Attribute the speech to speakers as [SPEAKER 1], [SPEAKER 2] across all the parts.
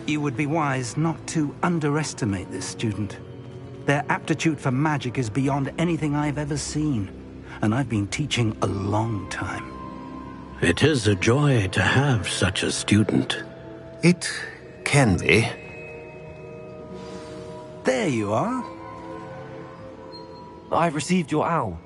[SPEAKER 1] You would be wise not to underestimate this student. Their aptitude for magic is beyond anything I've ever seen, and I've been teaching a long time.
[SPEAKER 2] It is a joy to have such a student.
[SPEAKER 3] It can be.
[SPEAKER 1] There you are.
[SPEAKER 4] I've received your owl.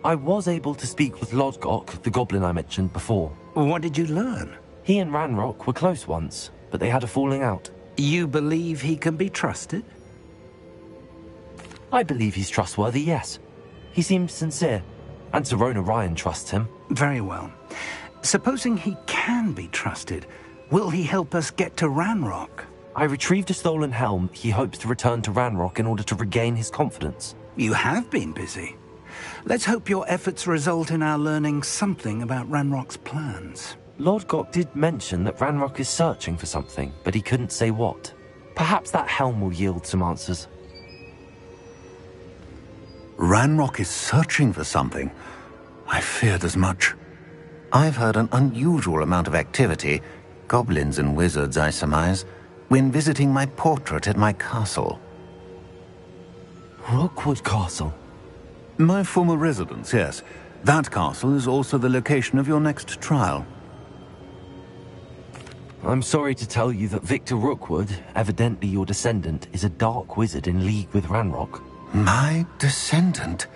[SPEAKER 4] I was able to speak with Lodgok, the goblin I mentioned before.
[SPEAKER 1] What did you learn?
[SPEAKER 4] He and Ranrock were close once, but they had a falling out.
[SPEAKER 1] You believe he can be trusted?
[SPEAKER 4] I believe he's trustworthy, yes. He seems sincere, and Sirona Ryan trusts him.
[SPEAKER 1] Very well. Supposing he can be trusted, will he help us get to Ranrock?
[SPEAKER 4] I retrieved a stolen helm. He hopes to return to Ranrock in order to regain his confidence.
[SPEAKER 1] You have been busy. Let's hope your efforts result in our learning something about Ranrock's plans.
[SPEAKER 4] Lodgok did mention that Ranrock is searching for something, but he couldn't say what. Perhaps that helm will yield some answers.
[SPEAKER 3] Ranrock is searching for something. I feared as much. I've heard an unusual amount of activity, goblins and wizards, I surmise, when visiting my portrait at my castle.
[SPEAKER 4] Rookwood Castle?
[SPEAKER 3] My former residence, yes. That castle is also the location of your next trial.
[SPEAKER 4] I'm sorry to tell you that Victor Rookwood, evidently your descendant, is a dark wizard in league with Ranrock.
[SPEAKER 3] My descendant?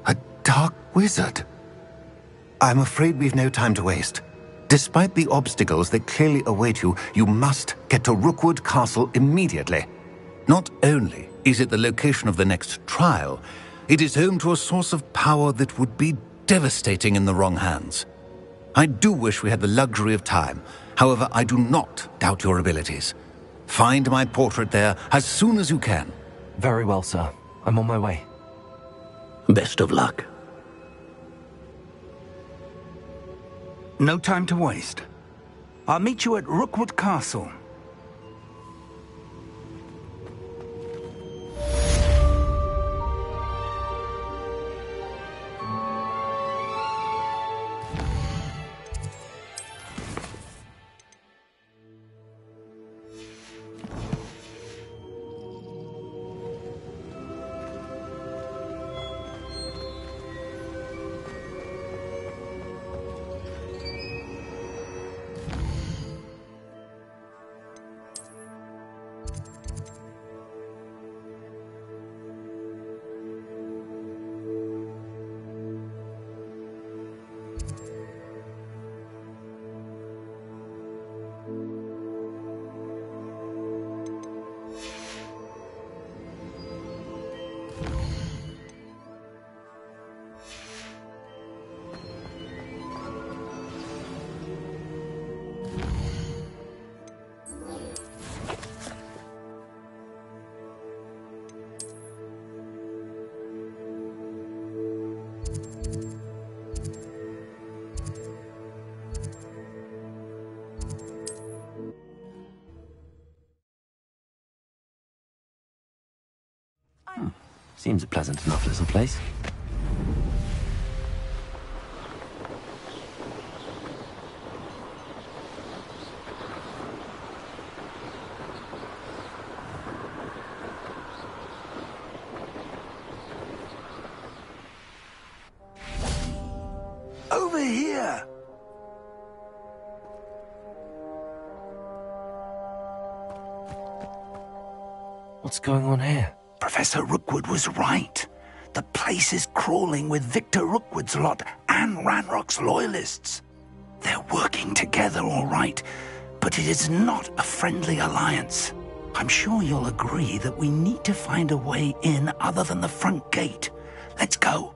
[SPEAKER 3] A dark wizard? I'm afraid we've no time to waste. Despite the obstacles that clearly await you, you must get to Rookwood Castle immediately. Not only is it the location of the next trial, it is home to a source of power that would be devastating in the wrong hands. I do wish we had the luxury of time. However, I do not doubt your abilities. Find my portrait there as soon as you can.
[SPEAKER 4] Very well, sir. I'm on my way.
[SPEAKER 2] Best of luck.
[SPEAKER 1] No time to waste. I'll meet you at Rookwood Castle.
[SPEAKER 4] Seems a pleasant enough little place.
[SPEAKER 1] Over here!
[SPEAKER 4] What's going on here?
[SPEAKER 1] Professor Rookwood was right. The place is crawling with Victor Rookwood's lot and Ranrock's loyalists. They're working together, all right, but it is not a friendly alliance. I'm sure you'll agree that we need to find a way in other than the front gate. Let's go.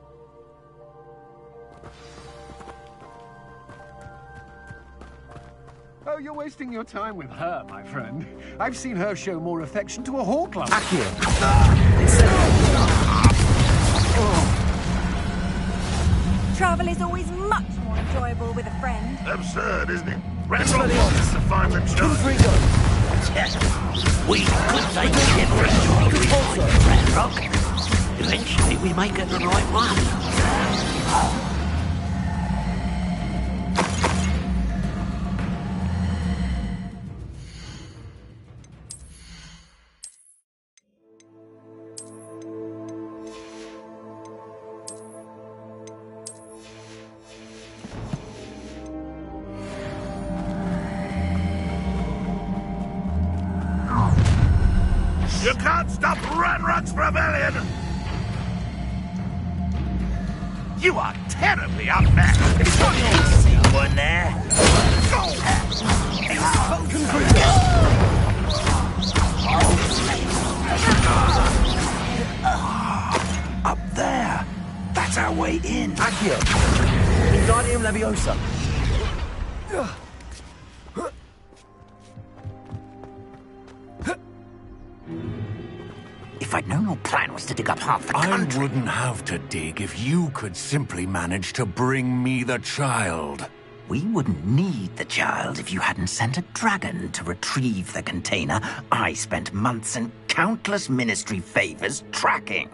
[SPEAKER 5] Oh, you're wasting your time with her, my friend. I've seen her show more affection to a Hawklow.
[SPEAKER 6] Travel is always much more enjoyable with a friend.
[SPEAKER 7] Absurd, isn't it? Ranrock wants us to find the child.
[SPEAKER 2] We could say we never enjoyed we find Ranrock. Eventually we may get the right one.
[SPEAKER 7] You can't stop Ranrock's rebellion! You are terribly outmatched! See one there?
[SPEAKER 1] Up there. That's our way in.
[SPEAKER 2] Accio. Wingardium Leviosa.
[SPEAKER 1] If I'd known your plan was to dig up half the country...
[SPEAKER 3] I wouldn't have to dig if you could simply manage to bring me the child.
[SPEAKER 1] We wouldn't need the child if you hadn't sent a dragon to retrieve the container I spent months and countless ministry favors tracking.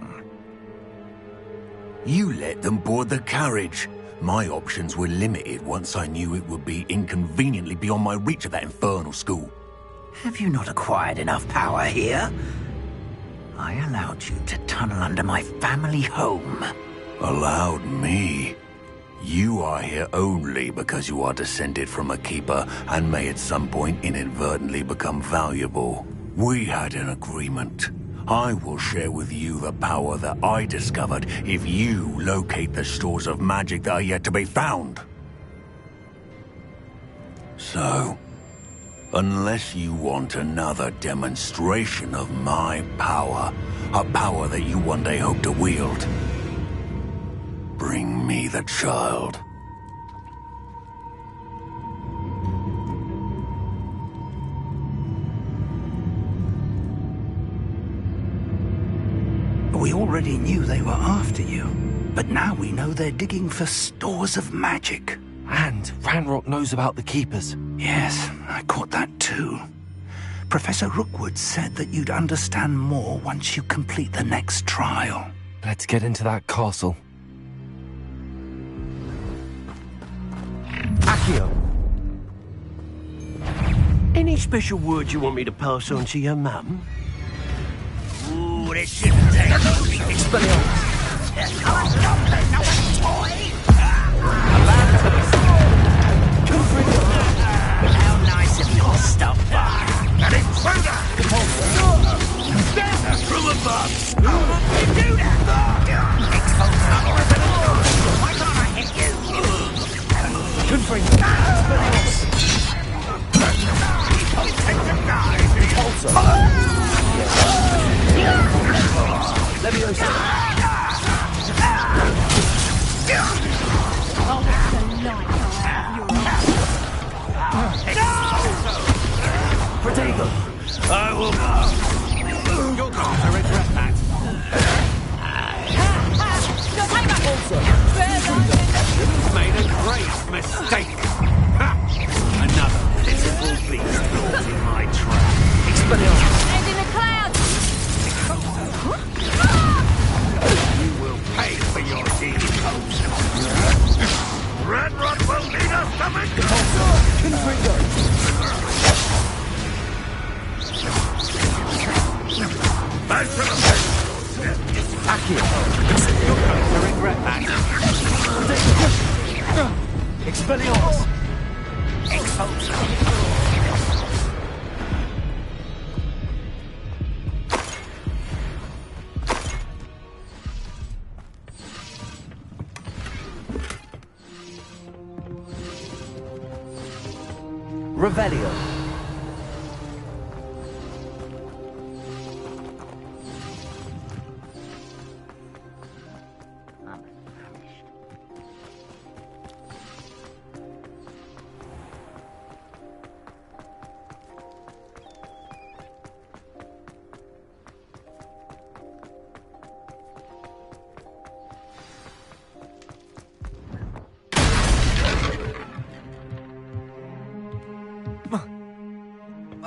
[SPEAKER 3] You let them board the carriage. My options were limited once I knew it would be inconveniently beyond my reach at that infernal school.
[SPEAKER 1] Have you not acquired enough power here? I allowed you to tunnel under my family home.
[SPEAKER 3] Allowed me? You are here only because you are descended from a keeper and may at some point inadvertently become valuable. We had an agreement. I will share with you the power that I discovered if you locate the stores of magic that are yet to be found. So, unless you want another demonstration of my power, a power that you one day hope to wield, bring me the child.
[SPEAKER 1] We already knew they were after you, but now we know they're digging for stores of magic.
[SPEAKER 4] And Ranrock knows about the Keepers.
[SPEAKER 1] Yes, I caught that too. Professor Rookwood said that you'd understand more once you complete the next trial.
[SPEAKER 4] Let's get into that castle.
[SPEAKER 2] Accio. Any special words you want me to pass on to your mum?
[SPEAKER 7] Ooh, this shouldn't take
[SPEAKER 2] Expelliarmus.
[SPEAKER 1] How nice of your stop by.
[SPEAKER 7] An intruder! From above! How would we do that? Why can't I hit you?
[SPEAKER 2] Leviosa.
[SPEAKER 6] Oh, that's a light
[SPEAKER 2] Protego.
[SPEAKER 7] I will go. You're going to regret that. You've made a great mistake. Ha! Another pitiful beast caught in my trap.
[SPEAKER 2] Expelliarmus.
[SPEAKER 6] And in the clouds!
[SPEAKER 7] You will pay for your deeds. Ranrock will lead us to victory!
[SPEAKER 2] Confringo.
[SPEAKER 7] Back to the base!
[SPEAKER 2] Accio.
[SPEAKER 7] You're going to regret that.
[SPEAKER 2] Expelliarmus. Revelio.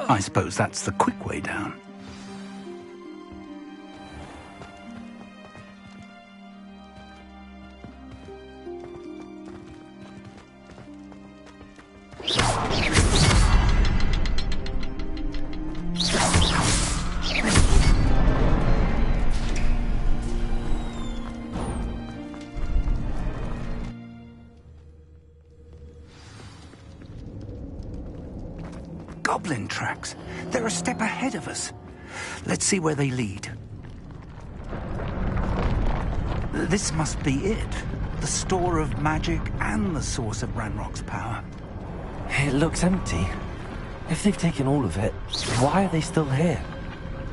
[SPEAKER 1] I suppose that's the quick way down. Goblin tracks. They're a step ahead of us. Let's see where they lead. This must be it. The store of magic and the source of Ranrock's power.
[SPEAKER 4] It looks empty. If they've taken all of it, why are they still here?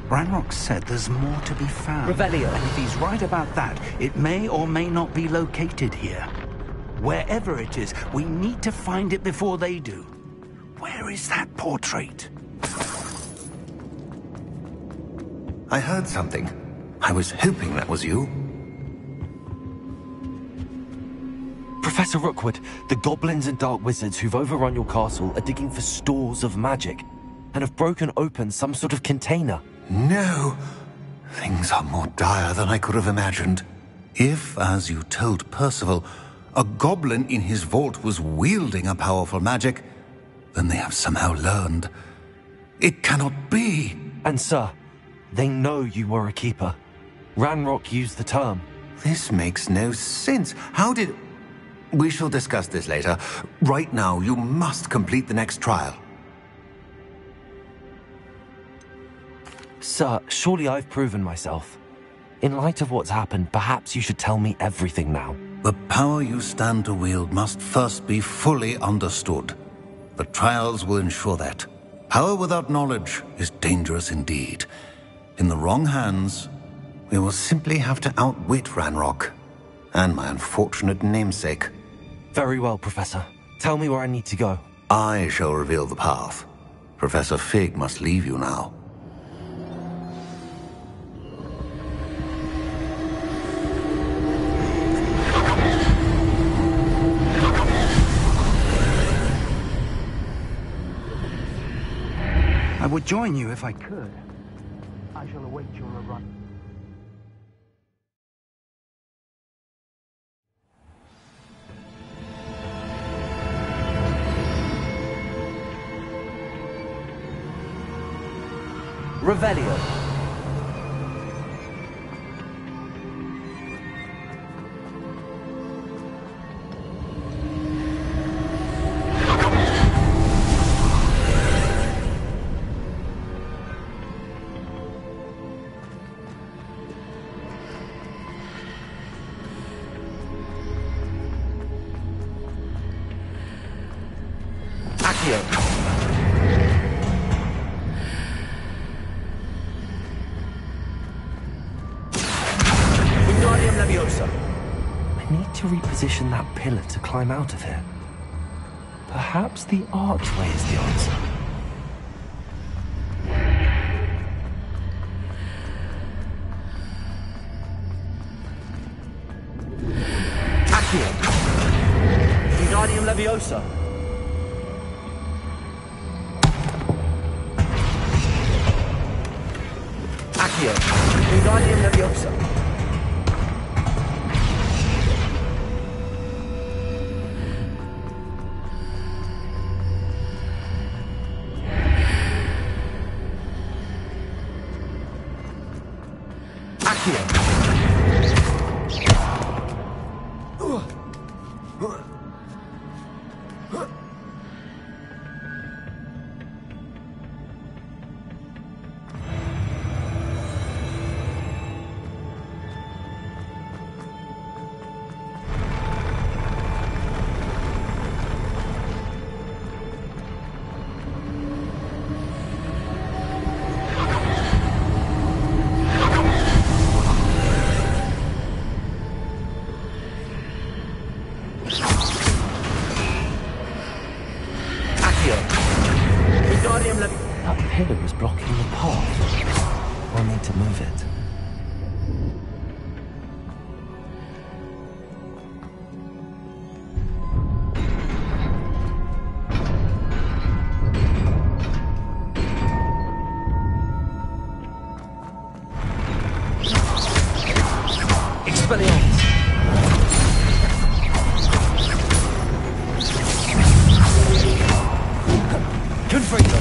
[SPEAKER 1] Ranrock said there's more to be found.
[SPEAKER 2] Revelio.
[SPEAKER 1] And if he's right about that, it may or may not be located here. Wherever it is, we need to find it before they do. Where is that portrait?
[SPEAKER 3] I heard something. I was hoping that was you.
[SPEAKER 4] Professor Rookwood, the goblins and dark wizards who've overrun your castle are digging for stores of magic and have broken open some sort of container.
[SPEAKER 3] No. Things are more dire than I could have imagined. If, as you told Percival, a goblin in his vault was wielding a powerful magic, then they have somehow learned. It cannot be.
[SPEAKER 4] And sir, they know you were a keeper. Ranrock used the term.
[SPEAKER 3] This makes no sense. How did... We shall discuss this later. Right now, you must complete the next trial.
[SPEAKER 4] Sir, surely I've proven myself. In light of what's happened, perhaps you should tell me everything now.
[SPEAKER 3] The power you stand to wield must first be fully understood. The trials will ensure that. Power without knowledge is dangerous indeed. In the wrong hands, we will simply have to outwit Ranrock and my unfortunate namesake.
[SPEAKER 4] Very well, Professor. Tell me where I need to go.
[SPEAKER 3] I shall reveal the path. Professor Fig must leave you now.
[SPEAKER 1] I would join you if I could. I shall await your arrival.
[SPEAKER 2] Revelio.
[SPEAKER 4] I need to reposition that pillar to climb out of here. Perhaps the archway is the answer.
[SPEAKER 2] Accio. Wingardium Leviosa. Accio. Wingardium Leviosa.
[SPEAKER 4] That pillar is blocking the path. I'll need to move it.
[SPEAKER 2] Expelliarmus. Confringo.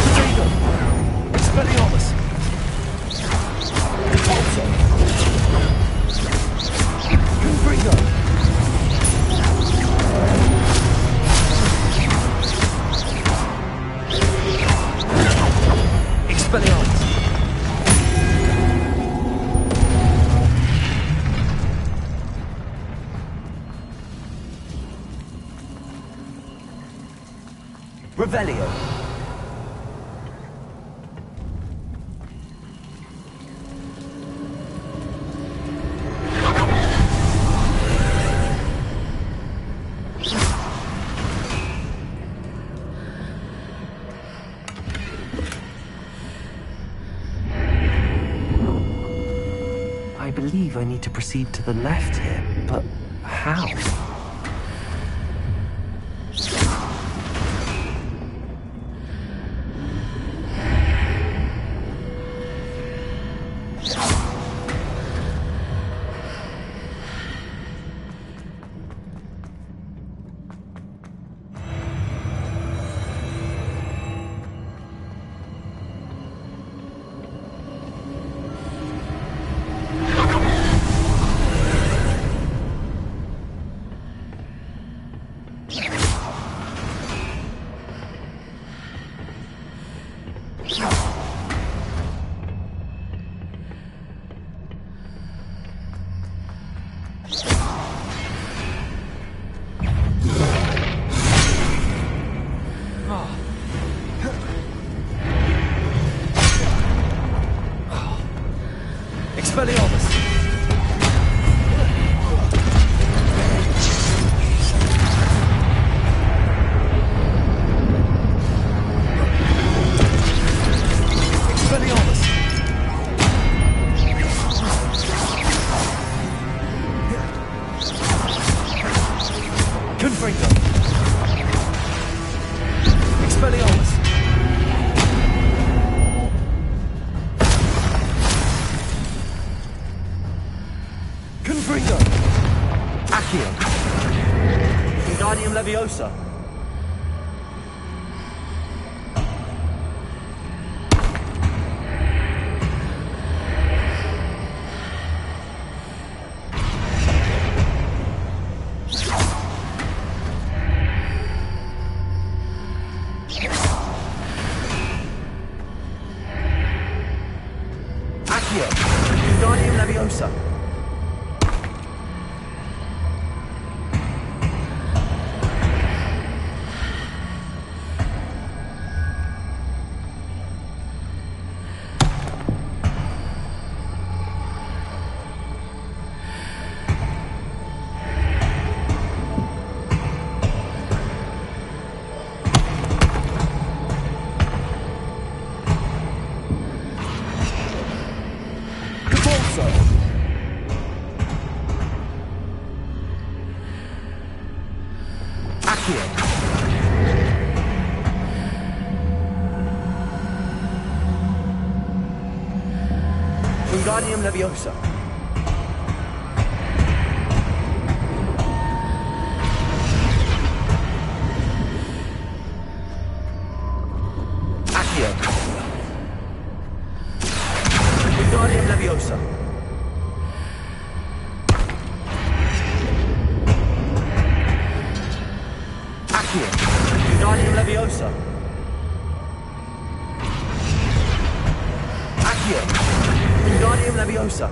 [SPEAKER 2] Confringo. Expelliarmus. Repulsor. Confringo.
[SPEAKER 4] Revelio. I believe I need to proceed to the left here, but how? Expelliarmus! Expelliarmus! Confringo! Expelliarmus! Confringo! Accio! Wingardium Leviosa! Accio! Wingardium Leviosa! Wingardium Leviosa. Accio. Wingardium Leviosa. Accio. Wingardium Leviosa. Accio. Wingardium Leviosa.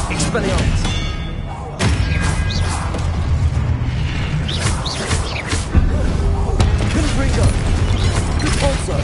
[SPEAKER 4] Expelliarmus. Confringo. Repulsor.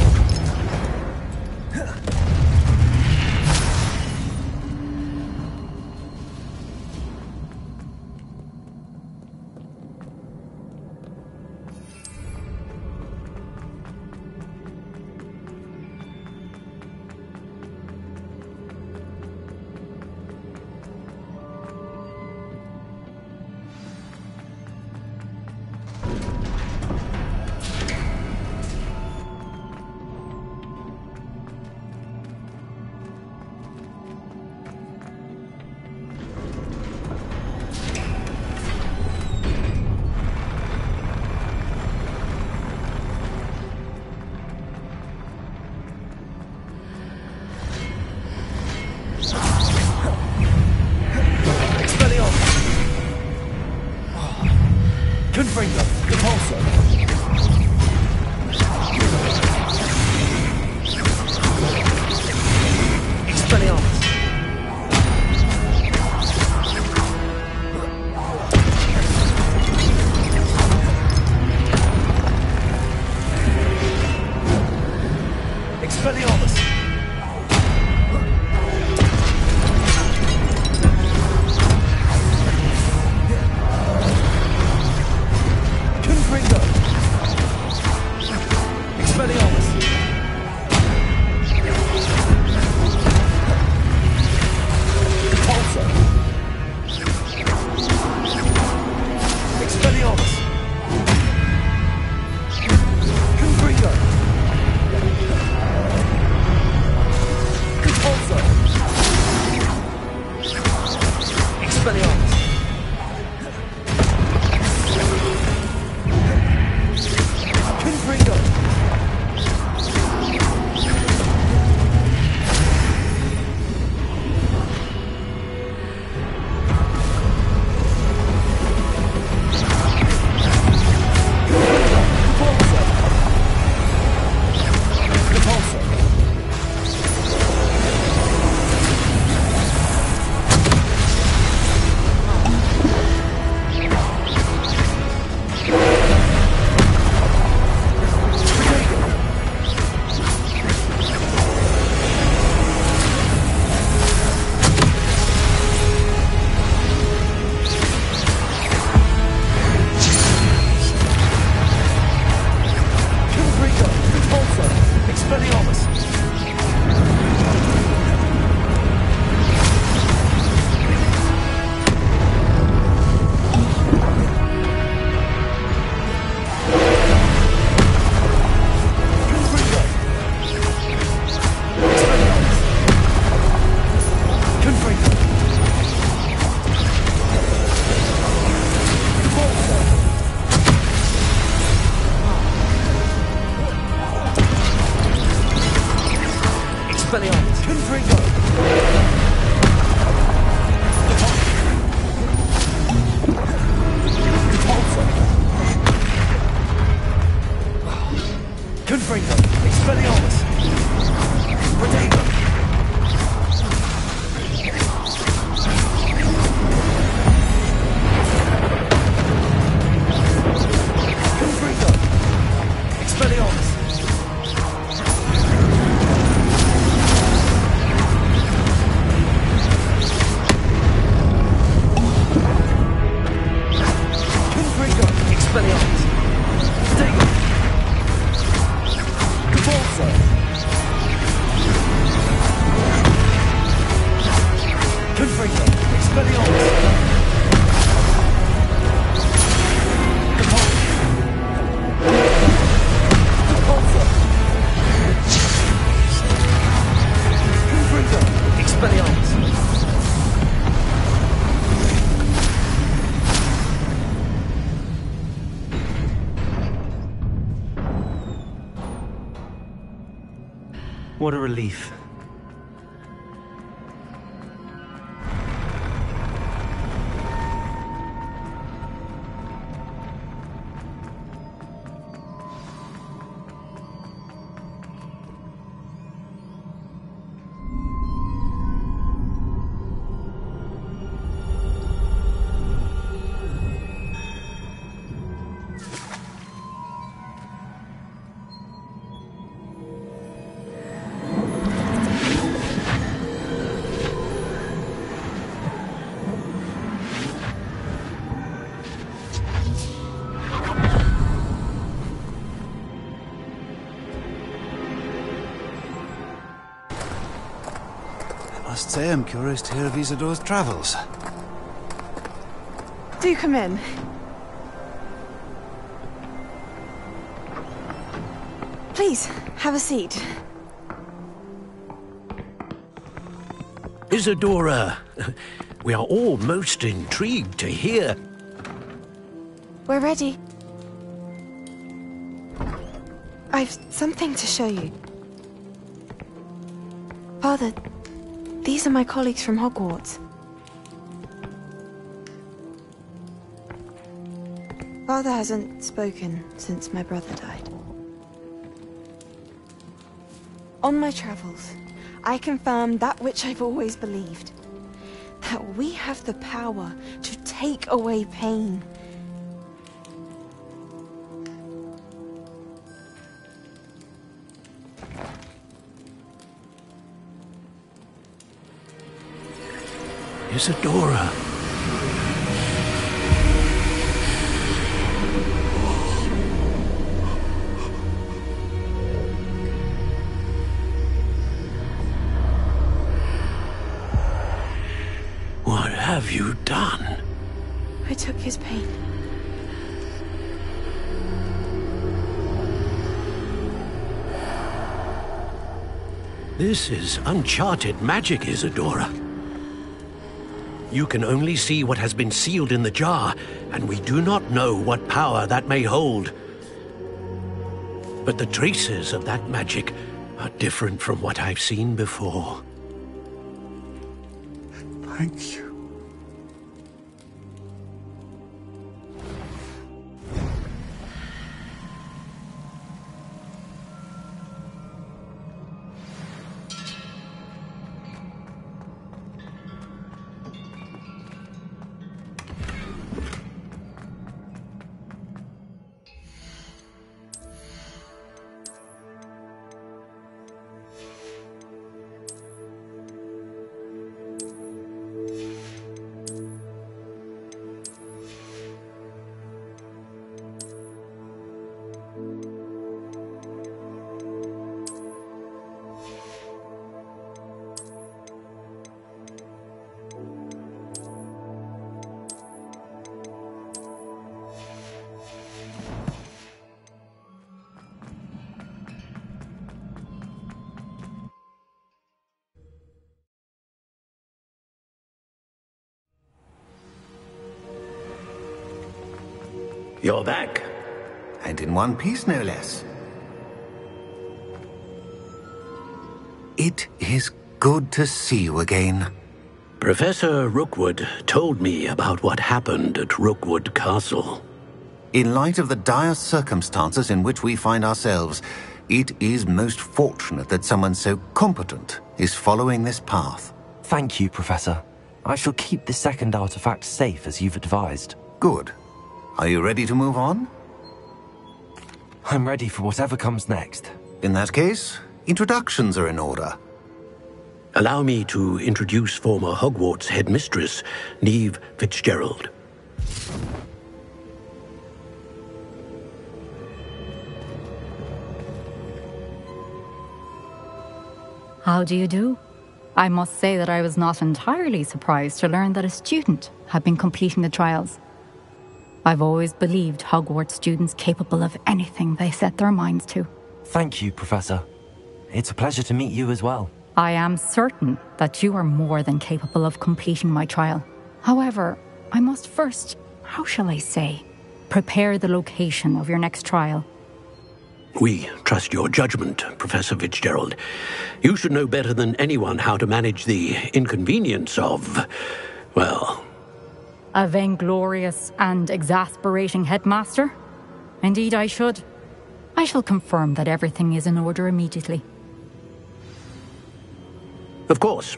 [SPEAKER 4] Expelliarmus! Confringo! Expelliarmus! Repulsor! Expelliarmus! Confringo! Repulsor! Expelliarmus! Confringo!
[SPEAKER 2] What a relief.
[SPEAKER 8] I must say I'm curious to hear of Isidore's travels.
[SPEAKER 9] Do come in. Please, have a seat.
[SPEAKER 2] Isadora, we are all most intrigued to hear.
[SPEAKER 9] We're ready. I've something to show you. Father, these are my colleagues from Hogwarts. Father hasn't spoken since my brother died. On my travels, I confirmed that which I've always believed. That we have the power to take away pain.
[SPEAKER 2] Isadora. What have you done?
[SPEAKER 9] I took his pain.
[SPEAKER 2] This is uncharted magic, Isadora. You can only see what has been sealed in the jar, and we do not know what power that may hold. But the traces of that magic are different from what I've seen before.
[SPEAKER 1] Thank you.
[SPEAKER 2] You're back.
[SPEAKER 3] And in one piece, no less. It is good to see you again.
[SPEAKER 2] Professor Rookwood told me about what happened at Rookwood Castle.
[SPEAKER 3] In light of the dire circumstances in which we find ourselves, it is most fortunate that someone so competent is following this path.
[SPEAKER 4] Thank you, Professor. I shall keep the second artifact safe as you've advised.
[SPEAKER 3] Good. Are you ready to move on?
[SPEAKER 4] I'm ready for whatever comes next.
[SPEAKER 3] In that case, introductions are in order.
[SPEAKER 2] Allow me to introduce former Hogwarts headmistress, Neve Fitzgerald.
[SPEAKER 10] How do you do? I must say that I was not entirely surprised to learn that a student had been completing the trials. I've always believed Hogwarts students capable of anything they set their minds to.
[SPEAKER 4] Thank you, Professor. It's a pleasure to meet you as well.
[SPEAKER 10] I am certain that you are more than capable of completing my trial. However, I must first, how shall I say, prepare the location of your next trial.
[SPEAKER 2] We trust your judgment, Professor Fitzgerald. You should know better than anyone how to manage the inconvenience of, well...
[SPEAKER 10] A vainglorious and exasperating headmaster? Indeed I should. I shall confirm that everything is in order immediately.
[SPEAKER 2] Of course.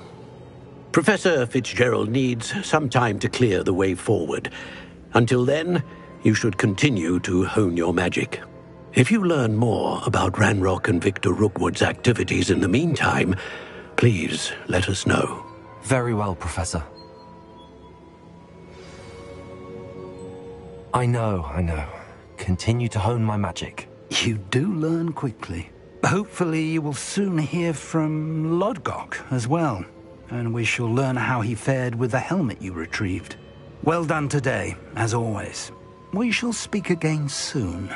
[SPEAKER 2] Professor Fitzgerald needs some time to clear the way forward. Until then, you should continue to hone your magic. If you learn more about Ranrock and Victor Rookwood's activities in the meantime, please let us know.
[SPEAKER 4] Very well, Professor. I know. Continue to hone my magic.
[SPEAKER 8] You do learn quickly. Hopefully you will soon hear from Lodgok as well, and we shall learn how he fared with the helmet you retrieved. Well done today, as always. We shall speak again soon.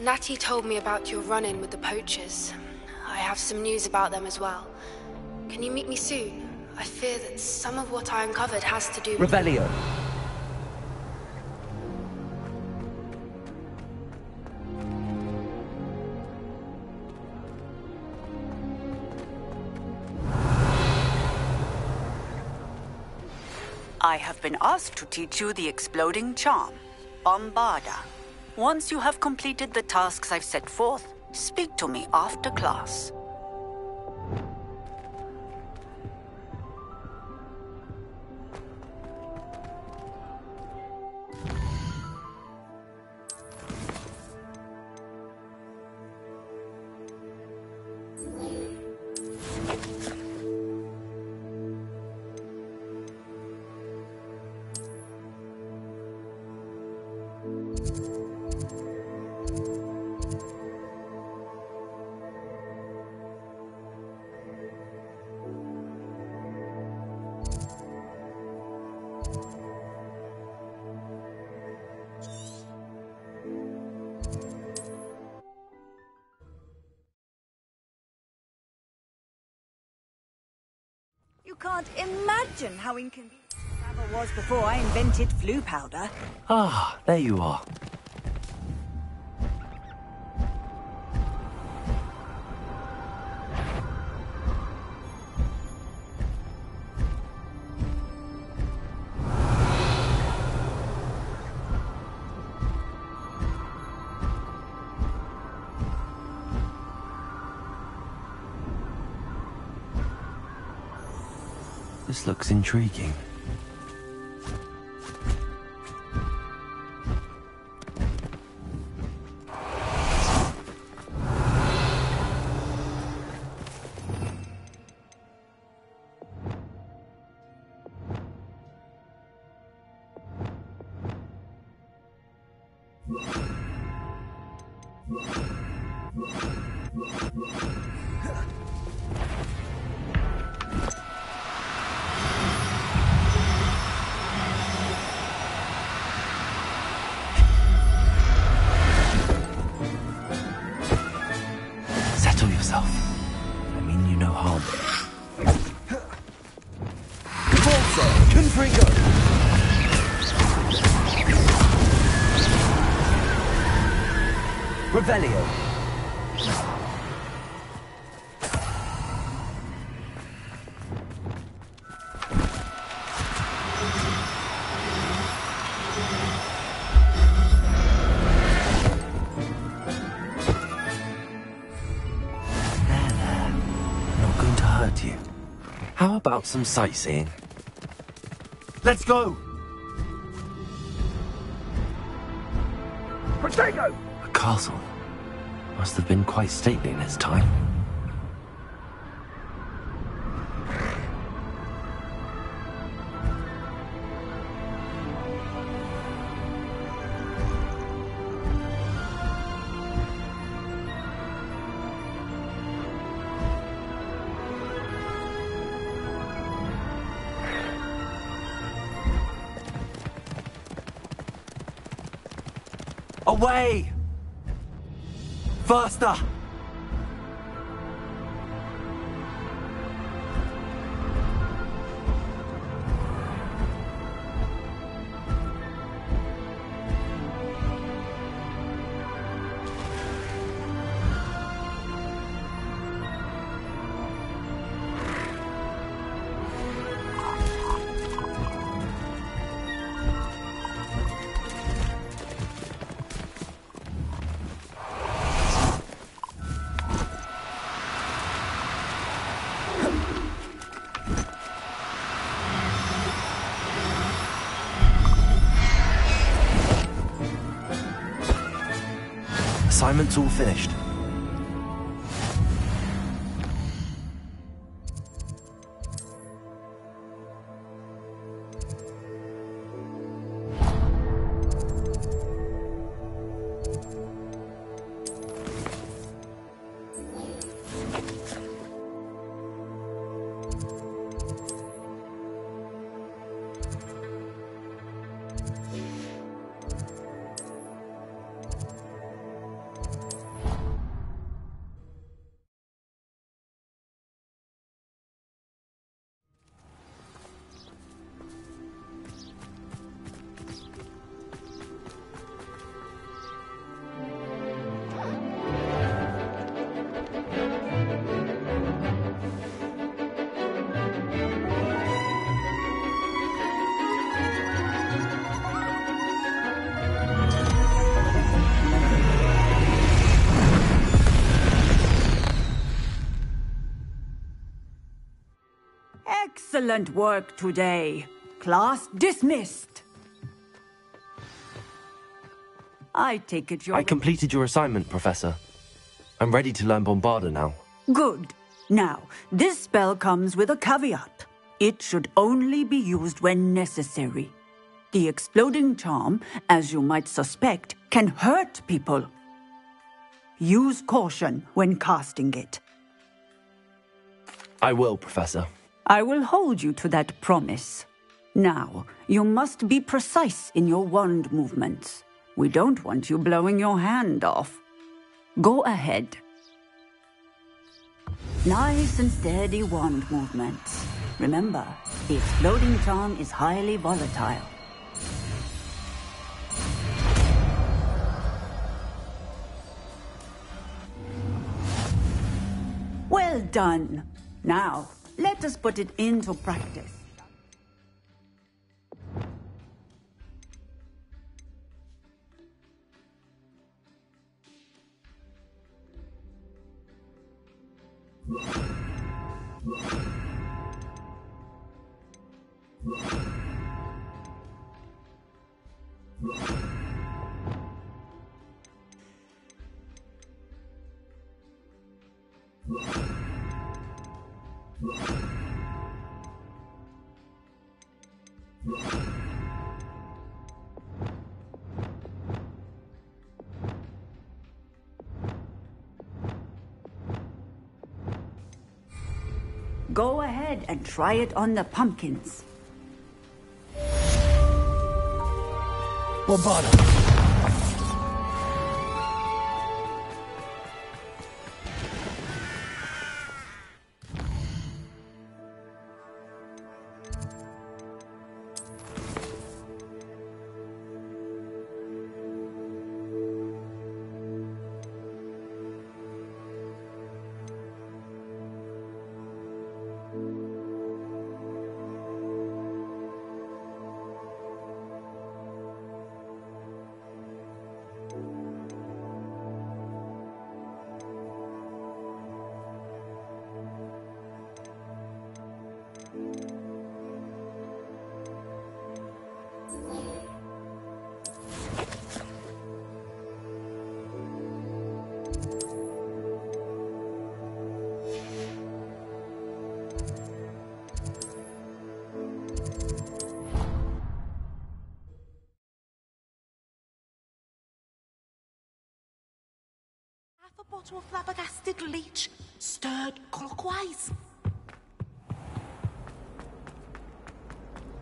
[SPEAKER 11] Natty told me about your run-in with the poachers. I have some news about them as well. Can you meet me soon? I fear that some of what I uncovered has to do with...
[SPEAKER 4] Revelio.
[SPEAKER 12] I have been asked to teach you the exploding charm, Bombarda. Once you have completed the tasks I've set forth, speak to me after class.
[SPEAKER 13] You can't imagine how inconvenient travel was before I invented flu powder.
[SPEAKER 4] Ah, there you are. This looks intriguing. Settle yourself. I mean you no harm. Cavalso! Confringo! Revelio. You. How about some sightseeing? Let's go!
[SPEAKER 5] Protego!
[SPEAKER 4] A castle. Must have been quite stately in its time. Away! Faster! Assignment's all finished.
[SPEAKER 13] Excellent work today. Class dismissed. I take it
[SPEAKER 4] I completed your assignment, Professor. I'm ready to learn Bombarda now.
[SPEAKER 13] Good. Now, this spell comes with a caveat. It should only be used when necessary. The exploding charm, as you might suspect, can hurt people. Use caution when casting it.
[SPEAKER 4] I will, Professor.
[SPEAKER 13] I will hold you to that promise. Now, you must be precise in your wand movements. We don't want you blowing your hand off. Go ahead. Nice and steady wand movements. Remember, the exploding charm is highly volatile. Well done. Now, let us put it into practice. Go ahead and try it on the pumpkins.
[SPEAKER 7] Bombarda.
[SPEAKER 14] A bottle of flabbergasted leech, stirred clockwise.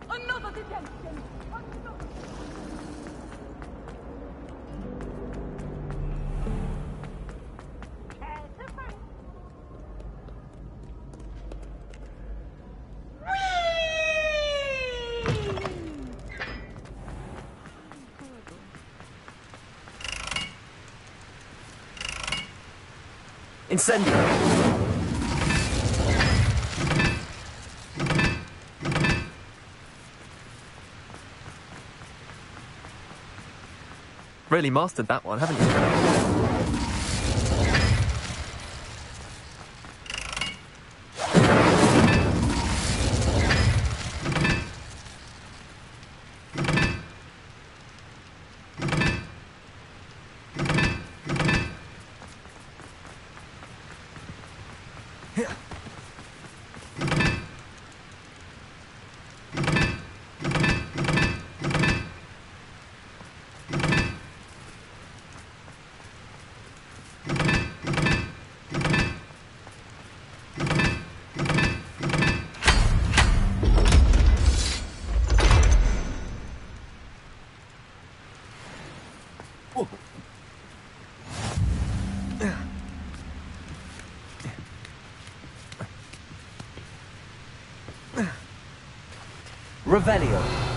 [SPEAKER 14] Another detention!
[SPEAKER 4] Incendio!
[SPEAKER 15] Really mastered that one, haven't you?
[SPEAKER 4] Revelio.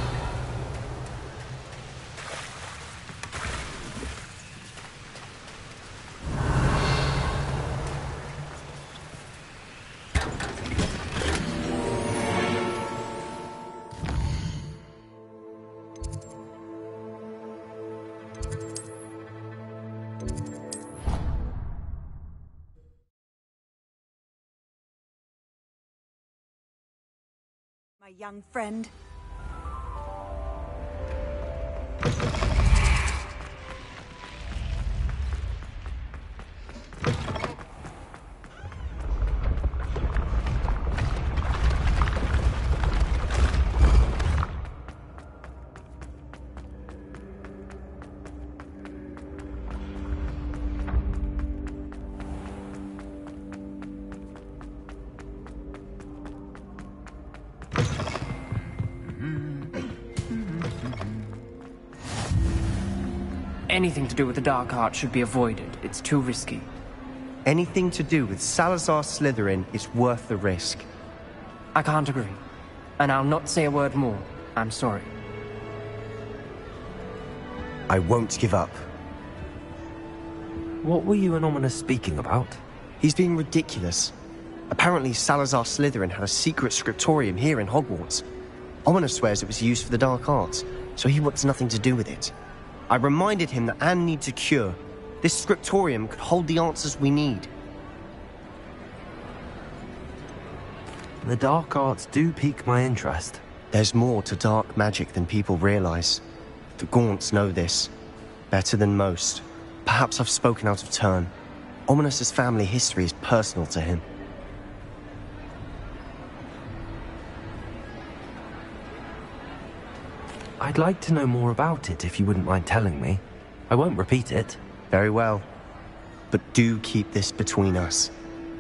[SPEAKER 13] young friend.
[SPEAKER 16] Anything to do with the dark art should be avoided. It's too risky.
[SPEAKER 17] Anything to do with Salazar Slytherin is worth the risk.
[SPEAKER 16] I can't agree. And I'll not say a word more. I'm sorry.
[SPEAKER 17] I won't give up.
[SPEAKER 4] What were you and Ominous speaking about?
[SPEAKER 17] He's being ridiculous. Apparently Salazar Slytherin had a secret scriptorium here in Hogwarts. Ominous swears it was used for the dark arts, so he wants nothing to do with it. I reminded him that Anne needs a cure. This scriptorium could hold the answers we need.
[SPEAKER 4] The dark arts do pique my interest.
[SPEAKER 17] There's more to dark magic than people realize. The Gaunts know this. Better than most. Perhaps I've spoken out of turn. Ominous's family history is personal to him.
[SPEAKER 4] I'd like to know more about it if you wouldn't mind telling me. I won't repeat it.
[SPEAKER 17] Very well. But do keep this between us.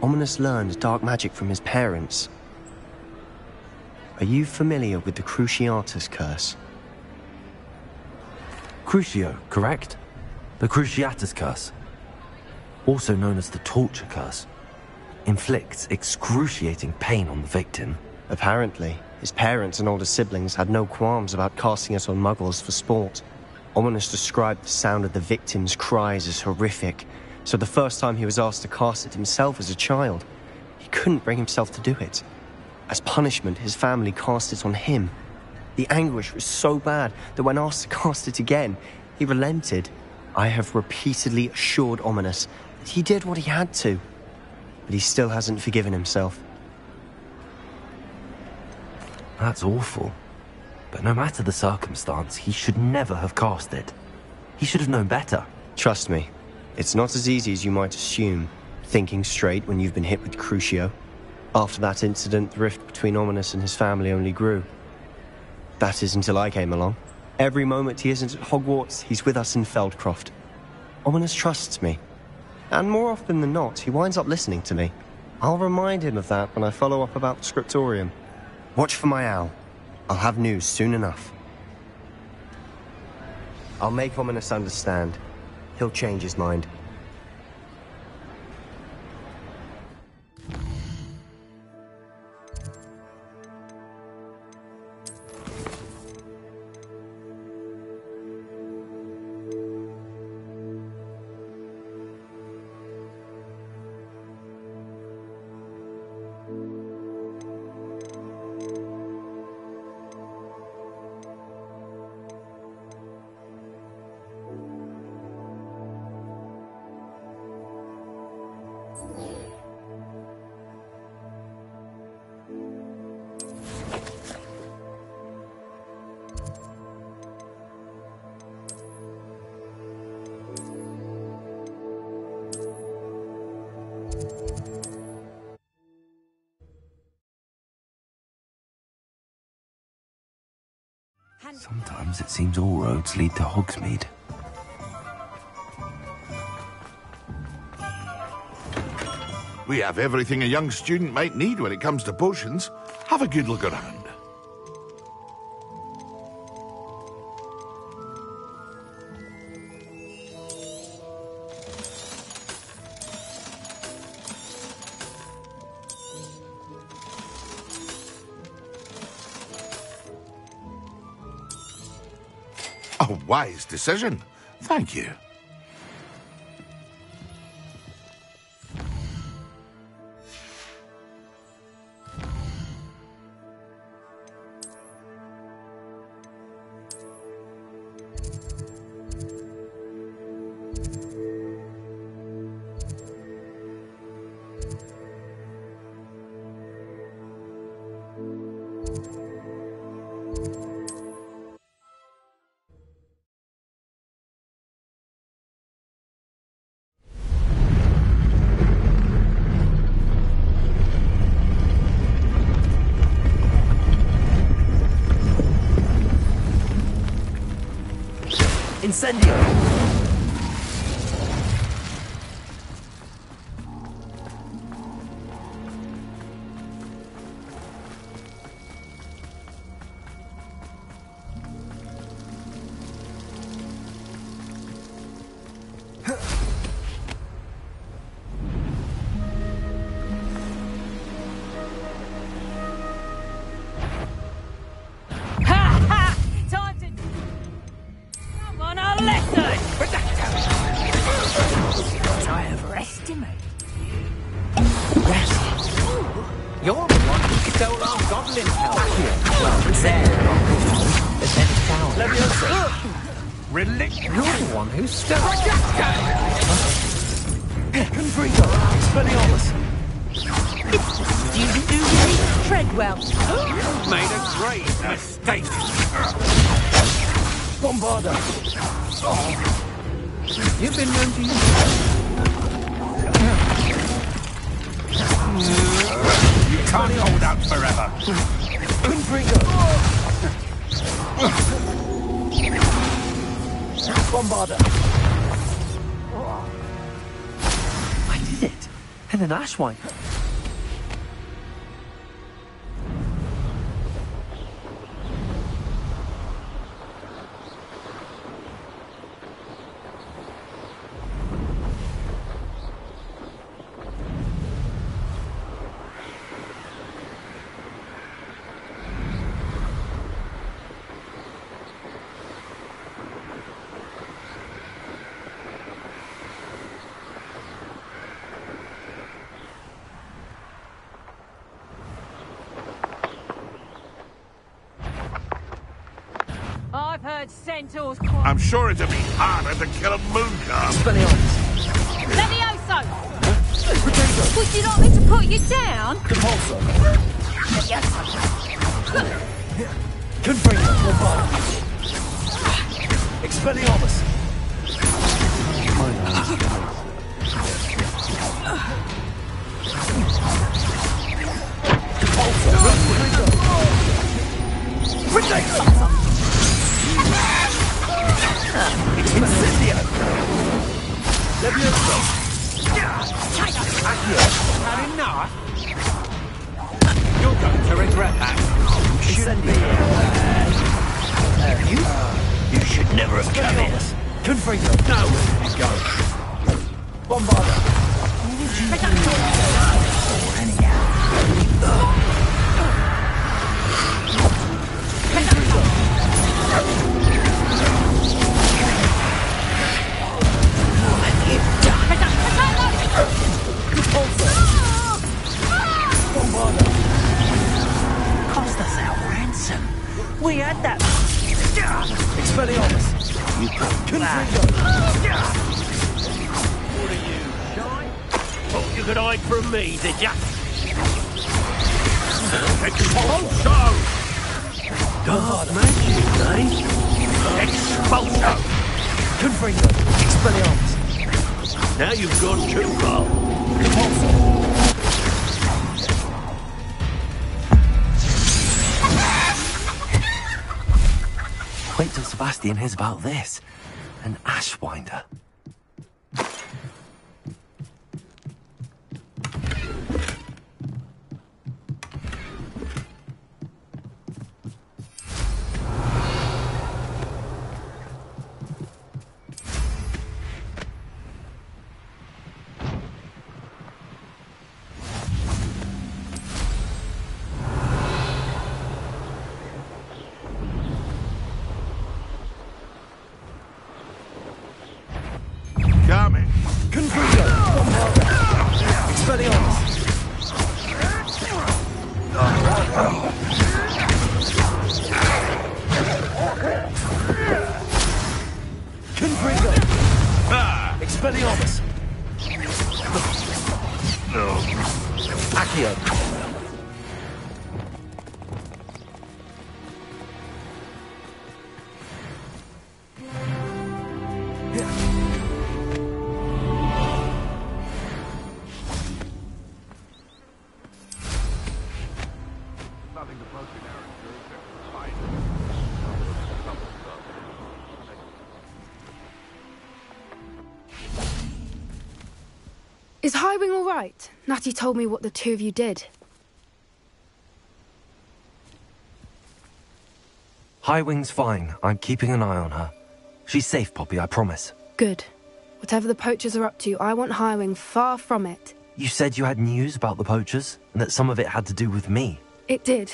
[SPEAKER 17] Ominous learned dark magic from his parents. Are you familiar with the Cruciatus curse?
[SPEAKER 4] Crucio, correct? The Cruciatus curse. Also known as the torture curse. Inflicts excruciating pain on the victim.
[SPEAKER 17] Apparently. His parents and older siblings had no qualms about casting it on muggles for sport. Ominous described the sound of the victim's cries as horrific, so the first time he was asked to cast it himself as a child, he couldn't bring himself to do it. As punishment, his family cast it on him. The anguish was so bad that when asked to cast it again, he relented. I have repeatedly assured Ominous that he did what he had to, but he still hasn't forgiven himself.
[SPEAKER 4] That's awful. But no matter the circumstance, he should never have cast it. He should have known better.
[SPEAKER 17] Trust me, it's not as easy as you might assume, thinking straight when you've been hit with Crucio. After that incident, the rift between Ominous and his family only grew. That is until I came along. Every moment he isn't at Hogwarts, he's with us in Feldcroft. Ominous trusts me. And more often than not, he winds up listening to me. I'll remind him of that when I follow up about the scriptorium. Watch for my owl. I'll have news soon enough. I'll make Ominous understand. He'll change his mind.
[SPEAKER 4] Sometimes it seems all roads lead to Hogsmeade.
[SPEAKER 18] We have everything a young student might need when it comes to potions. Have a good look around. A wise decision. Thank you.
[SPEAKER 4] Incendio!
[SPEAKER 7] You've been known to use You can't hold out forever.
[SPEAKER 4] Bombarder. I did it. And an Ashwine.
[SPEAKER 14] I've heard centaurs
[SPEAKER 18] I'm sure it'd be harder to kill a mooncalf.
[SPEAKER 14] Levioso! Would you like me to put you down?
[SPEAKER 4] Confringo, Expelliarmus. Incendio. Levioso.
[SPEAKER 7] Had enough? You're going to regret that.
[SPEAKER 2] You should never have come here.
[SPEAKER 4] Confringo.
[SPEAKER 2] Now where did you go?
[SPEAKER 4] Bombarder.
[SPEAKER 2] Cost us our ransom.
[SPEAKER 14] We had that.
[SPEAKER 4] Expelliarmus.
[SPEAKER 2] You
[SPEAKER 4] Confringo.
[SPEAKER 2] What are you, shy? Thought you could hide from me, did ya? Expulso! Dark magic, eh? Expulso!
[SPEAKER 4] Confringo. Expelliarmus.
[SPEAKER 2] Now you've gone too far.
[SPEAKER 4] Wait till Sebastian hears about this. An Ashwinder.
[SPEAKER 18] Coming.
[SPEAKER 4] Confringo. Expelliarmus. Confringo. Expelliarmus. Accio.
[SPEAKER 11] Is Highwing all right? Natty told me what the two of you did.
[SPEAKER 4] Highwing's fine. I'm keeping an eye on her. She's safe, Poppy, I promise.
[SPEAKER 11] Good. Whatever the poachers are up to, I want Highwing far from it.
[SPEAKER 4] You said you had news about the poachers, and that some of it had to do with me.
[SPEAKER 11] It did.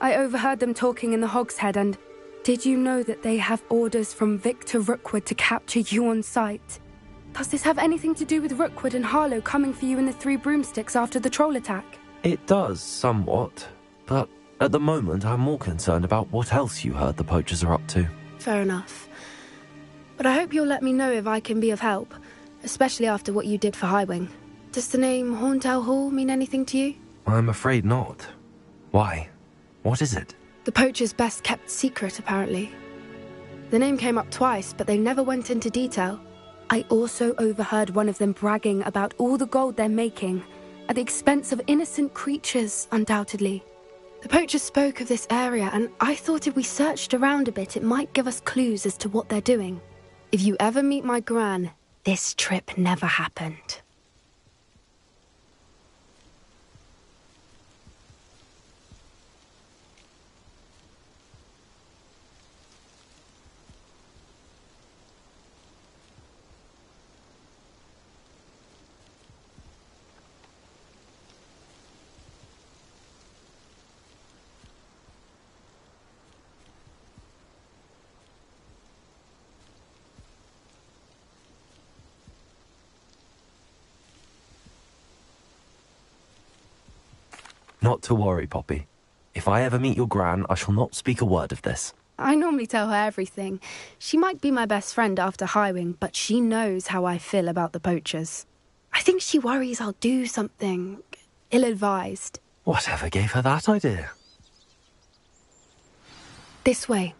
[SPEAKER 11] I overheard them talking in the Hogshead, and did you know that they have orders from Victor Rookwood to capture you on sight? Does this have anything to do with Rookwood and Harlow coming for you in the Three Broomsticks after the troll attack?
[SPEAKER 4] It does, somewhat. But at the moment, I'm more concerned about what else you heard the poachers are up to.
[SPEAKER 11] Fair enough. But I hope you'll let me know if I can be of help, especially after what you did for Highwing. Does the name Horntail Hall mean anything to you?
[SPEAKER 4] I'm afraid not. Why? What is it?
[SPEAKER 11] The poachers' best kept secret, apparently. The name came up twice, but they never went into detail. I also overheard one of them bragging about all the gold they're making, at the expense of innocent creatures, undoubtedly. The poachers spoke of this area, and I thought if we searched around a bit, it might give us clues as to what they're doing. If you ever meet my gran, this trip never happened.
[SPEAKER 4] Not to worry, Poppy. If I ever meet your gran, I shall not speak a word of this.
[SPEAKER 11] I normally tell her everything. She might be my best friend after Highwing, but she knows how I feel about the poachers. I think she worries I'll do something ill-advised.
[SPEAKER 4] Whatever gave her that idea?
[SPEAKER 11] This way.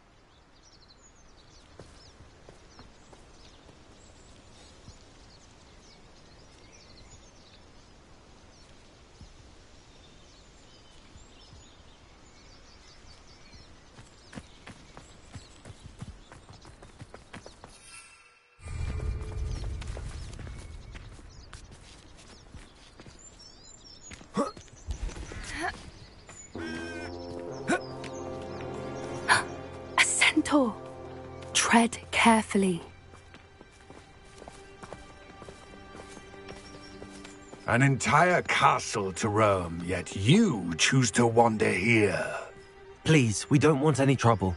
[SPEAKER 11] Tread carefully.
[SPEAKER 1] An entire castle to roam, yet you choose to wander here.
[SPEAKER 4] Please, we don't want any trouble.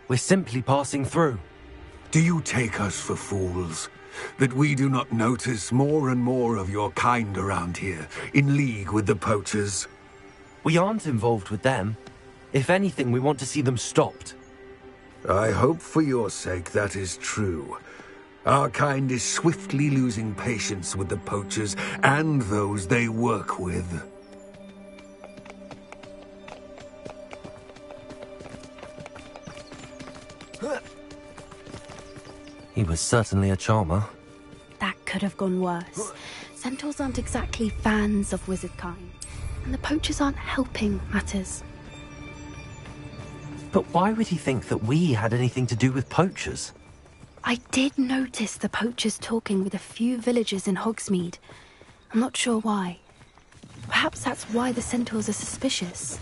[SPEAKER 4] We're simply passing through.
[SPEAKER 1] Do you take us for fools? That we do not notice more and more of your kind around here, in league with the poachers?
[SPEAKER 4] We aren't involved with them. If anything, we want to see them stopped.
[SPEAKER 1] I hope for your sake that is true. Our kind is swiftly losing patience with the poachers and those they work with.
[SPEAKER 4] He was certainly a charmer.
[SPEAKER 11] That could have gone worse. Centaurs aren't exactly fans of wizard kind, and the poachers aren't helping matters.
[SPEAKER 4] But why would he think that we had anything to do with poachers?
[SPEAKER 11] I did notice the poachers talking with a few villagers in Hogsmeade. I'm not sure why. Perhaps that's why the centaurs are suspicious.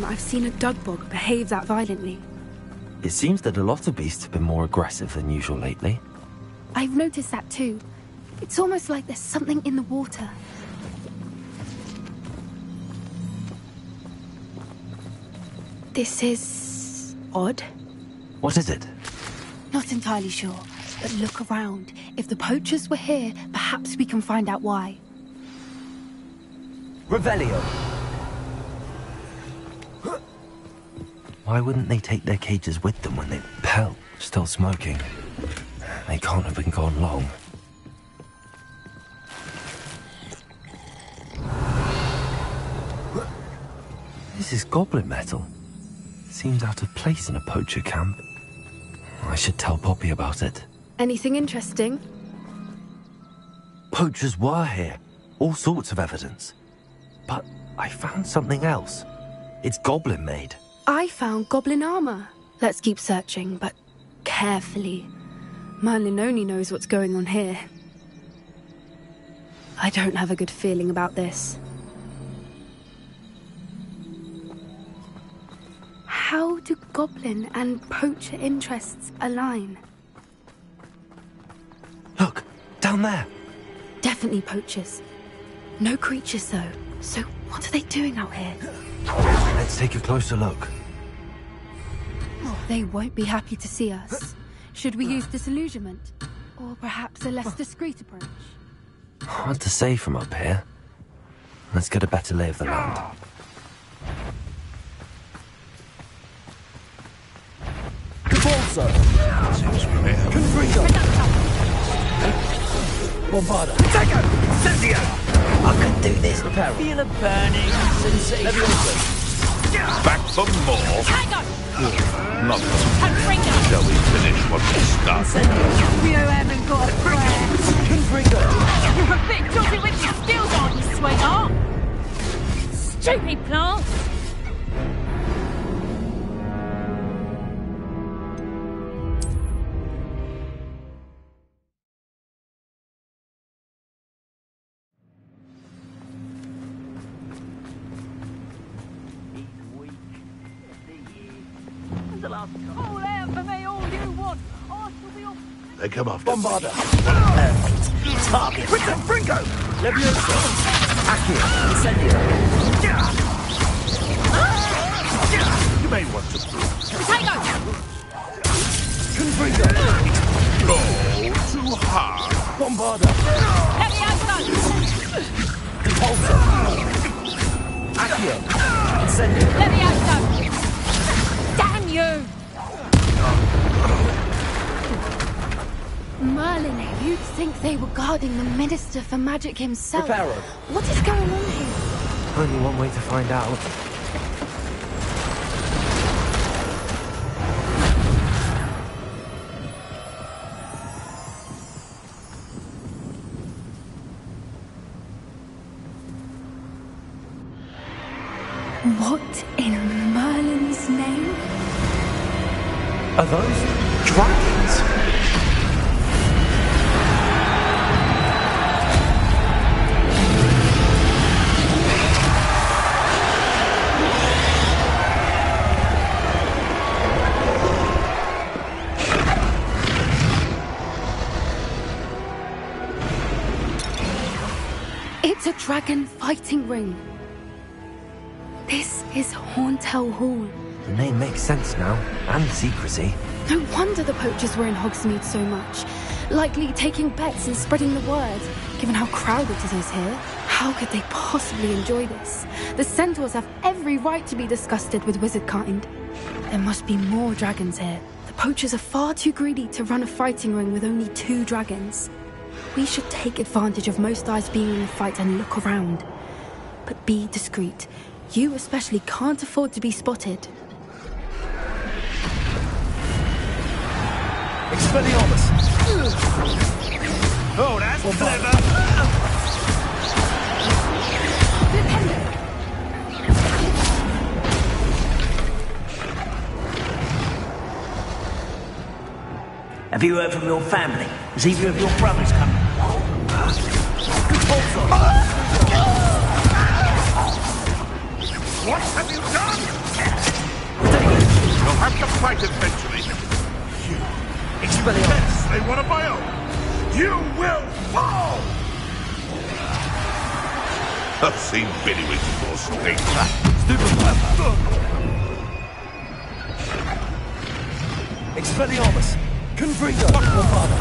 [SPEAKER 11] I've seen a dugbog behave that violently.
[SPEAKER 4] It seems that a lot of beasts have been more aggressive than usual lately.
[SPEAKER 11] I've noticed that too. It's almost like there's something in the water. This is odd.
[SPEAKER 4] What is it?
[SPEAKER 11] Not entirely sure, but look around. If the poachers were here, perhaps we can find out why.
[SPEAKER 4] Revelio! Why wouldn't they take their cages with them when they Pell, still smoking? They can't have been gone long. This is goblin metal. Seems out of place in a poacher camp. I should tell Poppy about it.
[SPEAKER 11] Anything interesting?
[SPEAKER 4] Poachers were here. All sorts of evidence. But I found something else. It's goblin made.
[SPEAKER 11] I found goblin armor. Let's keep searching, but carefully. Merlin only knows what's going on here. I don't have a good feeling about this. How do goblin and poacher interests align?
[SPEAKER 4] Look, down there.
[SPEAKER 11] Definitely poachers. No creatures, though. So what are they doing out here?
[SPEAKER 4] Let's take a closer look.
[SPEAKER 11] They won't be happy to see us. Should we use disillusionment? Or perhaps a less discreet approach?
[SPEAKER 4] Hard to say from up here. Let's get a better lay of the land.
[SPEAKER 18] Seems clear.
[SPEAKER 7] Bombarda. Take Incendio! I can do this. Feel a burning sensation.
[SPEAKER 18] Back for more. Not shall we finish what we started?
[SPEAKER 14] You haven't got a prayer. You're a bit dodgy with your skills, aren't you, sweetheart? Stupid plant. Call out for me all you want. I shall be off.
[SPEAKER 18] They come after
[SPEAKER 7] Bombarda. Perfect. Target. Bringo. Leviosa. Accio. Incendio.
[SPEAKER 18] You may want to prove.
[SPEAKER 14] Potato.
[SPEAKER 7] Confringo.
[SPEAKER 18] Go too hard.
[SPEAKER 7] Bombarda.
[SPEAKER 14] Leviosa.
[SPEAKER 7] Compulsor. Accio. Incendio.
[SPEAKER 14] Leviosa. Damn you.
[SPEAKER 11] Merlin, you'd think they were guarding the Minister for Magic himself.
[SPEAKER 7] Reparo.
[SPEAKER 11] What is going on here?
[SPEAKER 4] Only one way to find out.
[SPEAKER 11] What in Merlin's name?
[SPEAKER 4] Are those dragons?
[SPEAKER 11] It's a dragon fighting ring. This is Horntail Hall.
[SPEAKER 4] The name makes sense now, and the secrecy.
[SPEAKER 11] No wonder the poachers were in Hogsmeade so much. Likely taking bets and spreading the word, given how crowded it is here. How could they possibly enjoy this? The centaurs have every right to be disgusted with wizard kind. There must be more dragons here. The poachers are far too greedy to run a fighting ring with only 2 dragons. We should take advantage of most eyes being in the fight and look around. But be discreet. You especially can't afford to be spotted.
[SPEAKER 7] Expelliarmus.
[SPEAKER 18] Oh, that's clever.
[SPEAKER 7] Have you heard from your family? Has either of your brothers come?
[SPEAKER 18] What have you done? You'll have to fight eventually.
[SPEAKER 7] Expelliarmus.
[SPEAKER 18] Yes, they want my own. You will fall! I've seen Billy with more strength.
[SPEAKER 7] Expelliarmus. Confringo. Bombarda.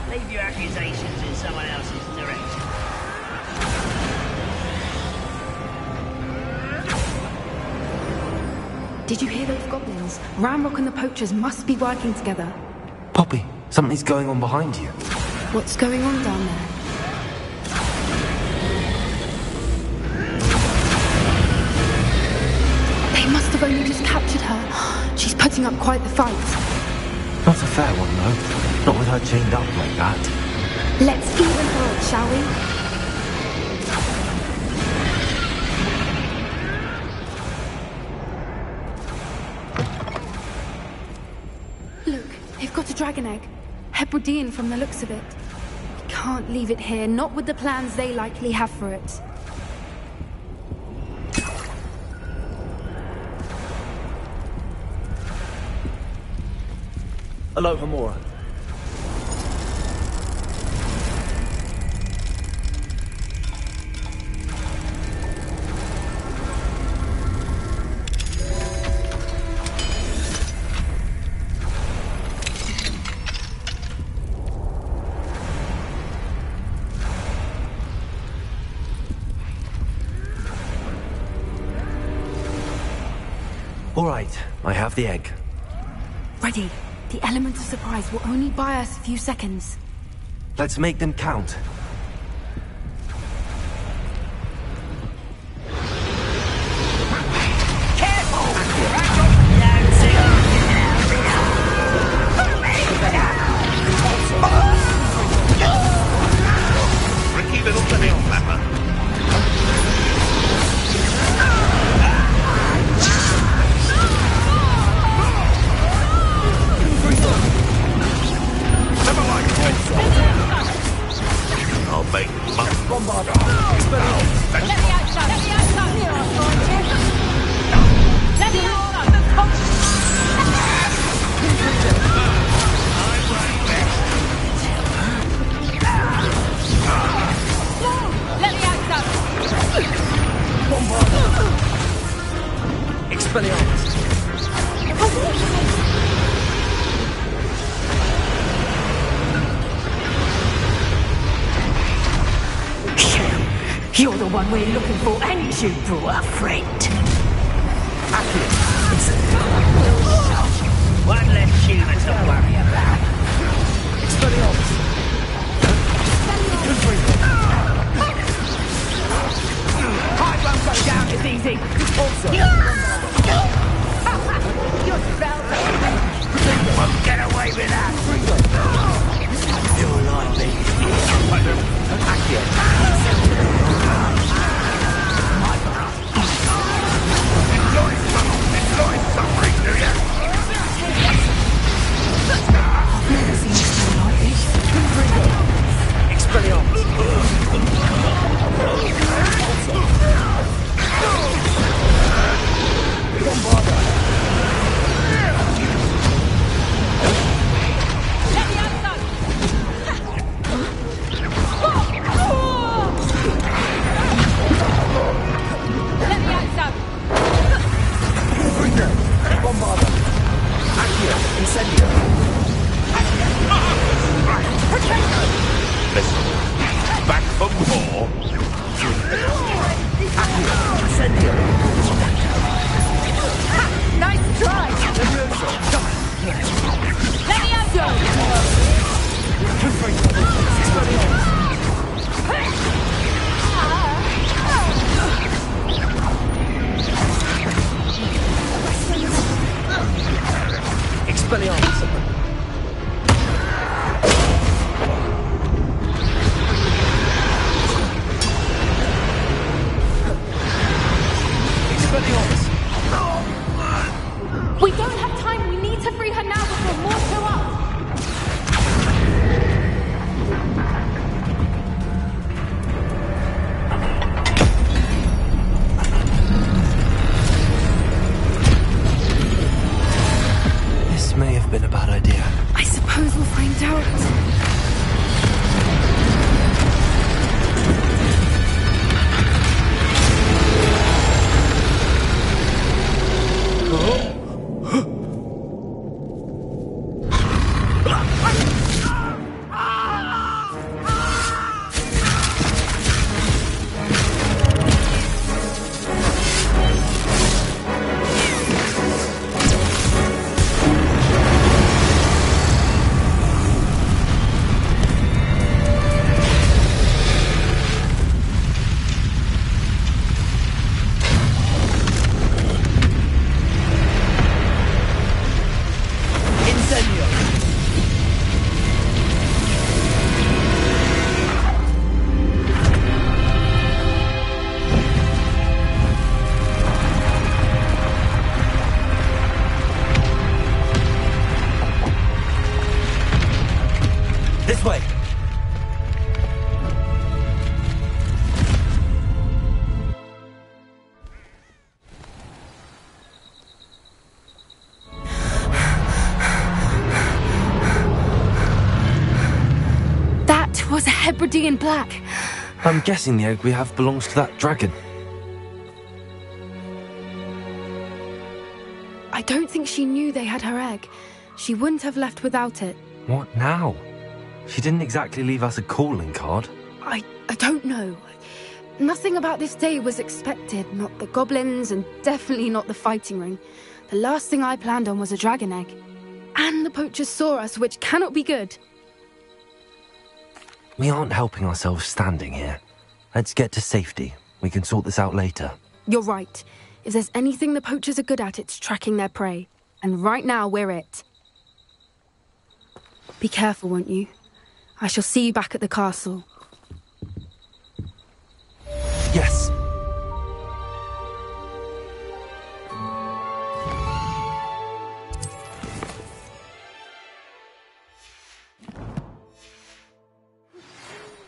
[SPEAKER 7] Leave your accusations in someone else's direction.
[SPEAKER 11] Did you hear those goblins? Ramrock and the poachers must be working together.
[SPEAKER 4] Poppy, something's going on behind you.
[SPEAKER 11] What's going on down there? They must have only just captured her. She's putting up quite the fight.
[SPEAKER 4] Not a fair one, though. Not with her chained up like that.
[SPEAKER 11] Let's even her up, shall we? Look, they've got a dragon egg. Hebridean from the looks of it. We can't leave it here, not with the plans they likely have for it.
[SPEAKER 4] Aloha, Mora. All right, I have the egg.
[SPEAKER 11] Ready. The element of surprise will only buy us a few seconds.
[SPEAKER 4] Let's make them count.
[SPEAKER 7] Tricky little tail flapper. I'll make
[SPEAKER 14] Let me outside. Let me outside. Let me Let me outside.
[SPEAKER 4] Expelliarmus.
[SPEAKER 14] You're the one we're looking for, and you brought a friend. One less human to worry about.
[SPEAKER 4] Expelliarmus.
[SPEAKER 14] I won't go down as easy.
[SPEAKER 4] Also.
[SPEAKER 14] Your spells won't get away with that.
[SPEAKER 4] You're like me.
[SPEAKER 7] Enjoy suffering, do you?
[SPEAKER 14] I've never seen you smell like this.
[SPEAKER 4] Expelliarmus.
[SPEAKER 14] Let me outside. Let me outside.
[SPEAKER 4] Bombarda. Accio. Incendio.
[SPEAKER 7] Listen, back for more.
[SPEAKER 4] Accio. Incendio.
[SPEAKER 14] Nice try. Let me outside.
[SPEAKER 4] Expelliarmus. Expelliarmus.
[SPEAKER 11] We don't have time. We need to free her now before more show up.
[SPEAKER 4] This may have been a bad idea.
[SPEAKER 11] I suppose we'll find out. Hebridean black.
[SPEAKER 4] I'm guessing the egg we have belongs to that dragon.
[SPEAKER 11] I don't think she knew they had her egg. She wouldn't have left without it.
[SPEAKER 4] What now? She didn't exactly leave us a calling card.
[SPEAKER 11] I don't know. Nothing about this day was expected. Not the goblins, and definitely not the fighting ring. The last thing I planned on was a dragon egg. And the poachers saw us, which cannot be good.
[SPEAKER 4] We aren't helping ourselves standing here. Let's get to safety. We can sort this out later.
[SPEAKER 11] You're right. If there's anything the poachers are good at, it's tracking their prey. And right now, we're it. Be careful, won't you? I shall see you back at the castle.
[SPEAKER 4] Yes.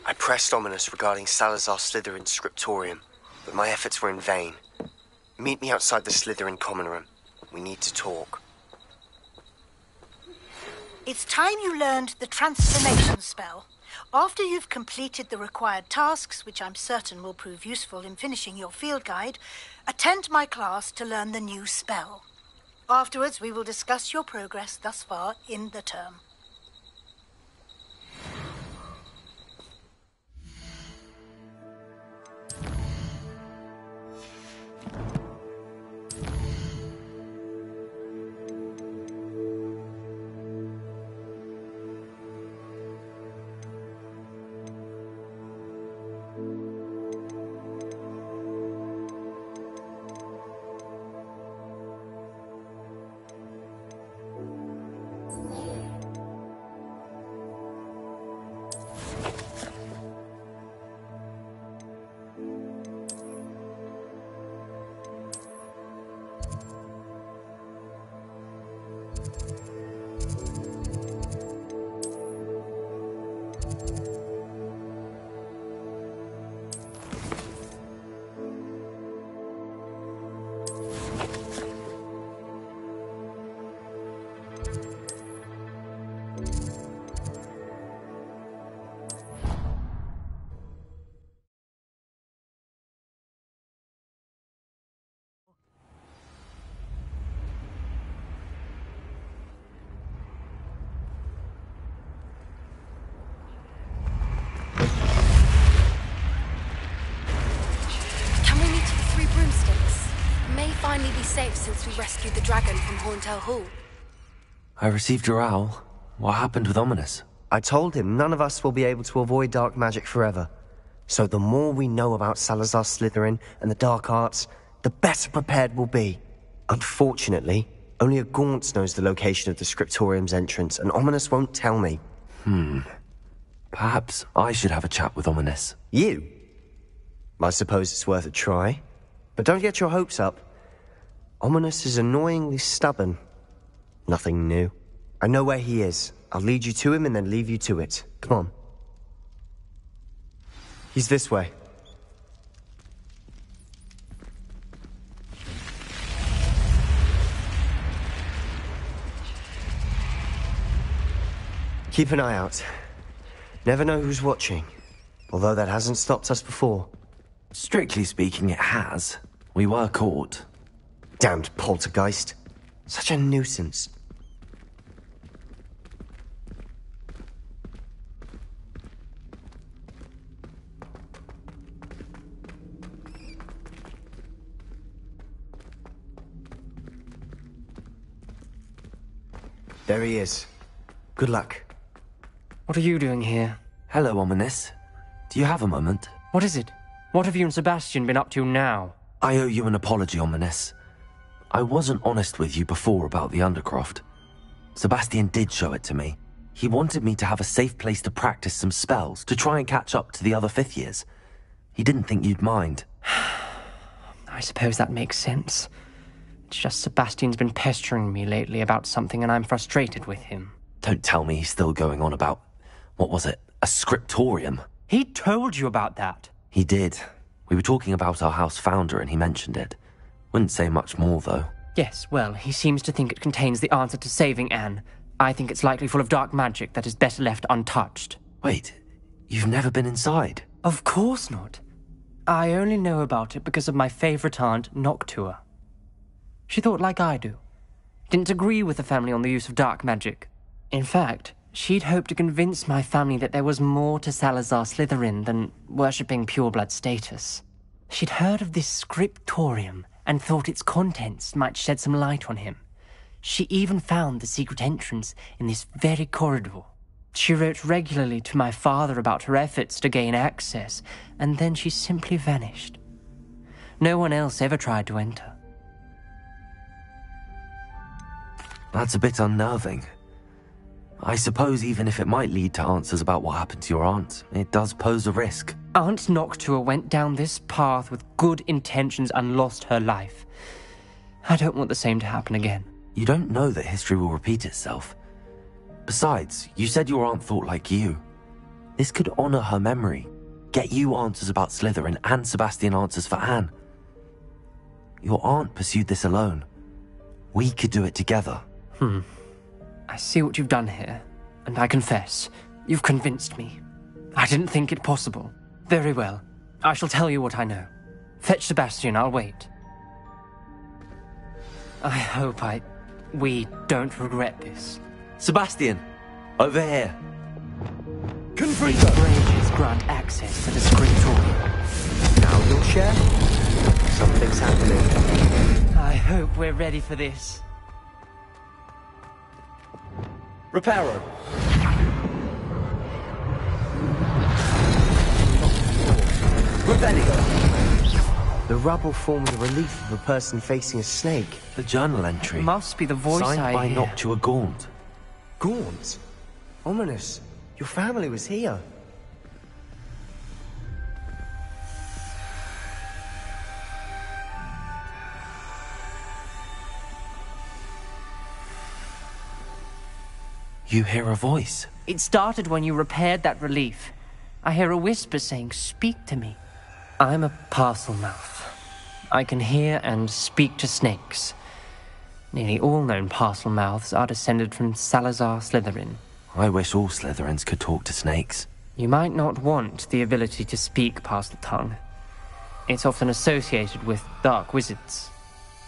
[SPEAKER 17] I pressed Ominous regarding Salazar Slytherin's scriptorium, but my efforts were in vain. Meet me outside the Slytherin common room. We need to talk.
[SPEAKER 19] It's time you learned the transformation spell. After you've completed the required tasks, which I'm certain will prove useful in finishing your field guide, attend my class to learn the new spell. Afterwards, we will discuss your progress thus far in the term.
[SPEAKER 11] Finally be safe since we rescued the dragon from Horntail Hall.
[SPEAKER 4] I received your owl. What happened with Ominous?
[SPEAKER 17] I told him none of us will be able to avoid dark magic forever. So the more we know about Salazar Slytherin and the dark arts, the better prepared we'll be. Unfortunately, only a Gaunt knows the location of the scriptorium's entrance, and Ominous won't tell me.
[SPEAKER 4] Perhaps I should have a chat with Ominous.
[SPEAKER 17] You? I suppose it's worth a try. But don't get your hopes up. Ominous is annoyingly stubborn. Nothing new. I know where he is. I'll lead you to him and then leave you to it. Come on. He's this way. Keep an eye out. Never know who's watching. Although that hasn't stopped us before.
[SPEAKER 4] Strictly speaking, it has. We were caught.
[SPEAKER 17] Damned poltergeist. Such a nuisance. There he is. Good luck.
[SPEAKER 16] What are you doing here?
[SPEAKER 4] Hello, Ominous. Do you have a moment?
[SPEAKER 16] What is it? What have you and Sebastian been up to now?
[SPEAKER 4] I owe you an apology, Ominous. I wasn't honest with you before about the Undercroft. Sebastian did show it to me. He wanted me to have a safe place to practice some spells, to try and catch up to the other fifth years. He didn't think you'd mind.
[SPEAKER 16] I suppose that makes sense. It's just Sebastian's been pestering me lately about something and I'm frustrated with him.
[SPEAKER 4] Don't tell me he's still going on about, what was it, a scriptorium?
[SPEAKER 16] He told you about that.
[SPEAKER 4] He did. We were talking about our house founder and he mentioned it. Wouldn't say much more, though.
[SPEAKER 16] Yes, well, he seems to think it contains the answer to saving Anne. I think it's likely full of dark magic that is better left untouched.
[SPEAKER 4] Wait, You've never been inside?
[SPEAKER 16] Of course not. I only know about it because of my favorite aunt, Noctua. She thought like I do. Didn't agree with the family on the use of dark magic. In fact, she'd hoped to convince my family that there was more to Salazar Slytherin than worshipping pureblood status. She'd heard of this scriptorium and thought its contents might shed some light on him. She even found the secret entrance in this very corridor. She wrote regularly to my father about her efforts to gain access, and then she simply vanished. No one else ever tried to enter.
[SPEAKER 4] That's a bit unnerving. I suppose even if it might lead to answers about what happened to your aunt, it does pose a risk.
[SPEAKER 16] Aunt Noctua went down this path with good intentions and lost her life. I don't want the same to happen again.
[SPEAKER 4] You don't know that history will repeat itself. Besides, you said your aunt thought like you. This could honor her memory, get you answers about Slytherin and Sebastian answers for Anne. Your aunt pursued this alone. We could do it together.
[SPEAKER 16] I see what you've done here, and I confess, you've convinced me. I didn't think it possible. Very well. I shall tell you what I know. Fetch Sebastian, I'll wait. I hope we don't regret this.
[SPEAKER 4] Sebastian, over here.
[SPEAKER 16] These bridges grant access to the scriptorium.
[SPEAKER 17] Now you'll share? Something's happening.
[SPEAKER 16] I hope we're ready for this.
[SPEAKER 2] Reparo.
[SPEAKER 17] The rubble forms a relief of a person facing a snake.
[SPEAKER 4] The journal entry.
[SPEAKER 16] Must be the voice
[SPEAKER 4] signed by
[SPEAKER 16] hear.
[SPEAKER 4] Noctua Gaunt.
[SPEAKER 17] Gaunt? Ominous. Your family was here.
[SPEAKER 4] You hear a voice.
[SPEAKER 16] It started when you repaired that relief. I hear a whisper saying, "Speak to me." I'm a parcel mouth. I can hear and speak to snakes. Nearly all known parcel mouths are descended from Salazar Slytherin.
[SPEAKER 4] I wish all Slytherins could talk to snakes.
[SPEAKER 16] You might not want the ability to speak parcel tongue. It's often associated with dark wizards.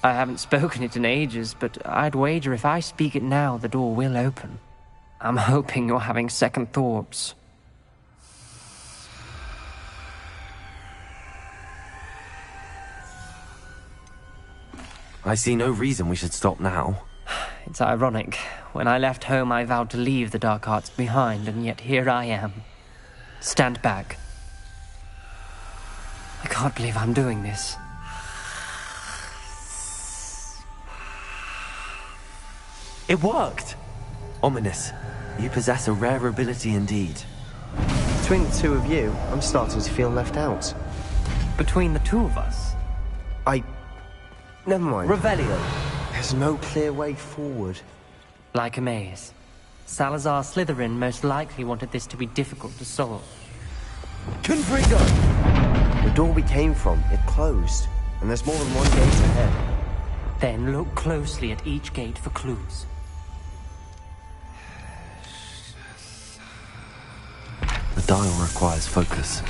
[SPEAKER 16] I haven't spoken it in ages, but I'd wager if I speak it now, the door will open. I'm hoping you're having second thoughts.
[SPEAKER 4] I see no reason we should stop now.
[SPEAKER 16] It's ironic. When I left home, I vowed to leave the dark arts behind, and yet here I am. Stand back. I can't believe I'm doing this.
[SPEAKER 4] It worked! Ominous. You possess a rare ability indeed.
[SPEAKER 17] Between the two of you, I'm starting to feel left out.
[SPEAKER 16] Between the two of us?
[SPEAKER 17] Never mind.
[SPEAKER 16] Revelio.
[SPEAKER 17] There's no clear way forward.
[SPEAKER 16] Like a maze. Salazar Slytherin most likely wanted this to be difficult to solve.
[SPEAKER 17] Confringo! The door we came from, it closed. And there's more than one gate ahead.
[SPEAKER 16] Then look closely at each gate for clues.
[SPEAKER 4] The dial requires focus.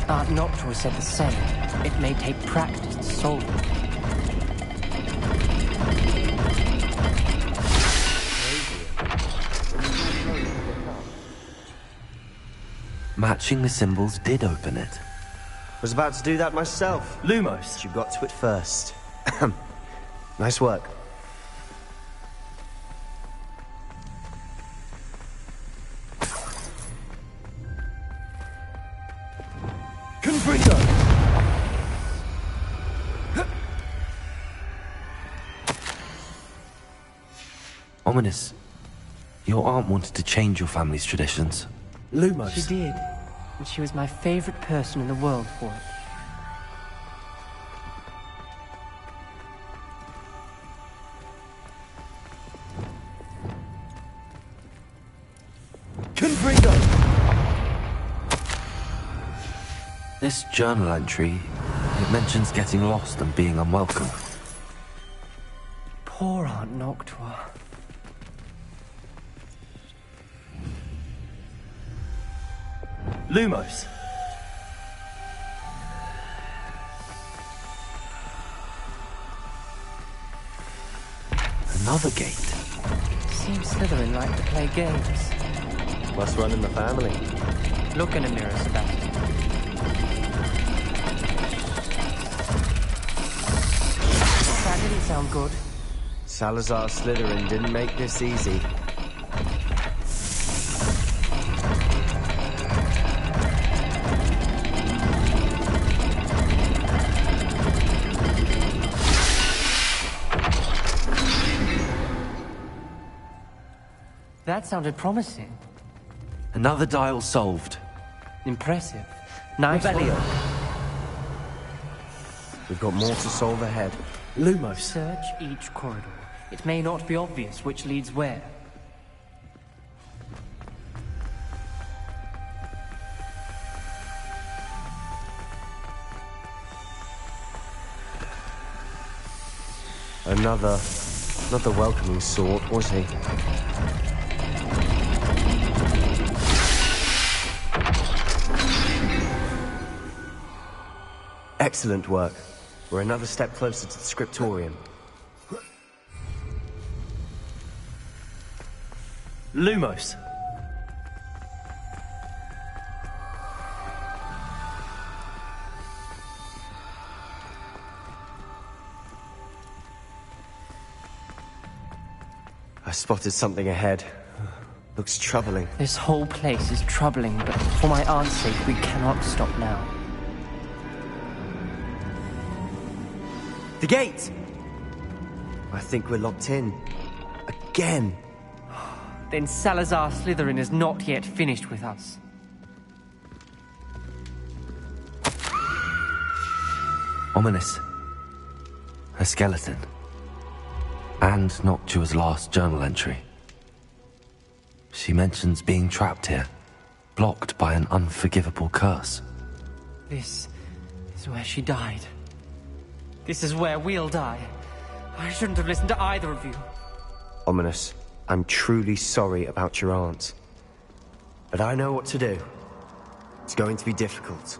[SPEAKER 16] Aunt Noctua said the same. It may take practice to solve it.
[SPEAKER 4] Matching the symbols did open it.
[SPEAKER 17] Was about to do that myself.
[SPEAKER 16] Lumos.
[SPEAKER 17] You got to it first. Nice work.
[SPEAKER 2] Confringo!
[SPEAKER 4] Ominous. Your aunt wanted to change your family's traditions.
[SPEAKER 16] Lumos. She did. And she was my favorite person in the world for it.
[SPEAKER 2] Confringo!
[SPEAKER 4] This journal entry, it mentions getting lost and being unwelcome.
[SPEAKER 16] Poor Aunt Noctua.
[SPEAKER 4] Lumos. Another gate.
[SPEAKER 16] Seems Slytherin like to play games.
[SPEAKER 17] Must run in the family.
[SPEAKER 16] Look in a mirror, Sebastian. That didn't sound good.
[SPEAKER 17] Salazar Slytherin didn't make this easy.
[SPEAKER 16] That sounded promising.
[SPEAKER 4] Another dial solved.
[SPEAKER 16] Impressive. Nice
[SPEAKER 4] Revelio.
[SPEAKER 16] work.
[SPEAKER 17] We've got more to solve ahead.
[SPEAKER 4] Lumos.
[SPEAKER 16] Search each corridor. It may not be obvious which leads where.
[SPEAKER 17] Another... not the welcoming sort, was he? Excellent work. We're another step closer to the scriptorium.
[SPEAKER 4] Lumos.
[SPEAKER 17] I spotted something ahead. Looks troubling.
[SPEAKER 16] This whole place is troubling, but for my aunt's sake, we cannot stop now.
[SPEAKER 17] The gate! I think we're locked in. Again.
[SPEAKER 16] Then Salazar Slytherin is not yet finished with us.
[SPEAKER 4] Ominous. A skeleton. And Noctua's last journal entry. She mentions being trapped here, blocked by an unforgivable curse.
[SPEAKER 16] This is where she died. This is where we'll die. I shouldn't have listened to either of you.
[SPEAKER 17] Ominous, I'm truly sorry about your aunt. But I know what to do. It's going to be difficult.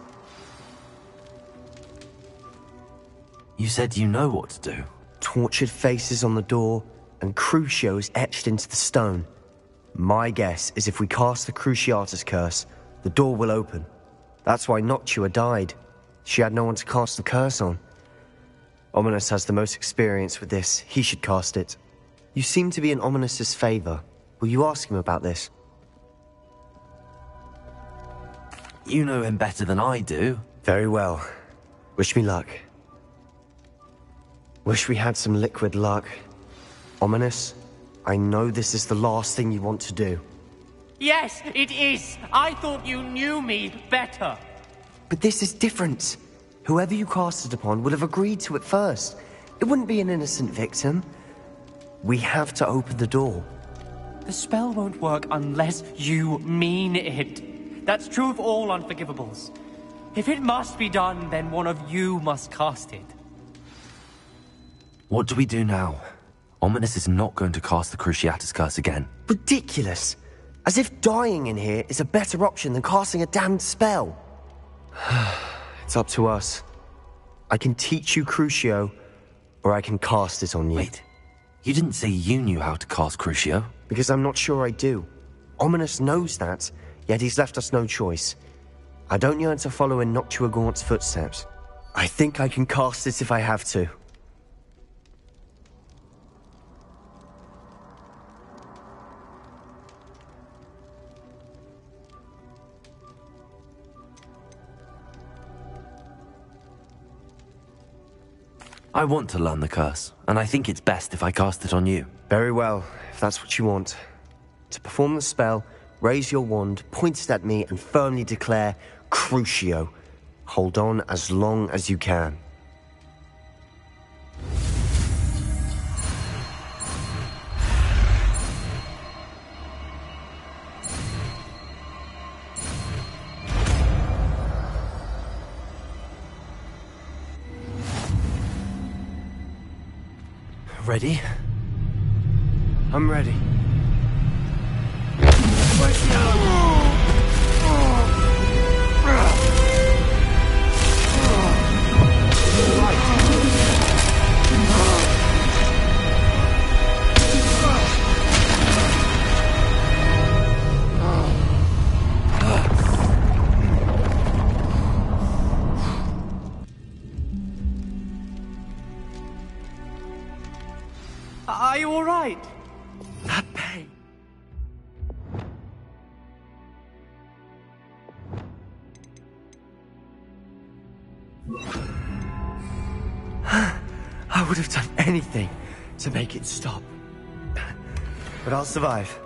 [SPEAKER 4] You said you know what to do.
[SPEAKER 17] Tortured faces on the door, and Crucios etched into the stone. My guess is if we cast the Cruciatus curse, the door will open. That's why Noctua died. She had no one to cast the curse on. Ominous has the most experience with this. He should cast it. You seem to be in Ominous's favor. Will you ask him about this?
[SPEAKER 4] You know him better than I do.
[SPEAKER 17] Very well. Wish me luck. Wish we had some liquid luck. Ominous, I know this is the last thing you want to do.
[SPEAKER 16] Yes, it is. I thought you knew me better.
[SPEAKER 17] But this is different. Whoever you cast it upon would have agreed to it first. It wouldn't be an innocent victim. We have to open the door.
[SPEAKER 16] The spell won't work unless you mean it. That's true of all unforgivables. If it must be done, then one of you must cast it.
[SPEAKER 4] What do we do now? Ominous is not going to cast the Cruciatus curse again.
[SPEAKER 17] Ridiculous. As if dying in here is a better option than casting a damned spell. It's up to us. I can teach you Crucio, or I can cast it on you.
[SPEAKER 4] Wait, you didn't say you knew how to cast Crucio?
[SPEAKER 17] Because I'm not sure I do. Ominous knows that, yet he's left us no choice. I don't yearn to follow in Noctua Gaunt's footsteps. I think I can cast it if I have to.
[SPEAKER 4] I want to learn the curse, and I think it's best if I cast it on you.
[SPEAKER 17] Very well, if that's what you want. To perform the spell, raise your wand, point it at me, and firmly declare, Crucio. Hold on as long as you can.
[SPEAKER 4] Ready?
[SPEAKER 17] I'm ready.
[SPEAKER 16] Are you all right? That pain. I would have done anything to make it stop. But I'll survive.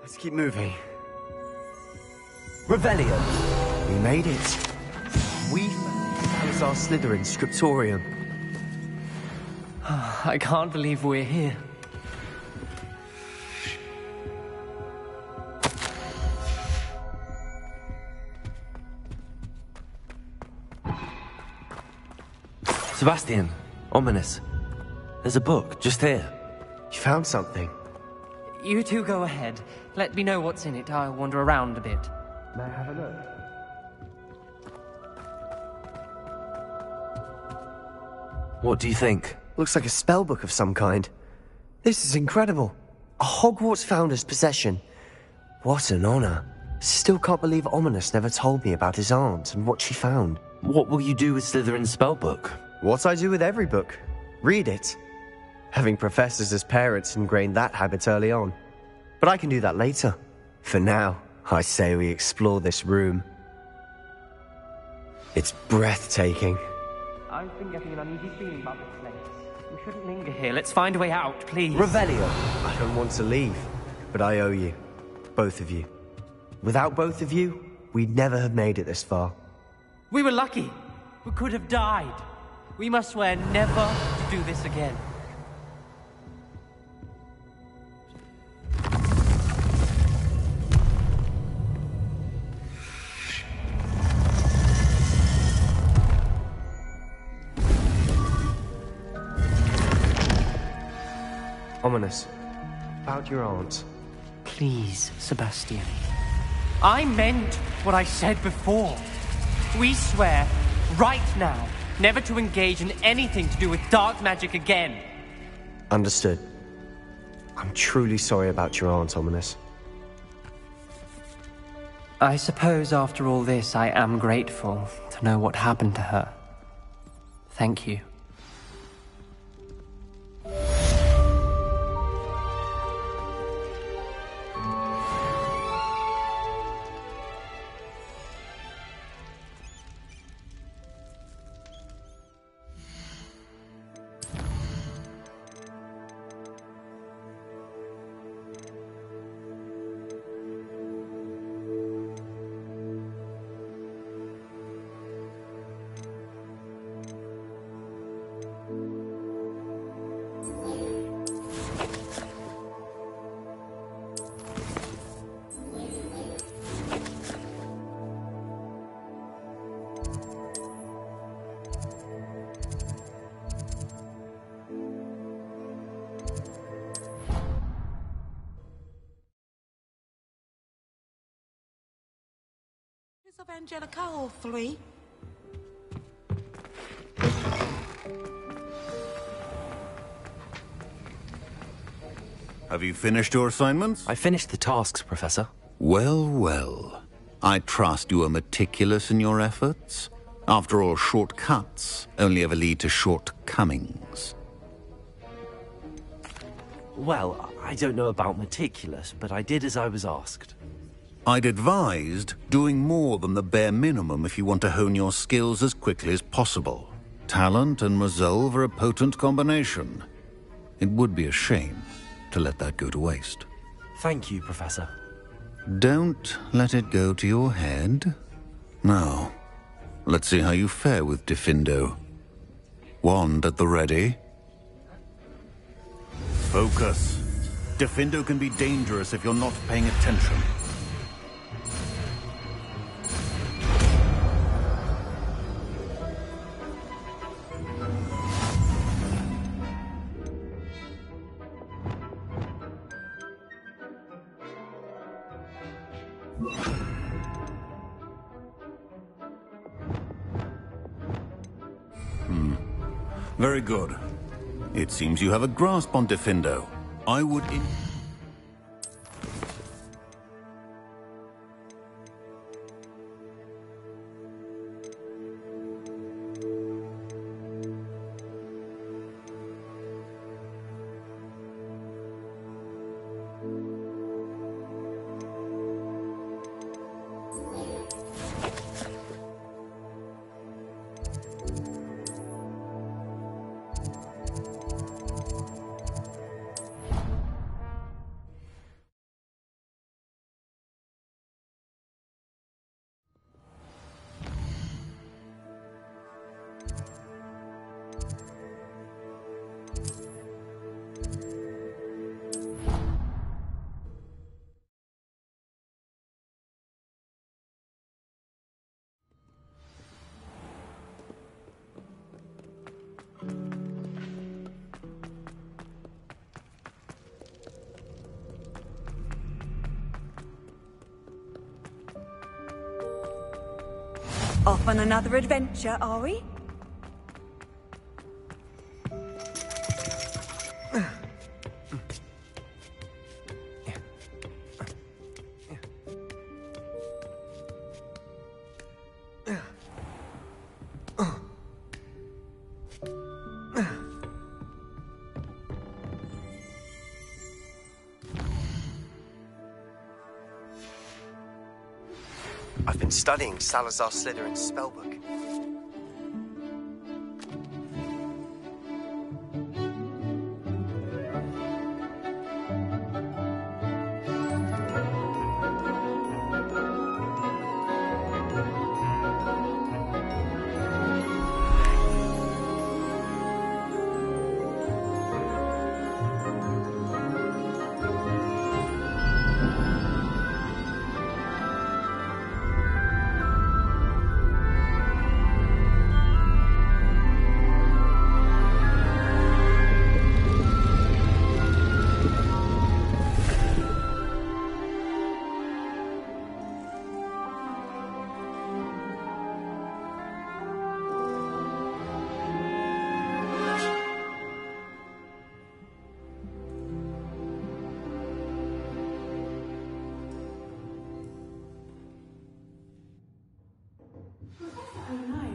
[SPEAKER 16] Let's keep moving. Revelio! We made it. We found our Slizerin's scriptorium. I can't believe we're here.
[SPEAKER 4] Sebastian, ominous. There's a book just here.
[SPEAKER 17] You found something?
[SPEAKER 16] You two go ahead. Let me know what's in it. I'll wander around a bit.
[SPEAKER 17] May I have a look?
[SPEAKER 4] What do you think?
[SPEAKER 17] Looks like a spell book of some kind. This is incredible. A Hogwarts founder's possession. What an honor. Still can't believe Ominous never told me about his aunt and what she found.
[SPEAKER 4] What will you do with Slizerin's spellbook?
[SPEAKER 17] What I do with every book. Read it. Having professors as parents ingrained that habit early on. But I can do that later. For now, I say we explore this room. It's breathtaking.
[SPEAKER 16] I've been getting an uneasy feeling about this place. We shouldn't linger here. Let's find a way out, please.
[SPEAKER 17] Revelio! I don't want to leave, but I owe you. Both of you. Without both of you, we'd never have made it this far.
[SPEAKER 16] We were lucky. We could have died. We must swear never to do this again.
[SPEAKER 17] Ominous. About your aunt.
[SPEAKER 16] Please, Sebastian. I meant what I said before. We swear, right now, never to engage in anything to do with dark magic again.
[SPEAKER 17] Understood. I'm truly sorry about your aunt, Ominous.
[SPEAKER 16] I suppose after all this, I am grateful to know what happened to her. Thank you.
[SPEAKER 20] Of Angelica, all three.
[SPEAKER 3] Have you finished your assignments?
[SPEAKER 4] I finished the tasks, Professor.
[SPEAKER 3] Well, well. I trust you are meticulous in your efforts. After all, shortcuts only ever lead to shortcomings.
[SPEAKER 4] Well, I don't know about meticulous, but I did as I was asked.
[SPEAKER 3] I'd advised doing more than the bare minimum if you want to hone your skills as quickly as possible. Talent and resolve are a potent combination. It would be a shame to let that go to waste.
[SPEAKER 4] Thank you, Professor.
[SPEAKER 3] Don't let it go to your head. Now, let's see how you fare with Diffindo. Wand at the ready. Focus. Diffindo can be dangerous if you're not paying attention. Very good. It seems you have a grasp on Defendo. I would...
[SPEAKER 13] Off on another adventure, are we?
[SPEAKER 17] I've been studying Salazar Slytherin's spellbook.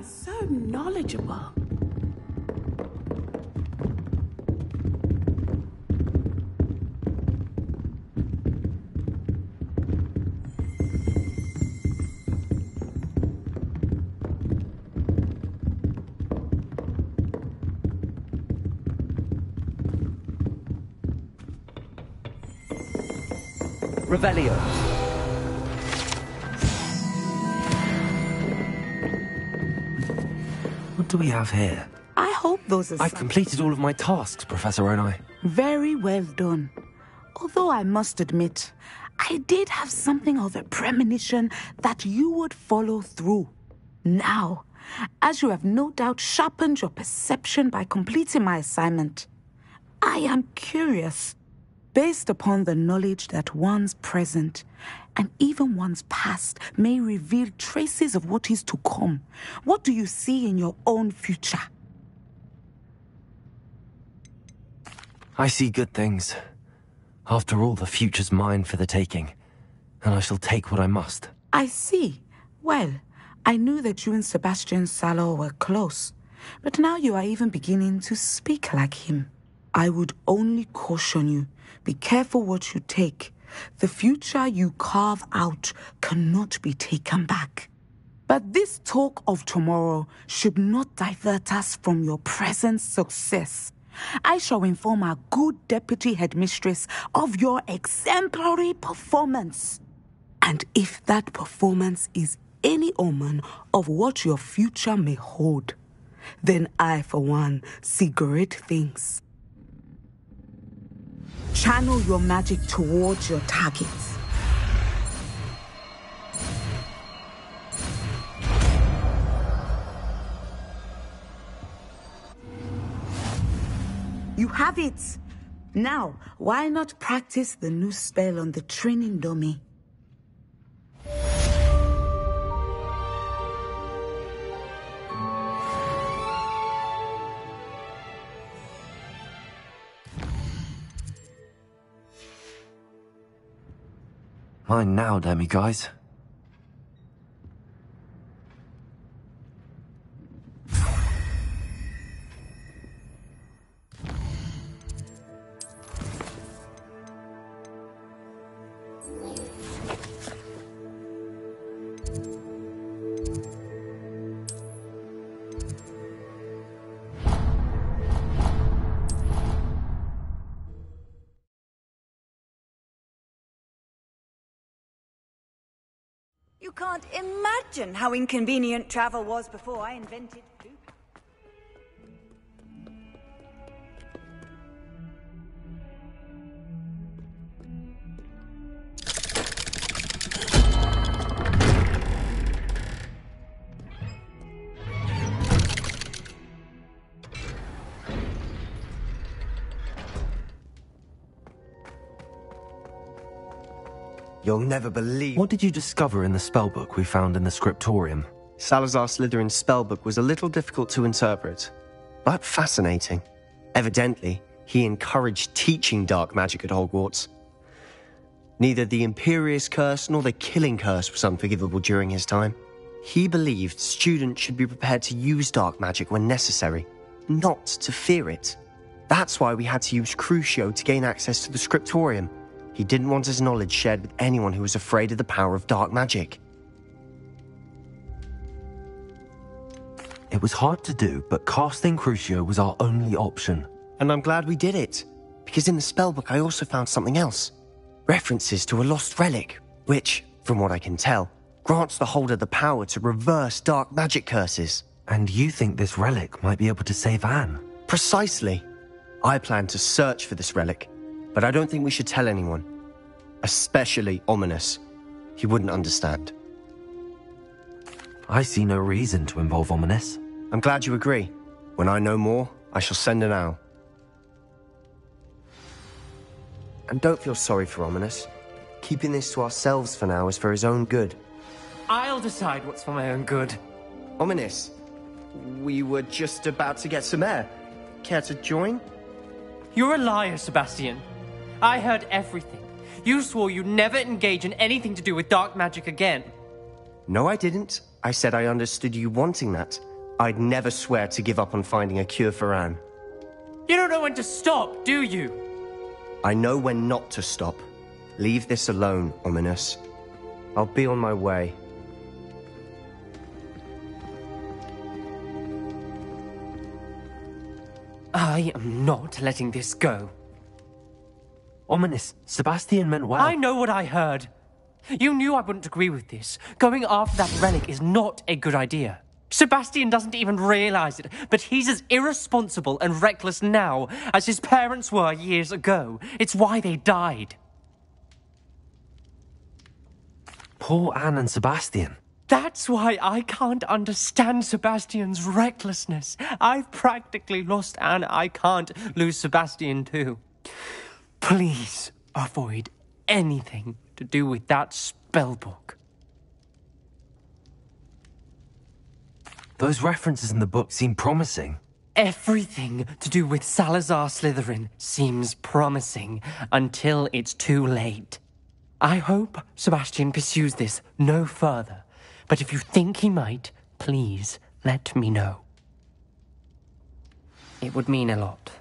[SPEAKER 20] So knowledgeable.
[SPEAKER 16] Revelio.
[SPEAKER 4] What do we have here?
[SPEAKER 20] I hope those are
[SPEAKER 4] I've completed all of my tasks, Professor Onai.
[SPEAKER 20] very well done. Although I must admit, I did have something of a premonition that you would follow through. Now, as you have no doubt sharpened your perception by completing my assignment, I am curious, based upon the knowledge that one's present and even one's past may reveal traces of what is to come. What do you see in your own future?
[SPEAKER 4] I see good things. After all, the future's mine for the taking, and I shall take what I must.
[SPEAKER 20] I see. Well, I knew that you and Sebastian Salor were close, but now you are even beginning to speak like him. I would only caution you, be careful what you take. The future you carve out cannot be taken back. But this talk of tomorrow should not divert us from your present success. I shall inform our good deputy headmistress of your exemplary performance. And if that performance is any omen of what your future may hold, then I, for one, see great things. Channel your magic towards your targets. You have it. Now, why not practice the new spell on the training dummy?
[SPEAKER 4] Mine now, demi-guys.
[SPEAKER 13] You can't imagine how inconvenient travel was before I invented food.
[SPEAKER 17] You'll never believe...
[SPEAKER 4] What did you discover in the spellbook we found in the scriptorium?
[SPEAKER 17] Salazar Slytherin's spellbook was a little difficult to interpret, but fascinating. Evidently, he encouraged teaching dark magic at Hogwarts. Neither the Imperious Curse nor the Killing Curse was unforgivable during his time. He believed students should be prepared to use dark magic when necessary, not to fear it. That's why we had to use Crucio to gain access to the scriptorium. He didn't want his knowledge shared with anyone who was afraid of the power of dark magic.
[SPEAKER 4] It was hard to do, but casting Crucio was our only option.
[SPEAKER 17] And I'm glad we did it, because in the spellbook I also found something else. References to a lost relic, which, from what I can tell, grants the holder the power to reverse dark magic curses.
[SPEAKER 4] And you think this relic might be able to save Anne?
[SPEAKER 17] Precisely. I plan to search for this relic, but I don't think we should tell anyone. Especially Ominous. He wouldn't understand.
[SPEAKER 4] I see no reason to involve Ominous.
[SPEAKER 17] I'm glad you agree. When I know more, I shall send an owl. And don't feel sorry for Ominous. Keeping this to ourselves for now is for his own good.
[SPEAKER 16] I'll decide what's for my own good.
[SPEAKER 17] Ominous, we were just about to get some air. Care to join?
[SPEAKER 16] You're a liar, Sebastian. I heard everything. You swore you'd never engage in anything to do with dark magic again.
[SPEAKER 17] No, I didn't. I said I understood you wanting that. I'd never swear to give up on finding a cure for Anne.
[SPEAKER 16] You don't know when to stop, do you?
[SPEAKER 17] I know when not to stop. Leave this alone, Ominous. I'll be on my way.
[SPEAKER 16] I am not letting this go.
[SPEAKER 4] Ominous, Sebastian meant well.
[SPEAKER 16] I know what I heard. You knew I wouldn't agree with this. Going after that relic is not a good idea. Sebastian doesn't even realize it, but he's as irresponsible and reckless now as his parents were years ago. It's why they died.
[SPEAKER 4] Poor Anne and Sebastian.
[SPEAKER 16] That's why I can't understand Sebastian's recklessness. I've practically lost Anne. I can't lose Sebastian too. Please avoid anything to do with that spellbook.
[SPEAKER 4] Those references in the book seem promising.
[SPEAKER 16] Everything to do with Salazar Slytherin seems promising until it's too late. I hope Sebastian pursues this no further, but if you think he might, please let me know. It would mean a lot.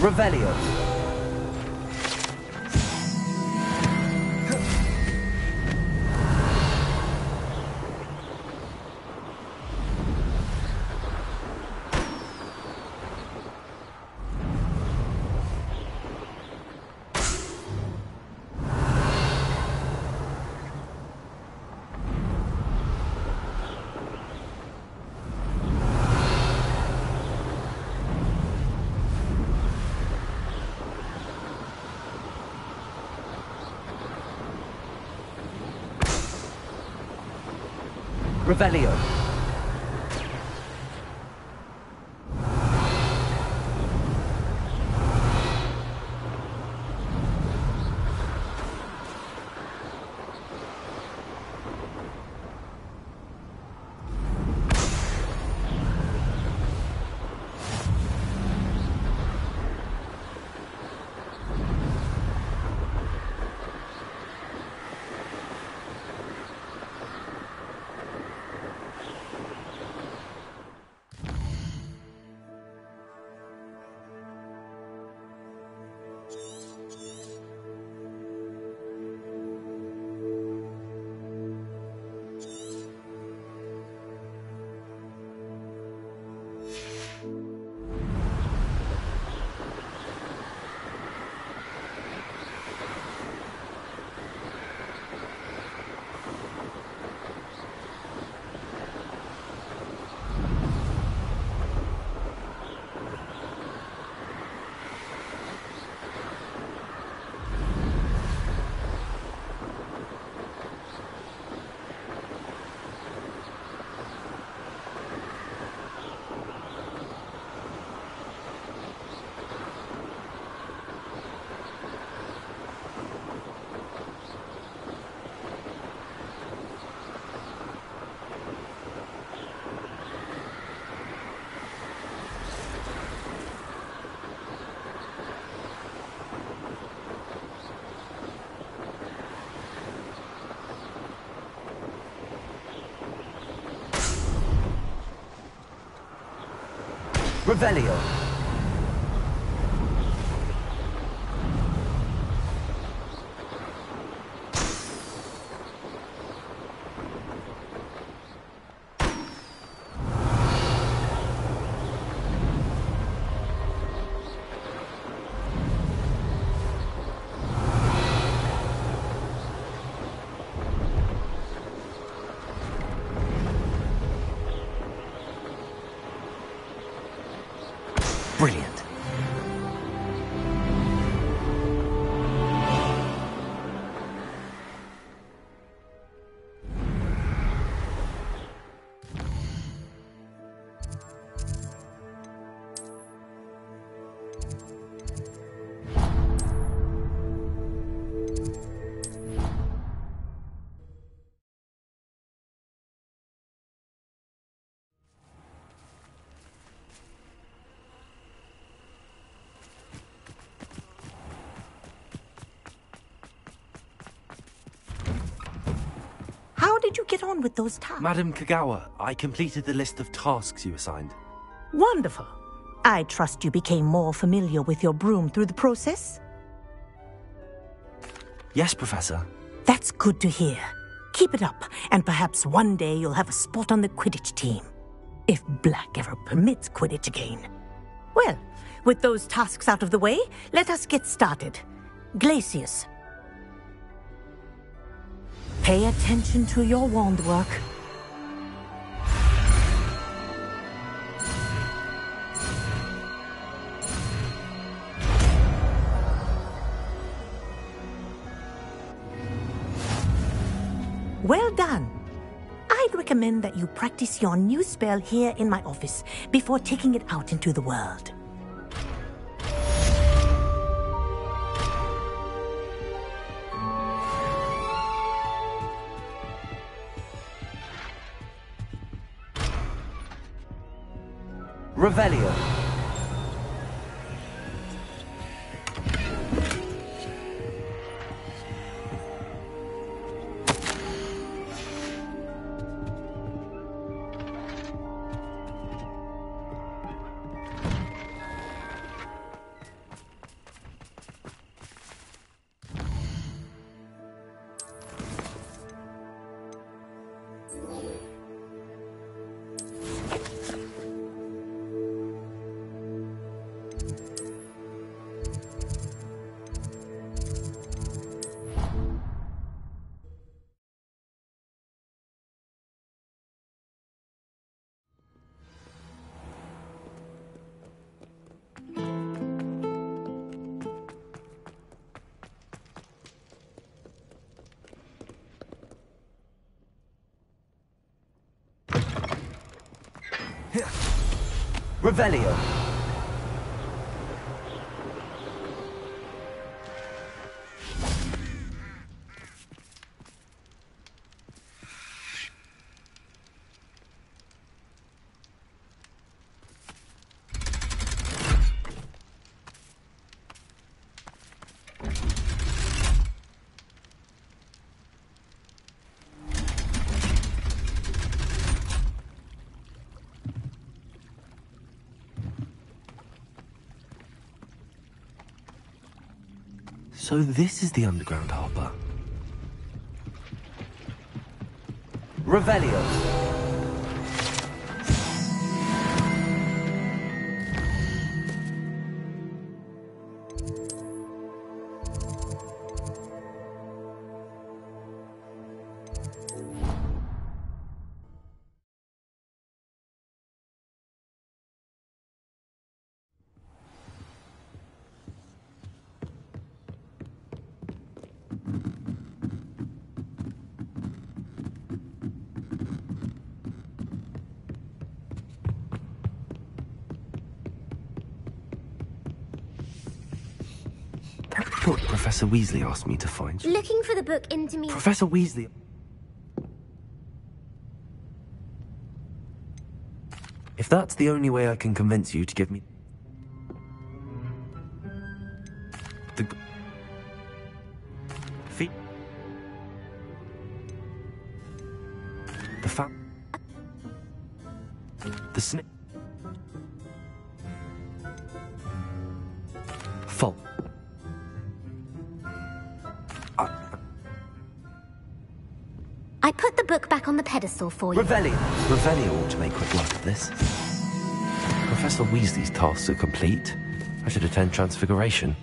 [SPEAKER 4] Revelio. Revelio. Revelio. Brilliant.
[SPEAKER 21] How did you get on with those tasks?
[SPEAKER 4] Madam Kagawa, I completed the list of tasks you assigned.
[SPEAKER 21] Wonderful. I trust you became more familiar with your broom through the process?
[SPEAKER 4] Yes, Professor.
[SPEAKER 21] That's good to hear. Keep it up, and perhaps one day you'll have a spot on the Quidditch team. If Black ever permits Quidditch again. Well, with those tasks out of the way, let us get started. Glacius. Pay attention to your wand work. Well done. I'd recommend that you practice your new spell here in my office before taking it out into the world.
[SPEAKER 4] Revelio. Revelio. So this is the underground harbour. Revelio. Book Professor Weasley asked me to find you.
[SPEAKER 6] Looking for the book into
[SPEAKER 4] Professor Weasley. If that's the only way I can convince you to give me the feet, the snake, fault.
[SPEAKER 6] I put the book back on the pedestal for you.
[SPEAKER 4] Revelio. Revelio ought to make quick work of this. Professor Weasley's tasks are complete. I should attend Transfiguration.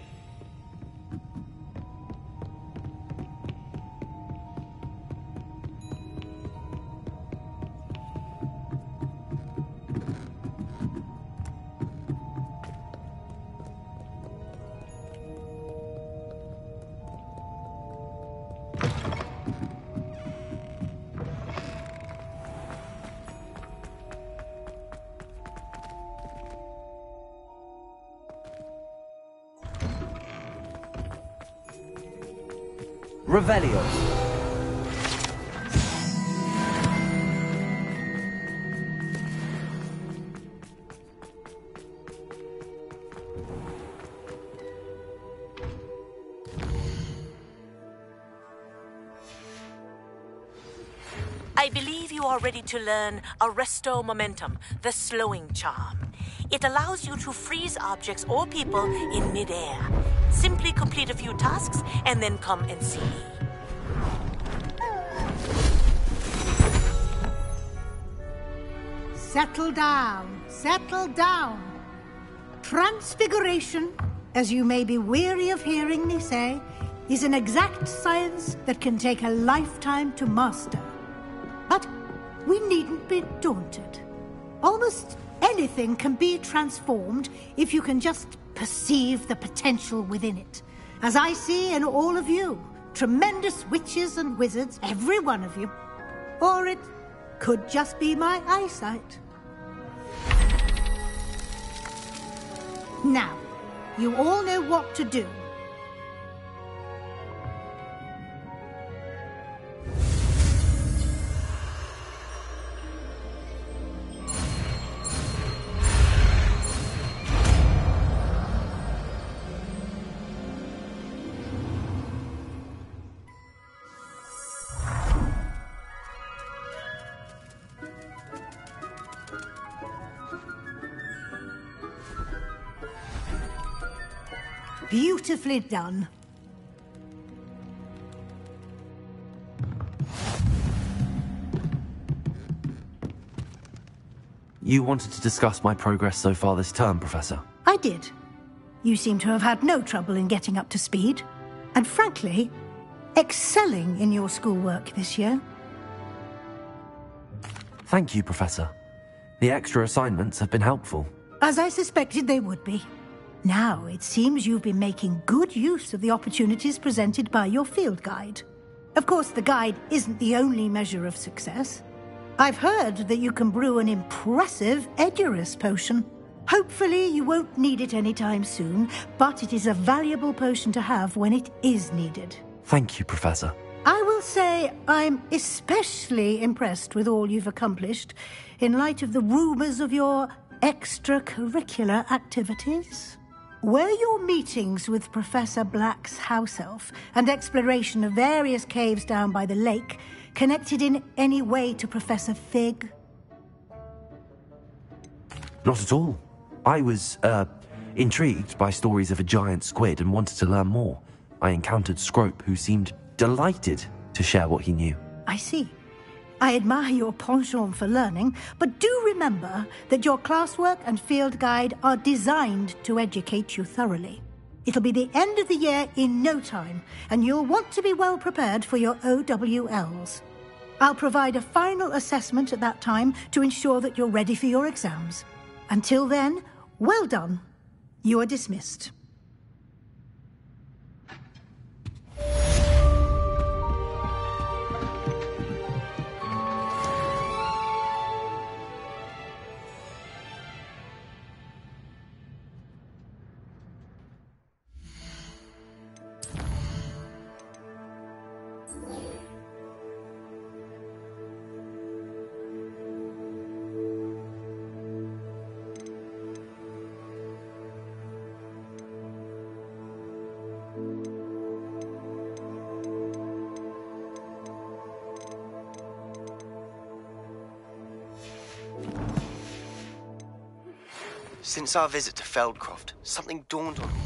[SPEAKER 4] Revelio.
[SPEAKER 21] I believe you are ready to learn Arresto Momentum, the slowing charm. It allows you to freeze objects or people in midair. Simply complete a few tasks and then come and see me.
[SPEAKER 19] Settle down, settle down. Transfiguration, as you may be weary of hearing me say, is an exact science that can take a lifetime to master. But we needn't be daunted. Almost anything can be transformed if you can just perceive the potential within it. As I see in all of you, tremendous witches and wizards, every one of you. Or it could just be my eyesight. Now, you all know what to do. Beautifully done.
[SPEAKER 4] You wanted to discuss my progress so far this term, Professor?
[SPEAKER 19] I did. You seem to have had no trouble in getting up to speed. And frankly, excelling in your schoolwork this year.
[SPEAKER 4] Thank you, Professor. The extra assignments have been helpful.
[SPEAKER 19] As I suspected they would be. Now, it seems you've been making good use of the opportunities presented by your field guide. Of course, the guide isn't the only measure of success. I've heard that you can brew an impressive Edurus potion. Hopefully you won't need it anytime soon, but it is a valuable potion to have when it is needed.
[SPEAKER 4] Thank you, Professor.
[SPEAKER 19] I will say I'm especially impressed with all you've accomplished in light of the rumors of your extracurricular activities. Were your meetings with Professor Black's house elf and exploration of various caves down by the lake connected in any way to Professor Fig?
[SPEAKER 4] Not at all. I was, intrigued by stories of a giant squid and wanted to learn more. I encountered Scrope, who seemed delighted to share what he knew.
[SPEAKER 19] I see. I admire your penchant for learning, but do remember that your classwork and field guide are designed to educate you thoroughly. It'll be the end of the year in no time, and you'll want to be well prepared for your OWLs. I'll provide a final assessment at that time to ensure that you're ready for your exams. Until then, well done. You are dismissed.
[SPEAKER 17] Since our visit to Feldcroft, something dawned on me.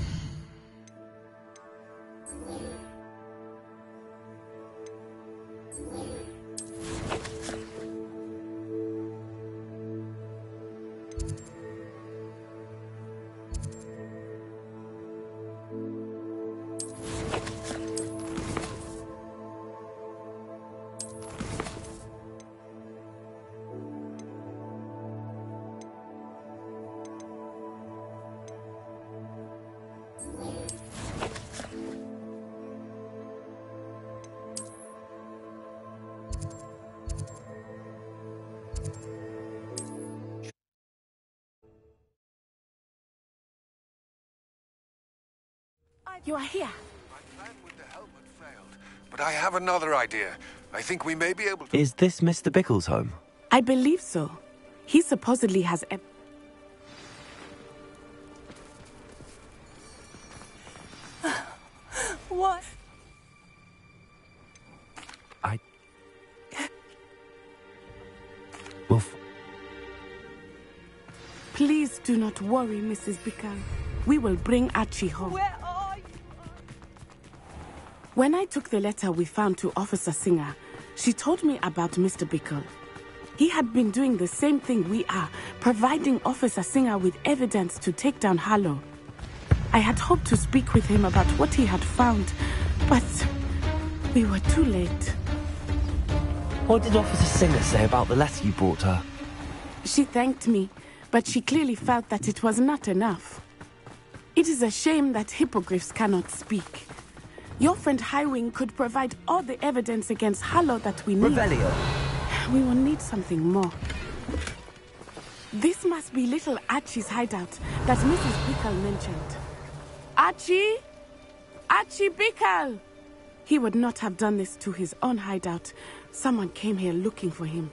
[SPEAKER 20] You are here.
[SPEAKER 9] My plan with the helmet failed, but I have another idea. I think we may be able to...
[SPEAKER 4] Is this Mr. Bickle's home?
[SPEAKER 20] I believe so. He supposedly has
[SPEAKER 14] What?
[SPEAKER 20] Please do not worry, Mrs. Bickle. We will bring Archie home.
[SPEAKER 14] Where are you?
[SPEAKER 20] When I took the letter we found to Officer Singer, she told me about Mr. Bickle. He had been doing the same thing we are, providing Officer Singer with evidence to take down Harlow. I had hoped to speak with him about what he had found, but we were too late.
[SPEAKER 4] What did Officer Singer say about the letter you brought her?
[SPEAKER 20] She thanked me, but she clearly felt that it was not enough. It is a shame that hippogriffs cannot speak. Your friend Highwing could provide all the evidence against Harlow that we need.
[SPEAKER 4] Revelio.
[SPEAKER 20] We will need something more. This must be little Archie's hideout that Mrs. Bickle mentioned. Archie? Archie Bickle! He would not have done this to his own hideout. Someone came here looking for him.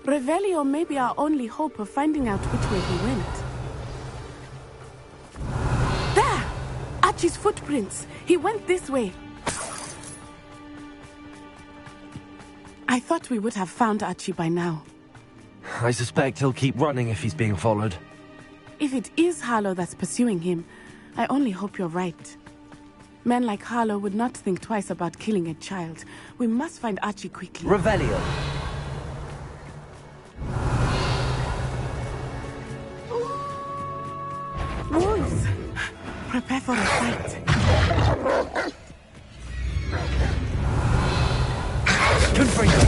[SPEAKER 20] Revelio may be our only hope of finding out which way he went. There! Archie's footprints. He went this way. I thought we would have found Archie by now.
[SPEAKER 4] I suspect he'll keep running if he's being followed.
[SPEAKER 20] If it is Harlow that's pursuing him, I only hope you're right. Men like Harlow would not think twice about killing a child. We must find Archie quickly.
[SPEAKER 4] Revelio.
[SPEAKER 20] Wolves! Prepare for a fight.
[SPEAKER 2] Confringo!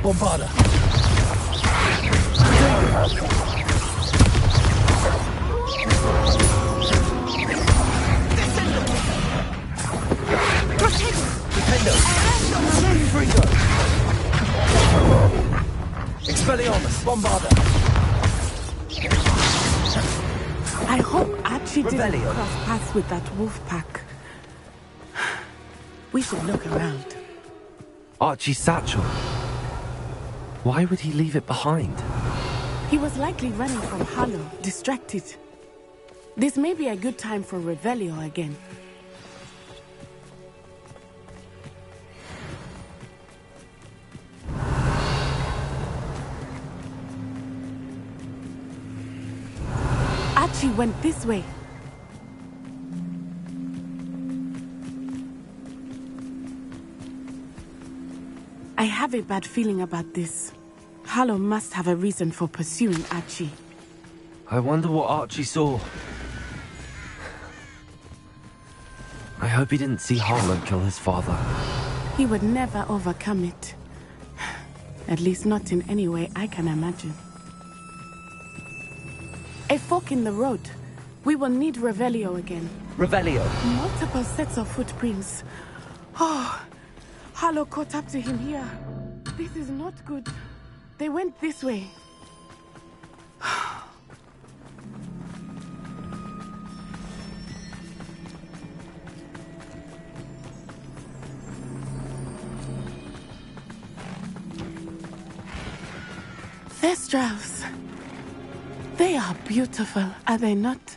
[SPEAKER 2] Bombarda! Dependo! Confringo! Expelliarmus! Bombarda!
[SPEAKER 20] I hope Archie didn't cross paths with that wolf pack. We should look around.
[SPEAKER 4] Archie's satchel. Why would he leave it behind?
[SPEAKER 20] He was likely running from Harlow, distracted. This may be a good time for Revelio again. Archie went this way. I have a bad feeling about this. Harlow must have a reason for pursuing Archie.
[SPEAKER 4] I wonder what Archie saw. I hope he didn't see Harlow kill his father.
[SPEAKER 20] He would never overcome it. At least not in any way I can imagine. A fork in the road. We will need Revelio again.
[SPEAKER 15] Revelio.
[SPEAKER 20] Multiple sets of footprints. Oh, Harlow caught up to him here. This is not good. They went this way. Thestrals. They are beautiful, are they not?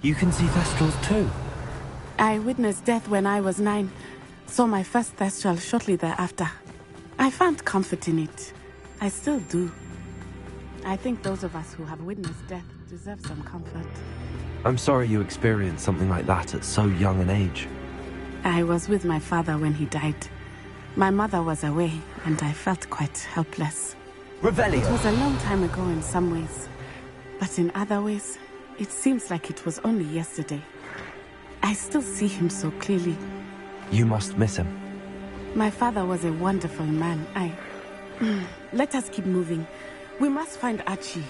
[SPEAKER 4] You can see Thestrals too.
[SPEAKER 20] I witnessed death when I was 9. Saw my first Thestral shortly thereafter. I found comfort in it. I still do. I think those of us who have witnessed death deserve some comfort.
[SPEAKER 4] I'm sorry you experienced something like that at so young an age.
[SPEAKER 20] I was with my father when he died. My mother was away, and I felt quite helpless.
[SPEAKER 15] Revelio.
[SPEAKER 20] It was a long time ago in some ways, but in other ways, it seems like it was only yesterday. I still see him so clearly.
[SPEAKER 4] You must miss him.
[SPEAKER 20] My father was a wonderful man. Let us keep moving. We must find Archie.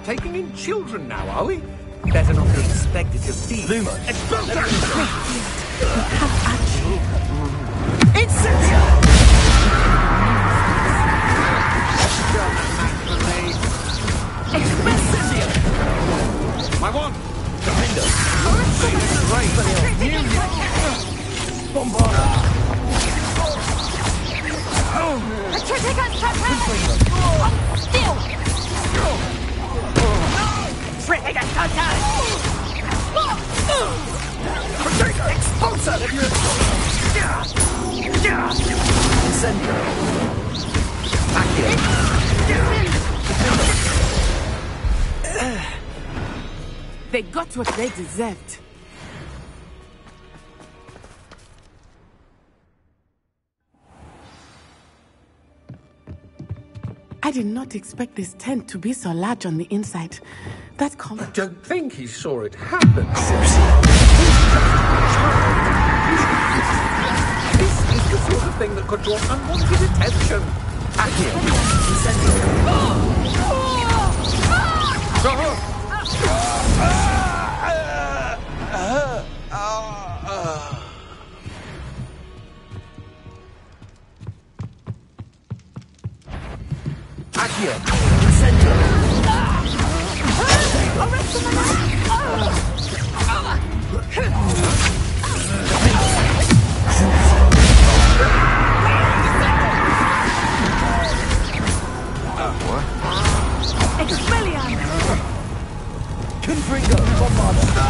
[SPEAKER 7] Taking in children now, are we? Better not be expected to feed.
[SPEAKER 15] Luma.
[SPEAKER 7] Expulsor!
[SPEAKER 15] Incendio! Incendio!
[SPEAKER 7] My one!
[SPEAKER 15] Behind us!
[SPEAKER 7] Great!
[SPEAKER 15] Bombarda!
[SPEAKER 14] Still!
[SPEAKER 15] Expulsor! Incendio! Accio!
[SPEAKER 20] They got what they deserved. I did not expect this tent to be so large on the inside. That
[SPEAKER 7] I don't think he saw it happen. This is the sort of thing that could draw unwanted attention.
[SPEAKER 15] Accio! Incendio! Accio! Incendio!
[SPEAKER 14] Expelliarmus!
[SPEAKER 15] Confringo! Bombarda!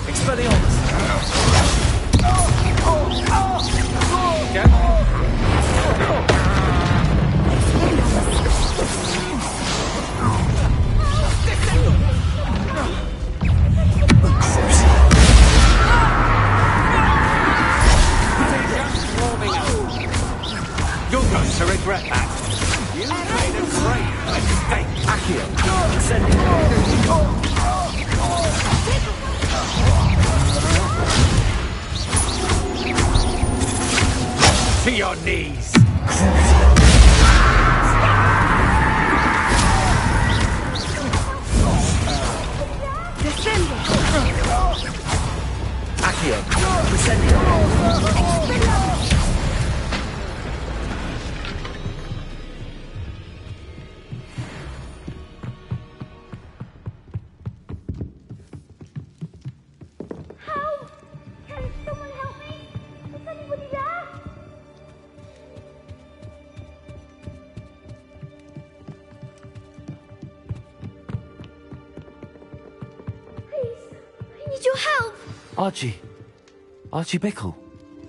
[SPEAKER 15] Expelliarmus!
[SPEAKER 7] You're going to regret that. You made a great mistake.
[SPEAKER 15] Accio! Incendio!
[SPEAKER 7] To your knees.
[SPEAKER 14] Descendo!
[SPEAKER 6] need your help.
[SPEAKER 4] Archie. Archie Bickle.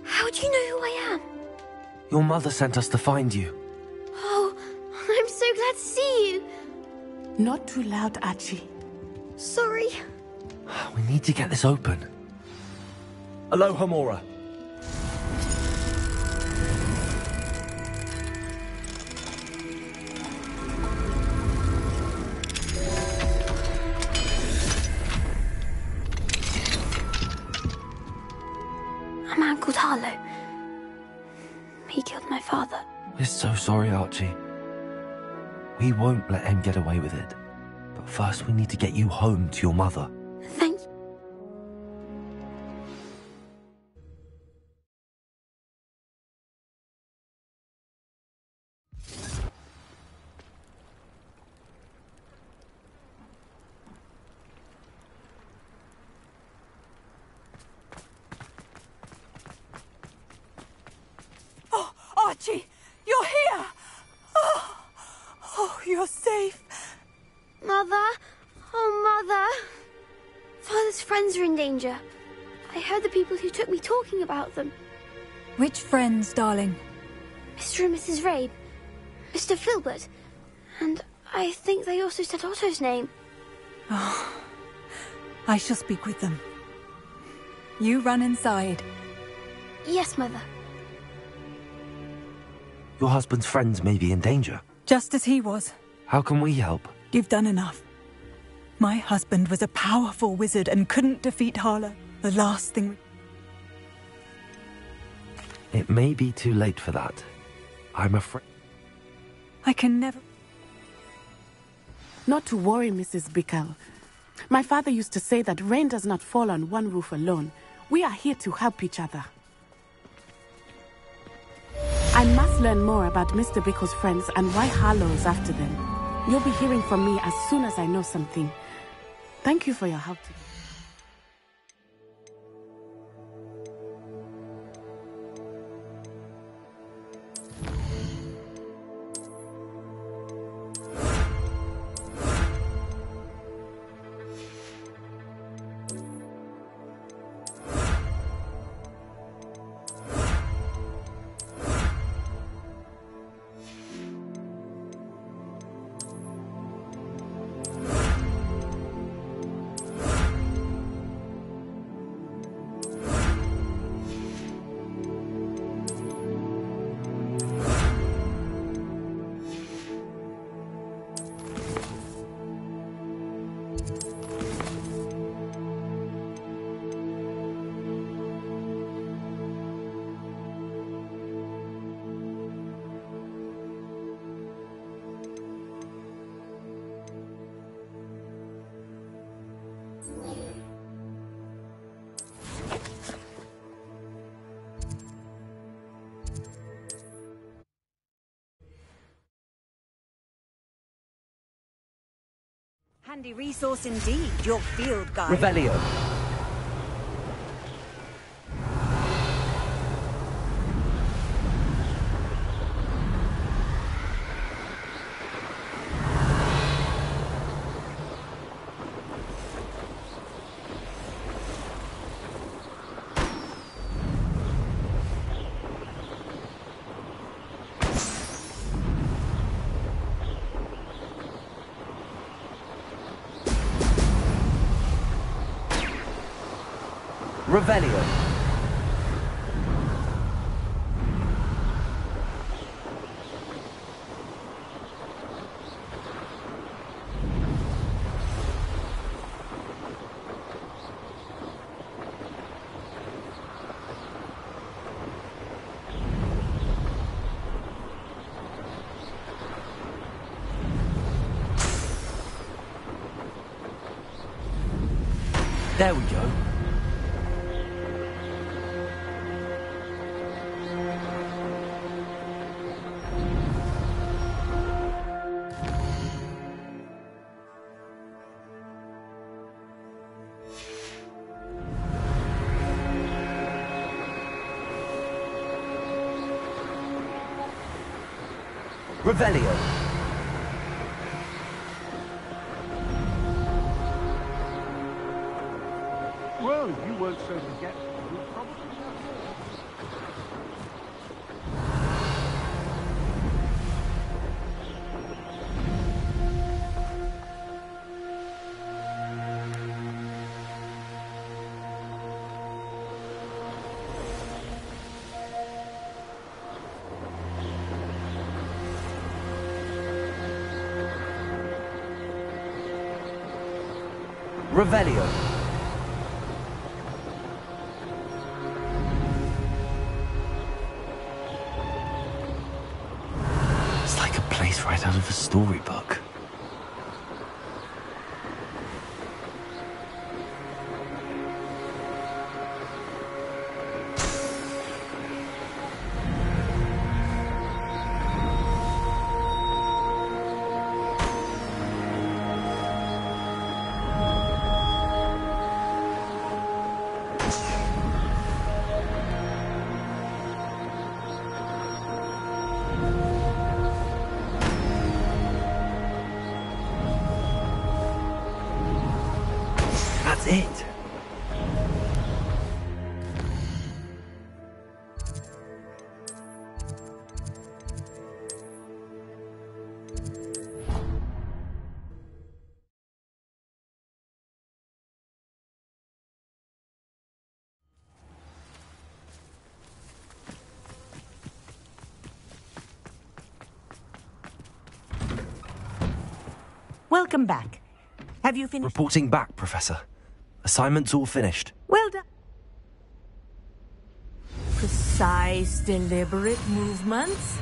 [SPEAKER 6] How do you know who I am?
[SPEAKER 4] Your mother sent us to find you.
[SPEAKER 6] Oh, I'm so glad to see you.
[SPEAKER 20] Not too loud, Archie.
[SPEAKER 6] Sorry.
[SPEAKER 4] We need to get this open.
[SPEAKER 15] Aloha, Mora.
[SPEAKER 6] A man called Harlow. He killed my father.
[SPEAKER 4] We're so sorry, Archie. We won't let him get away with it. But first we need to get you home to your mother.
[SPEAKER 6] Thank you.
[SPEAKER 13] Oh, Archie, you're here! Oh, you're safe.
[SPEAKER 6] Mother? Oh, Mother. Father's friends are in danger. I heard the people who took me talking about them.
[SPEAKER 10] Which friends, darling?
[SPEAKER 6] Mr. and Mrs. Rabe. Mr. Filbert. And I think they also said Otto's name.
[SPEAKER 10] Oh, I shall speak with them. You run inside.
[SPEAKER 6] Yes, Mother.
[SPEAKER 4] Your husband's friends may be in danger.
[SPEAKER 10] Just as he was.
[SPEAKER 4] How can we help?
[SPEAKER 10] You've done enough. My husband was a powerful wizard and couldn't defeat Harlow. The last thing...
[SPEAKER 4] It may be too late for that. I'm afraid...
[SPEAKER 10] I can never...
[SPEAKER 22] Not to worry, Mrs. Bickle. My father used to say that rain does not fall on one roof alone. We are here to help each other. I must learn more about Mr. Bickle's friends and why Harlow is after them. You'll be hearing from me as soon as I know something. Thank you for your help today.
[SPEAKER 21] Handy resource indeed, your field guide.
[SPEAKER 15] Revelio. Revelio. There we go. Revelio.
[SPEAKER 5] Well, if you weren't so forgetful, you'd probably know.
[SPEAKER 15] Revelio.
[SPEAKER 4] It's like a place right out of a storybook. That's it.
[SPEAKER 21] Welcome back. Have you finished?
[SPEAKER 4] Reporting back, Professor. Assignment's all finished.
[SPEAKER 21] Well done. Precise, deliberate movements.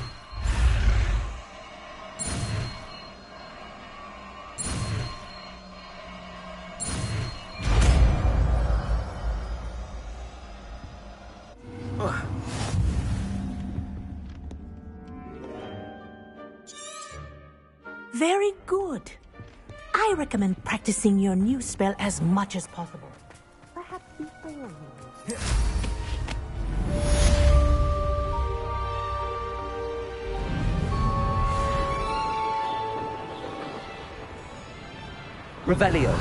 [SPEAKER 21] Very good. I recommend practicing your new spell as much as possible. Perhaps before you...
[SPEAKER 15] Revelio.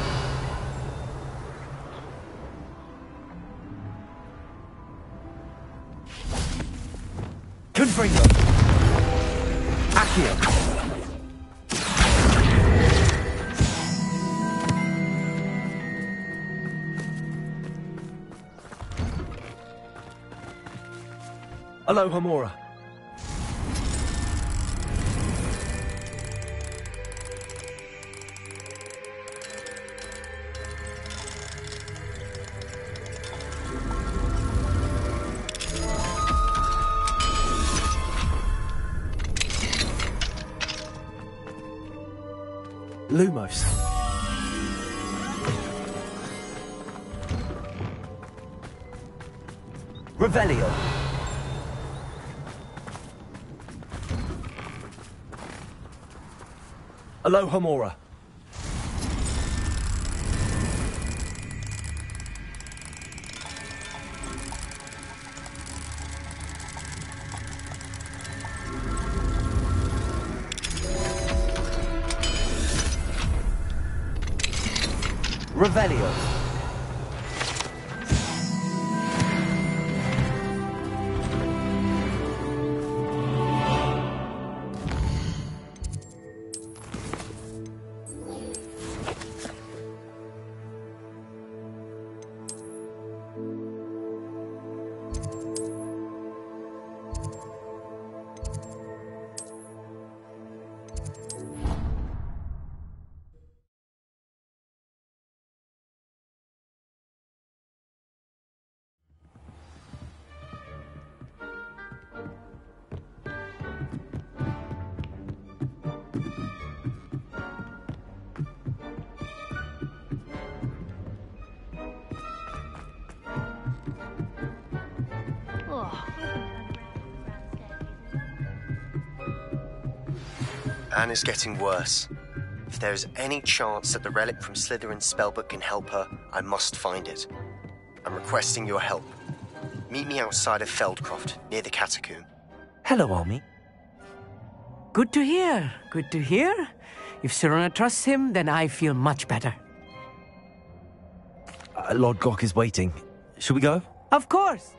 [SPEAKER 15] Confringo. Accio. Aloha Mora. Lumos. Revelio. Aloha Mora. Revelio.
[SPEAKER 17] Anne is getting worse. If there is any chance that the relic from Slytherin's spellbook can help her, I must find it. I'm requesting your help. Meet me outside of Feldcroft, near the catacomb.
[SPEAKER 16] Hello, Almi. Good to hear. Good to hear. If Sirona trusts him, then I feel much better.
[SPEAKER 4] Lord Gok is waiting. Shall we go?
[SPEAKER 16] Of course!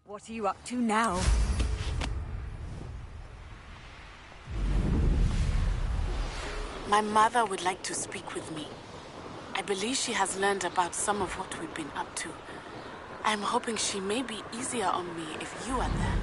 [SPEAKER 13] What are you up to now?
[SPEAKER 22] My mother would like to speak with me. I believe she has learned about some of what we've been up to. I'm hoping she may be easier on me if you are there.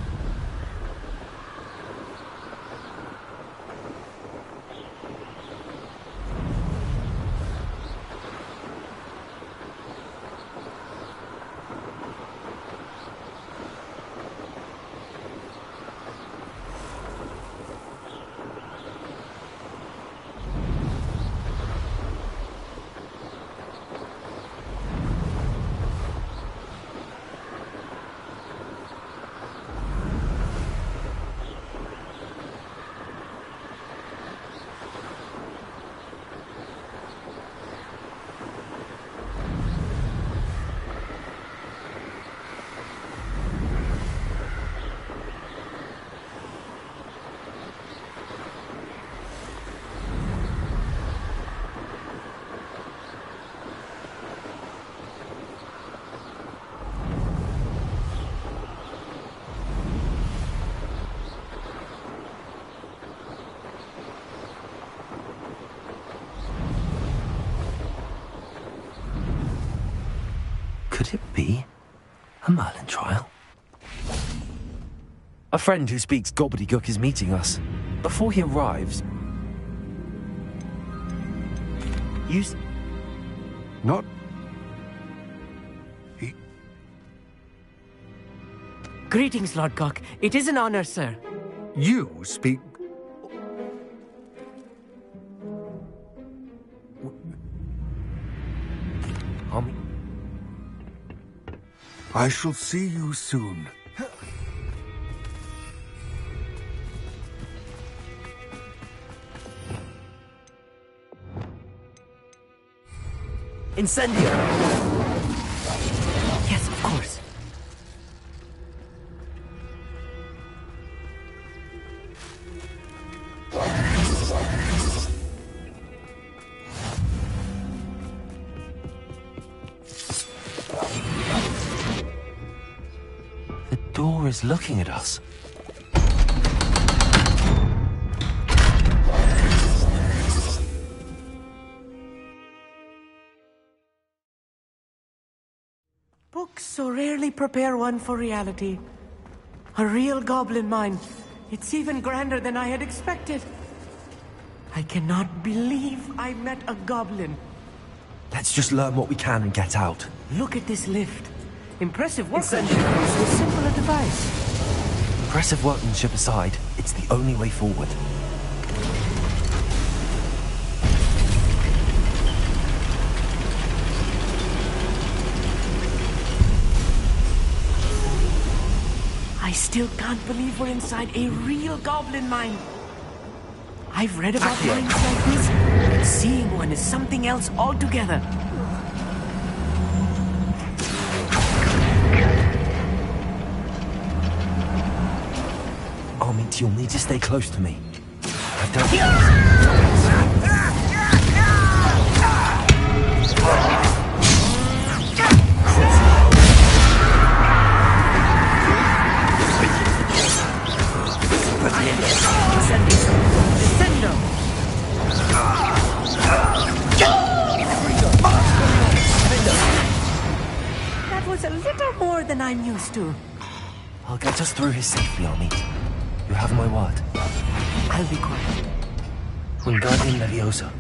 [SPEAKER 4] Could it be a Merlin trial? A friend who speaks gobbledygook is meeting us. Before he arrives...
[SPEAKER 5] Not...
[SPEAKER 16] Greetings, Lord Gok. It is an honor, sir.
[SPEAKER 5] You speak... I shall see you soon.
[SPEAKER 4] Incendio!
[SPEAKER 16] Yes, of course.
[SPEAKER 4] The door is looking at us.
[SPEAKER 16] Books so rarely prepare one for reality. A real goblin mine. It's even grander than I had expected. I cannot believe I met a goblin.
[SPEAKER 4] Let's just learn what we can and get out.
[SPEAKER 16] Look at this lift. Impressive workmanship for so simple a device.
[SPEAKER 4] Impressive workmanship aside, it's the only way forward.
[SPEAKER 16] I still can't believe we're inside a real goblin mine. I've read about mines like this, but seeing one is something else altogether.
[SPEAKER 4] Amit, you'll need to stay close to me. I've done...
[SPEAKER 16] That was a little more than I'm used to.
[SPEAKER 4] I'll get us through here safely, Amit. You have my word.
[SPEAKER 16] I'll be quiet.
[SPEAKER 4] Wingardium Leviosa.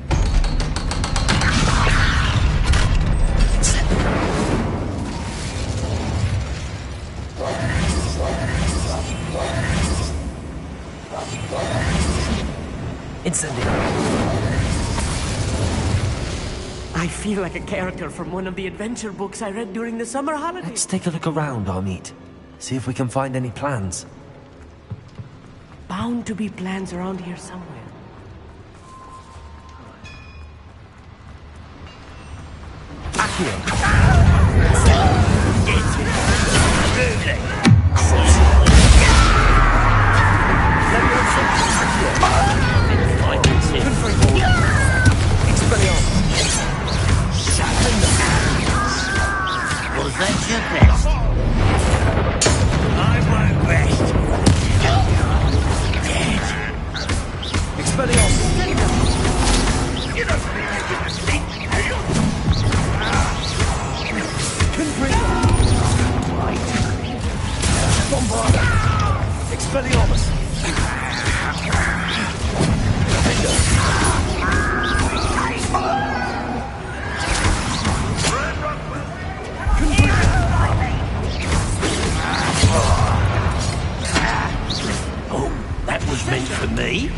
[SPEAKER 4] Incendio.
[SPEAKER 16] I feel like a character from one of the adventure books I read during the summer holidays.
[SPEAKER 4] Let's take a look around, Amit. See if we can find any plans.
[SPEAKER 16] Bound to be plans around here somewhere.
[SPEAKER 1] Was that your best? I won't rest. Dead.
[SPEAKER 15] Expelliarmus!
[SPEAKER 1] You don't think you're gonna sneak me, do you?
[SPEAKER 15] Bombarda! Expelliarmus!
[SPEAKER 2] Oh, that was meant for me.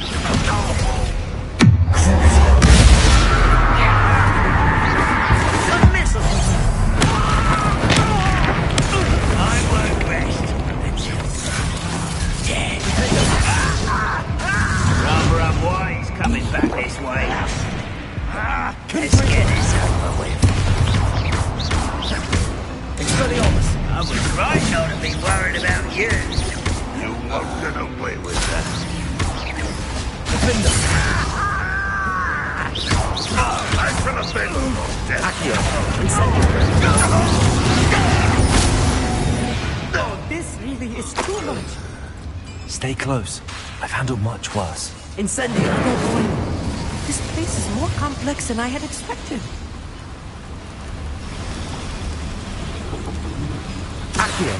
[SPEAKER 1] I won't rest. Dead. Rather unwise coming back this way. Let's get this over with.
[SPEAKER 15] Expelliarmus!
[SPEAKER 1] I was right not to be worried about you. You won't get away with that.
[SPEAKER 15] Defender!
[SPEAKER 1] I'm from a bed of death.
[SPEAKER 15] Accio! Incendiary!
[SPEAKER 21] Oh, this really is too much.
[SPEAKER 4] Stay close. I've handled much worse.
[SPEAKER 21] Incendiary! This place is more complex than I had expected.
[SPEAKER 15] Accio!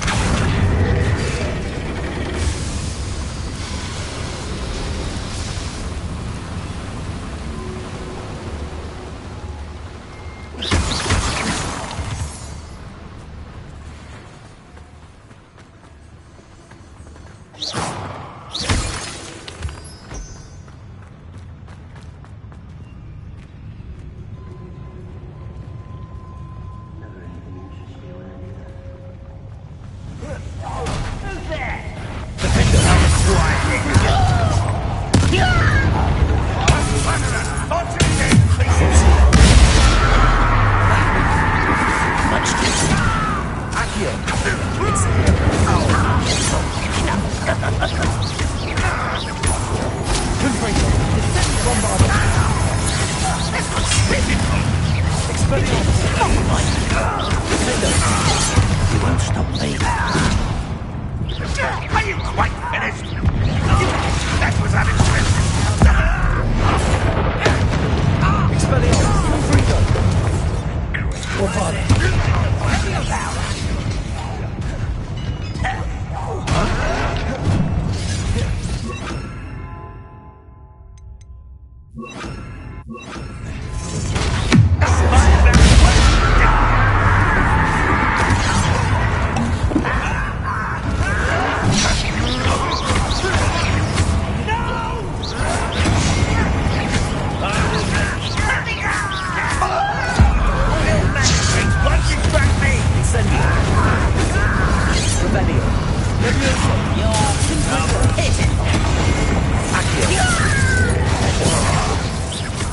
[SPEAKER 2] You won't stop me.
[SPEAKER 1] Are you quite finished? That was unexpected.
[SPEAKER 15] Expelliarmus! Freedom!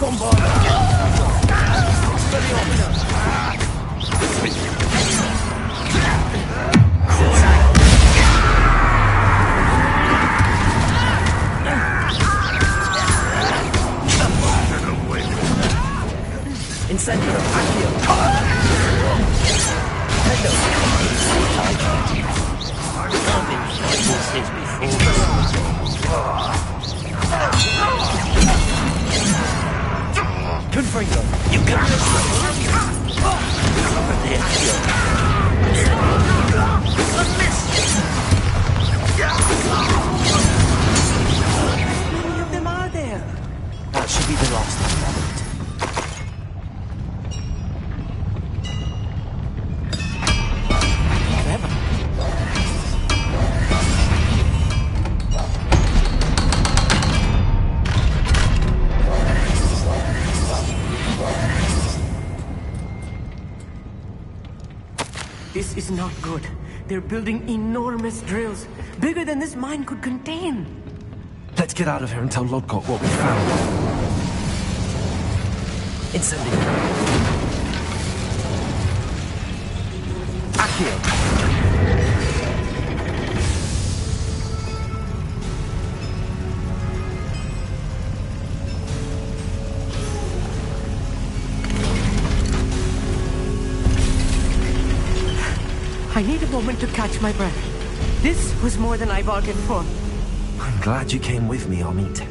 [SPEAKER 15] Bombarda!
[SPEAKER 21] This is not good. They're building enormous drills, bigger than this mine could contain.
[SPEAKER 4] Let's get out of here and tell Lodgott what we found.
[SPEAKER 21] Incendiary.
[SPEAKER 8] I need a moment to catch my breath. This was more than I bargained for.
[SPEAKER 4] I'm glad you came with me, Amit.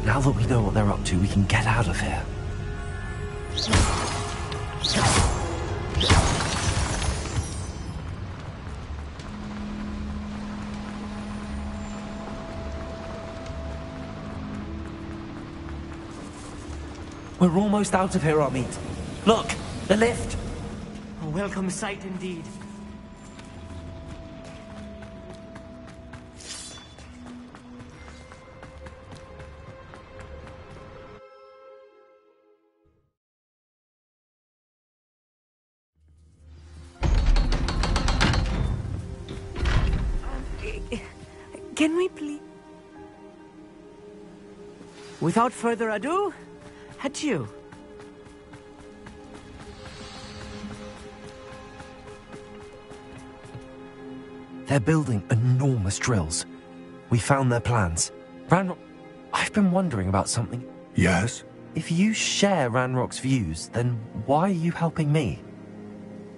[SPEAKER 4] Now that we know what they're up to, we can get out of here. We're almost out of here, Amit. Look, the lift.
[SPEAKER 8] A welcome sight indeed. Can we please? Without further ado, adieu.
[SPEAKER 4] They're building enormous drills. We found their plans. Ranrock, I've been wondering about something.
[SPEAKER 18] Yes?
[SPEAKER 4] If you share Ranrock's views, then why are you helping me?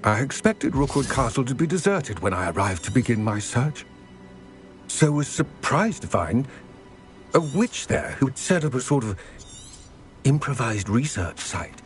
[SPEAKER 18] I expected Rookwood Castle to be deserted when I arrived to begin my search. So was surprised to find a witch there who had set up a sort of improvised research site.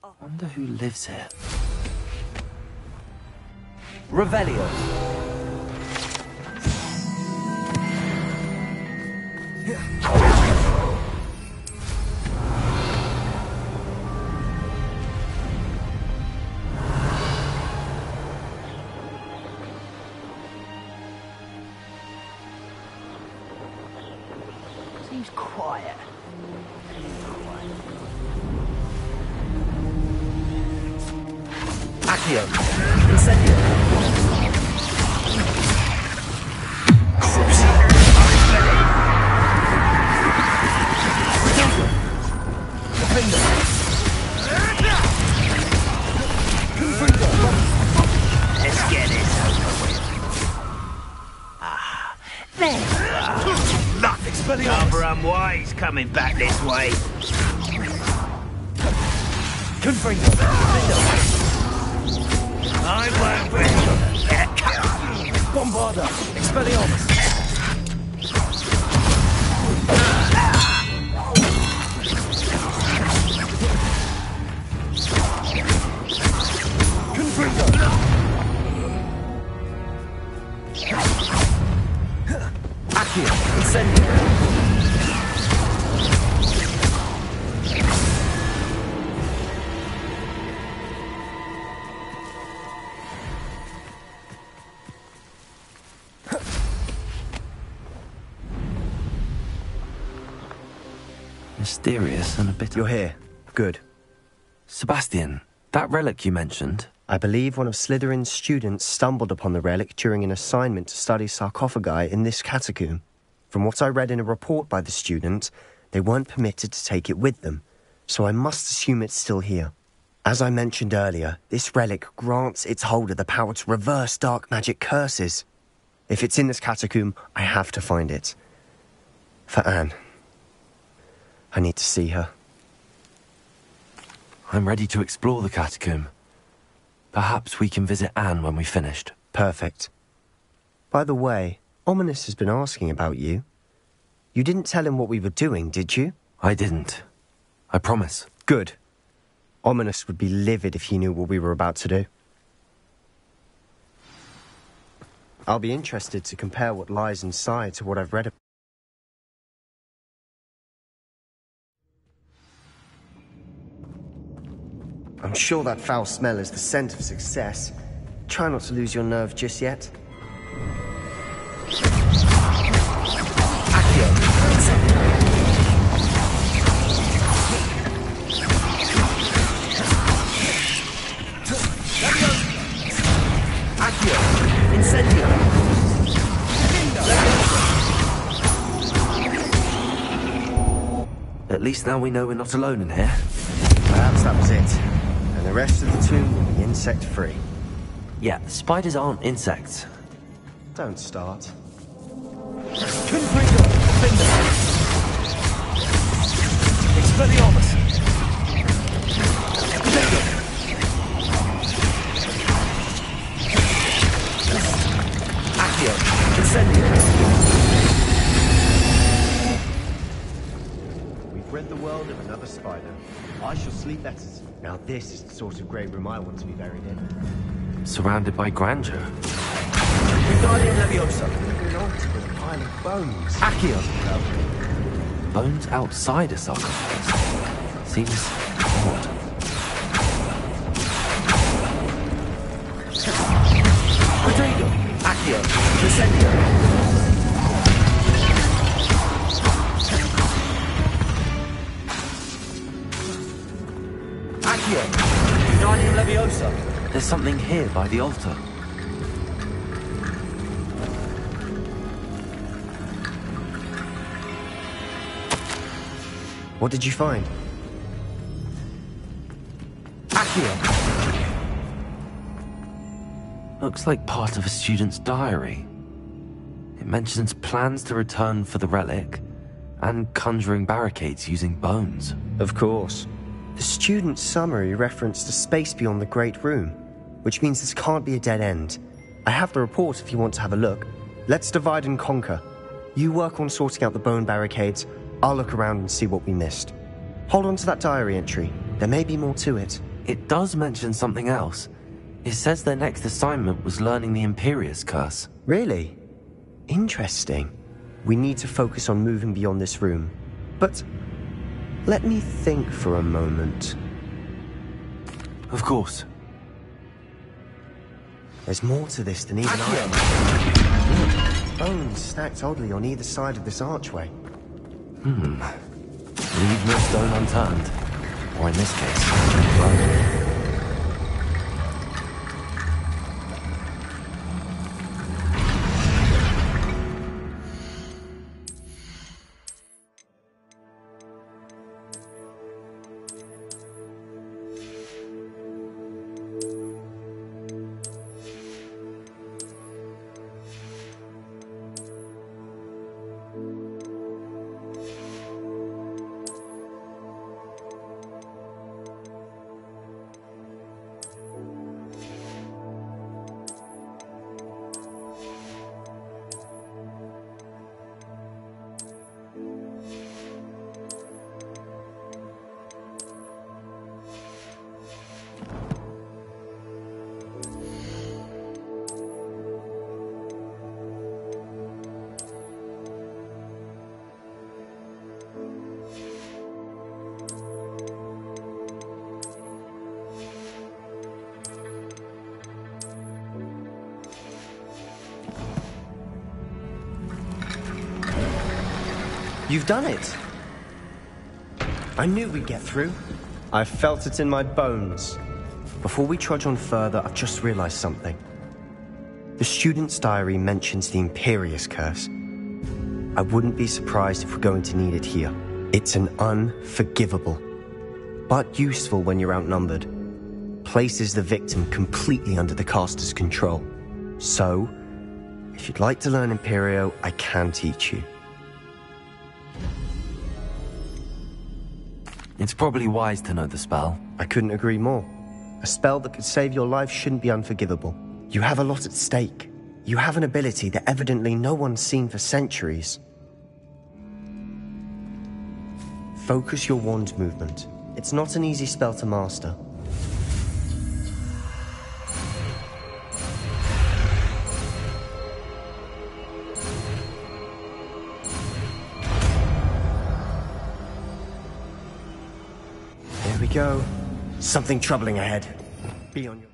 [SPEAKER 4] I wonder who lives here. Revelio.
[SPEAKER 8] Seems quiet.
[SPEAKER 15] Accio. Incendio.
[SPEAKER 7] Let's get this over with. Ah, there you are.
[SPEAKER 15] Luck, Expelliarmus.
[SPEAKER 7] Cover 'em wise coming back this way.
[SPEAKER 15] Confringo.
[SPEAKER 7] I won't win.
[SPEAKER 15] Bombarda. Expelliarmus.
[SPEAKER 4] Mysterious and a bit...
[SPEAKER 17] You're here. Good.
[SPEAKER 4] Sebastian, that relic you mentioned...
[SPEAKER 17] I believe one of Slitherin's students stumbled upon the relic during an assignment to study sarcophagi in this catacomb. From what I read in a report by the student, they weren't permitted to take it with them, so I must assume it's still here. As I mentioned earlier, this relic grants its holder the power to reverse dark magic curses. If it's in this catacomb, I have to find it. For Anne. I need to see her.
[SPEAKER 4] I'm ready to explore the catacomb. Perhaps we can visit Anne when we've finished.
[SPEAKER 17] Perfect. By the way, Ominous has been asking about you. You didn't tell him what we were doing, did you?
[SPEAKER 4] I didn't. I promise.
[SPEAKER 17] Good. Ominous would be livid if he knew what we were about to do. I'll be interested to compare what lies inside to what I've read about. I'm sure that foul smell is the scent of success. Try not to lose your nerve just yet.
[SPEAKER 4] At least now we know we're not alone in here.
[SPEAKER 17] Perhaps that was it. And the rest of the tomb will be insect-free.
[SPEAKER 4] Yeah, the spiders aren't insects.
[SPEAKER 17] Don't start.
[SPEAKER 15] Expelliarmus! Accio! Incendio!
[SPEAKER 17] We've rid the world of another spider. I shall sleep better. Now this is the sort of grey room I want to be buried in.
[SPEAKER 4] Surrounded by grandeur.
[SPEAKER 15] Wingardium Leviosa!
[SPEAKER 17] An altar with a pile of bones.
[SPEAKER 15] Accio!
[SPEAKER 4] Bones outside a sarcophagus. Seems odd.
[SPEAKER 15] Potato! Accio! Incendio! Wingardium Leviosa!
[SPEAKER 4] There's something here by the altar.
[SPEAKER 17] What did you find?
[SPEAKER 15] Accio!
[SPEAKER 4] Looks like part of a student's diary. It mentions plans to return for the relic and conjuring barricades using bones.
[SPEAKER 17] Of course. The student's summary referenced a space beyond the Great Room, which means this can't be a dead end. I have the report if you want to have a look. Let's divide and conquer. You work on sorting out the bone barricades. I'll look around and see what we missed. Hold on to that diary entry. There may be more to it.
[SPEAKER 4] It does mention something else. It says their next assignment was learning the Imperius Curse.
[SPEAKER 17] Really? Interesting. We need to focus on moving beyond this room. But let me think for a moment.
[SPEAKER 4] Of course.
[SPEAKER 17] There's more to this than even I. Look, bones stacked oddly on either side of this archway.
[SPEAKER 4] Leave no stone unturned. Or in this case, bone.
[SPEAKER 17] You've done it! I knew we'd get through. I felt it in my bones. Before we trudge on further, I've just realized something. The student's diary mentions the Imperious Curse. I wouldn't be surprised if we're going to need it here. It's an unforgivable, but useful when you're outnumbered. Places the victim completely under the caster's control. So, if you'd like to learn Imperio, I can teach you.
[SPEAKER 4] It's probably wise to know the spell.
[SPEAKER 17] I couldn't agree more. A spell that could save your life shouldn't be unforgivable. You have a lot at stake. You have an ability that evidently no one's seen for centuries. Focus your wand movement. It's not an easy spell to master. There we go. Something troubling ahead. Be on your...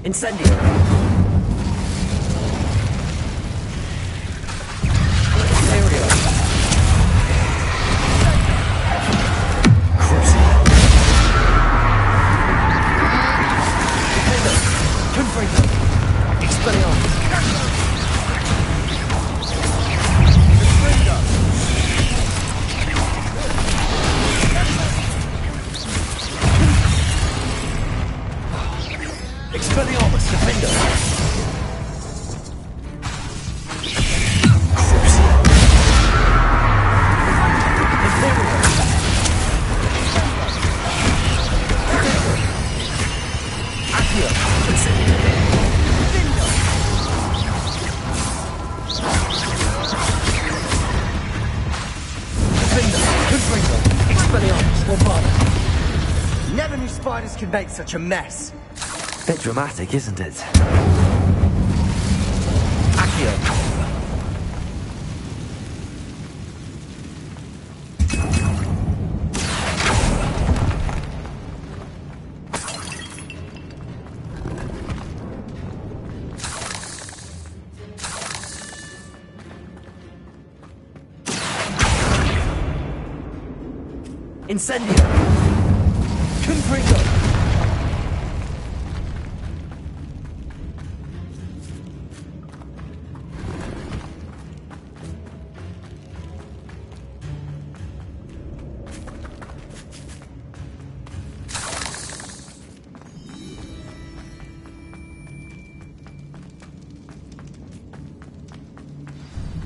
[SPEAKER 15] Incendio.
[SPEAKER 17] Never knew spiders could make such a mess.
[SPEAKER 4] Bit dramatic, isn't it?
[SPEAKER 15] Accio. Incendio. Confringo.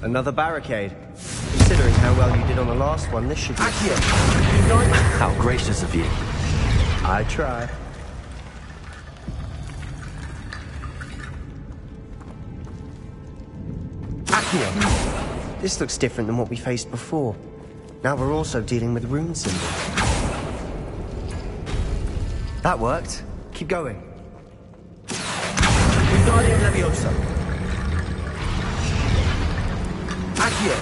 [SPEAKER 17] Another barricade. Considering how well you did on the last one, this should be...
[SPEAKER 4] How gracious of you.
[SPEAKER 17] I try. Accio. This looks different than what we faced before. Now we're also dealing with rune symbols. That worked. Keep going.
[SPEAKER 15] Wingardium Leviosa. Accio.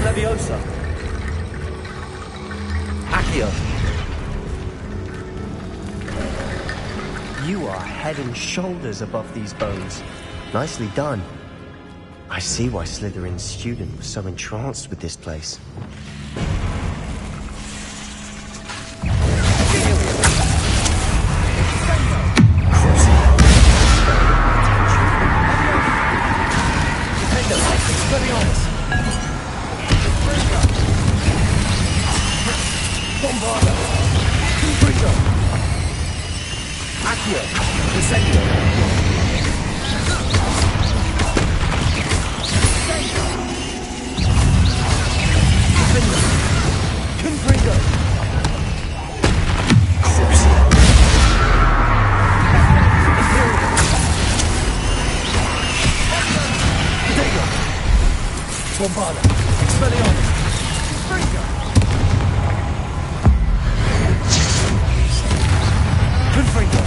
[SPEAKER 15] Leviosa. Accio.
[SPEAKER 17] You are head and shoulders above these bones. Nicely done. I see why Slytherin's student was so entranced with this place.
[SPEAKER 15] Bombarda. Expelliarmus. Confringo. Confringo.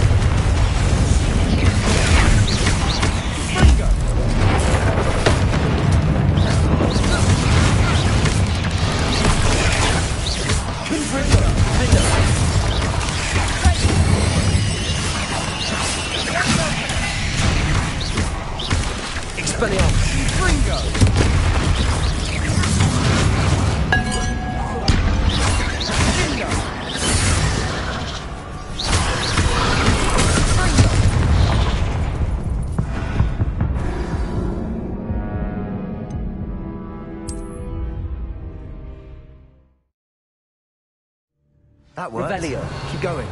[SPEAKER 17] That worked.
[SPEAKER 15] Revelio.
[SPEAKER 17] Keep going.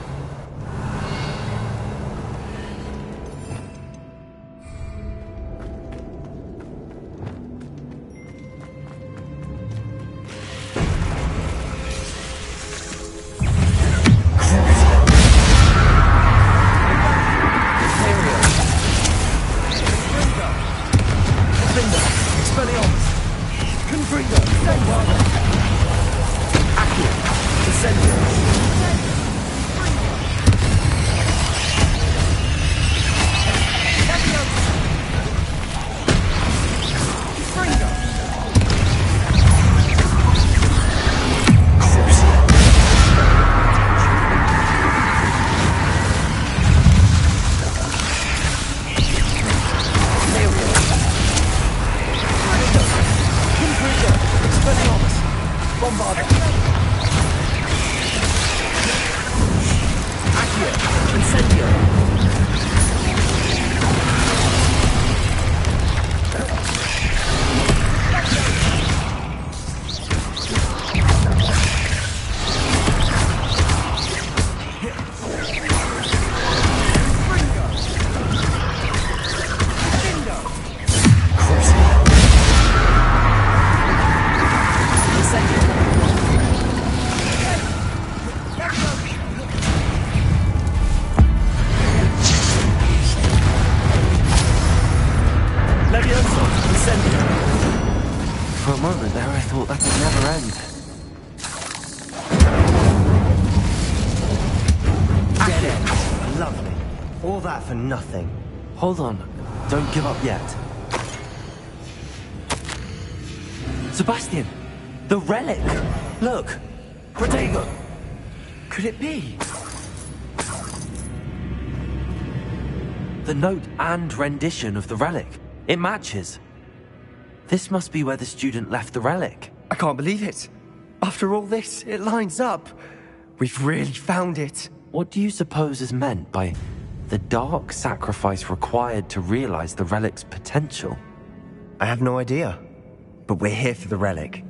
[SPEAKER 4] For a moment there, I thought that would never end.
[SPEAKER 17] Dead end. Lovely. All that for nothing.
[SPEAKER 4] Hold on. Don't give up yet. Sebastian! The relic! Look! Protego! Could it be? The note and rendition of the relic. It matches. This must be where the student left the relic.
[SPEAKER 17] I can't believe it. After all this, it lines up. We've really found it.
[SPEAKER 4] What do you suppose is meant by the dark sacrifice required to realize the relic's potential?
[SPEAKER 17] I have no idea. But we're here for the relic.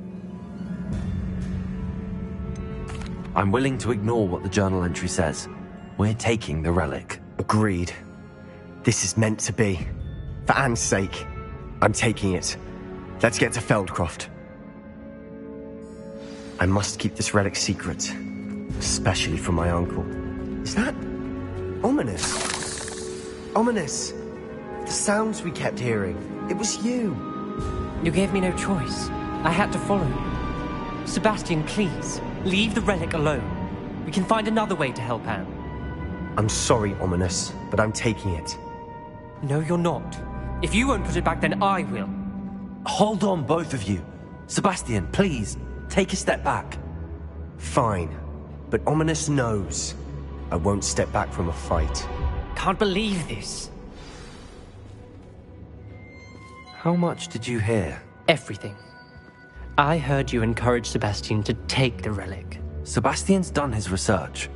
[SPEAKER 4] I'm willing to ignore what the journal entry says. We're taking the relic.
[SPEAKER 17] Agreed. This is meant to be. For Anne's sake, I'm taking it. Let's get to Feldcroft. I must keep this relic secret. Especially from my uncle. Is that ominous? Ominous. The sounds we kept hearing. It was you.
[SPEAKER 16] You gave me no choice. I had to follow you. Sebastian, please, leave the relic alone. We can find another way to help Anne.
[SPEAKER 17] I'm sorry, Ominous, but I'm taking it.
[SPEAKER 16] No, you're not. If you won't put it back, then I will.
[SPEAKER 4] Hold on, both of you. Sebastian, please, take a step back.
[SPEAKER 17] Fine, but Ominous knows. I won't step back from a fight.
[SPEAKER 16] Can't believe this.
[SPEAKER 4] How much did you hear?
[SPEAKER 16] Everything. I heard you encourage Sebastian to take the relic.
[SPEAKER 4] Sebastian's done his research.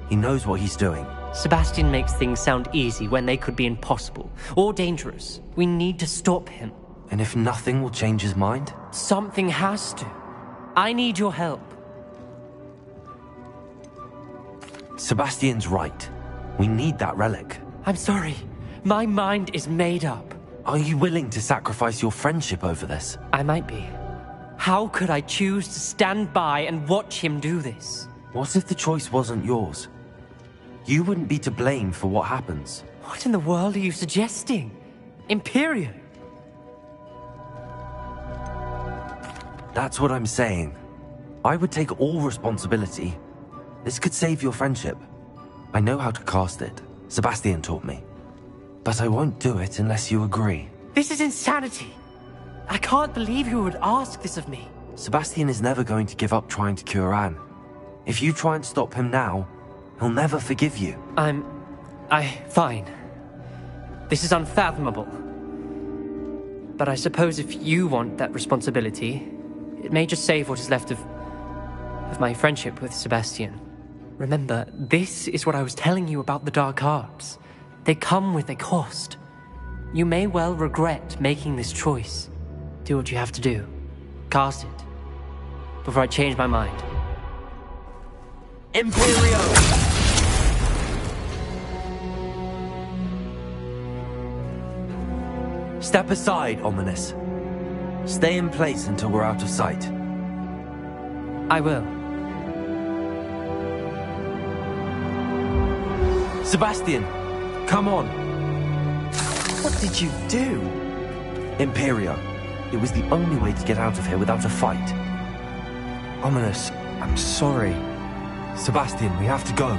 [SPEAKER 4] He knows what he's doing.
[SPEAKER 16] Sebastian makes things sound easy when they could be impossible or dangerous. We need to stop him.
[SPEAKER 4] And if nothing will change his mind?
[SPEAKER 16] Something has to. I need your help.
[SPEAKER 4] Sebastian's right. We need that relic.
[SPEAKER 16] I'm sorry. My mind is made up.
[SPEAKER 4] Are you willing to sacrifice your friendship over this?
[SPEAKER 16] I might be. How could I choose to stand by and watch him do this?
[SPEAKER 4] What if the choice wasn't yours? You wouldn't be to blame for what happens.
[SPEAKER 16] What in the world are you suggesting? Imperium?
[SPEAKER 4] That's what I'm saying. I would take all responsibility. This could save your friendship. I know how to cast it. Sebastian taught me. But I won't do it unless you agree.
[SPEAKER 16] This is insanity. I can't believe you would ask this of me.
[SPEAKER 4] Sebastian is never going to give up trying to cure Anne. If you try and stop him now, he'll never forgive you.
[SPEAKER 16] Fine. This is unfathomable. But I suppose if you want that responsibility, it may just save what is left of my friendship with Sebastian. Remember, this is what I was telling you about the dark arts. They come with a cost. You may well regret making this choice. Do what you have to do. Cast it. Before I change my mind.
[SPEAKER 4] Imperio! Step aside, Ominous. Stay in place until we're out of sight.
[SPEAKER 16] I will.
[SPEAKER 4] Sebastian, come on.
[SPEAKER 17] What did you do?
[SPEAKER 4] Imperio. It was the only way to get out of here without a fight.
[SPEAKER 17] Ominous, I'm sorry.
[SPEAKER 4] Sebastian, we have to go.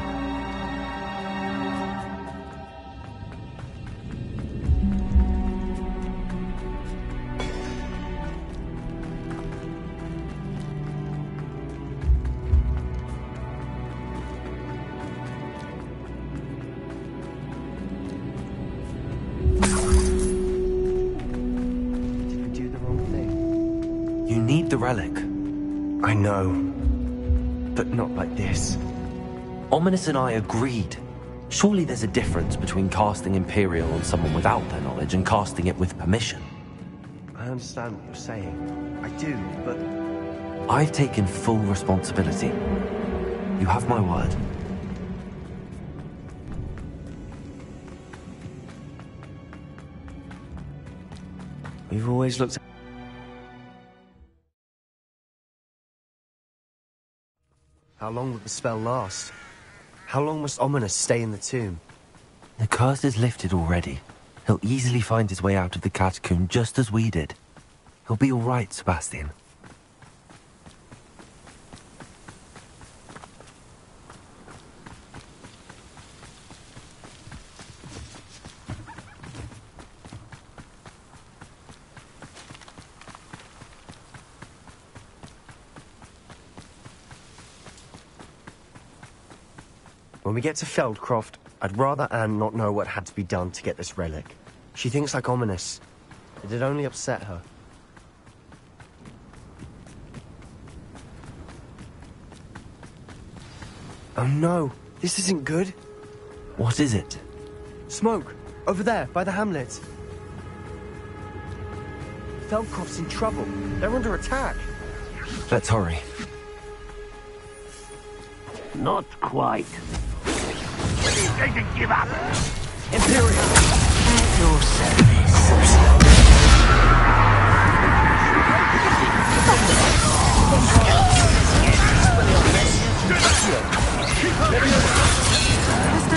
[SPEAKER 4] The relic.
[SPEAKER 17] I know, but not like this.
[SPEAKER 4] Ominous and I agreed. Surely there's a difference between casting Imperial on someone without their knowledge and casting it with permission.
[SPEAKER 17] I understand what you're saying. I do, but...
[SPEAKER 4] I've taken full responsibility. You have my word.
[SPEAKER 17] We've always looked... How long would the spell last? How long must Ominous stay in the tomb?
[SPEAKER 4] The curse is lifted already. He'll easily find his way out of the catacomb just as we did. He'll be all right, Sebastian.
[SPEAKER 17] When we get to Feldcroft, I'd rather Anne not know what had to be done to get this relic. She thinks like Ominous. It'd only upset her. Oh no, this isn't good.
[SPEAKER 4] What is it?
[SPEAKER 17] Smoke, over there, by the hamlet. Feldcroft's in trouble. They're under attack.
[SPEAKER 4] Let's hurry.
[SPEAKER 2] Not quite.
[SPEAKER 7] He's going to give up.
[SPEAKER 2] Imperial! At your service.
[SPEAKER 20] There's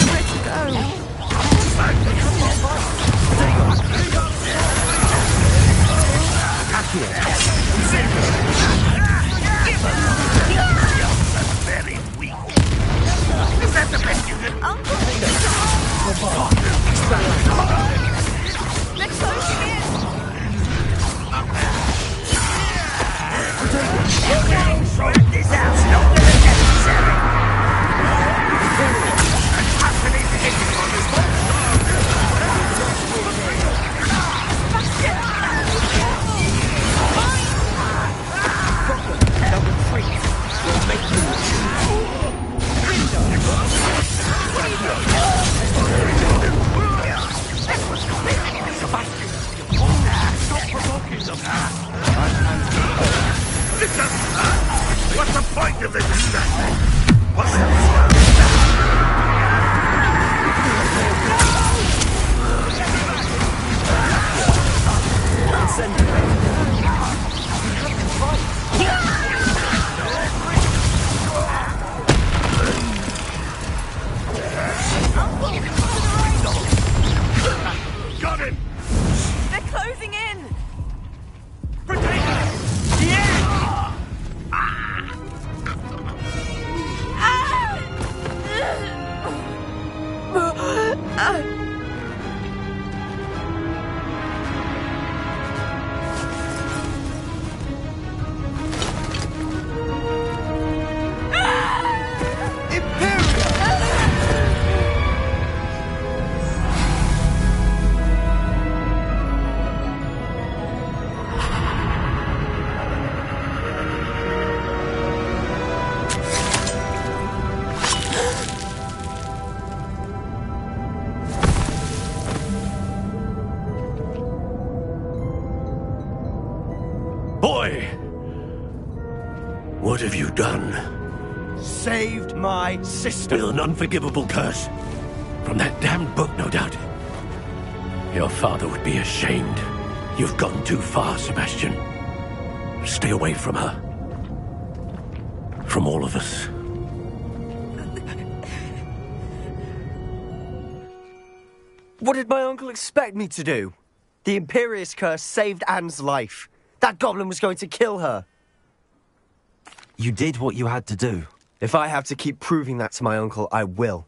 [SPEAKER 20] nowhere to go.
[SPEAKER 7] Very weak. Is that the best you can...
[SPEAKER 2] Why? What have you done?
[SPEAKER 17] Saved my sister.
[SPEAKER 2] With an unforgivable curse. From that damned book, no doubt. Your father would be ashamed. You've gone too far, Sebastian. Stay away from her. From all of us.
[SPEAKER 17] What did my uncle expect me to do? The Imperious curse saved Anne's life. That goblin was going to kill her.
[SPEAKER 4] You did what you had to do.
[SPEAKER 17] If I have to keep proving that to my uncle, I will.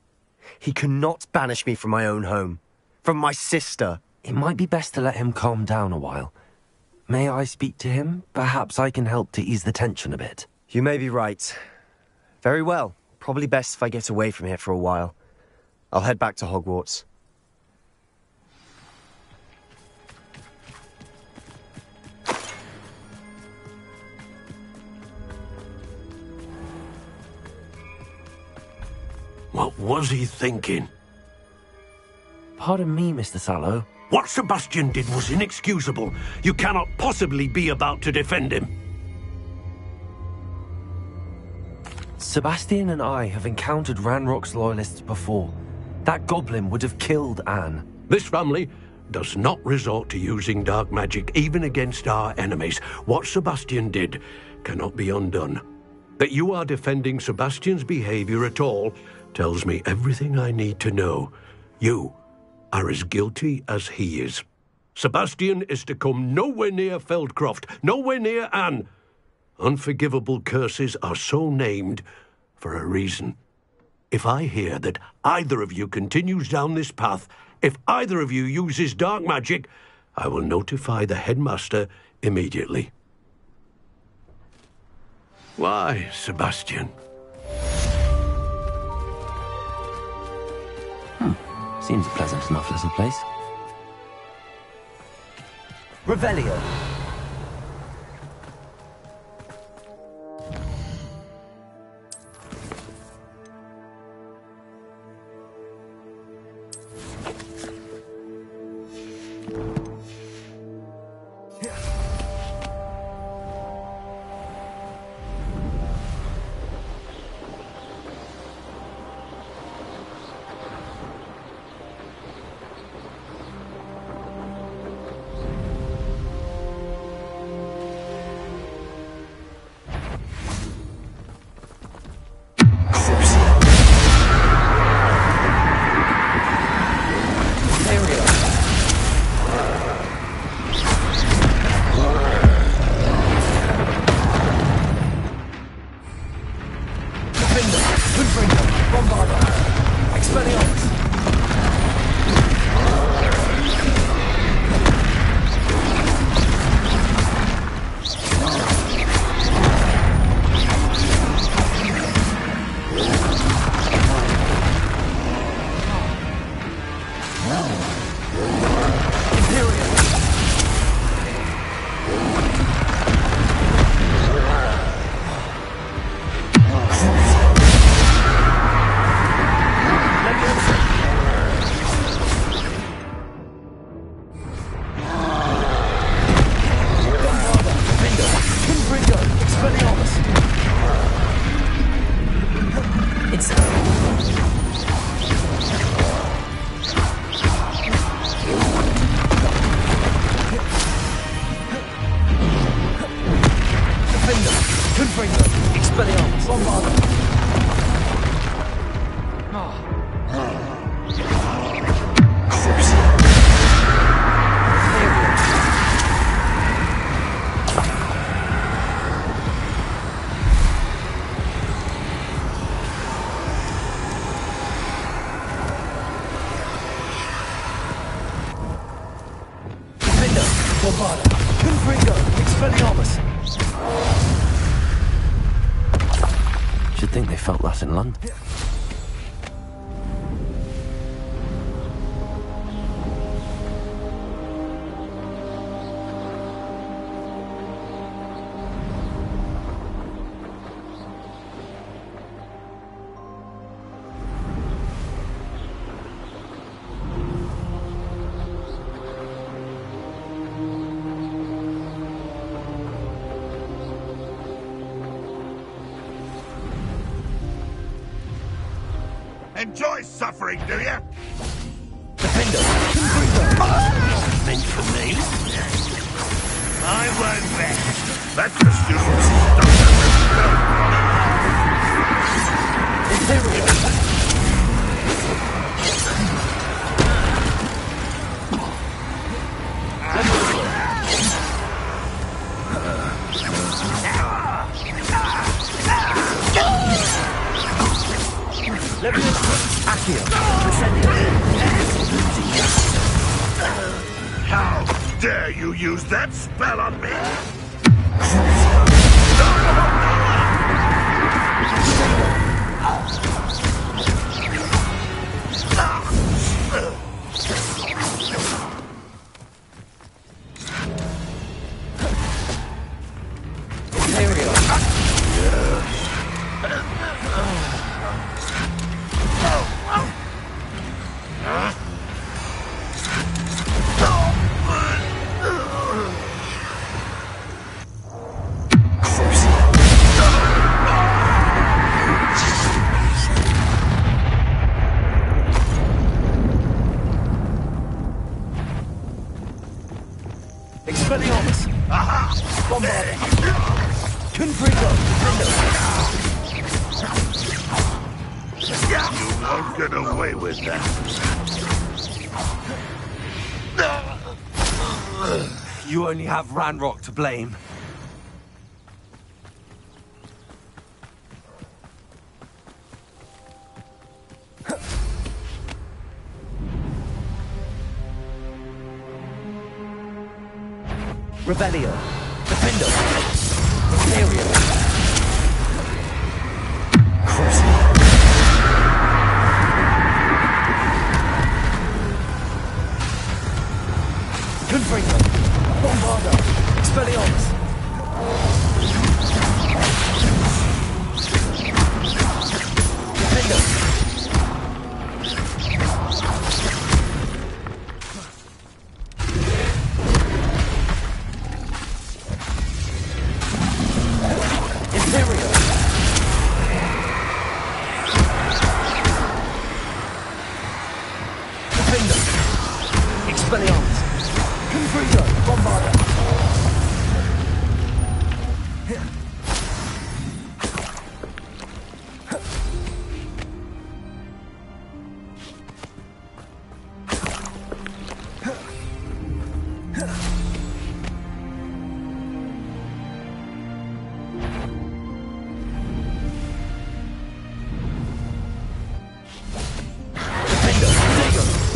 [SPEAKER 17] He cannot banish me from my own home. From my sister.
[SPEAKER 4] It might be best to let him calm down a while. May I speak to him? Perhaps I can help to ease the tension a bit.
[SPEAKER 17] You may be right. Very well. Probably best if I get away from here for a while. I'll head back to Hogwarts.
[SPEAKER 2] What was he thinking?
[SPEAKER 4] Pardon me, Mr. Sallow.
[SPEAKER 2] What Sebastian did was inexcusable. You cannot possibly be about to defend him.
[SPEAKER 4] Sebastian and I have encountered Ranrock's loyalists before. That goblin would have killed Anne.
[SPEAKER 2] This family does not resort to using dark magic even against our enemies. What Sebastian did cannot be undone. That you are defending Sebastian's behavior at all tells me everything I need to know. You are as guilty as he is. Sebastian is to come nowhere near Feldcroft, nowhere near Anne. Unforgivable curses are so named for a reason. If I hear that either of you continues down this path, if either of you uses dark magic, I will notify the headmaster immediately. Why, Sebastian?
[SPEAKER 4] Seems a pleasant enough little place.
[SPEAKER 17] Revelio.
[SPEAKER 4] Should think they felt that in London.
[SPEAKER 1] Enjoy suffering, do you?
[SPEAKER 2] Meant for me.
[SPEAKER 1] I won't bet. That's the students. How dare you use that spell on me?
[SPEAKER 15] Expelliarmus! Aha! Bombarding! Confringo!
[SPEAKER 1] You won't get away with that.
[SPEAKER 4] You only have Ranrock to blame.
[SPEAKER 15] Revelio! Defendo! Imperial! Confringo! Bombardo! Expelliarmus! Defendo!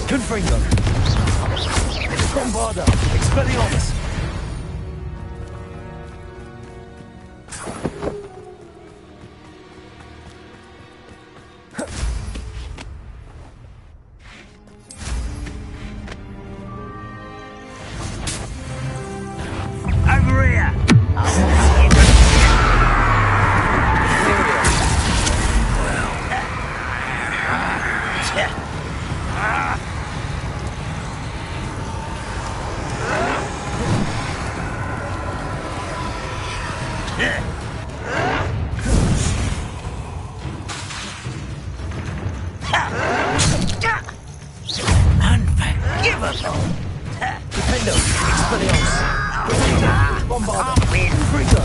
[SPEAKER 15] Confringo! Bombardo! Expelliarmus!
[SPEAKER 1] Over here!
[SPEAKER 15] Unforgivable! Defendo! Expelliarmus! Bombardo! Confringo!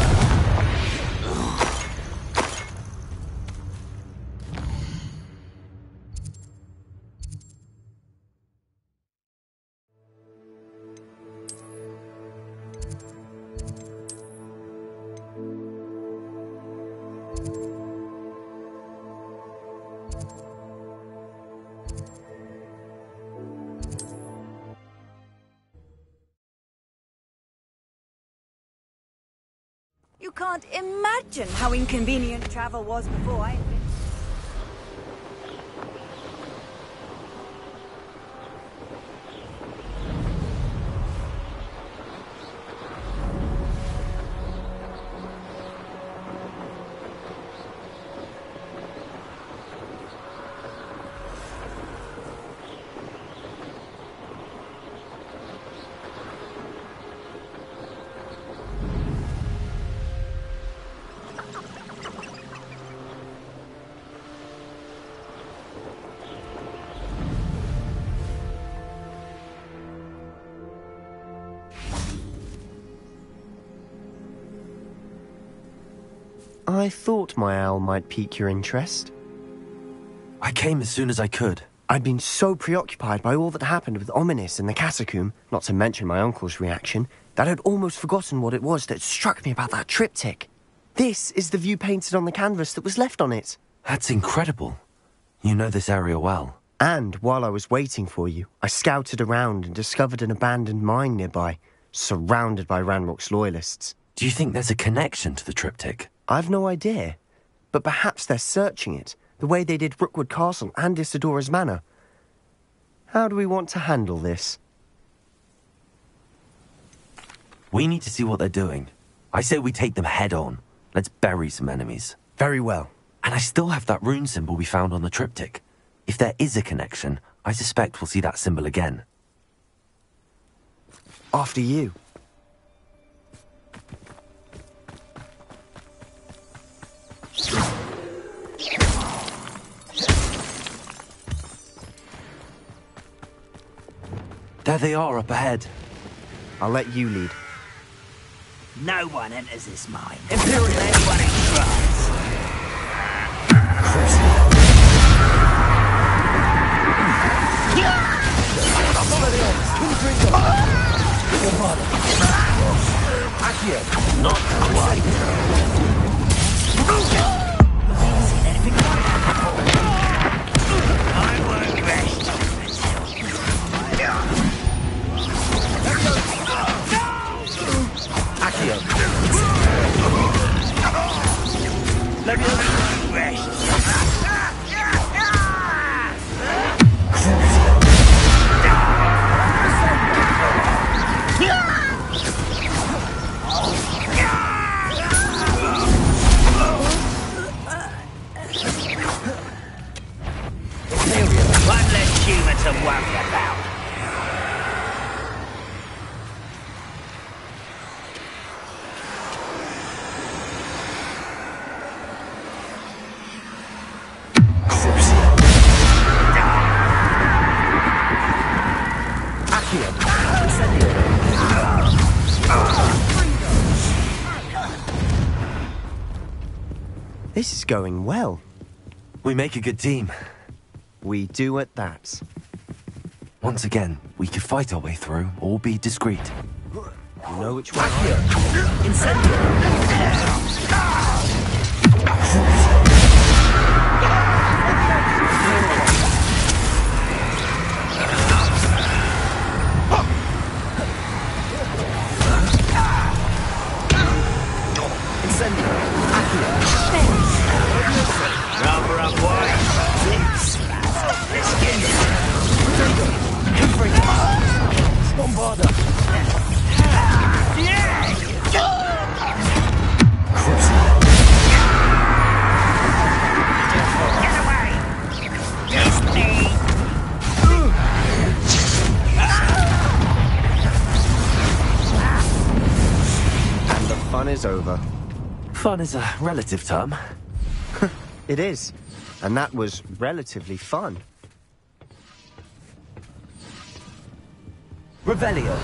[SPEAKER 13] You can't imagine how inconvenient travel was before I...
[SPEAKER 17] I thought my owl might pique your interest.
[SPEAKER 4] I came as soon as I could.
[SPEAKER 17] I'd been so preoccupied by all that happened with Ominis and the catacomb, not to mention my uncle's reaction, that I'd almost forgotten what it was that struck me about that triptych. This is the view painted on the canvas that was left on it.
[SPEAKER 4] That's incredible. You know this area well.
[SPEAKER 17] And while I was waiting for you, I scouted around and discovered an abandoned mine nearby, surrounded by Ranrock's loyalists.
[SPEAKER 4] Do you think there's a connection to the triptych?
[SPEAKER 17] I've no idea, but perhaps they're searching it, the way they did Rookwood Castle and Isidora's Manor. How do we want to handle this?
[SPEAKER 4] We need to see what they're doing. I say we take them head on. Let's bury some enemies.
[SPEAKER 17] Very well.
[SPEAKER 4] And I still have that rune symbol we found on the triptych. If there is a connection, I suspect we'll see that symbol again.
[SPEAKER 17] After you.
[SPEAKER 4] There they are up ahead.
[SPEAKER 17] I'll let you lead.
[SPEAKER 15] No one enters this mine. Imperial anyone who tries. Not quite. I won't rest one less human to worry about.
[SPEAKER 17] This is going well.
[SPEAKER 4] We make a good team.
[SPEAKER 17] We do at that.
[SPEAKER 4] Once again, we could fight our way through or be discreet.
[SPEAKER 17] You know which way.
[SPEAKER 15] Rubber up wide. Let's get it. Bombarda. Yeah! Get away! It's me!
[SPEAKER 17] And the fun is over.
[SPEAKER 4] Fun is a relative term.
[SPEAKER 17] It is. And that was relatively fun.
[SPEAKER 4] Revelio.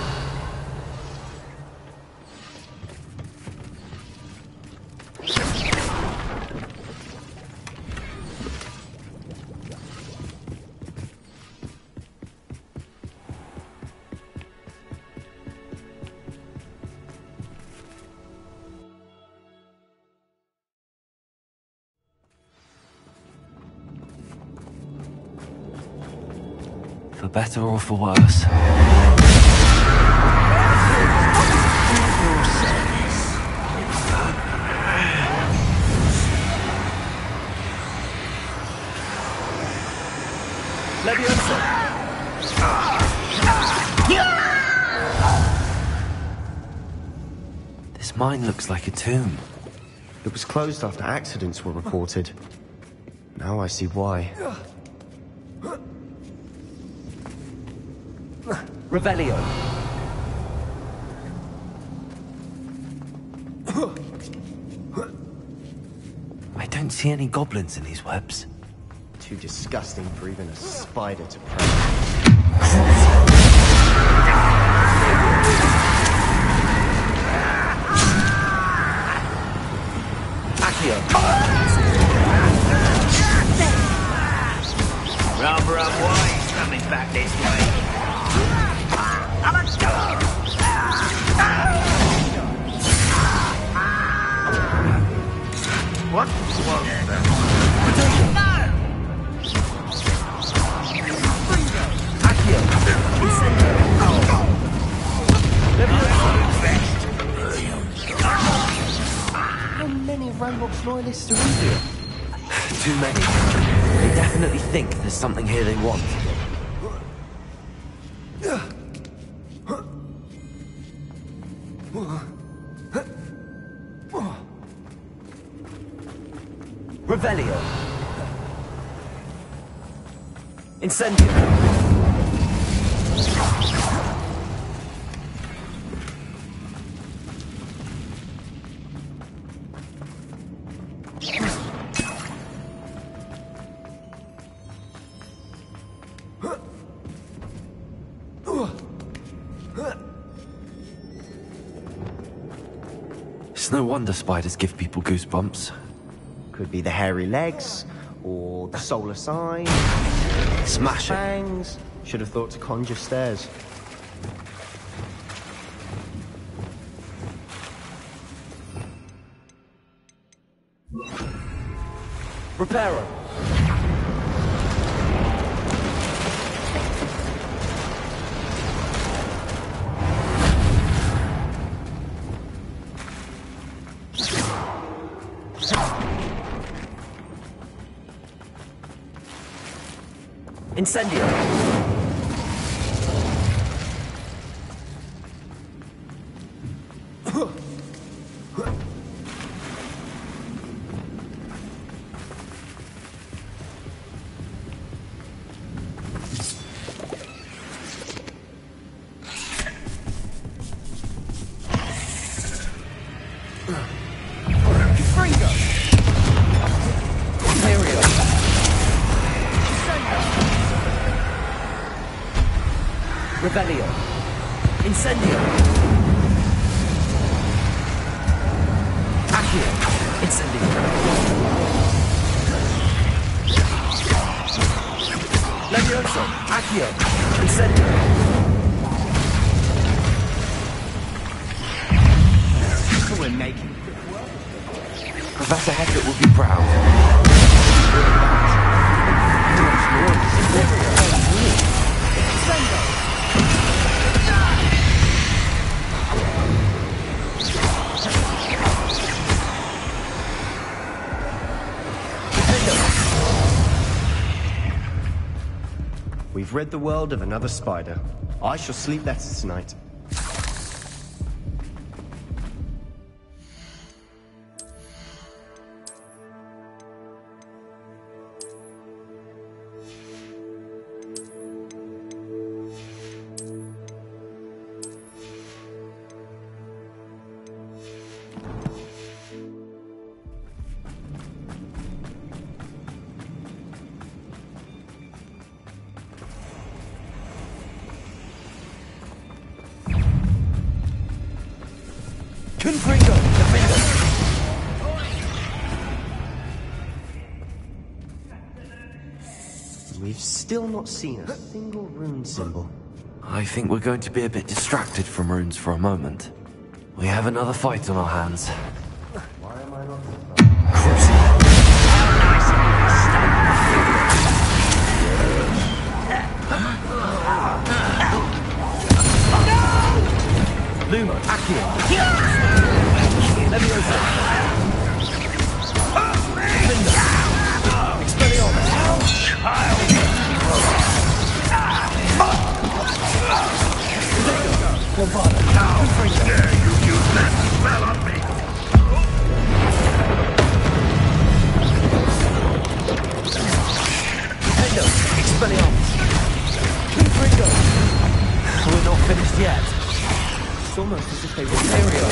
[SPEAKER 4] For better or for worse. This mine looks like a tomb.
[SPEAKER 17] It was closed after accidents were reported. Now I see why.
[SPEAKER 4] Revelio. I don't see any goblins in these webs.
[SPEAKER 17] Too disgusting for even a spider to prey.
[SPEAKER 4] Accio.
[SPEAKER 17] loyalists are in here?
[SPEAKER 4] Too many. They definitely think there's something here they want. Revelio. Incendio. It's no wonder spiders give people goosebumps.
[SPEAKER 17] Could be the hairy legs, or the solar sign.
[SPEAKER 4] Smash it.
[SPEAKER 17] Fangs. Should have thought to conjure stairs.
[SPEAKER 4] Reparo. Incendio. Revelio. Incendio. Accio. Incendio. Levioso. Accio. Incendio.
[SPEAKER 17] We're making
[SPEAKER 4] Professor Heckett would be proud.
[SPEAKER 17] We've rid the world of another spider. I shall sleep better tonight. We've still not seen a single rune symbol.
[SPEAKER 4] I think we're going to be a bit distracted from runes for a moment. We have another fight on our hands.
[SPEAKER 17] Why am I not?
[SPEAKER 4] Luma, Accio. Leviosa. Linda. Expelliarmus. Lombardo. How dare you use that spell on me? Nintendo. Expelliarmus. Confringo. We're not finished yet.
[SPEAKER 17] It's almost as if they were Ontario.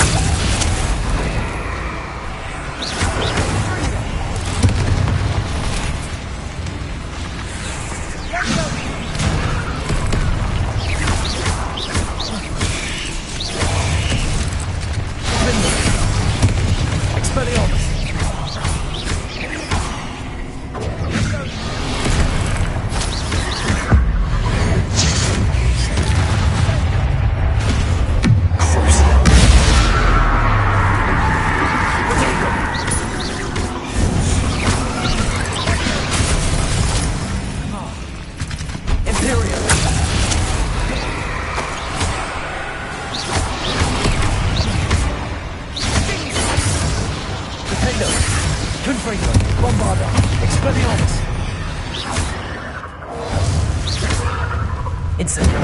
[SPEAKER 4] Expelliarmus! Incendiary!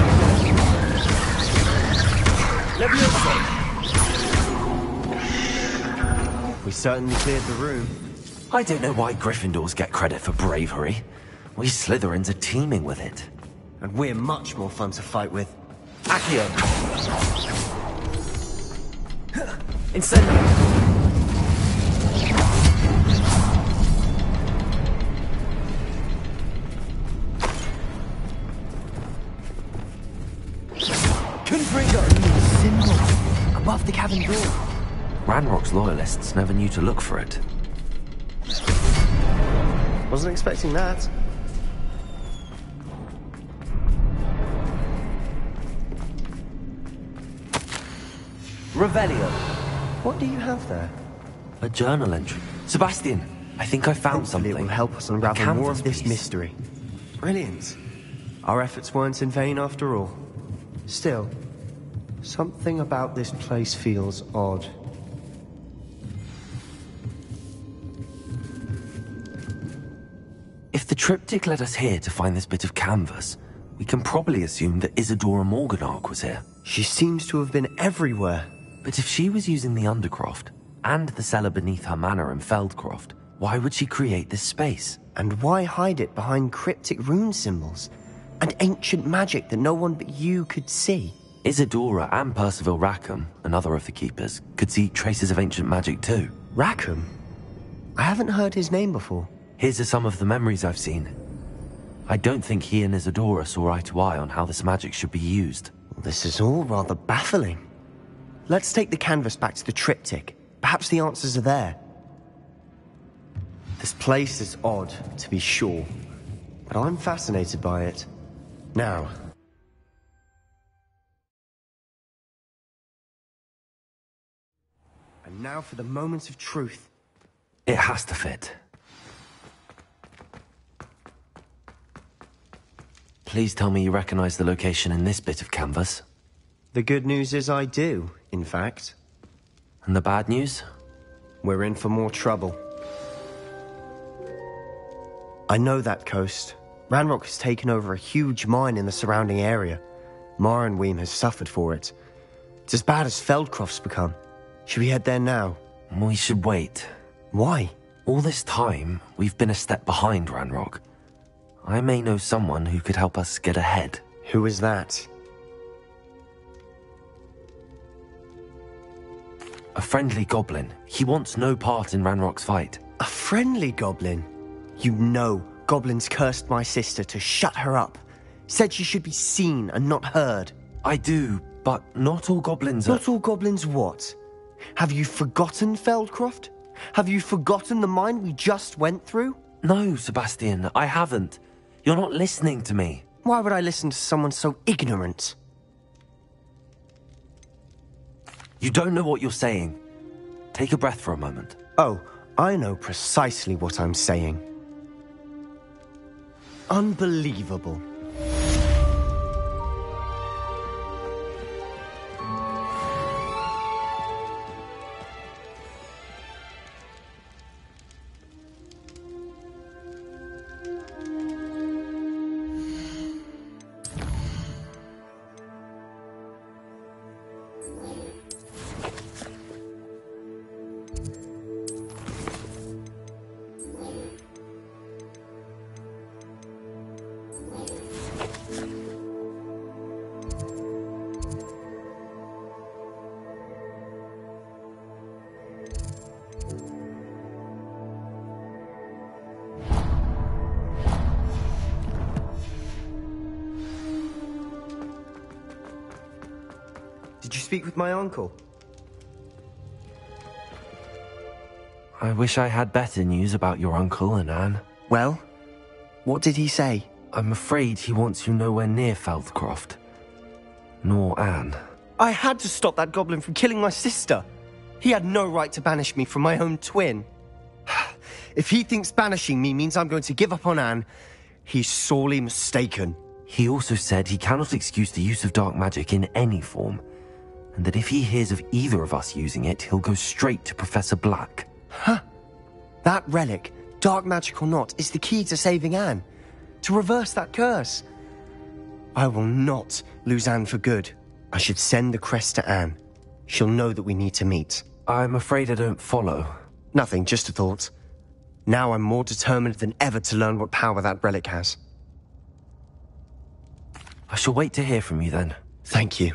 [SPEAKER 4] Leviosa!
[SPEAKER 17] We certainly cleared the room.
[SPEAKER 4] I don't know why Gryffindors get credit for bravery. We Slytherins are teeming with it.
[SPEAKER 17] And we're much more fun to fight with.
[SPEAKER 4] Accio! Incendiary!
[SPEAKER 17] Confringo! Symbol above the cabin door.
[SPEAKER 4] Ranrock's loyalists never knew to look for it.
[SPEAKER 17] Wasn't expecting that.
[SPEAKER 4] Revelio.
[SPEAKER 17] What do you have there?
[SPEAKER 4] A journal entry. Sebastian, I think I found something.
[SPEAKER 17] It will help us unravel more of this mystery. Brilliant. Our efforts weren't in vain after all. Still, something about this place feels odd.
[SPEAKER 4] If the triptych led us here to find this bit of canvas, we can probably assume that Isadora Morganach was here.
[SPEAKER 17] She seems to have been everywhere.
[SPEAKER 4] But if she was using the Undercroft, and the cellar beneath her manor in Feldcroft, why would she create this space?
[SPEAKER 17] And why hide it behind cryptic rune symbols? And ancient magic that no one but you could see?
[SPEAKER 4] Isadora and Percival Rackham, another of the keepers, could see traces of ancient magic too.
[SPEAKER 17] Rackham? I haven't heard his name before.
[SPEAKER 4] Here's are some of the memories I've seen. I don't think he and Isadora saw eye to eye on how this magic should be used.
[SPEAKER 17] This is all rather baffling. Let's take the canvas back to the triptych. Perhaps the answers are there. This place is odd, to be sure, but I'm fascinated by it. Now. And now for the moment of truth.
[SPEAKER 4] It has to fit. Please tell me you recognize the location in this bit of canvas.
[SPEAKER 17] The good news is I do, in fact.
[SPEAKER 4] And the bad news?
[SPEAKER 17] We're in for more trouble. I know that coast. Ranrock has taken over a huge mine in the surrounding area. Marrenweem has suffered for it. It's as bad as Feldcroft's become. Should we head there now?
[SPEAKER 4] We should wait.
[SPEAKER 17] Why?
[SPEAKER 4] All this time, we've been a step behind Ranrock. I may know someone who could help us get ahead.
[SPEAKER 17] Who is that?
[SPEAKER 4] A friendly goblin. He wants no part in Ranrock's fight.
[SPEAKER 17] A friendly goblin? You know goblins cursed my sister to shut her up. Said she should be seen and not heard.
[SPEAKER 4] I do, but not all goblins are...
[SPEAKER 17] Not all goblins what? Have you forgotten Feldcroft? Have you forgotten the mine we just went through?
[SPEAKER 4] No, Sebastian, I haven't. You're not listening to me.
[SPEAKER 17] Why would I listen to someone so ignorant?
[SPEAKER 4] You don't know what you're saying. Take a breath for a moment.
[SPEAKER 17] Oh, I know precisely what I'm saying. Unbelievable. Did you speak with my uncle?
[SPEAKER 4] I wish I had better news about your uncle and Anne.
[SPEAKER 17] Well, what did he say?
[SPEAKER 4] I'm afraid he wants you nowhere near Feldcroft. Nor Anne.
[SPEAKER 17] I had to stop that goblin from killing my sister. He had no right to banish me from my own twin. If he thinks banishing me means I'm going to give up on Anne, he's sorely mistaken.
[SPEAKER 4] He also said he cannot excuse the use of dark magic in any form, and that if he hears of either of us using it, he'll go straight to Professor Black.
[SPEAKER 17] Huh. That relic, dark magic or not, is the key to saving Anne. To reverse that curse. I will not lose Anne for good. I should send the crest to Anne. She'll know that we need to meet.
[SPEAKER 4] I'm afraid I don't follow.
[SPEAKER 17] Nothing, just a thought. Now I'm more determined than ever to learn what power that relic has.
[SPEAKER 4] I shall wait to hear from you then.
[SPEAKER 17] Thank you.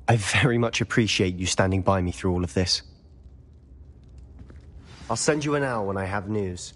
[SPEAKER 17] I very much appreciate you standing by me through all of this. I'll send you an owl when I have news.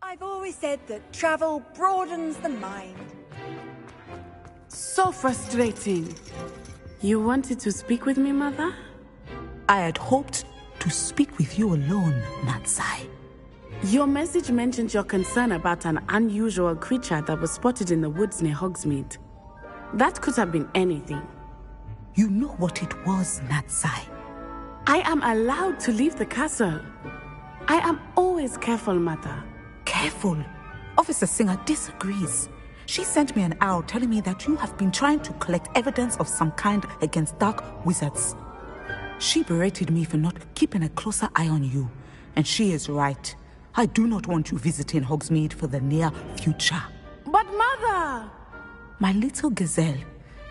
[SPEAKER 11] I've always said that travel broadens the mind.
[SPEAKER 22] So frustrating. You wanted to speak with me, Mother?
[SPEAKER 20] I had hoped to speak with you alone, Natsai.
[SPEAKER 3] Your message mentioned your concern about an unusual creature that was spotted in the woods near Hogsmeade. That could have been anything.
[SPEAKER 20] You know what it was, Natsai.
[SPEAKER 3] I am allowed to leave the castle. I am always careful, Mother.
[SPEAKER 20] Careful? Officer Singer disagrees. She sent me an owl telling me that you have been trying to collect evidence of some kind against dark wizards. She berated me for not keeping a closer eye on you. And she is right. I do not want you visiting Hogsmeade for the near future.
[SPEAKER 3] But Mother!
[SPEAKER 20] My little gazelle,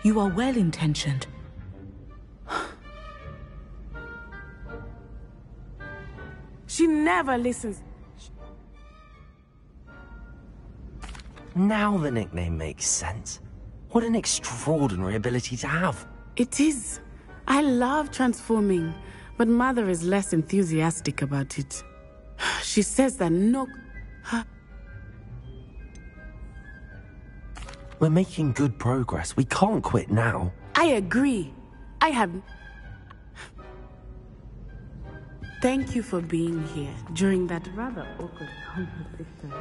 [SPEAKER 20] you are well-intentioned.
[SPEAKER 3] She never listens.
[SPEAKER 4] Now the nickname makes sense. What an extraordinary ability to have.
[SPEAKER 3] It is. I love transforming, but Mother is less enthusiastic about it. She says that
[SPEAKER 4] We're making good progress. We can't quit now.
[SPEAKER 3] I agree. I have... Thank you for being here during that rather awkward conversation.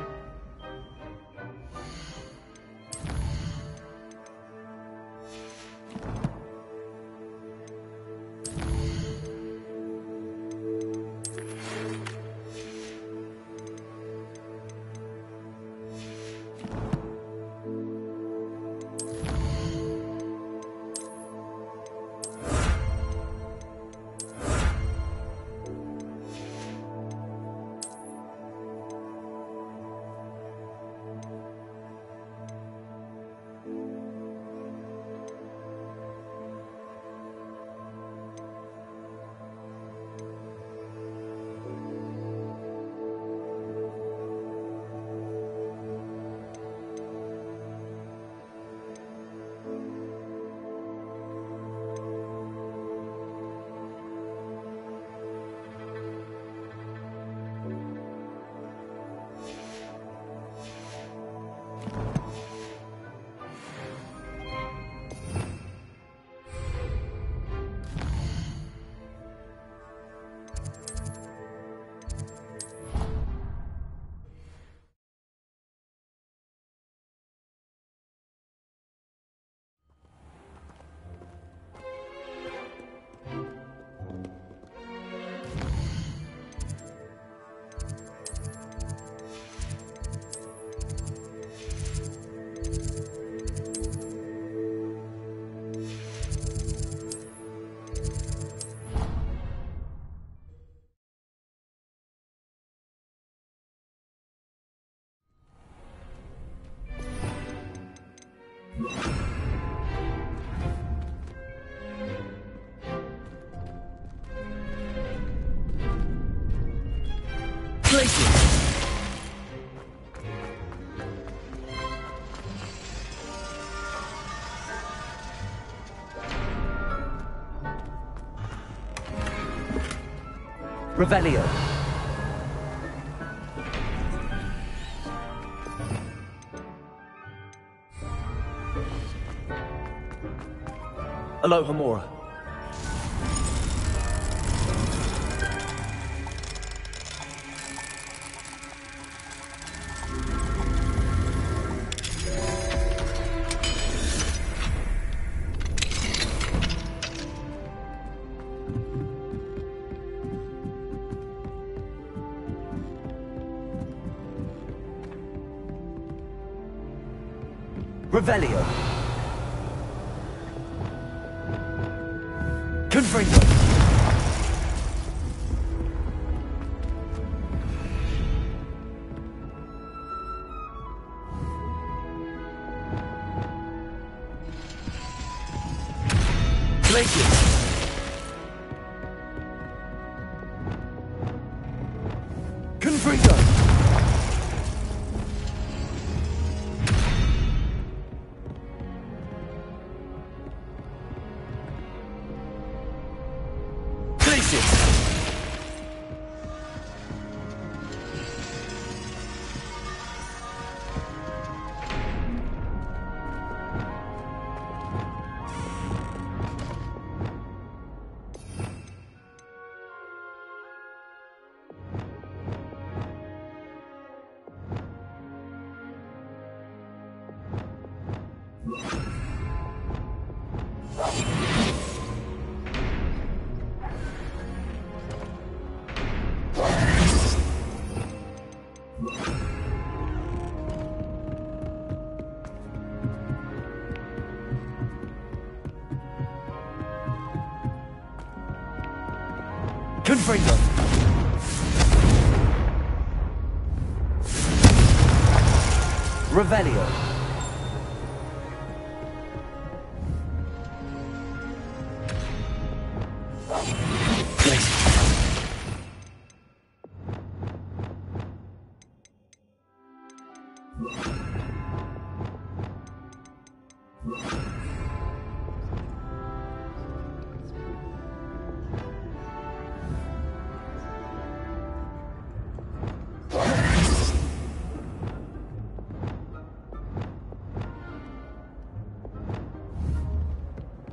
[SPEAKER 4] Revelio. Aloha Mora. Revelio. Confringo. Glacier. Confringo.
[SPEAKER 17] Confringo. Revelio.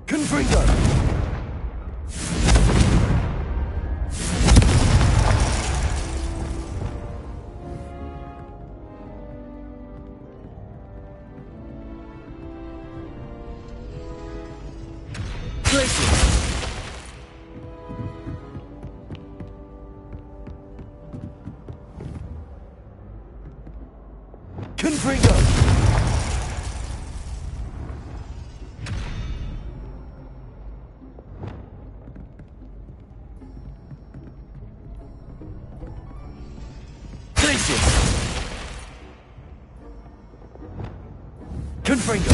[SPEAKER 17] Confringo. Confringo. Confringo.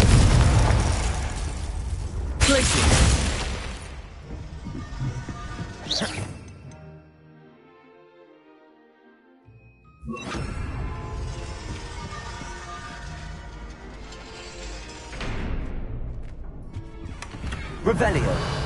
[SPEAKER 17] Place it. Revelio.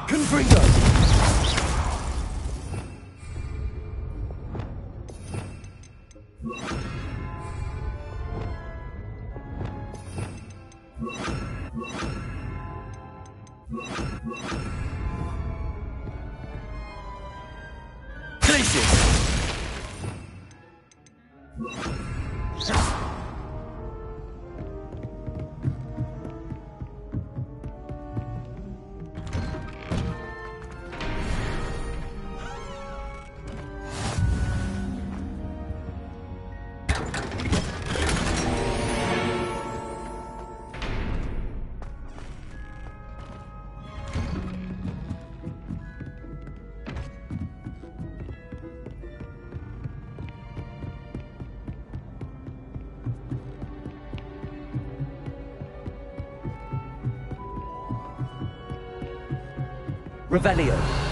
[SPEAKER 17] Confringo. Place it. Revelio.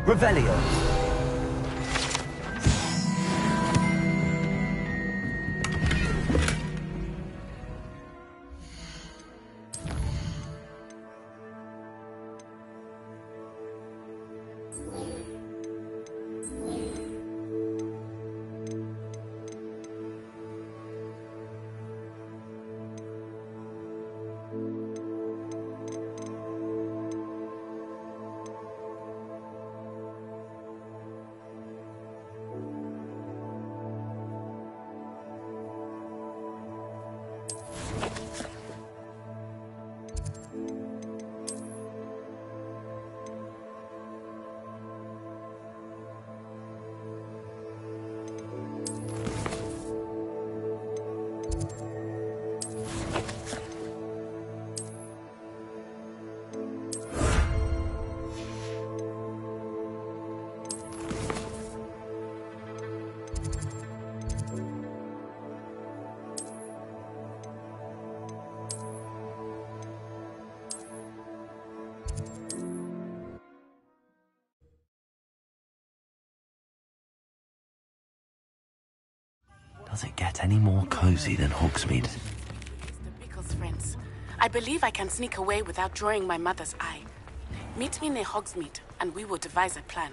[SPEAKER 17] Revelio.
[SPEAKER 4] Does it get any more cozy than Hogsmeade?
[SPEAKER 22] Pickle's friends. I believe I can sneak away without drawing my mother's eye. Meet me near Hogsmeade, and we will devise a plan.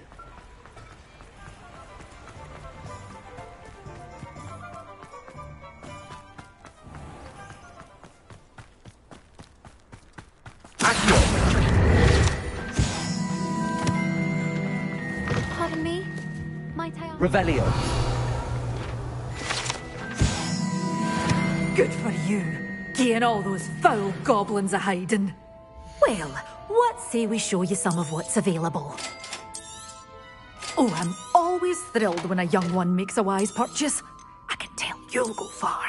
[SPEAKER 6] Pardon me? Might I ask?
[SPEAKER 12] Revelio.
[SPEAKER 19] Good for you, getting all those foul goblins a hiding.
[SPEAKER 21] Well, what say we show you some of what's available?
[SPEAKER 19] Oh, I'm always thrilled when a young one makes a wise purchase. I can tell you'll go far.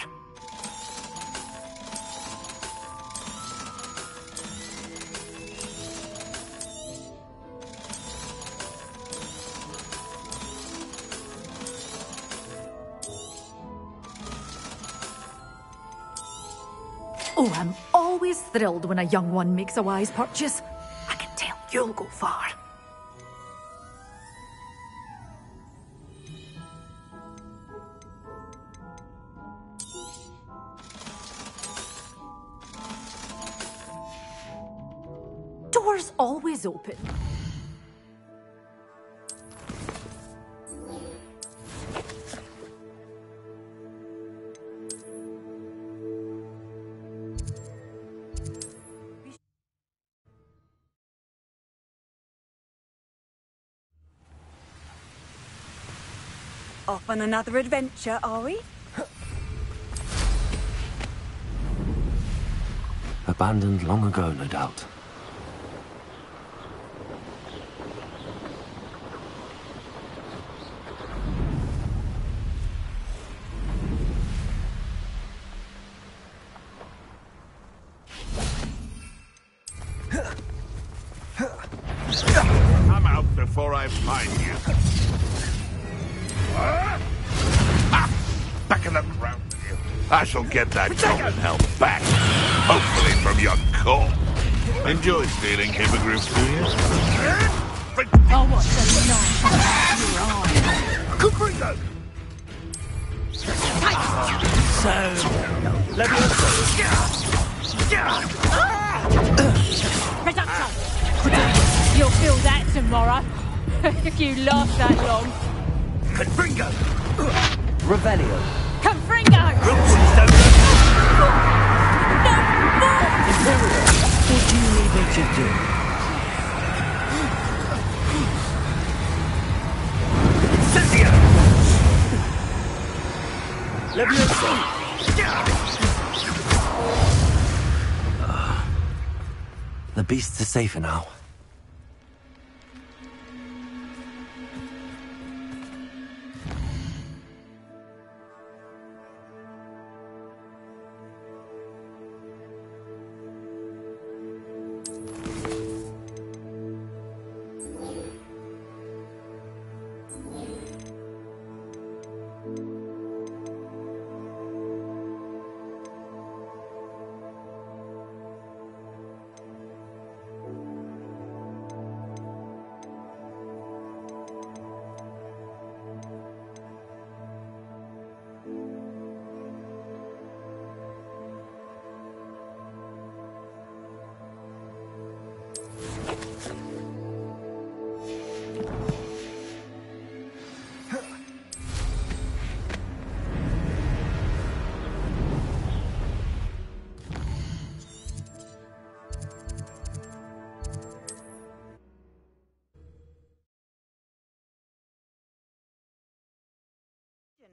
[SPEAKER 19] Oh, I'm always thrilled when a young one makes a wise purchase. I can tell you'll go far. Doors always open.
[SPEAKER 10] Off on another adventure, are we?
[SPEAKER 4] Abandoned long ago, no doubt.
[SPEAKER 7] Come out before I find you. Back in the ground with you. I shall get that goblin helm back. Hopefully from your corpse. Enjoy stealing hippogriffs, do you?
[SPEAKER 19] Oh, what a nice
[SPEAKER 7] Confringo!
[SPEAKER 14] Reduction! You'll feel that tomorrow. If you last that long.
[SPEAKER 12] Confringo! Revelio.
[SPEAKER 14] Confringo!
[SPEAKER 12] Imperial, what do you need me to do? Cynthia! Leviosa!
[SPEAKER 4] The beasts are safer now.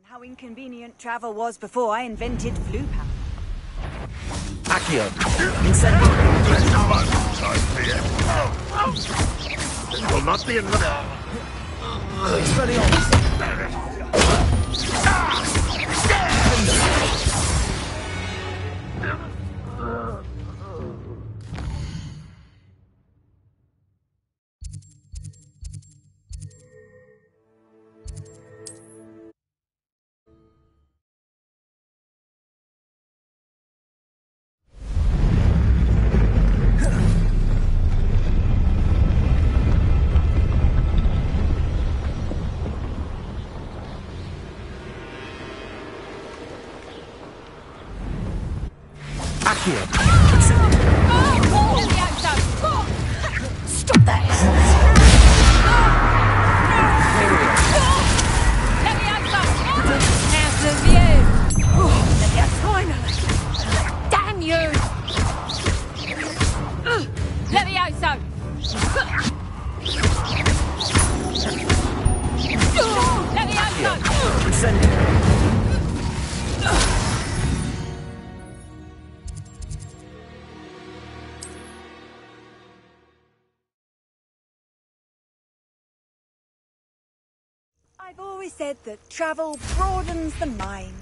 [SPEAKER 10] How inconvenient travel was before I invented flu power.
[SPEAKER 12] Accio. Incendio.
[SPEAKER 7] This will not be enough.
[SPEAKER 12] Expelliarmus. Accio.
[SPEAKER 14] Stop that! Out of you! Finally! Damn you! Levioso! Levioso!
[SPEAKER 12] Incendio.
[SPEAKER 11] I've always said that travel broadens the mind.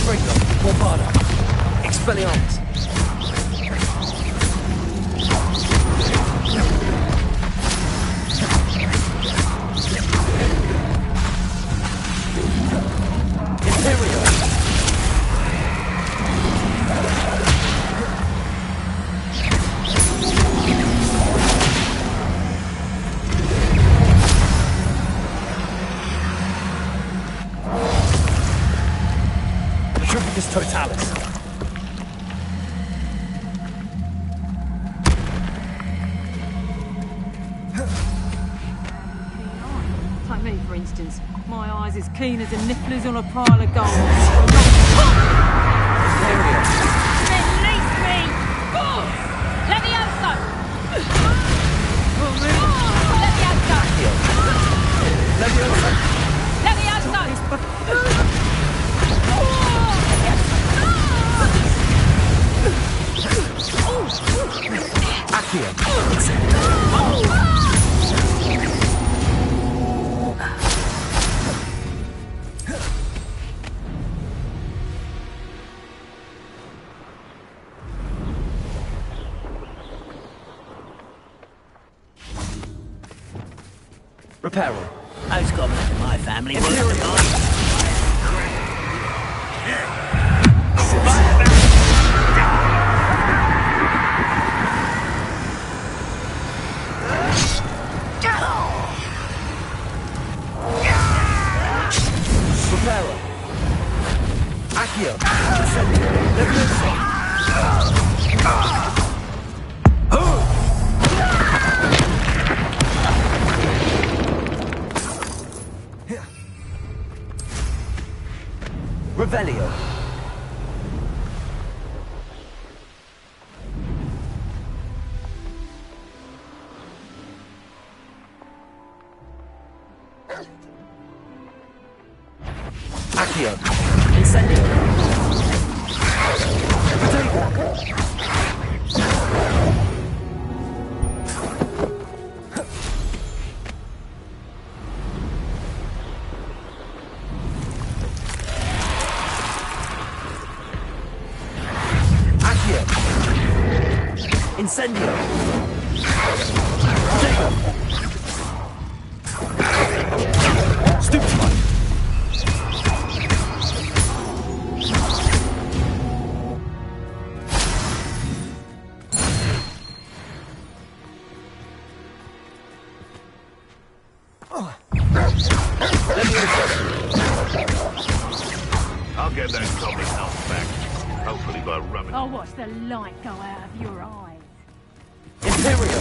[SPEAKER 12] Confringo. Bombada. Expelliarmus. Totalis.
[SPEAKER 14] Take me, for instance. My eyes as keen as a nifflers on a pile of gold. Release me! Levioso! Levioso!
[SPEAKER 12] Accio. Reparo.
[SPEAKER 15] Those goblins in my family work
[SPEAKER 12] Reparo. Accio. Levioso. Revelio. Accio. Incendio. Incendio! Stupefy!
[SPEAKER 7] I'll get that goblin health back. Hopefully by rubbing.
[SPEAKER 14] I'll watch the light go out of your eyes.
[SPEAKER 12] Imperial!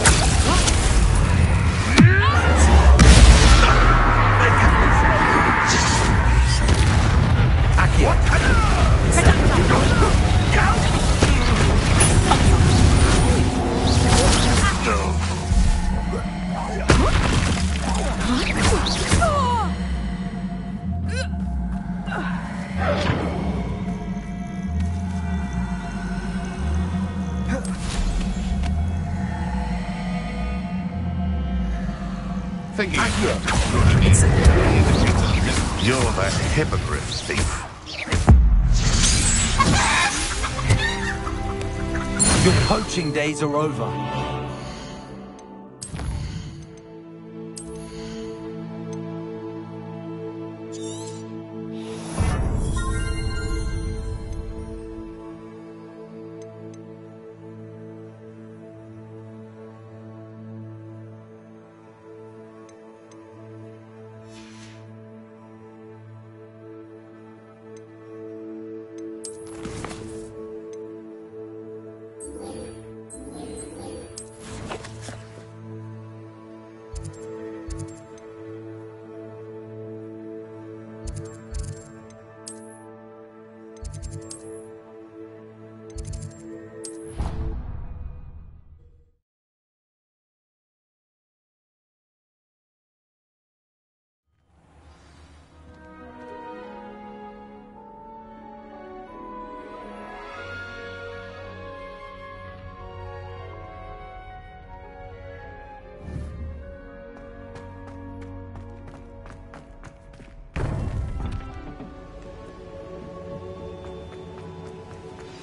[SPEAKER 12] Accio!
[SPEAKER 7] Thinking you're the hippogriff thief.
[SPEAKER 12] Your poaching days are over.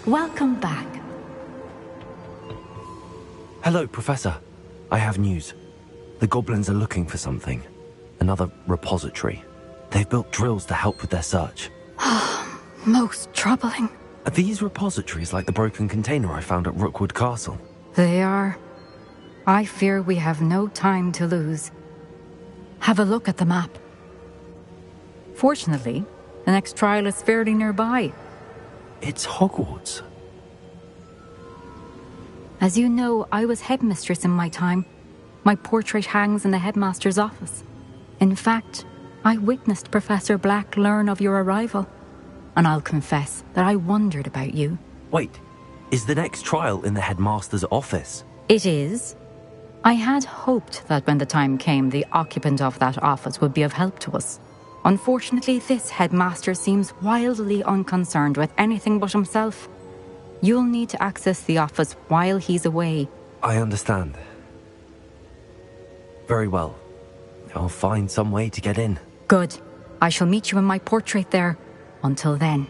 [SPEAKER 5] Welcome back.
[SPEAKER 4] Hello, Professor. I have news. The goblins are looking for something. Another repository. They've built drills to help with their search.
[SPEAKER 5] Most troubling.
[SPEAKER 4] Are these repositories like the broken container I found at Rookwood Castle?
[SPEAKER 5] They are. I fear we have no time to lose. Have a look at the map. Fortunately, the next trial is fairly nearby.
[SPEAKER 4] It's Hogwarts.
[SPEAKER 5] As you know, I was headmistress in my time. My portrait hangs in the headmaster's office. In fact, I witnessed Professor Black learn of your arrival. And I'll confess that I wondered about you.
[SPEAKER 4] Wait, is the next trial in the headmaster's office?
[SPEAKER 5] It is. I had hoped that when the time came, the occupant of that office would be of help to us. Unfortunately, this headmaster seems wildly unconcerned with anything but himself. You'll need to access the office while he's away.
[SPEAKER 4] I understand. Very well. I'll find some way to get in.
[SPEAKER 5] Good. I shall meet you in my portrait there. Until then.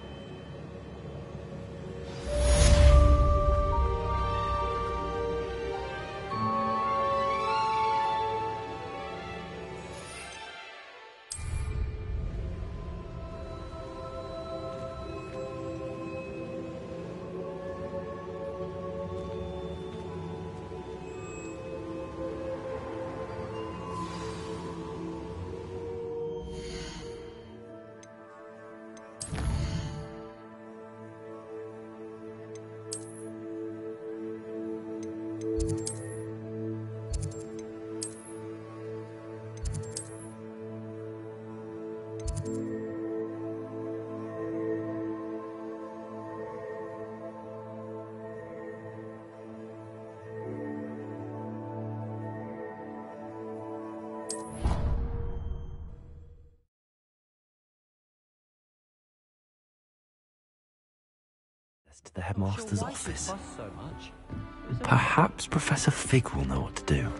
[SPEAKER 4] To the headmaster's office. Perhaps Professor Fig will know what to do.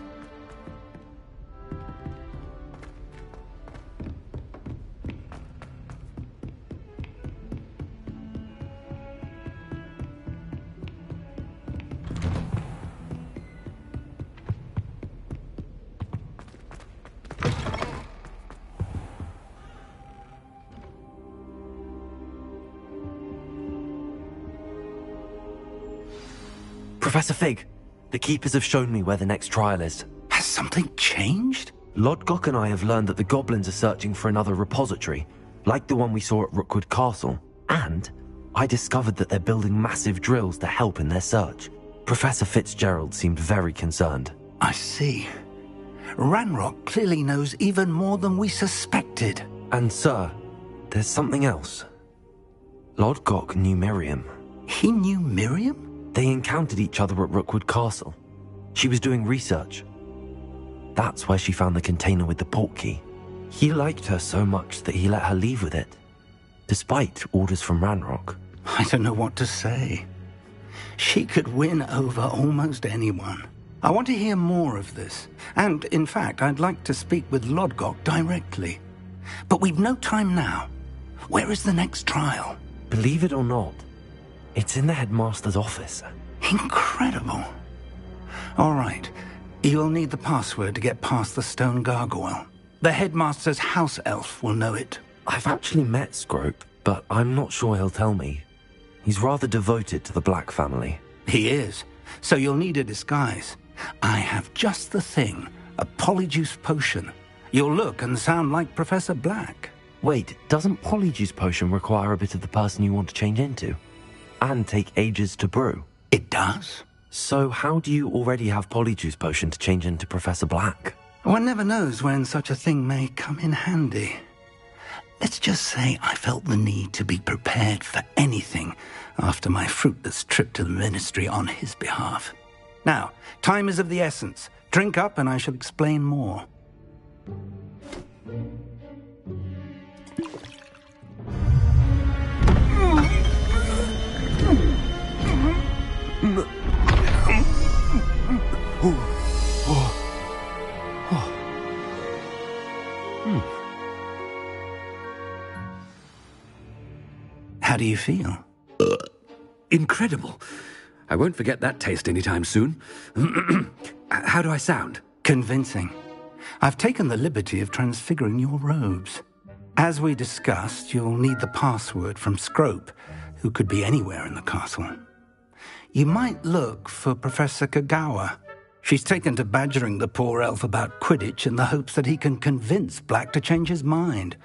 [SPEAKER 4] Professor Fig, the Keepers have shown me where the next trial is.
[SPEAKER 1] Has something changed?
[SPEAKER 4] Lodgok and I have learned that the goblins are searching for another repository, like the one we saw at Rookwood Castle. And I discovered that they're building massive drills to help in their search. Professor Fitzgerald seemed very concerned.
[SPEAKER 1] I see. Ranrock clearly knows even more than we suspected.
[SPEAKER 4] And sir, there's something else. Lodgok knew Miriam.
[SPEAKER 1] He knew Miriam?
[SPEAKER 4] They encountered each other at Rookwood Castle. She was doing research. That's where she found the container with the portkey. He liked her so much that he let her leave with it, despite orders from Ranrock.
[SPEAKER 1] I don't know what to say. She could win over almost anyone. I want to hear more of this. And, in fact, I'd like to speak with Lodgok directly. But we've no time now. Where is the next trial?
[SPEAKER 4] Believe it or not, it's in the headmaster's office.
[SPEAKER 1] Incredible. All right. You'll need the password to get past the stone gargoyle. The headmaster's house elf will know it.
[SPEAKER 4] I've actually met Scrope, but I'm not sure he'll tell me. He's rather devoted to the Black family.
[SPEAKER 1] He is. So you'll need a disguise. I have just the thing. A polyjuice potion. You'll look and sound like Professor Black.
[SPEAKER 4] Wait, doesn't polyjuice potion require a bit of the person you want to change into? And take ages to brew?
[SPEAKER 1] It does.
[SPEAKER 4] So how do you already have polyjuice potion to change into Professor Black?
[SPEAKER 1] One never knows when such a thing may come in handy. Let's just say I felt the need to be prepared for anything after my fruitless trip to the ministry on his behalf. Now, time is of the essence. Drink up and I shall explain more. How do you feel?
[SPEAKER 2] incredible. I won't forget that taste anytime soon. How do I sound?
[SPEAKER 1] Convincing. I've taken the liberty of transfiguring your robes. As we discussed, you'll need the password from Scrope, who could be anywhere in the castle. You might look for Professor Kagawa. She's taken to badgering the poor elf about Quidditch in the hopes that he can convince Black to change his mind.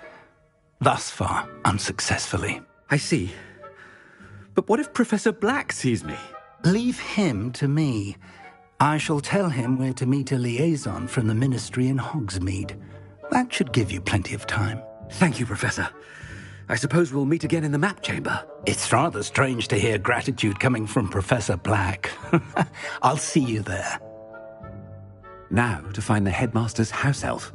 [SPEAKER 1] Thus far, unsuccessfully.
[SPEAKER 2] I see. But what if Professor Black sees me?
[SPEAKER 1] Leave him to me. I shall tell him where to meet a liaison from the Ministry in Hogsmeade. That should give you plenty of time.
[SPEAKER 2] Thank you, Professor. I suppose we'll meet again in the map chamber.
[SPEAKER 1] It's rather strange to hear gratitude coming from Professor Black. I'll see you there.
[SPEAKER 2] Now to find the headmaster's house elf.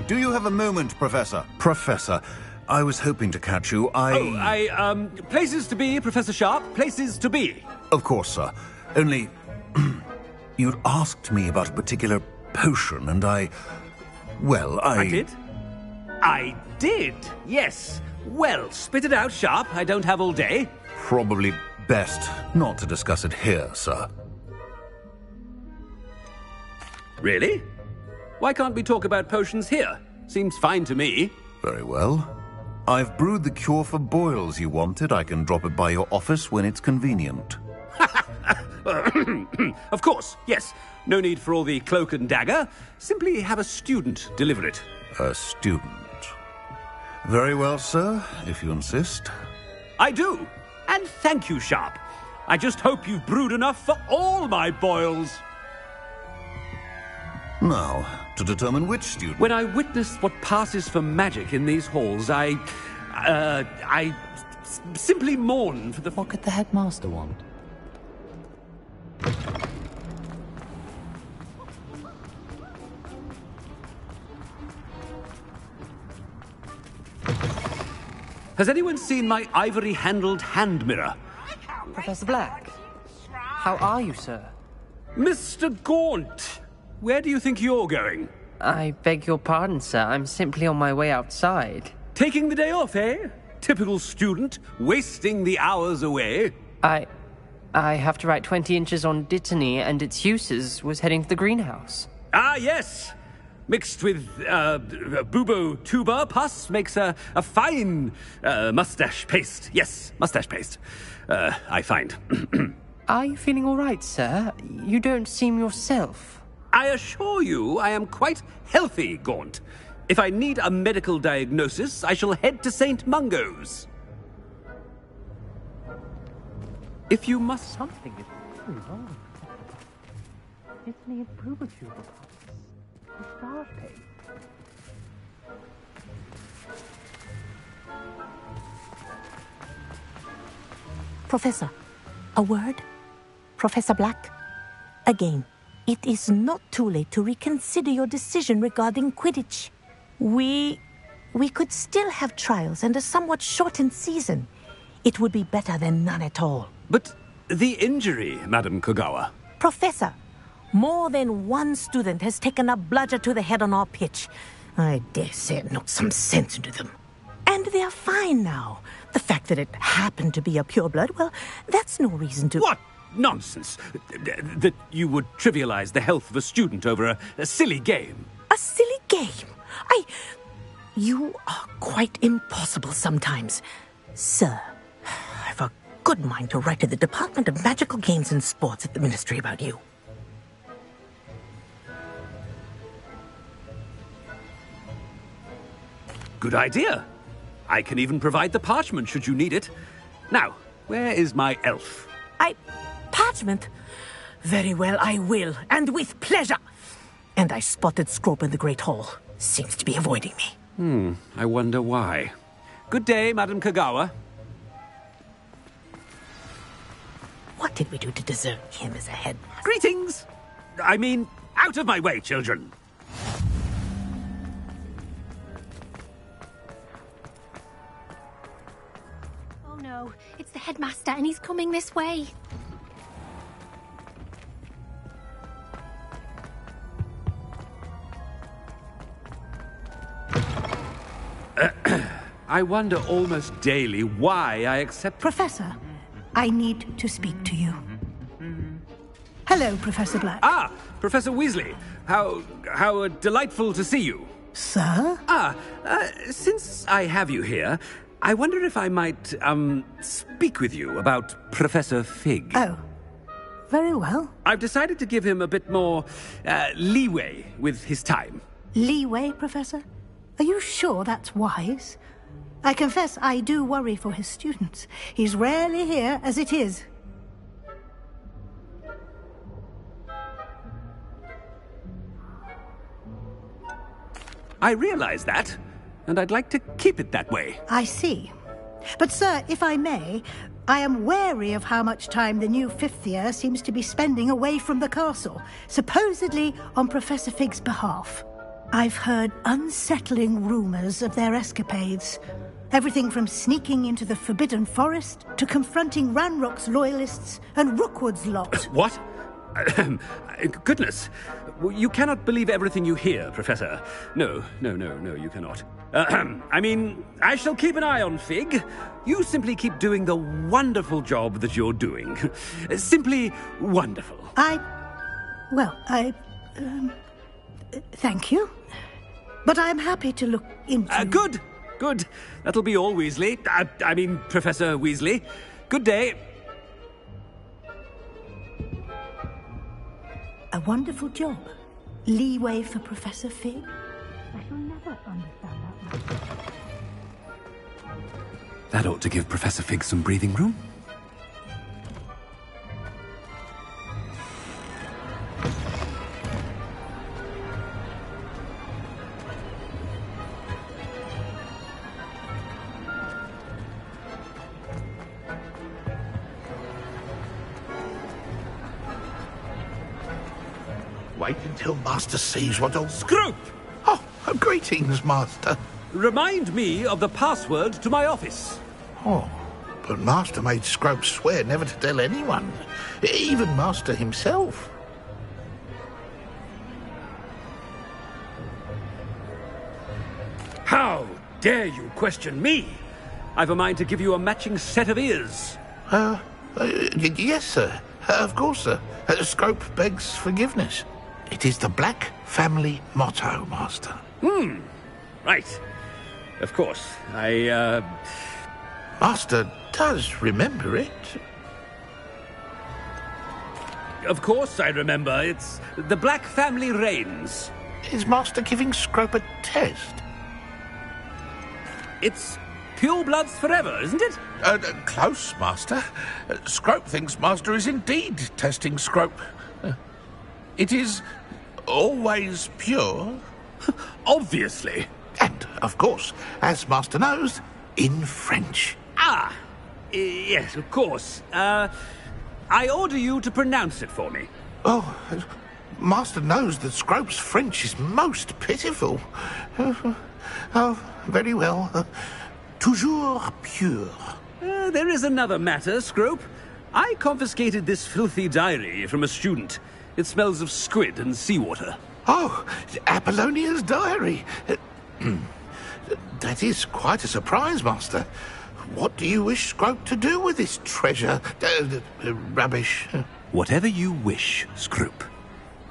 [SPEAKER 7] Do you have a moment, Professor? Professor, I was hoping to catch you.
[SPEAKER 2] Places to be, Professor Sharp. Places to be.
[SPEAKER 7] Of course, sir. Only, you'd asked me about a particular potion, and I
[SPEAKER 2] did? I did, yes. Well, spit it out, Sharp. I don't have all day.
[SPEAKER 7] Probably best not to discuss it here, sir.
[SPEAKER 2] Really? Why can't we talk about potions here? Seems fine to me.
[SPEAKER 7] Very well. I've brewed the cure for boils you wanted. I can drop it by your office when it's convenient.
[SPEAKER 2] Of course, yes. No need for all the cloak and dagger. Simply have a student deliver it.
[SPEAKER 7] A student. Very well, sir, if you insist.
[SPEAKER 2] I do. And thank you, Sharp. I just hope you've brewed enough for all my boils.
[SPEAKER 7] Now, to determine which student...
[SPEAKER 2] When I witness what passes for magic in these halls, I simply mourn for the...
[SPEAKER 16] What could the headmaster want?
[SPEAKER 2] Has anyone seen my ivory-handled hand mirror?
[SPEAKER 16] Professor Black, how are you, sir?
[SPEAKER 2] Mr. Gaunt, where do you think you're going?
[SPEAKER 16] I beg your pardon, sir. I'm simply on my way outside.
[SPEAKER 2] Taking the day off, eh? Typical student, wasting the hours away.
[SPEAKER 16] I have to write 20 inches on Dittany and its uses. Was heading to the greenhouse.
[SPEAKER 2] Ah, yes. Mixed with bubo tuber pus makes a fine mustache paste. Yes, mustache paste. I find.
[SPEAKER 16] Are you feeling all right, sir? You don't seem yourself.
[SPEAKER 2] I assure you I am quite healthy, Gaunt. If I need a medical diagnosis, I shall head to St. Mungo's. If you must...
[SPEAKER 16] Something is very wrong. Dittany and bubo tuber pus.
[SPEAKER 21] Professor, a word? Professor Black? Again, it is not too late to reconsider your decision regarding Quidditch. We could still have trials and a somewhat shortened season. It would be better than none at all.
[SPEAKER 2] But the injury, Madam Kagawa.
[SPEAKER 21] Professor, more than one student has taken a bludger to the head on our pitch. I dare say it knocked some sense into them. And they're fine now. The fact that it happened to be a pureblood, well, that's no reason to...
[SPEAKER 2] What nonsense! That you would trivialize the health of a student over a silly game.
[SPEAKER 21] A silly game? You are quite impossible sometimes. Sir, I've a good mind to write to the Department of Magical Games and Sports at the Ministry about you.
[SPEAKER 9] Good idea. I can even provide the parchment should you need it. Now, where is my elf?
[SPEAKER 21] Parchment? Very well, I will, and with pleasure. And I spotted Scrope in the Great Hall. Seems to be avoiding me.
[SPEAKER 9] I wonder why. Good day, Madam Kagawa.
[SPEAKER 21] What did we do to deserve him as a headmaster?
[SPEAKER 9] Greetings! I mean, out of my way, children.
[SPEAKER 6] Oh no, it's the headmaster and he's coming this way.
[SPEAKER 9] I wonder almost daily why I accept...
[SPEAKER 18] Professor, I need to speak to you. Hello, Professor Black.
[SPEAKER 9] Ah, Professor Weasley. How delightful to see you.
[SPEAKER 18] Sir?
[SPEAKER 9] Since I have you here, I wonder if I might, speak with you about Professor Fig.
[SPEAKER 18] Oh, very well.
[SPEAKER 9] I've decided to give him a bit more, leeway with his time.
[SPEAKER 18] Leeway, Professor? Are you sure that's wise? I confess I do worry for his students. He's rarely here as it is.
[SPEAKER 9] I realize that, and I'd like to keep it that way.
[SPEAKER 18] I see. But, sir, if I may, I am wary of how much time the new fifth year seems to be spending away from the castle, supposedly on Professor Fig's behalf. I've heard unsettling rumors of their escapades. Everything from sneaking into the Forbidden Forest to confronting Ranrock's loyalists and Rookwood's lot.
[SPEAKER 9] What? Goodness. You cannot believe everything you hear, Professor. No, you cannot. I mean, I shall keep an eye on Fig. You simply keep doing the wonderful job that you're doing. Simply wonderful.
[SPEAKER 18] Thank you. But I'm happy to look into...
[SPEAKER 9] Good. That'll be all, Weasley. I mean, Professor Weasley. Good day.
[SPEAKER 18] A wonderful job. Leeway for Professor Fig. I shall never understand that.
[SPEAKER 9] That ought to give Professor Fig some breathing room.
[SPEAKER 7] Wait until Master sees what all...
[SPEAKER 9] Scrope!
[SPEAKER 7] Oh, greetings, Master.
[SPEAKER 9] Remind me of the password to my office.
[SPEAKER 7] Oh, but Master made Scrope swear never to tell anyone, even Master himself.
[SPEAKER 9] How dare you question me? I've a mind to give you a matching set of ears.
[SPEAKER 7] Yes, sir. Of course, sir. Scrope begs forgiveness. It is the Black family motto, Master.
[SPEAKER 9] Right. Of course.
[SPEAKER 7] Master does remember it.
[SPEAKER 9] Of course I remember. It's the Black family reigns.
[SPEAKER 7] Is Master giving Scrope a test?
[SPEAKER 9] It's pure bloods forever, isn't it?
[SPEAKER 7] Close, Master. Scrope thinks Master is indeed testing Scrope. It is always pure.
[SPEAKER 9] Obviously.
[SPEAKER 7] And, of course, as Master knows, in French.
[SPEAKER 9] Yes, of course. I order you to pronounce it for me.
[SPEAKER 7] Oh, Master knows that Scrope's French is most pitiful. Oh, very well. Toujours pure.
[SPEAKER 9] There is another matter, Scrope. I confiscated this filthy diary from a student. It smells of squid and seawater.
[SPEAKER 7] Oh, Apollonia's diary. That is quite a surprise, Master. What do you wish Scrope to do with this treasure? Rubbish.
[SPEAKER 9] Whatever you wish, Scrope.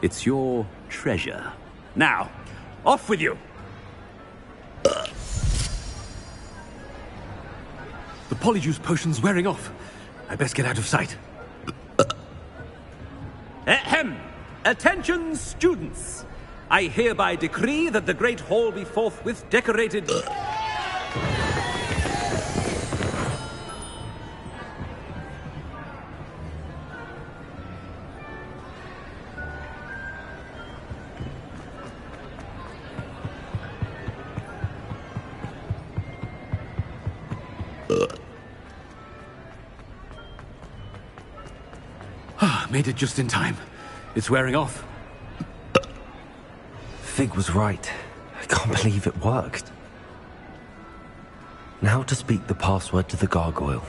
[SPEAKER 9] It's your treasure. Now, off with you. The polyjuice potion's wearing off. I best get out of sight. Ahem! Attention, students! I hereby decree that the Great Hall be forthwith decorated... Made it just in time. It's wearing off.
[SPEAKER 4] Fig was right. I can't believe it worked. Now to speak the password to the gargoyle.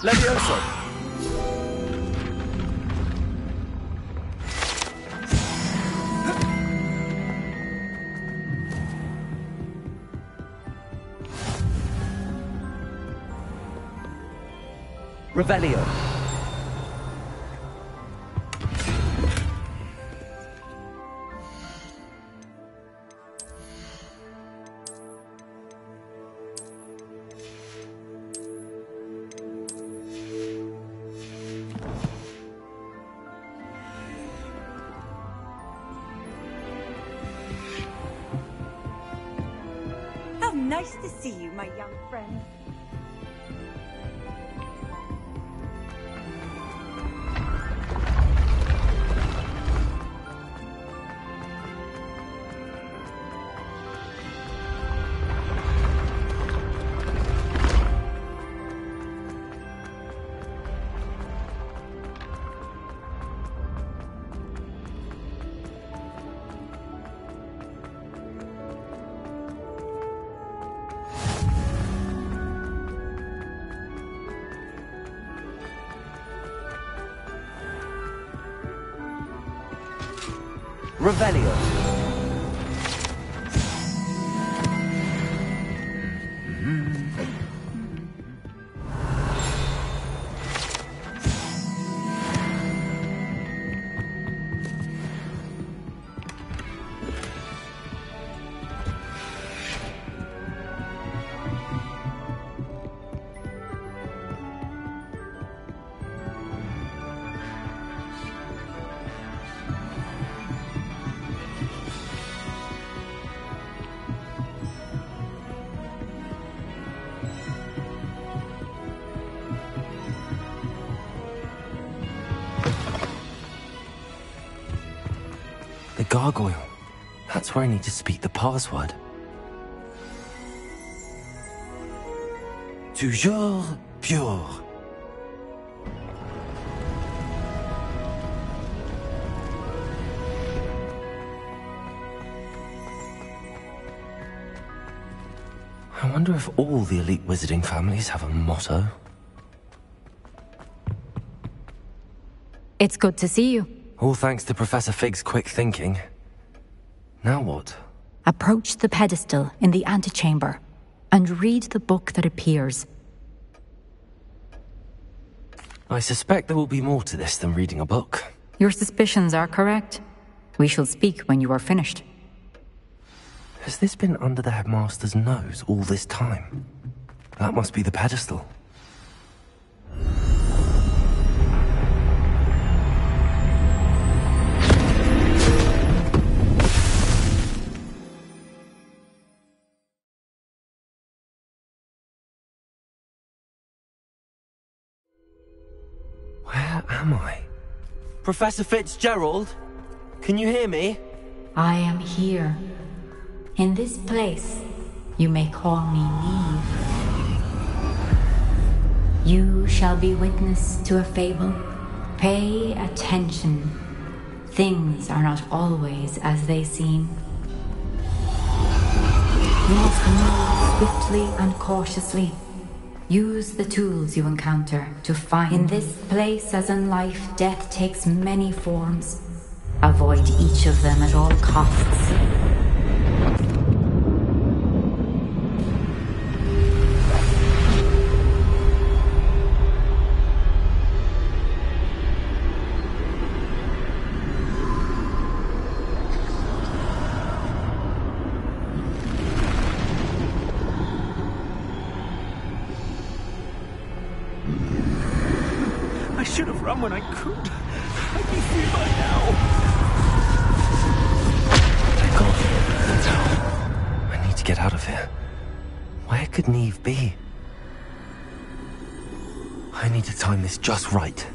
[SPEAKER 12] Levioso! Revelio.
[SPEAKER 11] How nice to see you, my young friend.
[SPEAKER 12] Revelio.
[SPEAKER 4] The gargoyle. That's where I need to speak the password. Toujours pure. I wonder if all the elite wizarding families have a motto.
[SPEAKER 5] It's good to see you.
[SPEAKER 4] All thanks to Professor Fig's quick thinking. Now what?
[SPEAKER 5] Approach the pedestal in the antechamber and read the book that appears.
[SPEAKER 4] I suspect there will be more to this than reading a book.
[SPEAKER 5] Your suspicions are correct. We shall speak when you are finished.
[SPEAKER 4] Has this been under the headmaster's nose all this time? That must be the pedestal. Where am I? Professor Fitzgerald? Can you hear me?
[SPEAKER 5] I am here. In this place, you may call me Neve. You shall be witness to a fable. Pay attention. Things are not always as they seem. You must move swiftly and cautiously. Use the tools you encounter to find. In this place, as in life, death takes many forms. Avoid each of them at all costs.
[SPEAKER 12] I should have run when I could. I'd be free by now.
[SPEAKER 4] I need to get out of here. Where could Neve be? I need to time this just right.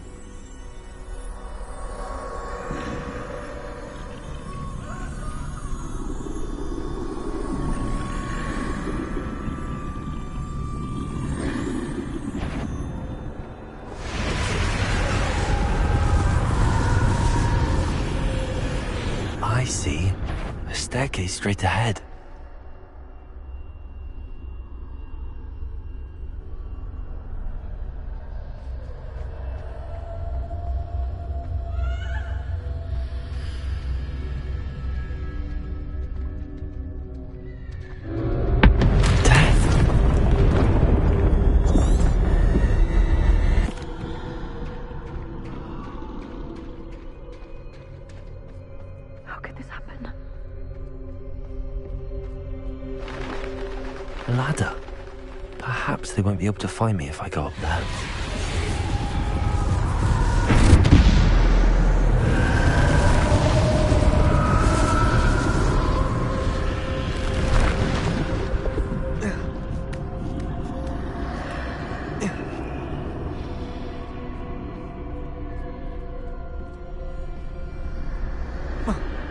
[SPEAKER 4] I see. A staircase straight ahead. A ladder. Perhaps they won't be able to find me if I go up there.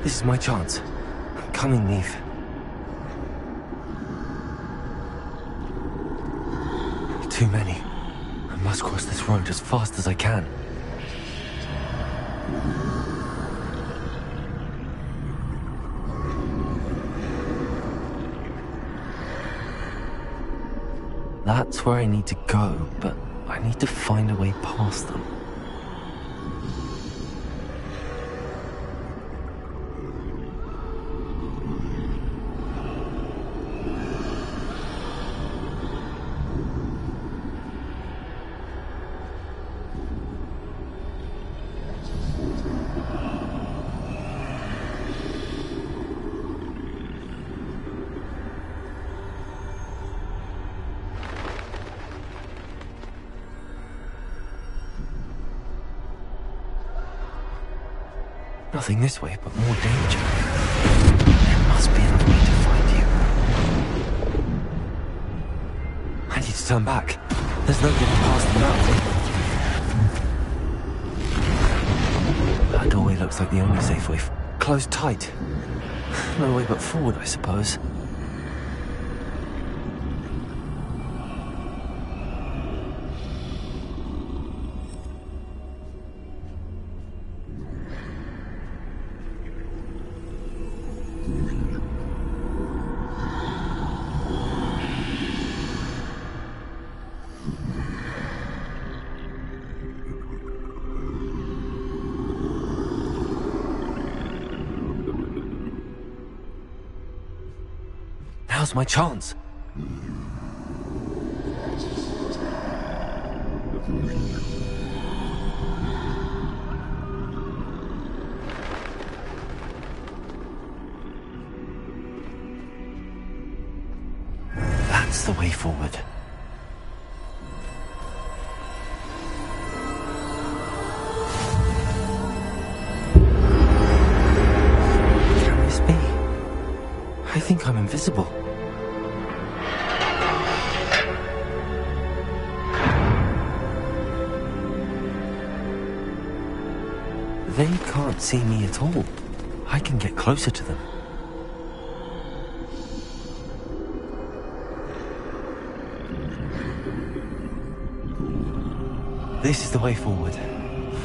[SPEAKER 4] This is my chance. I'm coming, Neve. Too many. I must cross this road as fast as I can. That's where I need to go, but I need to find a way past them. Nothing this way, but more danger. There must be another way to find you. I need to turn back. There's no getting past the mountain. That doorway looks like the only safe way. Closed tight. No way but forward, I suppose. Now's my chance. That's the way forward. Can this be? I think I'm invisible. They can't see me at all. I can get closer to them. This is the way forward.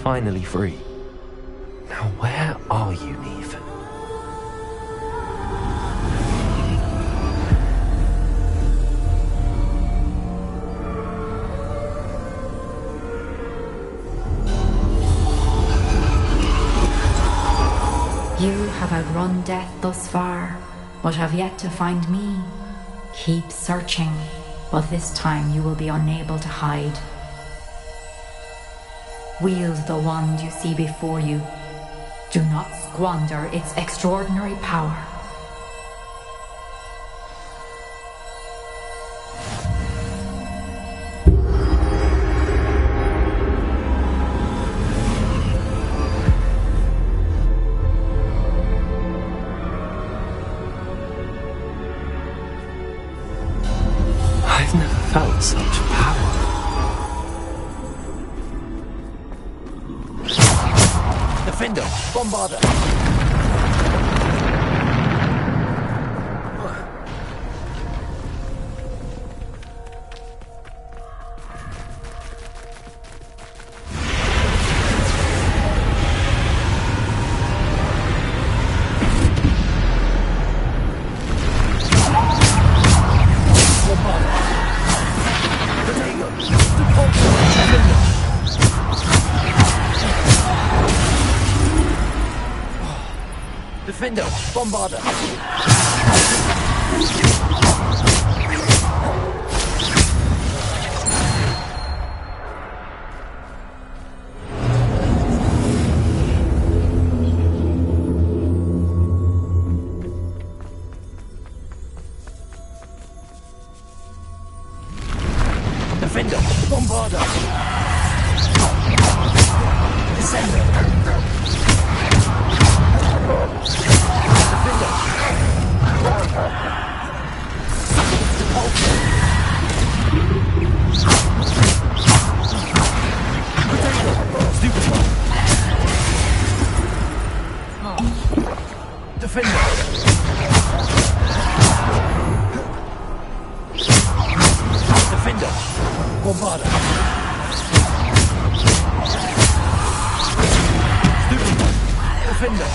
[SPEAKER 4] Finally free. Now where are you, Neve?
[SPEAKER 5] You have outrun death thus far, but have yet to find me. Keep searching, but this time you will be unable to hide. Wield the wand you see before you. Do not squander its extraordinary power.
[SPEAKER 4] I've never felt such power. Defender, bombarder. Defender, bombarder.
[SPEAKER 12] Defender. Bombarder. Defender.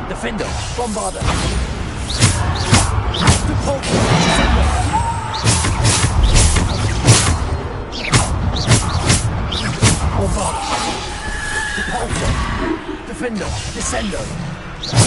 [SPEAKER 12] Defender. Defender. Bombarder. Defender. Descender. Defender.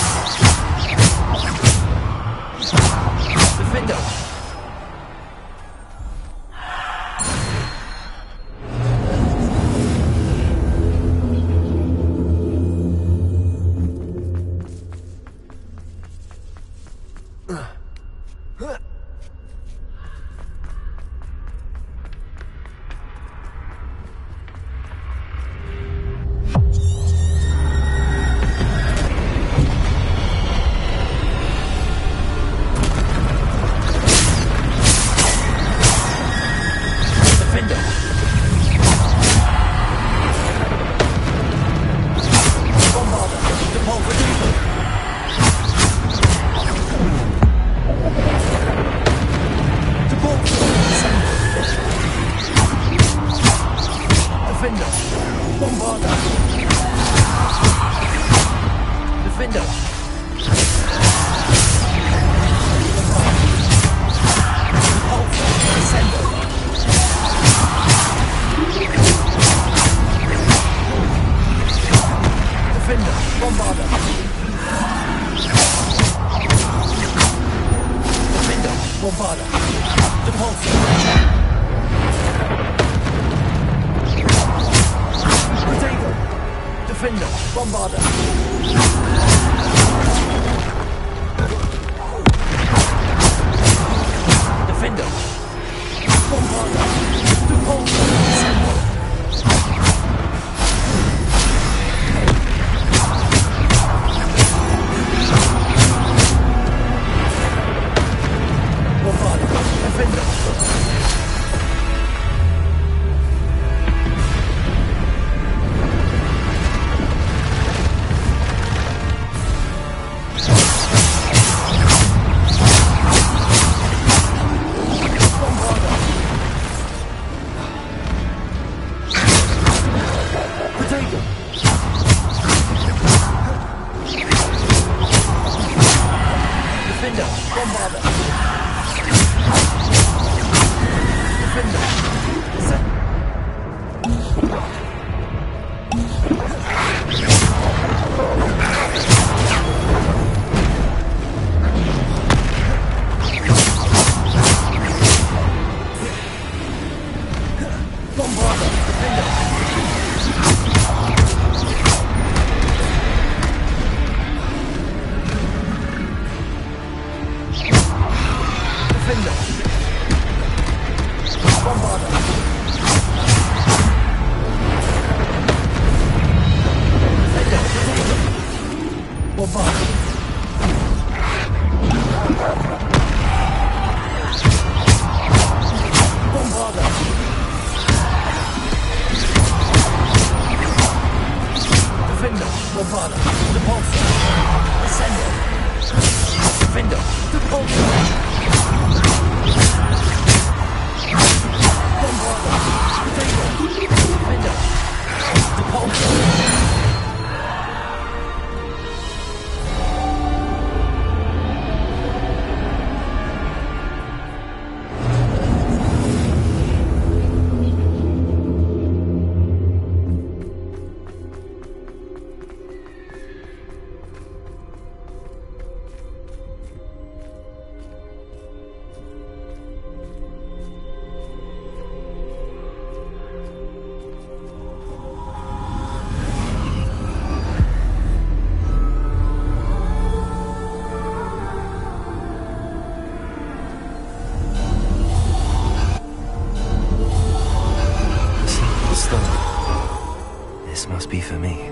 [SPEAKER 4] stone. This must be for me.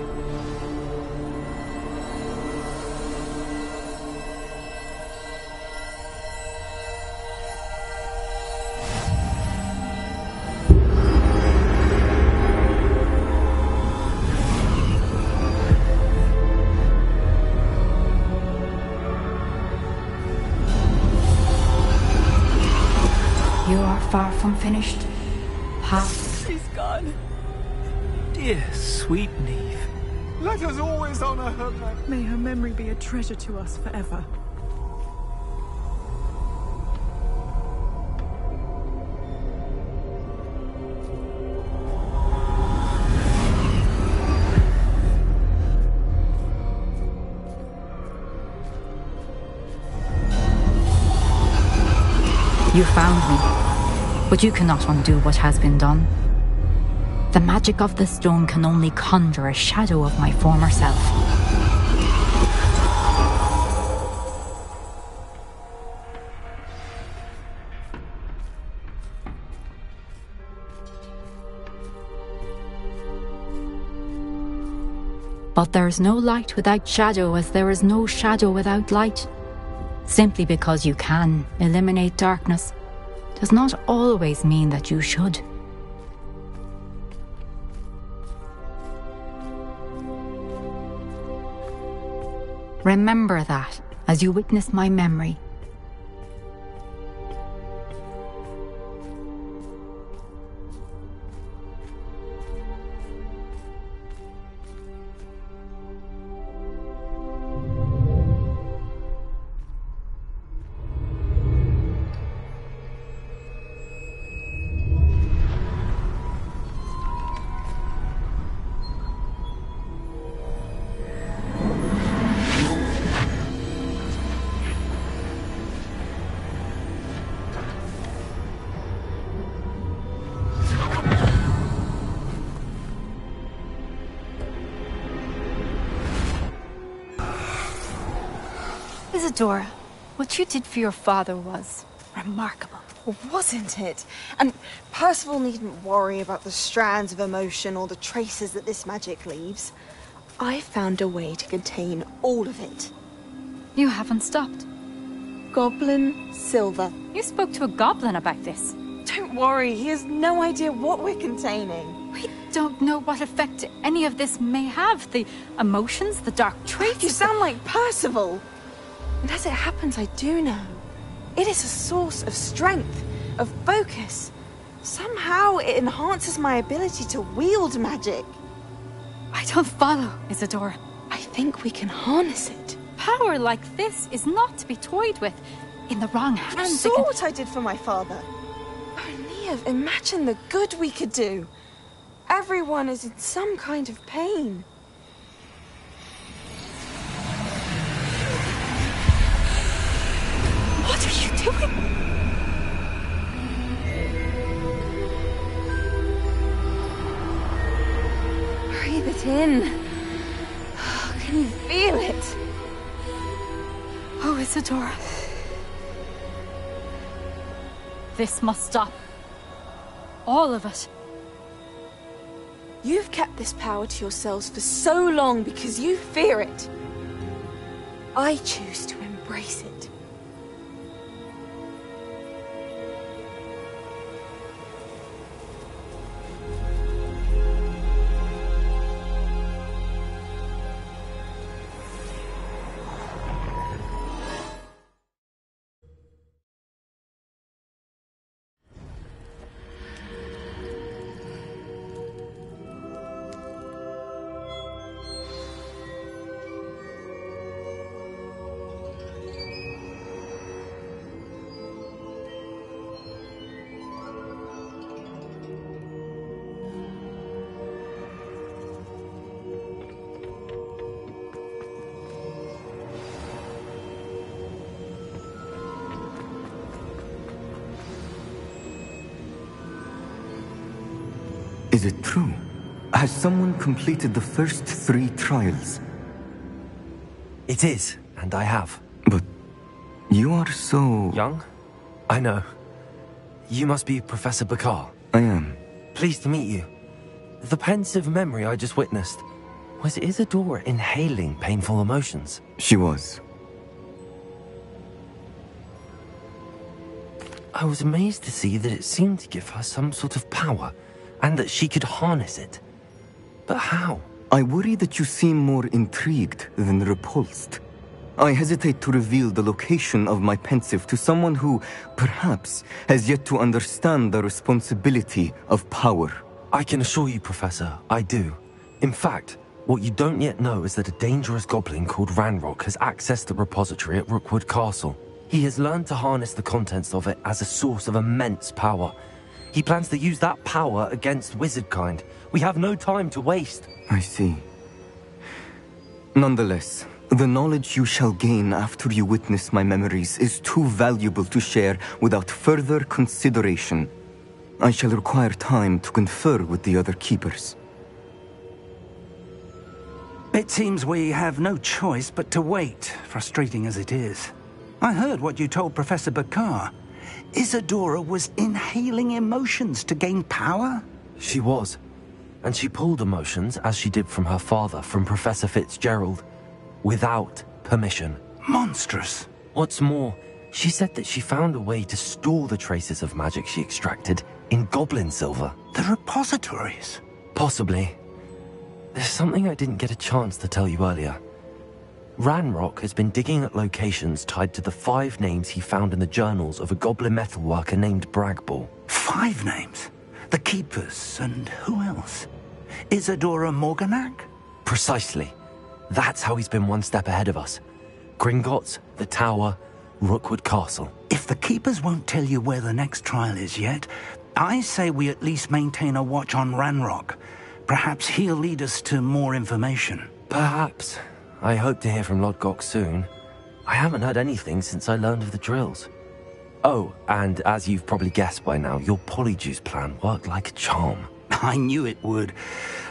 [SPEAKER 5] You are far from finished. Half.
[SPEAKER 12] She's gone. Dear, sweet Neve. Let us always honor her memory.
[SPEAKER 10] May her memory be a treasure to us forever.
[SPEAKER 5] You found me, but you cannot undo what has been done. The magic of the stone can only conjure a shadow of my former self. But there is no light without shadow, as there is no shadow without light. Simply because you can eliminate darkness does not always mean that you should. Remember that as you witness my memory.
[SPEAKER 8] Isadora, what you did for your father was remarkable.
[SPEAKER 11] Wasn't it? And Percival needn't worry about the strands of emotion or the traces that this magic leaves. I found a way to contain all of it.
[SPEAKER 8] You haven't stopped.
[SPEAKER 11] Goblin Silver.
[SPEAKER 8] You spoke to a goblin about this.
[SPEAKER 11] Don't worry, he has no idea what we're containing.
[SPEAKER 8] We don't know what effect any of this may have. The emotions, the dark traits.
[SPEAKER 11] You sound like Percival. And as it happens, I do know. It is a source of strength, of focus. Somehow it enhances my ability to wield magic.
[SPEAKER 8] I don't follow, Isadora.
[SPEAKER 11] I think we can harness it.
[SPEAKER 8] Power like this is not to be toyed with. In the wrong hands,
[SPEAKER 11] You saw what I did for my father. Oh, Neve, imagine the good we could do. Everyone is in some kind of pain.
[SPEAKER 8] What are you doing?
[SPEAKER 11] Breathe it in. Can you feel it?
[SPEAKER 8] Oh, Isadora. This must stop. All of it.
[SPEAKER 11] You've kept this power to yourselves for so long because you fear it. I choose to embrace it.
[SPEAKER 13] Is it true? Has someone completed the first 3 trials?
[SPEAKER 4] It is, and I have.
[SPEAKER 13] But you are so...
[SPEAKER 4] young? I know. You must be Professor Bakar.
[SPEAKER 13] I am.
[SPEAKER 4] Pleased to meet you. The pensive memory I just witnessed. Was Isadora inhaling painful emotions?
[SPEAKER 13] She was.
[SPEAKER 4] I was amazed to see that it seemed to give her some sort of power, and that she could harness it. But how?
[SPEAKER 13] I worry that you seem more intrigued than repulsed. I hesitate to reveal the location of my pensive to someone who, perhaps, has yet to understand the responsibility of power.
[SPEAKER 4] I can assure you, Professor, I do. In fact, what you don't yet know is that a dangerous goblin called Ranrock has accessed the repository at Rookwood Castle. He has learned to harness the contents of it as a source of immense power. He plans to use that power against wizardkind. We have no time to waste.
[SPEAKER 13] I see. Nonetheless, the knowledge you shall gain after you witness my memories is too valuable to share without further consideration. I shall require time to confer with the other keepers.
[SPEAKER 1] It seems we have no choice but to wait, frustrating as it is. I heard what you told Professor Bakar. Isadora was inhaling emotions to gain power?
[SPEAKER 4] She was. And she pulled emotions, as she did from her father, from Professor Fitzgerald, without permission.
[SPEAKER 1] Monstrous.
[SPEAKER 4] What's more, she said that she found a way to store the traces of magic she extracted in goblin silver.
[SPEAKER 1] The repositories?
[SPEAKER 4] Possibly. There's something I didn't get a chance to tell you earlier. Ranrock has been digging at locations tied to the 5 names he found in the journals of a goblin metalworker named Bragball.
[SPEAKER 1] 5 names? The Keepers, and who else? Isadora Morganac?
[SPEAKER 4] Precisely. That's how he's been one step ahead of us. Gringotts, the Tower, Rookwood Castle.
[SPEAKER 1] If the Keepers won't tell you where the next trial is yet, I say we at least maintain a watch on Ranrock. Perhaps he'll lead us to more information.
[SPEAKER 4] Perhaps. I hope to hear from Lodgok soon. I haven't heard anything since I learned of the drills. Oh, and as you've probably guessed by now, your Polyjuice plan worked like a charm.
[SPEAKER 1] I knew it would.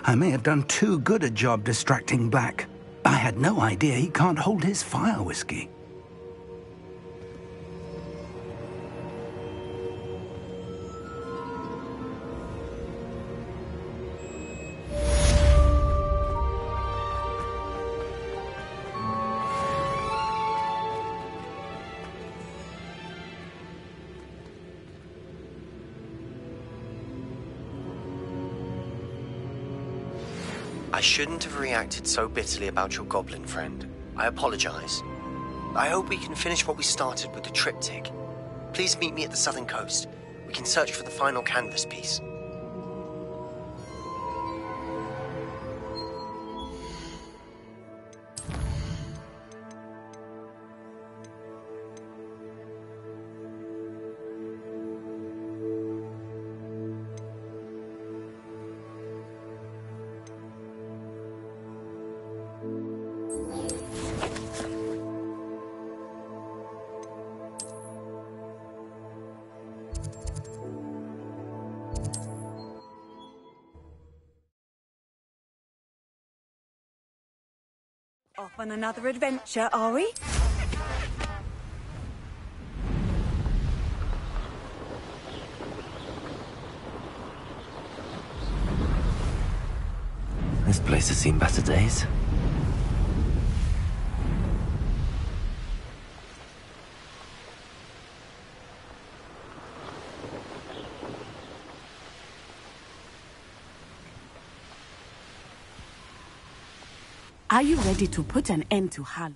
[SPEAKER 1] I may have done too good a job distracting Black. I had no idea he can't hold his fire whiskey.
[SPEAKER 3] I shouldn't have reacted so bitterly about your goblin friend. I apologize. I hope we can finish what we started with the triptych. Please meet me at the southern coast. We can search for the final canvas piece.
[SPEAKER 10] Off on another adventure, are we?
[SPEAKER 4] This place has seen better days.
[SPEAKER 22] Are you ready to put an end to Hal?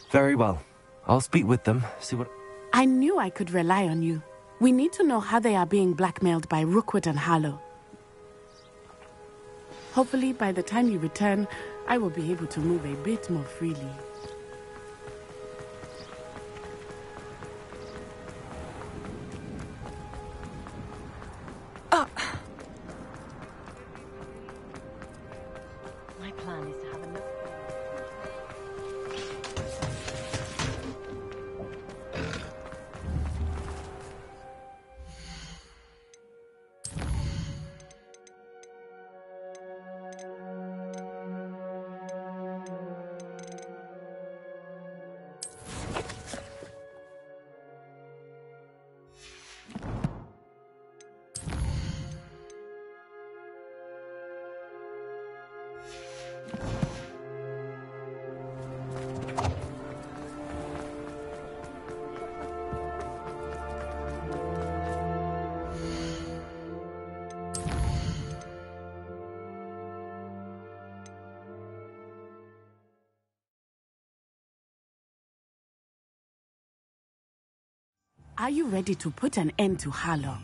[SPEAKER 4] Very well. I'll speak with them, see what...
[SPEAKER 22] I knew I could rely on you. We need to know how they are being blackmailed by Rookwood and Harlow. Hopefully, by the time you return, I will be able to move a bit more freely.
[SPEAKER 21] My plan is to have enough.
[SPEAKER 22] Are you ready to put an end to Harlow?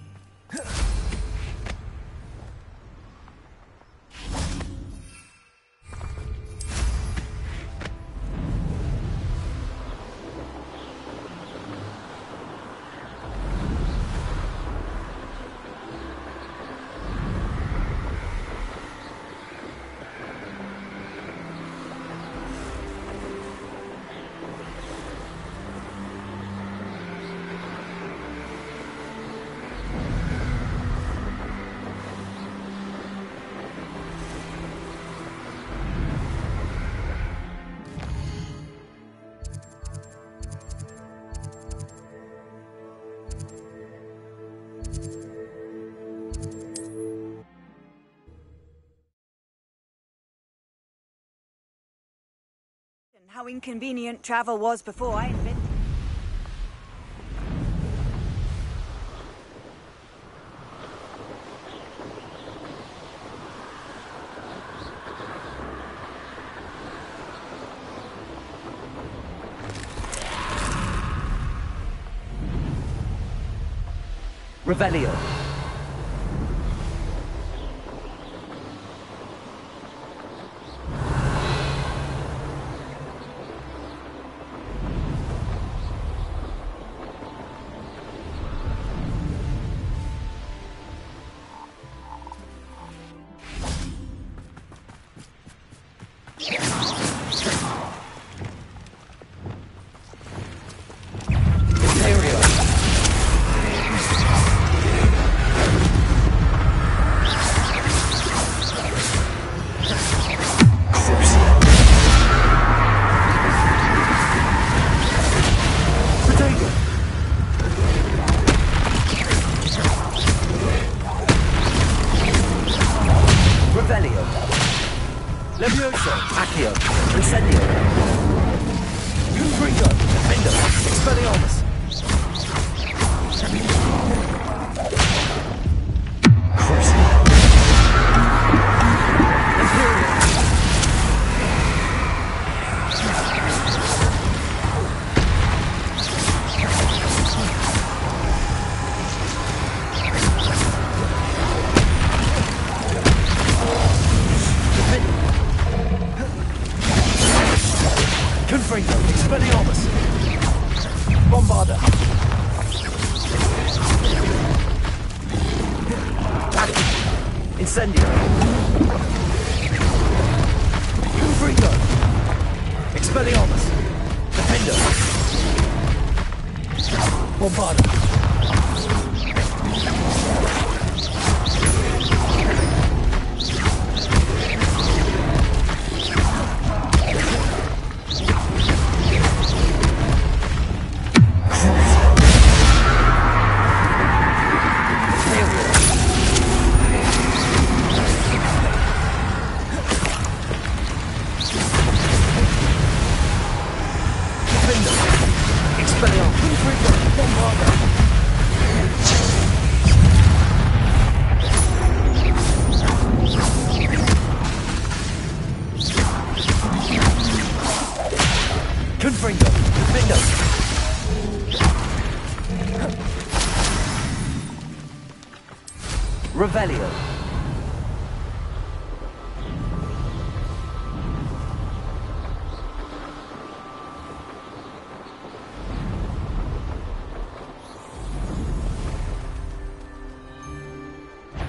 [SPEAKER 17] How inconvenient travel was before I invented.
[SPEAKER 4] Revelio. Revelio.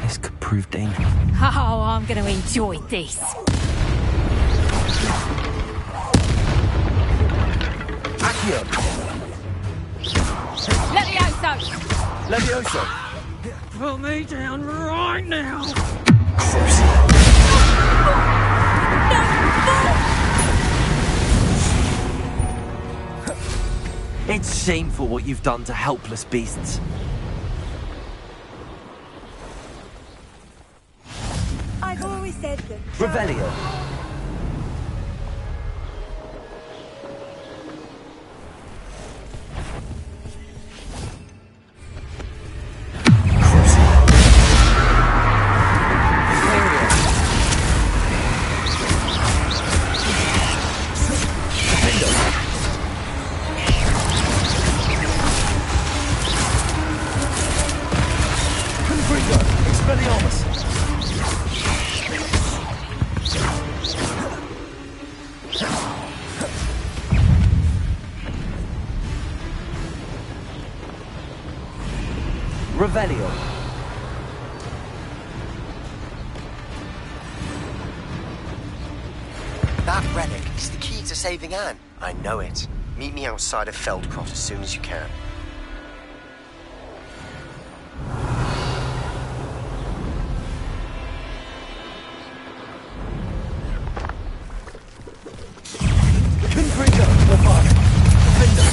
[SPEAKER 4] This could prove dangerous.
[SPEAKER 19] Oh, I'm going to enjoy this.
[SPEAKER 4] Accio. Levioso.
[SPEAKER 14] Put me down right now.
[SPEAKER 4] It's shameful what you've done to helpless beasts.
[SPEAKER 17] I've always said that.
[SPEAKER 4] Revelio.
[SPEAKER 15] Confringo! Expelliarmus! Revelio.
[SPEAKER 3] That relic is the key to saving Anne. I know it. Meet me outside of Feldcroft as soon as you can.
[SPEAKER 15] Confringo! Your father. Defender.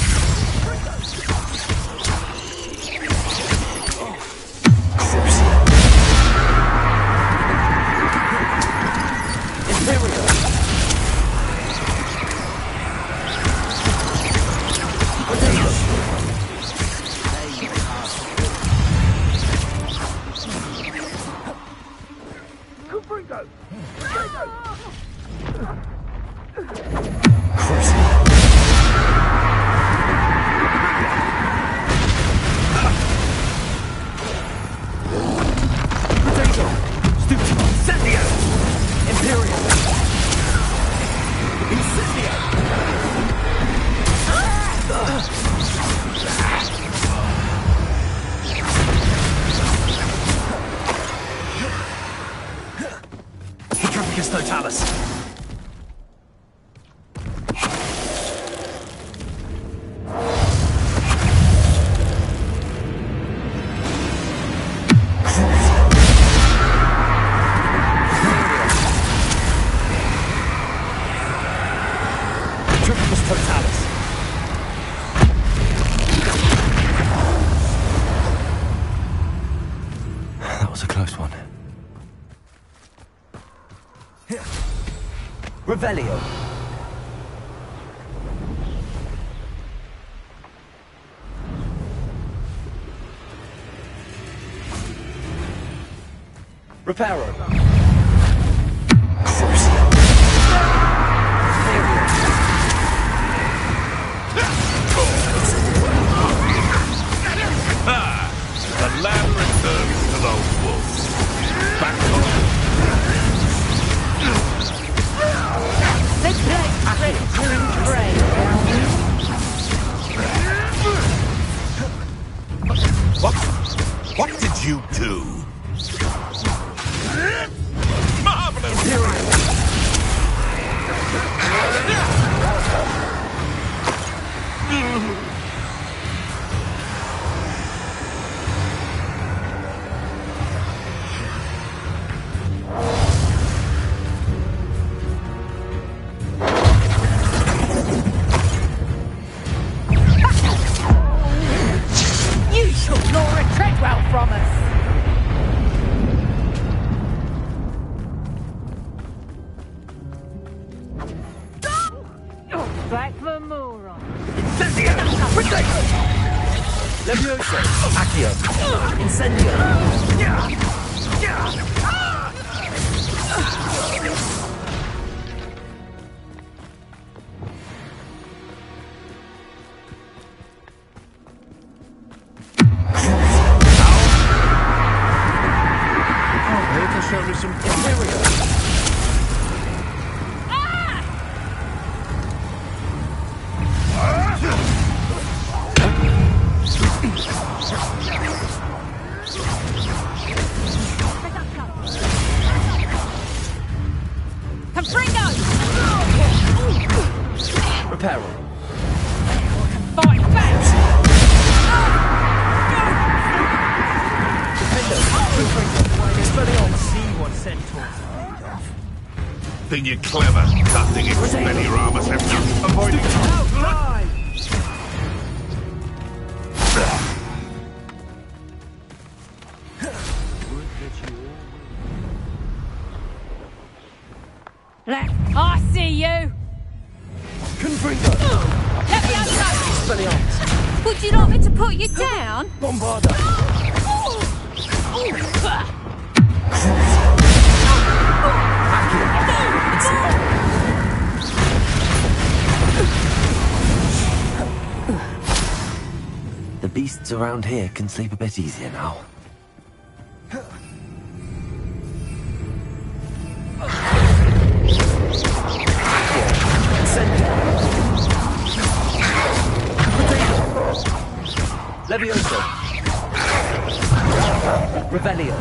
[SPEAKER 15] Revelio. Reparo.
[SPEAKER 7] The lamb returns to the wolves. Back on. What did you do? Marvelous!
[SPEAKER 14] Back for more on.
[SPEAKER 15] Incendio! Levioso! Accio! Incendio!
[SPEAKER 7] Here to show me some material.
[SPEAKER 15] Reparo.
[SPEAKER 14] Fight back!
[SPEAKER 15] See what centaurs are made of.
[SPEAKER 7] Think you're clever, cutting Expelliarmus have done. Avoiding
[SPEAKER 15] Outline!
[SPEAKER 14] I see you!
[SPEAKER 15] Confringo!
[SPEAKER 14] Let me unload!
[SPEAKER 15] Expelliarmus!
[SPEAKER 14] Would you like me to put you down?
[SPEAKER 15] Bombarda!
[SPEAKER 4] The beasts around here can sleep a bit easier now.
[SPEAKER 15] Revelio.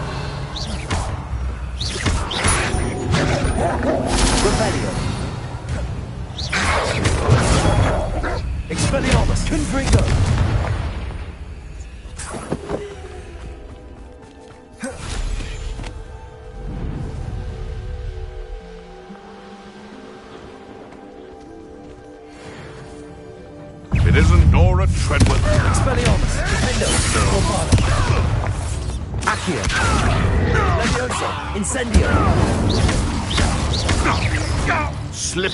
[SPEAKER 15] Revelio. Expelliarmus. Confringo.
[SPEAKER 7] It isn't Nora Treadwell.
[SPEAKER 15] Expelliarmus. Defendo. Orvada. Accio. Levioso. Incendio.
[SPEAKER 7] Slip.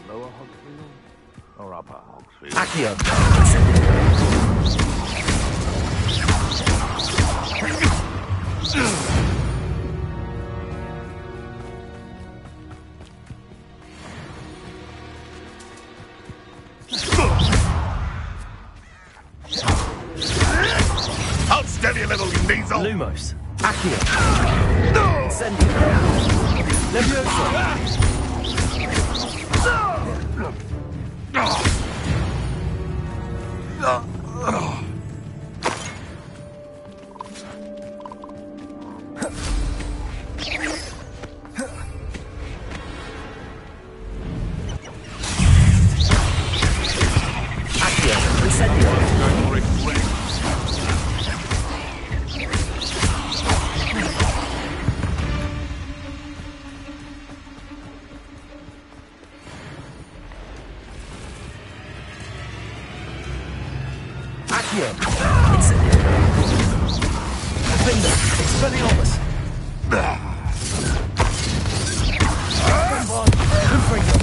[SPEAKER 7] Lower Hogsfield or upper Hogsfield?
[SPEAKER 15] Accio.
[SPEAKER 7] Hold steady, little Diesel.
[SPEAKER 15] Lumos. Accio. Incendio. Levioso. Accio. Incendio. Accio. Incendio. Defender. Expelliarmus. den-bourne. Confringo.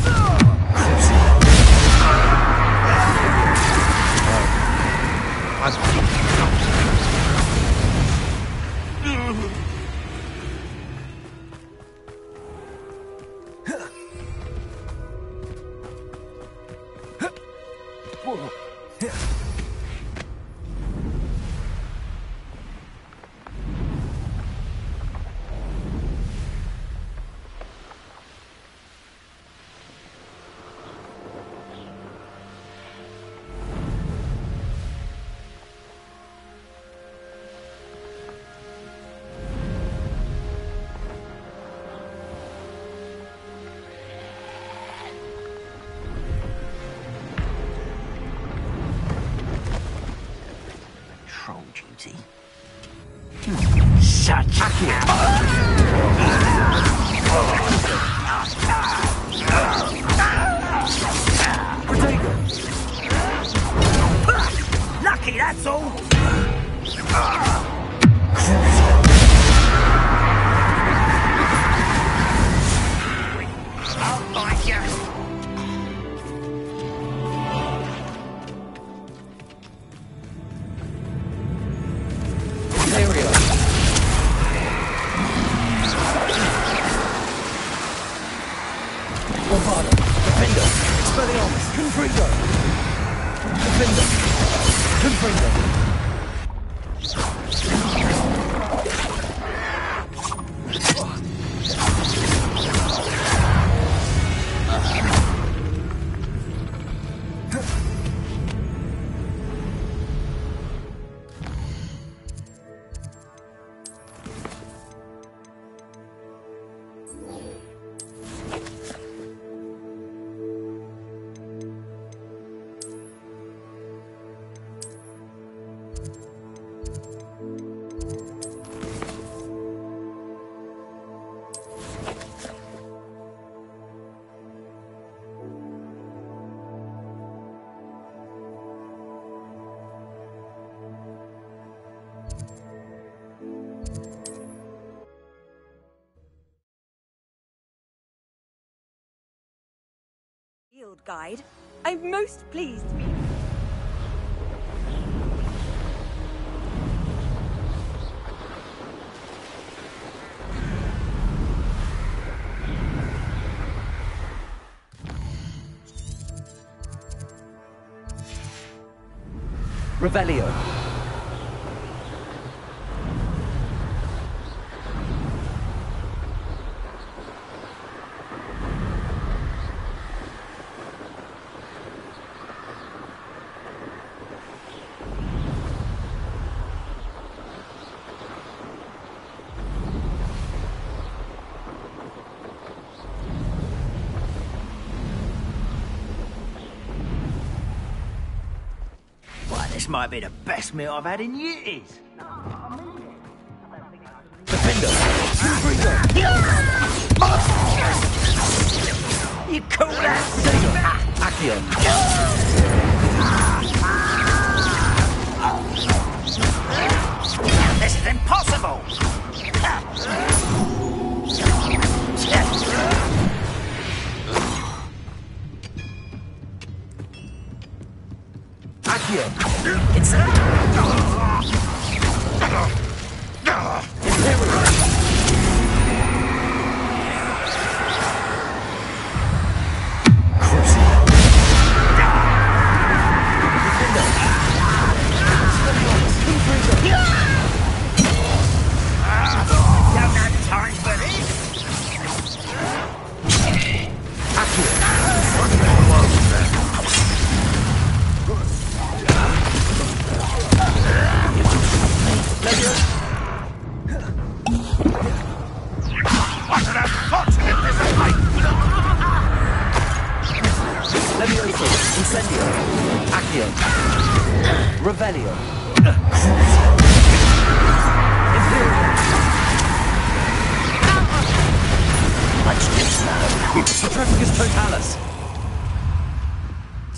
[SPEAKER 1] Troll duty.
[SPEAKER 15] Shut Protego.
[SPEAKER 1] Lucky, that's all. I'll find you.
[SPEAKER 15] Orvada. Defender. Expelliarmus. Confringo. Defender. Confringo.
[SPEAKER 17] Field guide. I'm most pleased to be.
[SPEAKER 15] Revelio.
[SPEAKER 16] This might be the best meal I've had in years.
[SPEAKER 15] Defender! Confringo!
[SPEAKER 16] You call that?
[SPEAKER 15] Accio!
[SPEAKER 16] This is impossible!
[SPEAKER 15] Accio!
[SPEAKER 16] It's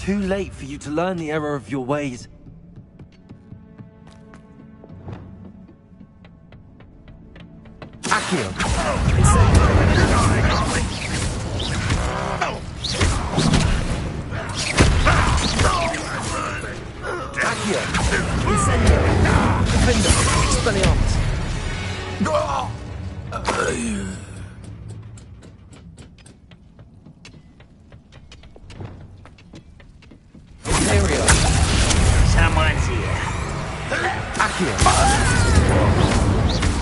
[SPEAKER 4] Too late for you to learn the error of your ways.
[SPEAKER 15] Accio! Accio! Incendio! Defender! Expelliarmus!
[SPEAKER 16] someone's here.
[SPEAKER 15] Accio!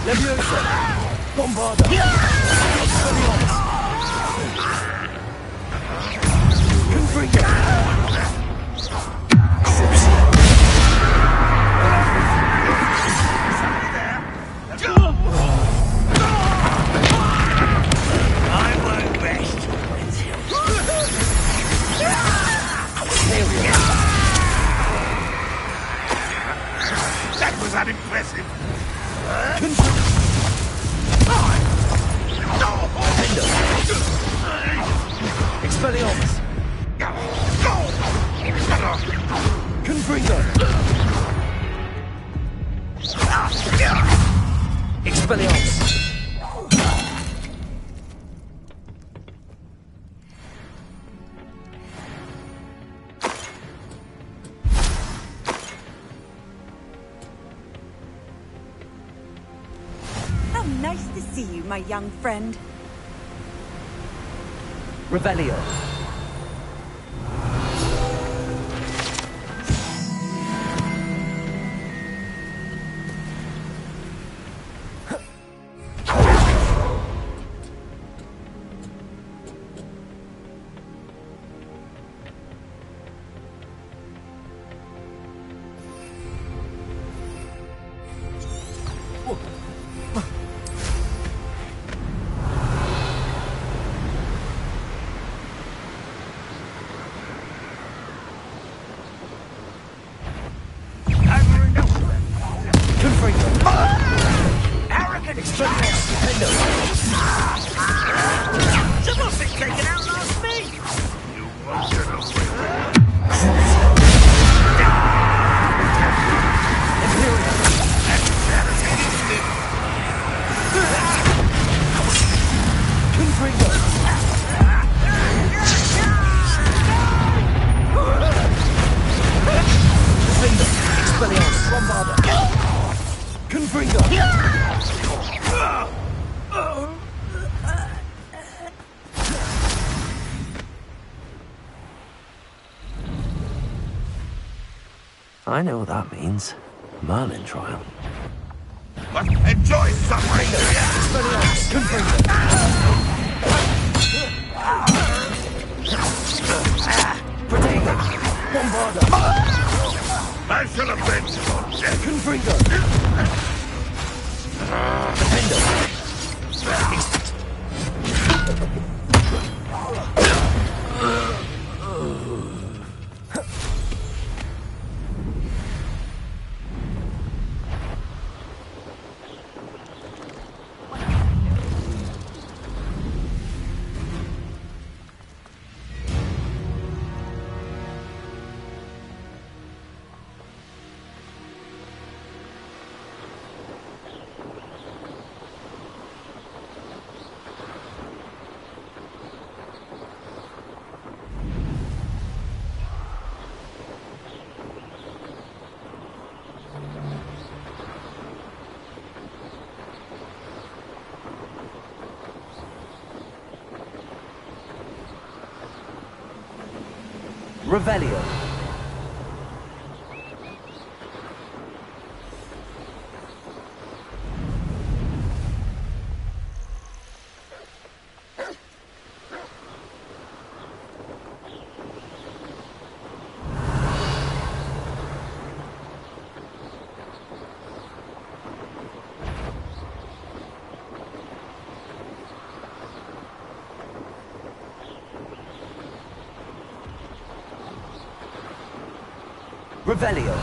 [SPEAKER 15] Leviosa! Bombarda! Expelliarmus! Confringo!
[SPEAKER 7] That was unimpressive.
[SPEAKER 15] Expelliarmus! Confringo! Expelliarmus!
[SPEAKER 17] How nice to see you, my young friend.
[SPEAKER 15] Revelio.
[SPEAKER 16] Arrogant defender! Someone's been taken out last me!
[SPEAKER 7] You won't get away.
[SPEAKER 15] Confringo! Defender! Expelliarmus! Bombarda! Confringo!
[SPEAKER 4] I know what that means. Merlin trial.
[SPEAKER 7] Enjoy suffering!
[SPEAKER 15] Expelliarmus! Confringo! Protego! Bombarda!
[SPEAKER 7] I shall avenge your death!
[SPEAKER 15] Confringo! Defender!
[SPEAKER 4] Revelio. Revelio.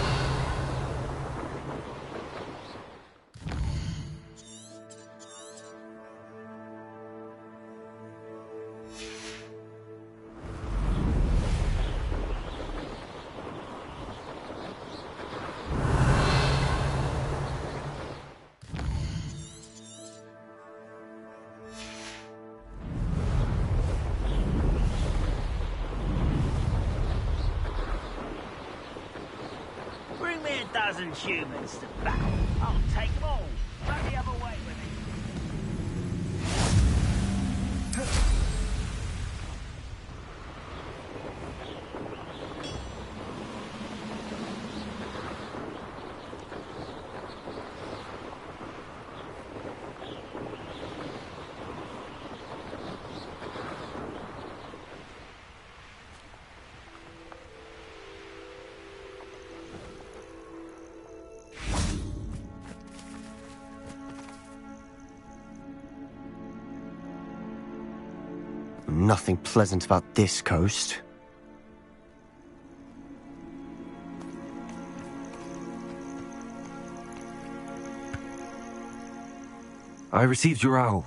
[SPEAKER 16] Humans to battle. I'll take them all. Run the other way with it.
[SPEAKER 3] Nothing pleasant about this coast.
[SPEAKER 4] I received your owl.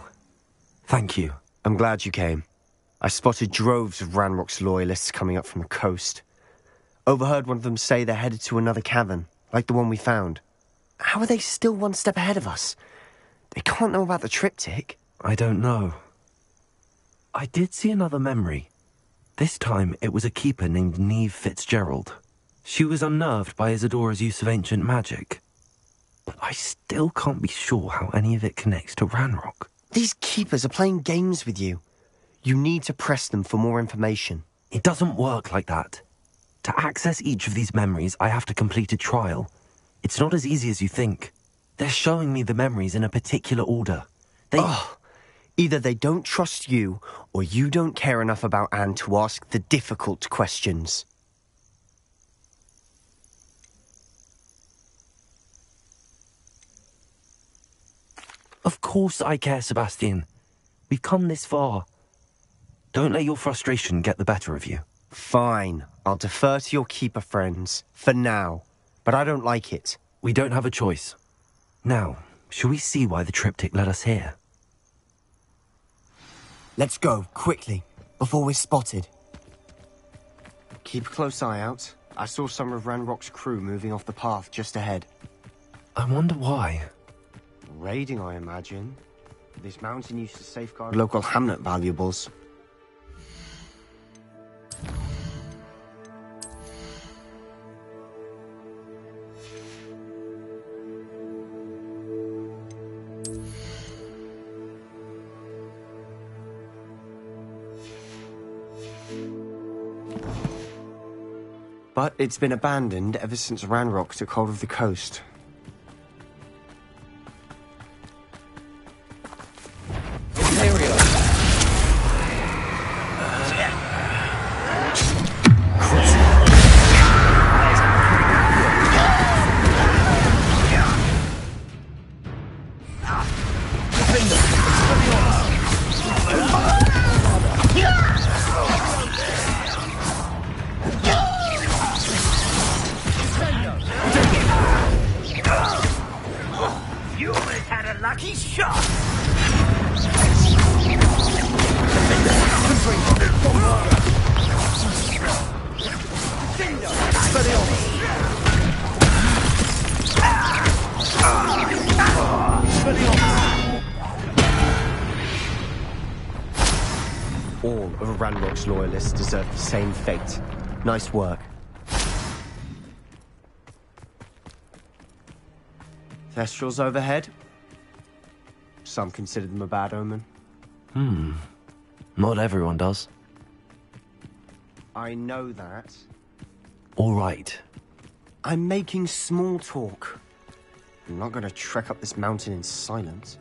[SPEAKER 4] Thank you.
[SPEAKER 3] I'm glad you came. I spotted droves of Ranrock's loyalists coming up from the coast. Overheard one of them say they're headed to another cavern, like the one we found. How are they still one step ahead of us? They can't know about the triptych.
[SPEAKER 4] I don't know. I did see another memory. This time, it was a keeper named Neve Fitzgerald. She was unnerved by Isadora's use of ancient magic. But I still can't be sure how any of it connects to Ranrock.
[SPEAKER 3] These keepers are playing games with you. You need to press them for more information.
[SPEAKER 4] It doesn't work like that. To access each of these memories, I have to complete a trial. It's not as easy as you think. They're showing me the memories in a particular order.
[SPEAKER 3] Either they don't trust you, or you don't care enough about Anne to ask the difficult questions.
[SPEAKER 4] Of course I care, Sebastian. We've come this far. Don't let your frustration get the better of you.
[SPEAKER 3] Fine. I'll defer to your keeper friends, for now. But I don't like it.
[SPEAKER 4] We don't have a choice. Now, shall we see why the triptych led us here?
[SPEAKER 3] Let's go, quickly, before we're spotted. Keep a close eye out. I saw some of Ranrock's crew moving off the path just ahead.
[SPEAKER 4] I wonder why.
[SPEAKER 3] Raiding, I imagine. This mountain used to safeguard local hamlet valuables. But it's been abandoned ever since Ranrock took hold of the coast. All of Ranrock's loyalists deserve the same fate. Nice work. Thestrals overhead. Some consider them a bad omen.
[SPEAKER 4] Not everyone does.
[SPEAKER 3] I know that,
[SPEAKER 4] All right.
[SPEAKER 3] I'm making small talk. I'm not going to trek up this mountain in silence.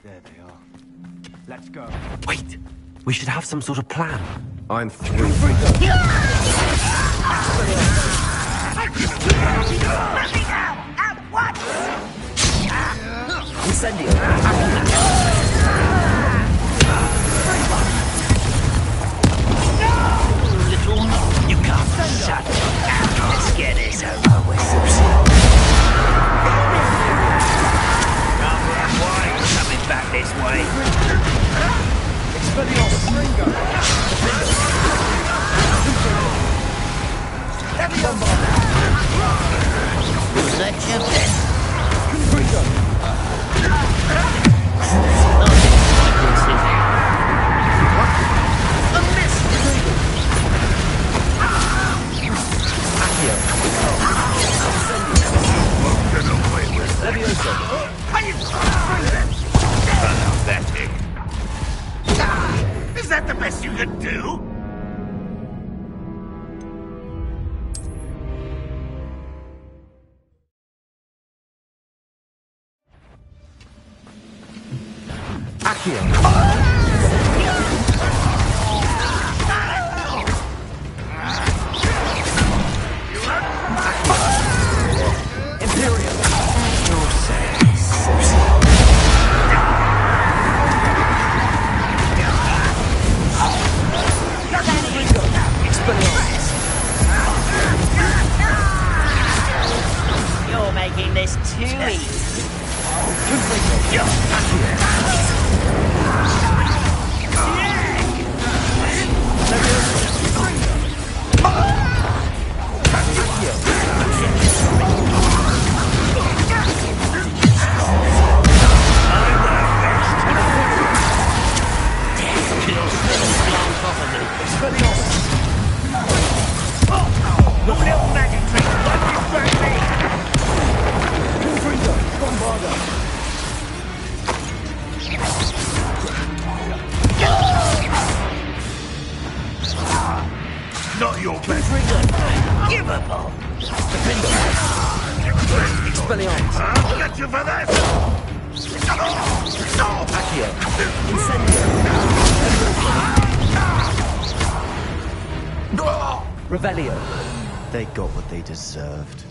[SPEAKER 3] There they are. Let's go.
[SPEAKER 4] Wait! We should have some sort of plan.
[SPEAKER 3] I'm through.
[SPEAKER 15] Incendio.
[SPEAKER 16] Little, you can't shut me. Let's get this over with. Coming back this way.
[SPEAKER 15] Expelliarmus. Ringo.
[SPEAKER 16] Such a bit.
[SPEAKER 15] Confringo.
[SPEAKER 16] A miss.
[SPEAKER 15] Accio. Levioso.
[SPEAKER 7] Pathetic. Is that the best you can do?
[SPEAKER 15] Accio. Imperium.
[SPEAKER 16] You're making this too easy.
[SPEAKER 7] Not your best.
[SPEAKER 16] Givable.
[SPEAKER 15] Expelliarmus.
[SPEAKER 7] I'll get you for this.
[SPEAKER 15] Accio. Incendio. Revelio.
[SPEAKER 3] They got what they deserved.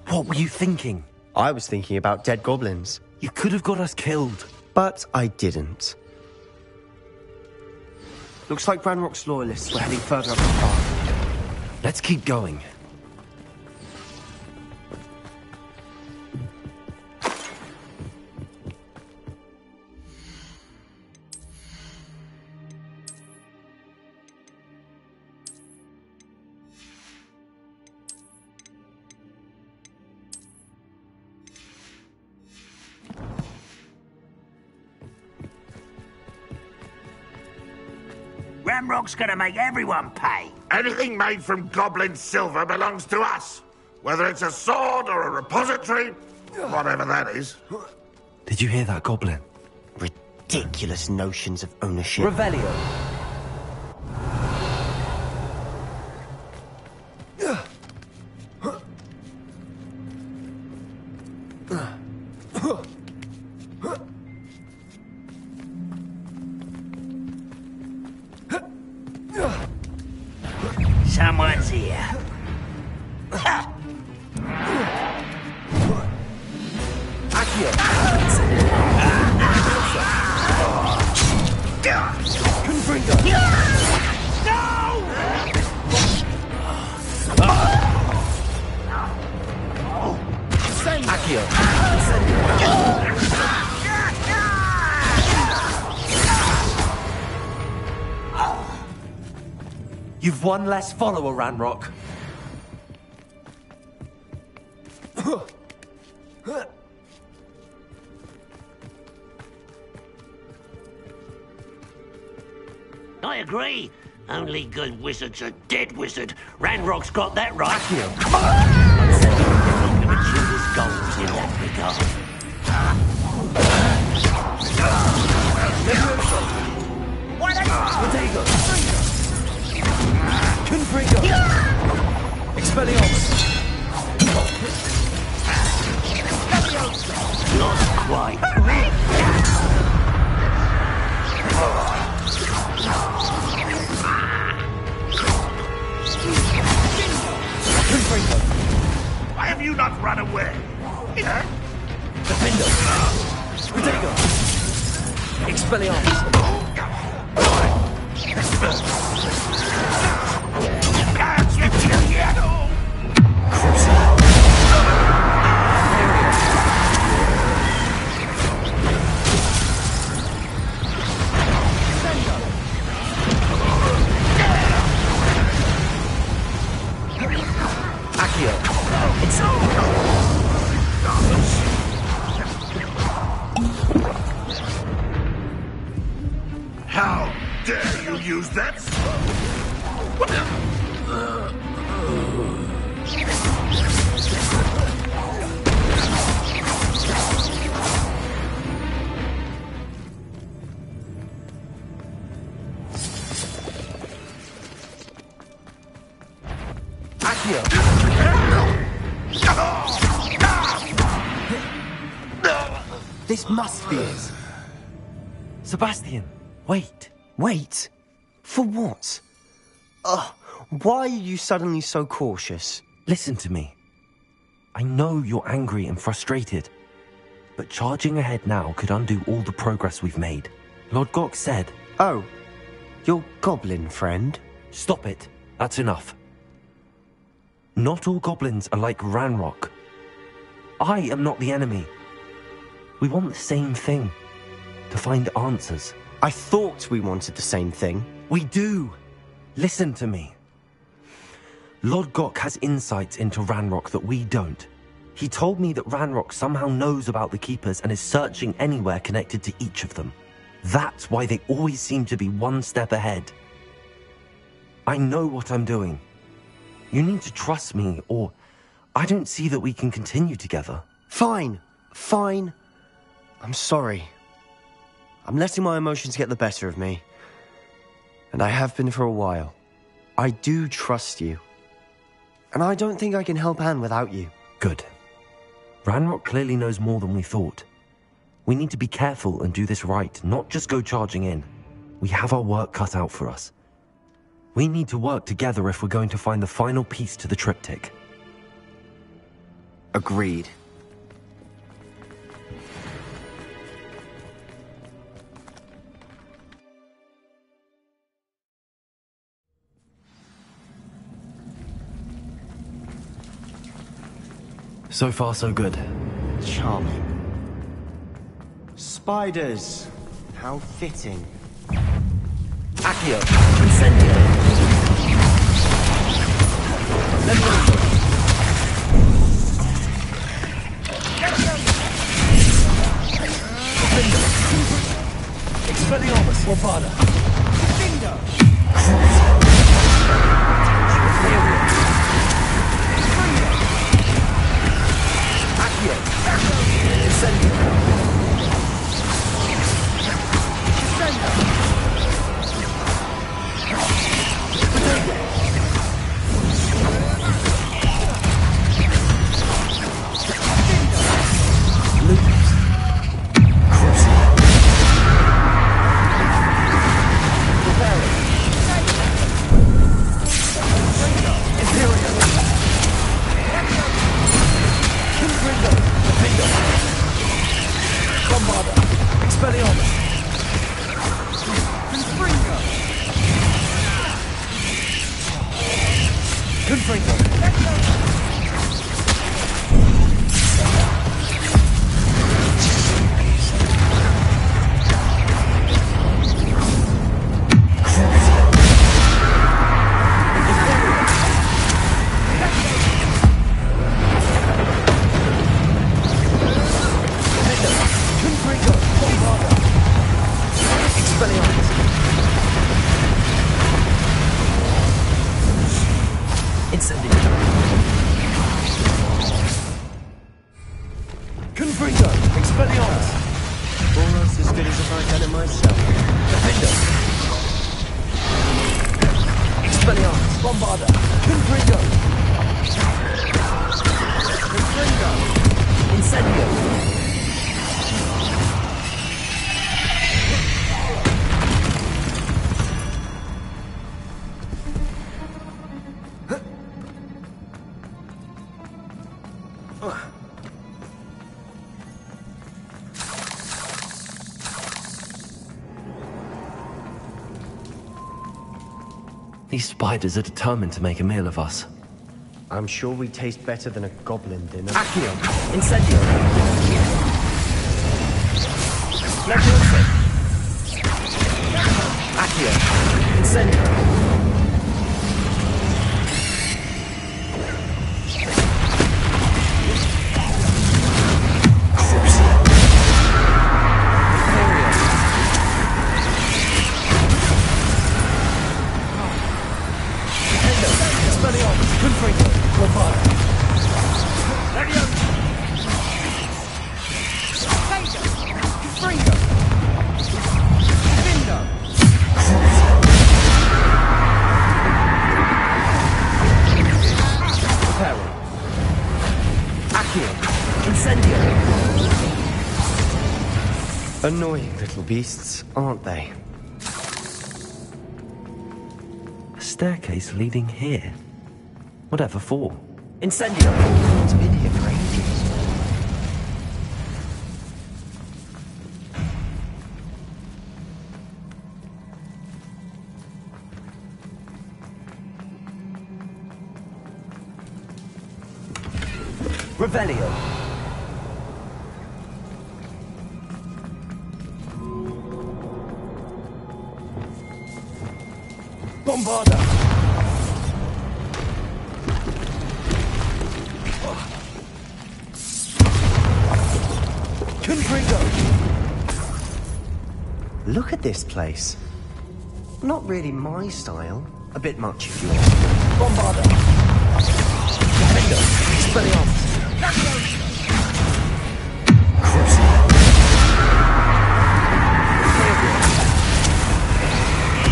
[SPEAKER 4] What were you thinking?
[SPEAKER 3] I was thinking about dead goblins.
[SPEAKER 4] You could have got us killed.
[SPEAKER 3] But I didn't. Looks like Ranrock's loyalists were heading further up the path.
[SPEAKER 4] Let's keep going.
[SPEAKER 16] Ranrock's gonna make everyone pay.
[SPEAKER 7] Anything made from goblin silver belongs to us. Whether it's a sword or a repository, whatever that is.
[SPEAKER 4] Did you hear that, Goblin?
[SPEAKER 3] Ridiculous notions of ownership.
[SPEAKER 15] Revelio.
[SPEAKER 16] Someone's here.
[SPEAKER 15] Accio. Confringo. Accio.
[SPEAKER 4] You've one less follower, Ranrock.
[SPEAKER 2] I agree. Only good wizards are dead wizard. Ranrock's got that right. I'm going to achieve his goals in that regard.
[SPEAKER 15] Expelliarmus!
[SPEAKER 2] Not quite.
[SPEAKER 7] Why have you not run away?
[SPEAKER 15] Defender! Protego! Expelliarmus!
[SPEAKER 7] How dare you use that?
[SPEAKER 3] This must be it.
[SPEAKER 4] Sebastian, wait.
[SPEAKER 3] Wait? For what? Why are you suddenly so cautious?
[SPEAKER 4] Listen to me. I know you're angry and frustrated, but charging ahead now could undo all the progress we've made. Lord Gok said...
[SPEAKER 3] Oh, your goblin friend?
[SPEAKER 4] Stop it. That's enough. Not all goblins are like Ranrock. I am not the enemy. We want the same thing. To find answers.
[SPEAKER 3] I thought we wanted the same thing.
[SPEAKER 4] We do. Listen to me. Lord Gok has insights into Ranrock that we don't. He told me that Ranrock somehow knows about the Keepers and is searching anywhere connected to each of them. That's why they always seem to be one step ahead. I know what I'm doing. You need to trust me, or I don't see that we can continue together.
[SPEAKER 3] Fine. Fine. I'm sorry. I'm letting my emotions get the better of me. And I have been for a while. I do trust you. And I don't think I can help Anne without you.
[SPEAKER 4] Good. Ranrock clearly knows more than we thought. We need to be careful and do this right, not just go charging in. We have our work cut out for us. We need to work together if we're going to find the final piece to the triptych.
[SPEAKER 3] Agreed.
[SPEAKER 4] So far, so good.
[SPEAKER 3] Charming. Spiders. How fitting.
[SPEAKER 15] Accio. Incendio. Levioso. Expelliarmus. Warpada. Bingo. Accio. Incendio. Confringo! Expelliarmus! Almost as good as if I'd done it myself. Defender! Expelliarmus! Bombarda! Confringo! Confringo! Incendio!
[SPEAKER 4] These spiders are determined to make a meal of us.
[SPEAKER 3] I'm sure we taste better than a goblin dinner.
[SPEAKER 15] Accio! Incendio! Leviosa! Accio! Incendio!
[SPEAKER 3] Annoying little beasts, aren't they?
[SPEAKER 4] A staircase leading here? Whatever for?
[SPEAKER 3] Incendio! It's been here for ages.
[SPEAKER 15] Revelio! Bombarda! Confringo!
[SPEAKER 3] Look at this place. Not really my style. A bit much if you want.
[SPEAKER 15] Bombarda! Defender! Expelliarmus!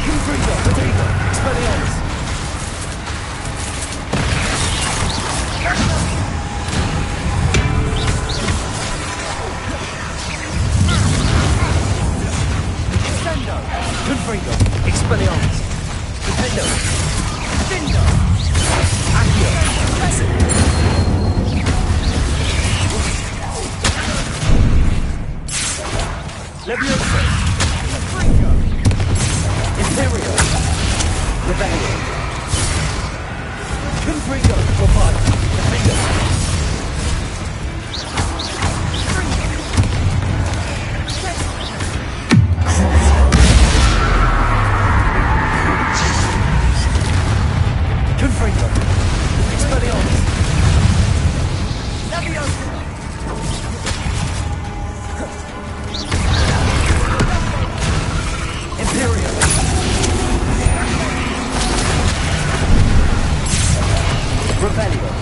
[SPEAKER 15] Confringo! Potato! Expelliarmus! Confringo! Expelliarmus! Defendo! Defendo! Accio! Leviosa! Confringo! Imperio! Rebellion! Confringo! Bombarda! Defendo! Confringo! Expelliarmus! Leviosa! Imperial! Rebellion!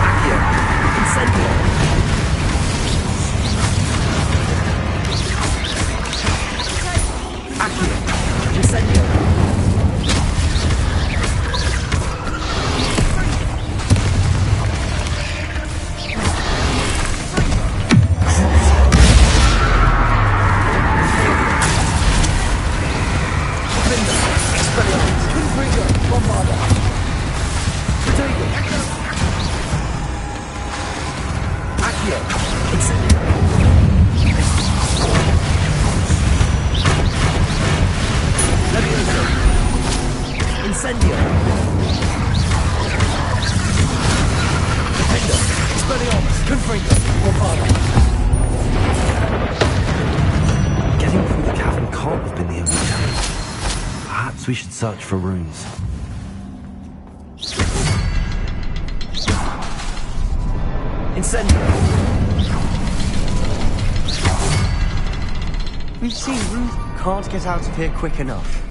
[SPEAKER 15] Accio! Incendio! Accio! Incendio! Incendio! Defender! Expelliarmus! Confringo! Bombarda!
[SPEAKER 4] Getting through the cavern can't have been the only challenge. Perhaps we should search for runes.
[SPEAKER 15] Incendio! We've seen Ruth can't get out of here quick enough.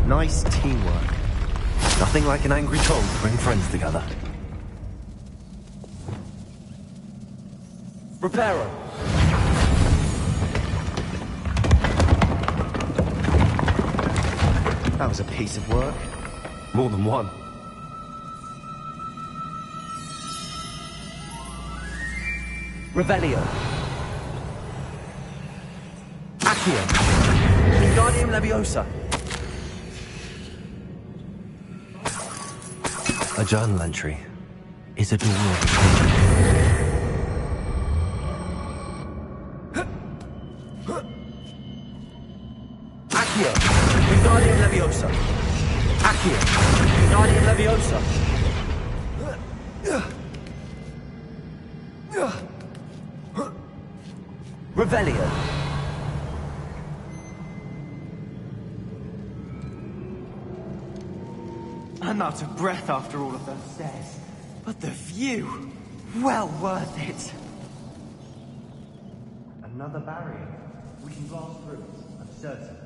[SPEAKER 3] Nice teamwork.
[SPEAKER 4] Nothing like an angry troll to bring friends together. Reparo.
[SPEAKER 3] That was a piece of work.
[SPEAKER 4] More than one. Revelio. Accio. Wingardium Leviosa. A journal entry. Isidore. Accio. Wingardium Leviosa. Accio. Wingardium Leviosa. Revelio.
[SPEAKER 15] I'm out of breath after all of those stairs. But the view, well worth it. Another barrier. We can blast through it, I'm certain.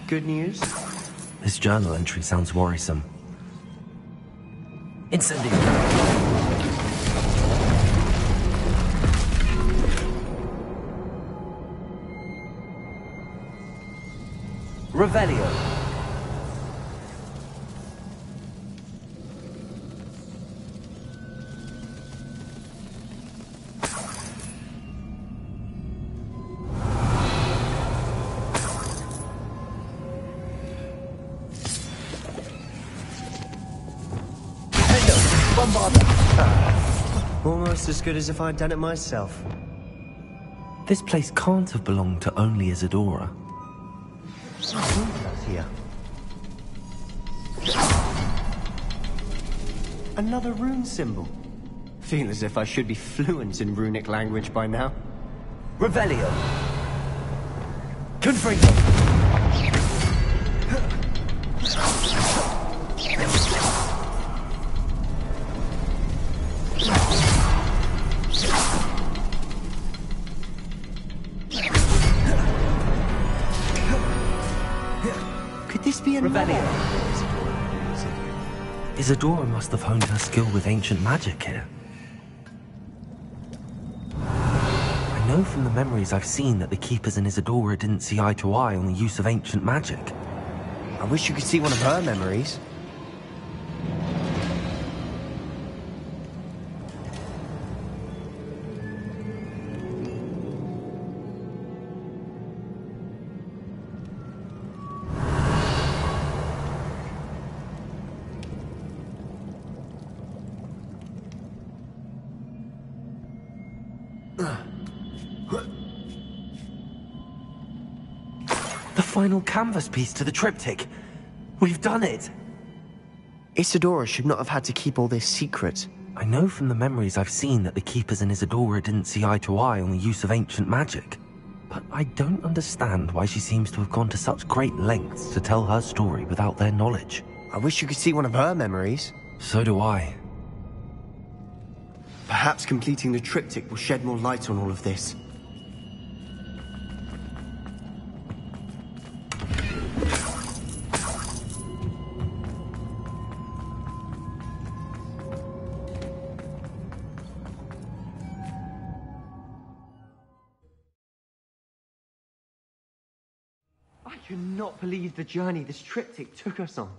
[SPEAKER 3] Good news?
[SPEAKER 4] This journal entry sounds worrisome. Incendio. Revelio.
[SPEAKER 3] Almost as good as if I'd done it myself.
[SPEAKER 4] This place can't have belonged to only Isadora.
[SPEAKER 3] Who's here? Another rune symbol. Feel as if I should be fluent in runic language by now.
[SPEAKER 4] Revelio. Confringo.
[SPEAKER 3] Could this be another?
[SPEAKER 4] Revelio. Isadora must have honed her skill with ancient magic here. I know from the memories I've seen that the Keepers and Isadora didn't see eye to eye on the use of ancient magic.
[SPEAKER 3] I wish you could see one of her memories.
[SPEAKER 4] The final canvas piece to the triptych. We've done it.
[SPEAKER 3] Isadora should not have had to keep all this secret.
[SPEAKER 4] I know from the memories I've seen that the Keepers and Isadora didn't see eye to eye on the use of ancient magic. But I don't understand why she seems to have gone to such great lengths to tell her story without their knowledge.
[SPEAKER 3] I wish you could see one of her memories.
[SPEAKER 4] So do I.
[SPEAKER 3] Perhaps completing the triptych will shed more light on all of this.
[SPEAKER 15] cannot believe the journey this triptych took us on.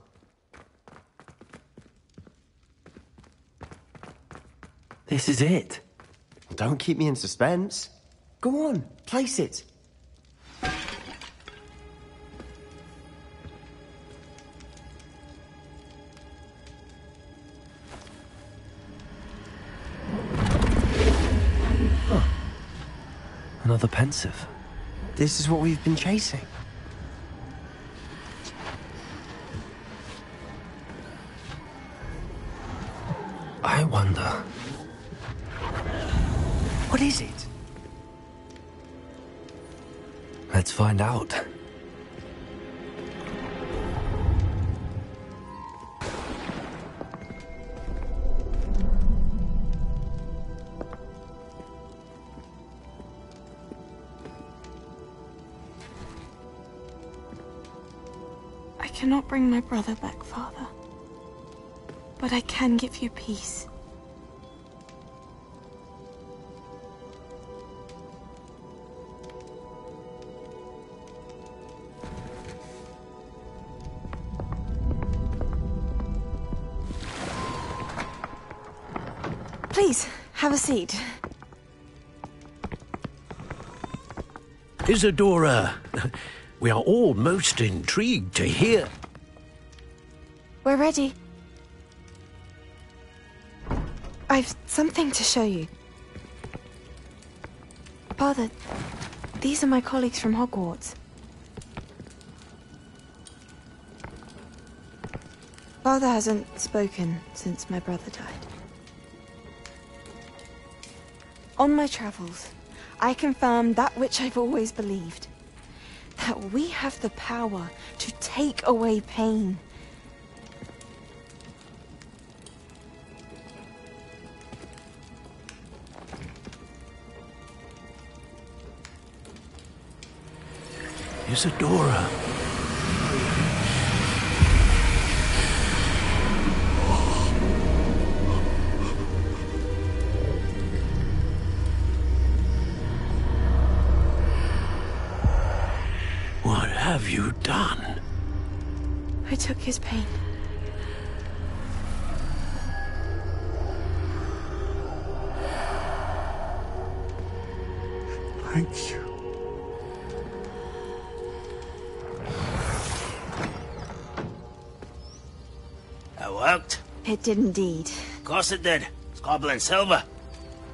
[SPEAKER 4] This is it.
[SPEAKER 15] Don't keep me in suspense. Go on, place it.
[SPEAKER 4] Another pensive.
[SPEAKER 15] This is what we've been chasing.
[SPEAKER 4] I wonder...
[SPEAKER 15] What is it?
[SPEAKER 4] Let's find out.
[SPEAKER 11] I cannot bring my brother back, Father. But I can give you peace. Please, have a seat.
[SPEAKER 2] Isadora, we are all most intrigued to hear.
[SPEAKER 11] We're ready. I've something to show you. Father, these are my colleagues from Hogwarts. Father hasn't spoken since my brother died. On my travels, I confirmed that which I've always believed. That we have the power to take away pain.
[SPEAKER 2] Isadora. What have you done?
[SPEAKER 11] I took his pain.
[SPEAKER 7] Thank you.
[SPEAKER 16] That worked?
[SPEAKER 11] It did indeed.
[SPEAKER 16] Of course it did. It's goblin silver.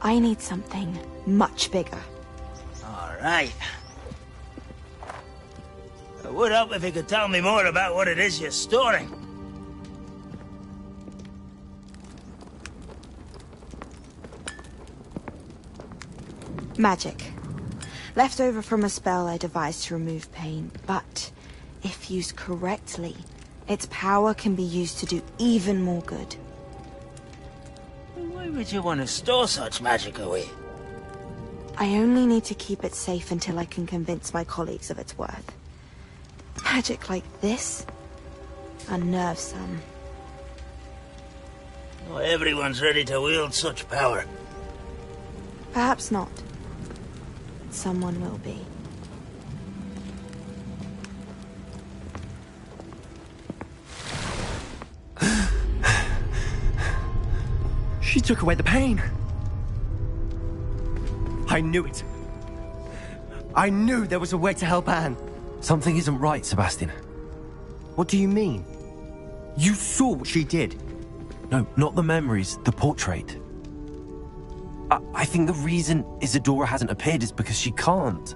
[SPEAKER 11] I need something much bigger.
[SPEAKER 16] All right. It would help if you could tell me more about what it is you're storing.
[SPEAKER 11] Magic. Left over from a spell I devised to remove pain, but if used correctly, its power can be used to do even more good.
[SPEAKER 16] Why would you want to store such magic away?
[SPEAKER 11] I only need to keep it safe until I can convince my colleagues of its worth. Magic like this unnerves some.
[SPEAKER 16] Not everyone's ready to wield such power.
[SPEAKER 11] Perhaps not. Someone will be.
[SPEAKER 15] She took away the pain. I knew it. I knew there was a way to help Anne.
[SPEAKER 4] Something isn't right, Sebastian.
[SPEAKER 15] What do you mean? You saw what she did.
[SPEAKER 4] No, not the memories, the portrait. I think the reason Isadora hasn't appeared is because she can't.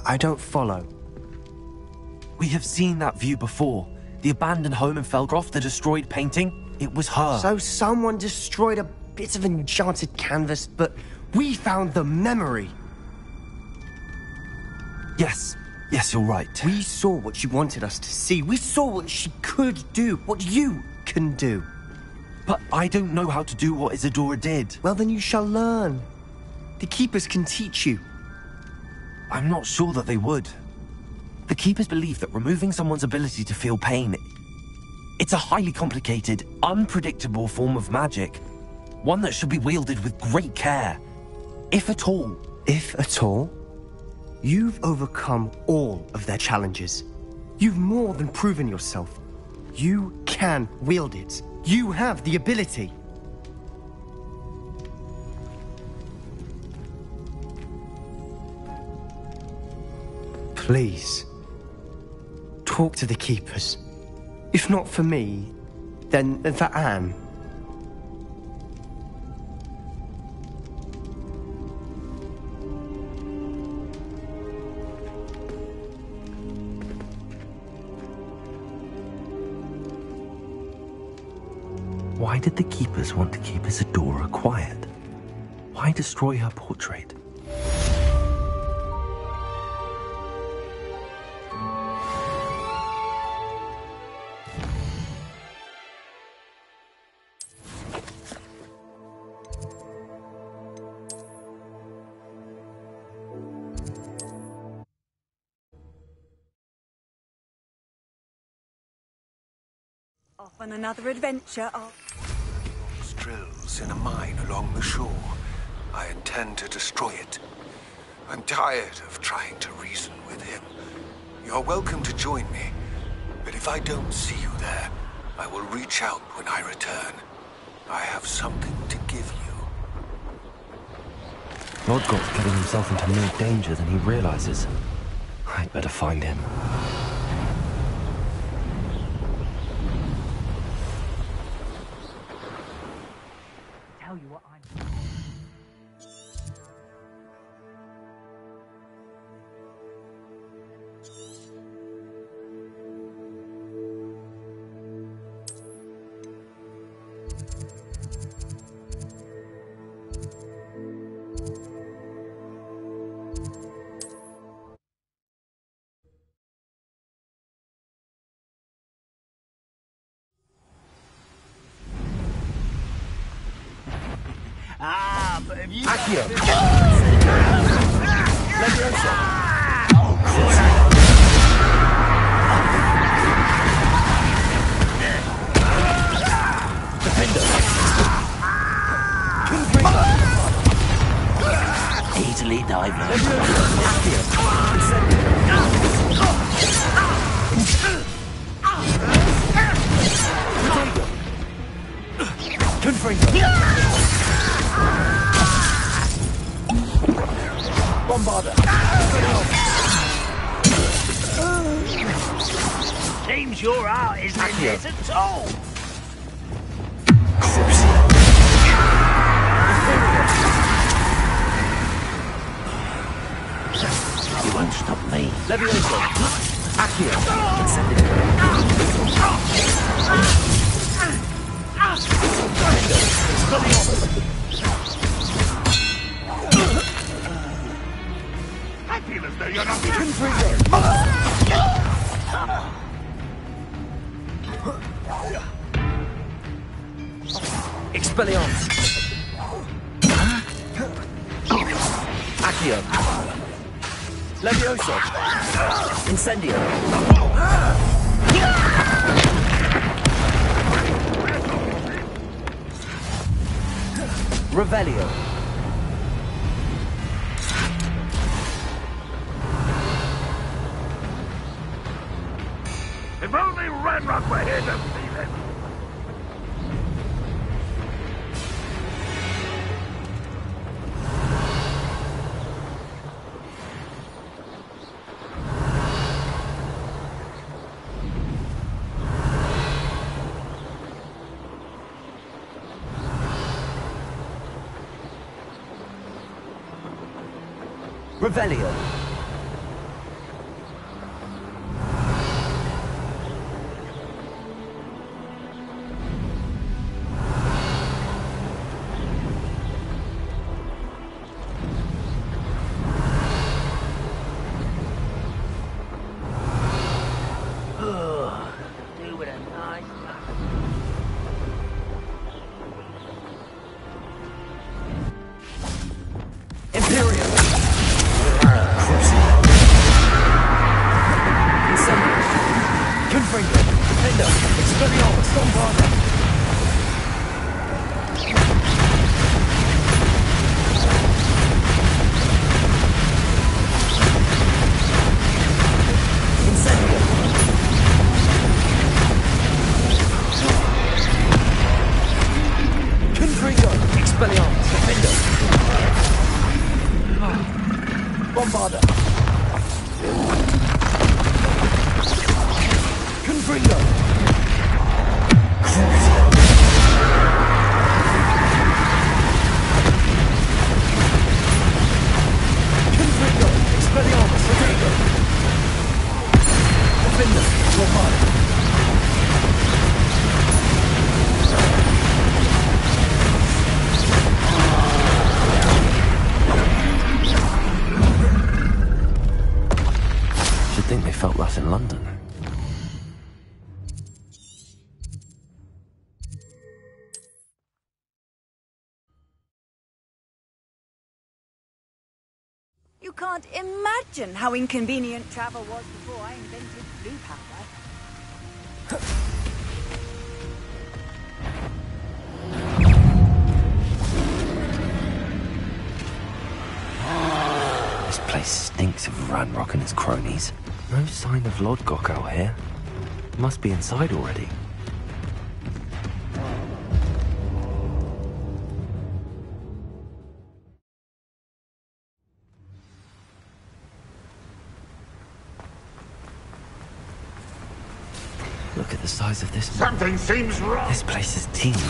[SPEAKER 15] I don't follow.
[SPEAKER 4] We have seen that view before. The abandoned home in Felgroth, the destroyed painting, it was her.
[SPEAKER 15] So someone destroyed a bit of enchanted canvas, but we found the memory.
[SPEAKER 4] Yes, you're right.
[SPEAKER 15] We saw what she wanted us to see. We saw what she could do, what you can do.
[SPEAKER 4] But I don't know how to do what Isadora did.
[SPEAKER 15] Well, then you shall learn. The Keepers can teach you.
[SPEAKER 4] I'm not sure that they would. The Keepers believe that removing someone's ability to feel pain, it's a highly complicated, unpredictable form of magic. One that should be wielded with great care. If at all.
[SPEAKER 15] If at all?
[SPEAKER 3] You've overcome all of their challenges. You've more than proven yourself. You can wield it. You have the ability. Please, talk to the keepers. If not for me, then for Anne.
[SPEAKER 4] Why did the keepers want to keep Isadora quiet? Why destroy her portrait?
[SPEAKER 17] Off on another adventure.
[SPEAKER 6] Drills in a mine along the shore. I intend to destroy it. I'm tired of trying to reason with him. You're welcome to join me, but if I don't see you there, I will reach out when I return. I have something to give you.
[SPEAKER 4] Lodgott's getting himself into more danger than he realizes. I'd better find him.
[SPEAKER 15] Tell you what I'm...
[SPEAKER 16] Ah, but have you...
[SPEAKER 3] Accio!
[SPEAKER 2] Easily diverted.
[SPEAKER 3] Bombarder!
[SPEAKER 16] Seems your art isn't in this at all.
[SPEAKER 2] You won't stop me.
[SPEAKER 3] Levioso! Accio!
[SPEAKER 7] I feel as though you're not
[SPEAKER 3] Expelliarmus! Accio! Levioso! Incendio! Revelio!
[SPEAKER 7] If only Ranrock were here to feel it.
[SPEAKER 3] Revelio!
[SPEAKER 16] Do with a nice
[SPEAKER 3] Imperium! Confringo! Defender! Expelliarmus! Bombarder!
[SPEAKER 4] Should think they felt that in London.
[SPEAKER 17] You can't imagine how inconvenient travel was before I invented blue powder.
[SPEAKER 4] This place stinks of Ranrock and his cronies. No sign of Lodgok out here. Must be inside already. Look at the size of this.
[SPEAKER 7] Something seems wrong.
[SPEAKER 4] This place is teeming.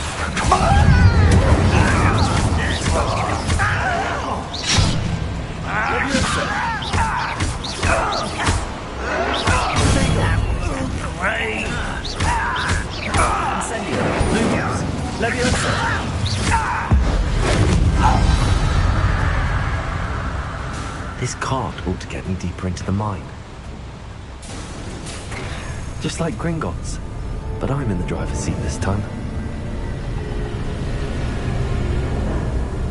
[SPEAKER 4] This cart ought to get me deeper into the mine. Just like Gringotts, but I'm in the driver's seat this time.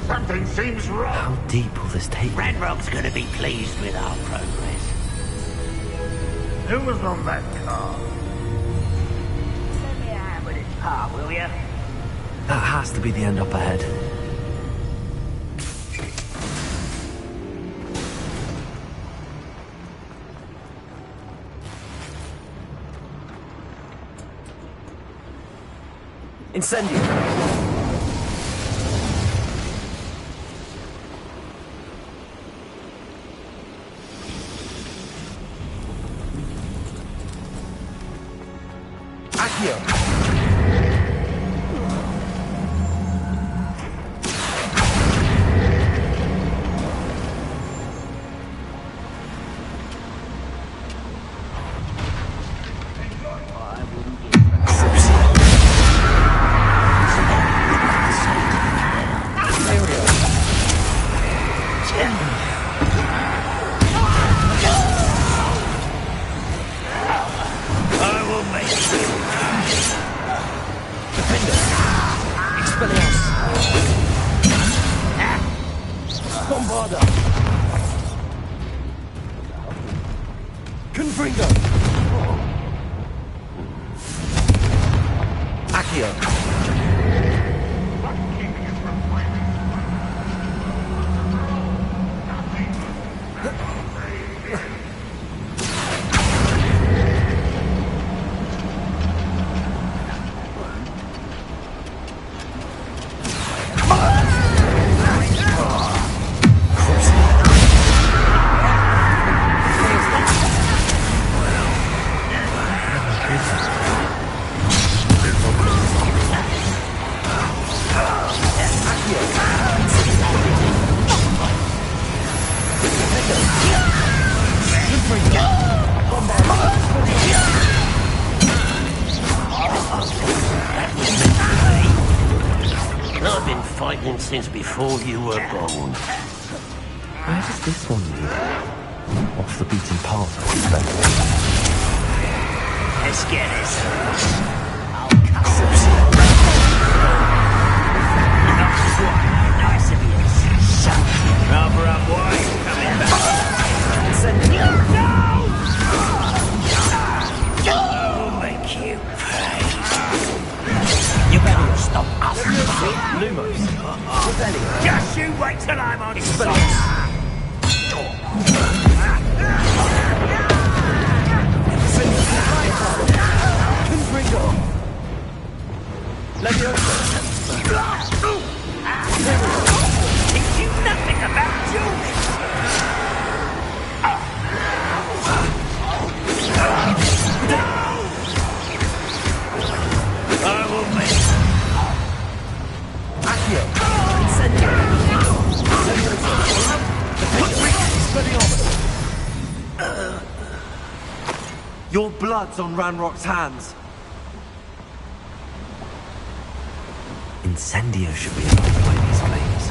[SPEAKER 7] Something seems wrong.
[SPEAKER 4] How deep will this take me?
[SPEAKER 2] Ranrock's gonna be pleased with our progress.
[SPEAKER 7] Who was on that car?
[SPEAKER 16] Send me a hand with this part, will you?
[SPEAKER 4] That has to be the end up ahead.
[SPEAKER 15] Incendio! Accio!
[SPEAKER 2] I've been fighting since before you were born.
[SPEAKER 4] Where does this one lead? Off the beaten path, I expect.
[SPEAKER 2] Let's get it. I'll cut nice of you. Rubber up wide, coming back. I'll make you pay. You better stop us.
[SPEAKER 15] Lumos.
[SPEAKER 2] Just you wait till I'm on side. Teach you nothing about Julie.
[SPEAKER 15] Your blood's on Ranrock's hands.
[SPEAKER 4] Incendio should be annoyed by these flames.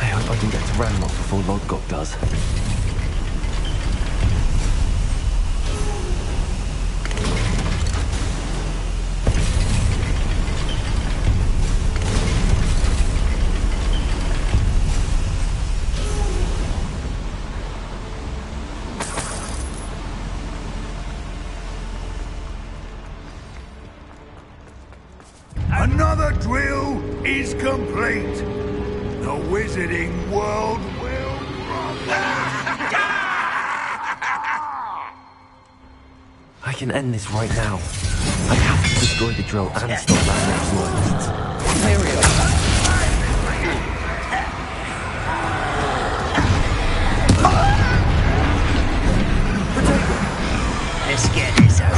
[SPEAKER 4] I hope I can get to Ranrock before Lodgok does.
[SPEAKER 7] Another drill is complete. The wizarding world will rock.
[SPEAKER 4] I can end this right now. I have to destroy the drill and stop Ranrock's loyalists.
[SPEAKER 2] Let's get this over.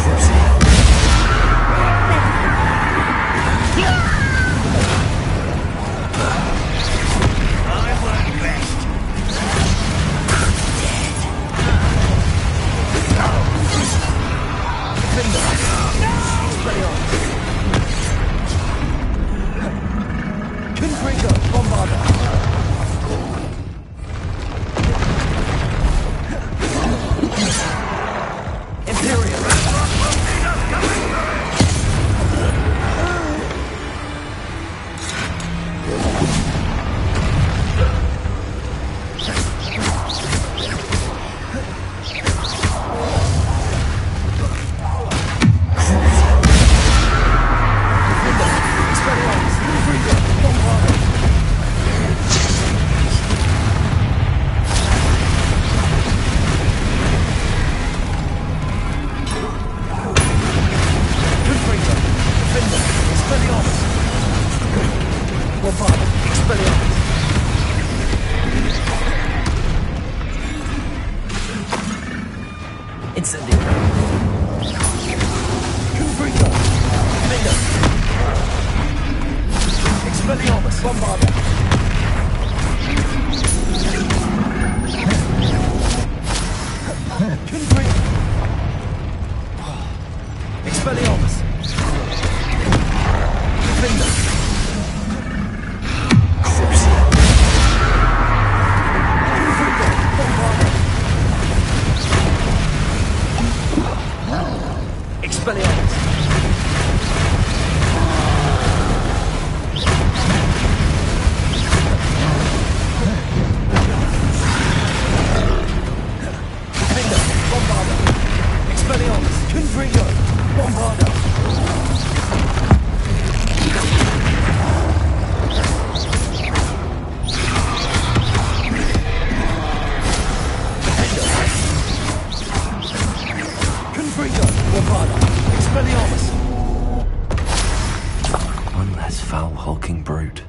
[SPEAKER 2] One less foul hulking brute.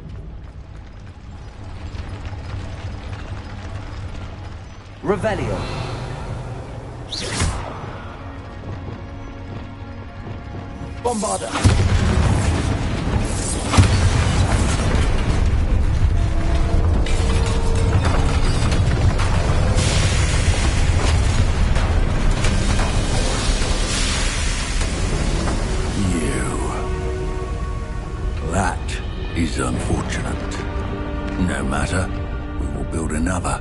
[SPEAKER 15] Revelio. Bombarda.
[SPEAKER 7] That is unfortunate. No matter, we will build another.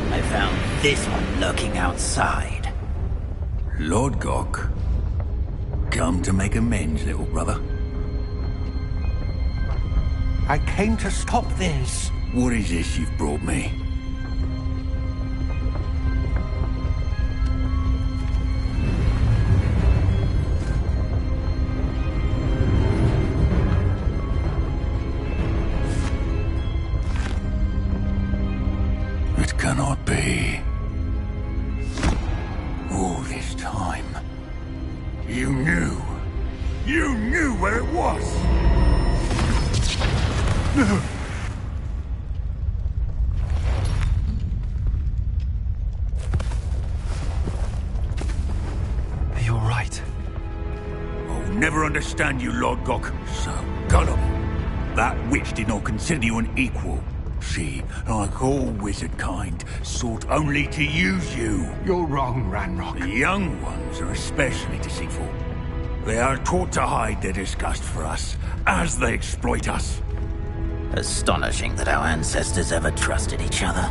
[SPEAKER 2] I found this one lurking outside.
[SPEAKER 7] Lodgok, come to make amends, little brother.
[SPEAKER 15] I came to stop this.
[SPEAKER 7] What is this you've brought me? It cannot be. All this time, you knew where it was.
[SPEAKER 4] Are you all right?
[SPEAKER 7] I'll never understand you, Lodgok, so gullible. That witch did not consider you an equal. She, like all wizard kind, sought only to use you.
[SPEAKER 6] You're wrong, Ranrock.
[SPEAKER 7] The young ones are especially deceitful. They are taught to hide their disgust for us, as they exploit us.
[SPEAKER 2] Astonishing that our ancestors ever trusted each other.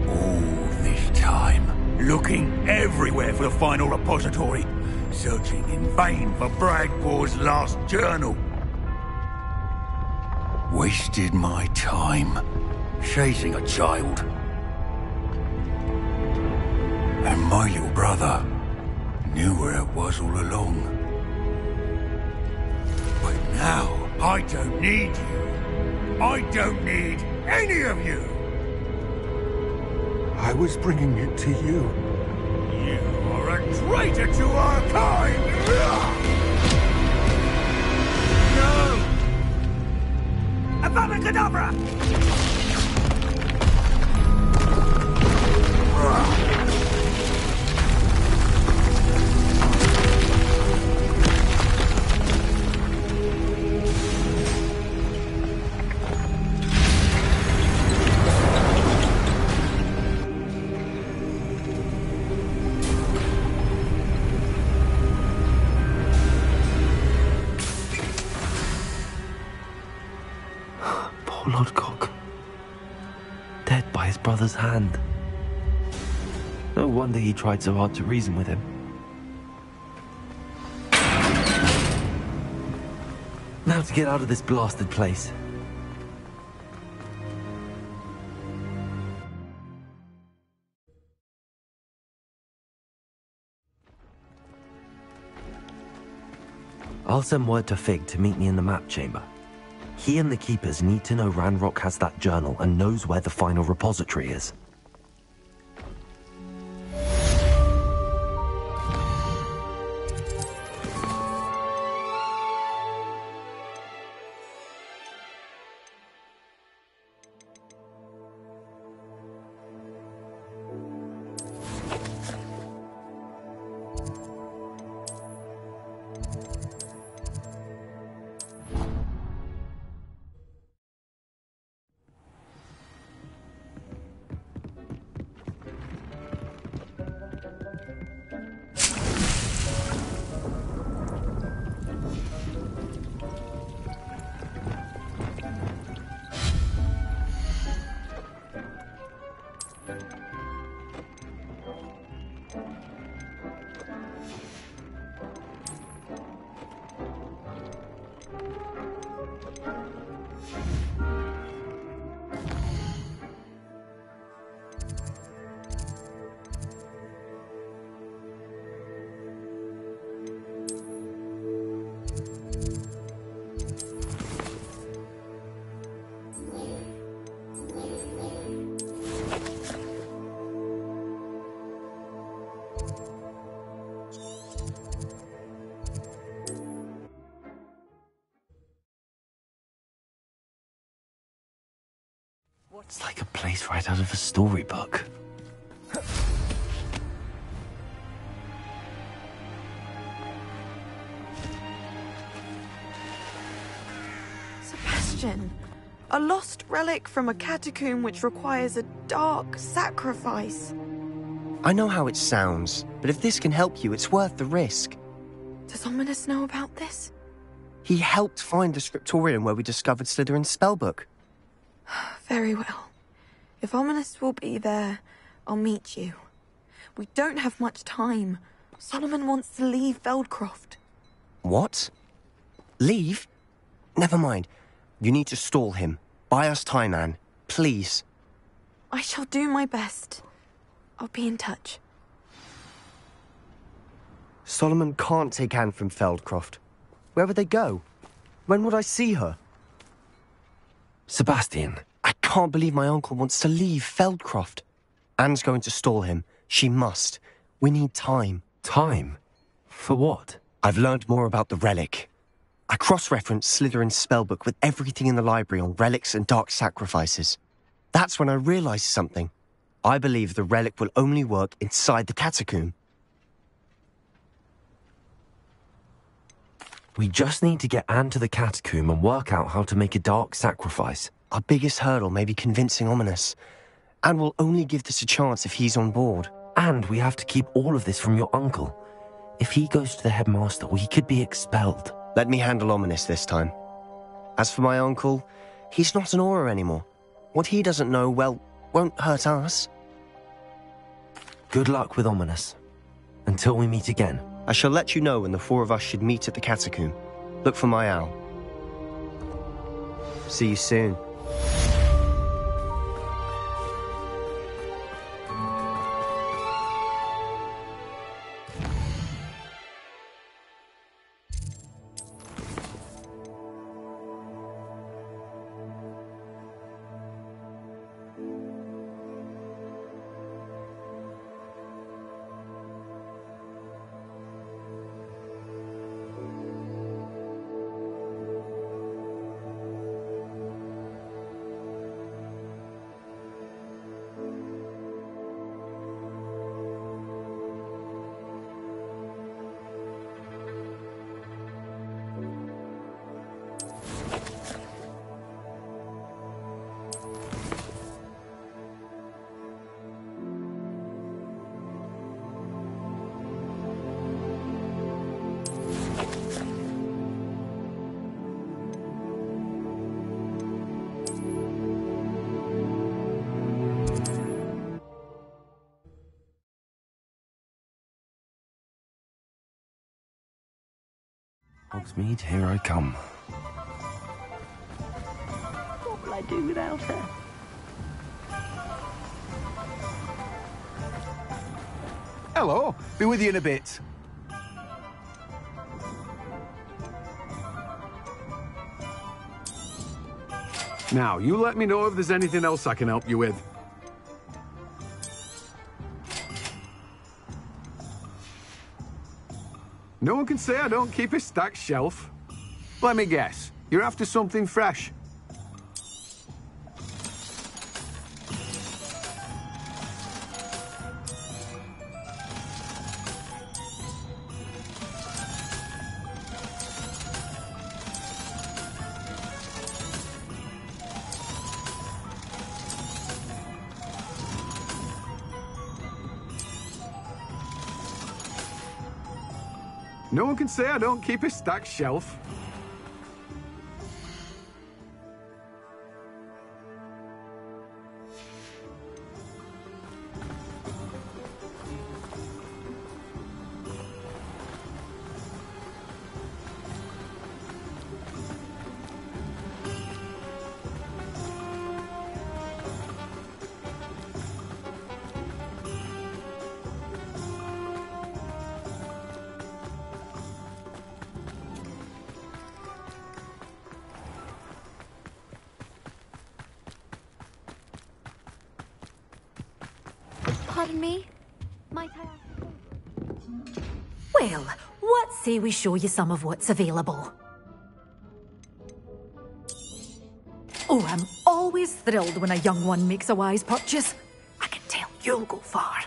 [SPEAKER 7] All this time, looking everywhere for the final repository, searching in vain for Bragbor's last journal. Wasted my time, chasing a child. And my little brother knew where it was all along. But now, I don't need you. I don't need any of you.
[SPEAKER 6] I was bringing it to you.
[SPEAKER 7] You are a traitor to our kind! No! Avada Kedavra!
[SPEAKER 4] Lodgok. Dead by his brother's hand. No wonder he tried so hard to reason with him. Now to get out of this blasted place. I'll send word to Fig to meet me in the map chamber. He and the Keepers need to know Ranrock has that journal and knows where the final repository is. It's like a place right out of a storybook.
[SPEAKER 11] Sebastian, a lost relic from a catacomb which requires a dark sacrifice.
[SPEAKER 3] I know how it sounds, but if this can help you, it's worth the risk.
[SPEAKER 11] Does Ominous know about this?
[SPEAKER 3] He helped find the scriptorium where we discovered Slytherin's spellbook.
[SPEAKER 11] Very well. If Ominous will be there, I'll meet you. We don't have much time. Solomon wants to leave Feldcroft.
[SPEAKER 3] What? Leave? Never mind. You need to stall him. Buy us time, Anne. Please.
[SPEAKER 11] I shall do my best. I'll be in touch.
[SPEAKER 3] Solomon can't take Anne from Feldcroft. Where would they go? When would I see her?
[SPEAKER 4] Sebastian.
[SPEAKER 3] I can't believe my uncle wants to leave Feldcroft. Anne's going to stall him. She must. We need time.
[SPEAKER 4] Time? For what?
[SPEAKER 3] I've learned more about the relic. I cross-referenced Slytherin's spellbook with everything in the library on relics and dark sacrifices. That's when I realized something. I believe the relic will only work inside the catacomb.
[SPEAKER 4] We just need to get Anne to the catacomb and work out how to make a dark sacrifice.
[SPEAKER 3] Our biggest hurdle may be convincing Ominous. And we'll only give this a chance if he's on board.
[SPEAKER 4] And we have to keep all of this from your uncle. If he goes to the headmaster, he could be expelled.
[SPEAKER 3] Let me handle Ominous this time. As for my uncle, he's not an Auror anymore. What he doesn't know, well, won't hurt us.
[SPEAKER 4] Good luck with Ominous. Until we meet again.
[SPEAKER 3] I shall let you know when the four of us should meet at the catacomb. Look for my owl. See you soon.
[SPEAKER 4] Hogsmeade, here I come.
[SPEAKER 2] What will I do without her?
[SPEAKER 18] Hello, be with you in a bit. Now, you let me know if there's anything else I can help you with. No one can say I don't keep a stacked shelf. Let me guess, you're after something fresh. No one can say I don't keep a stacked shelf.
[SPEAKER 17] Pardon me? Might I ask?
[SPEAKER 19] Well, what say we show you some of what's available? Oh, I'm always thrilled when a young one makes a wise purchase. I can tell you'll go far.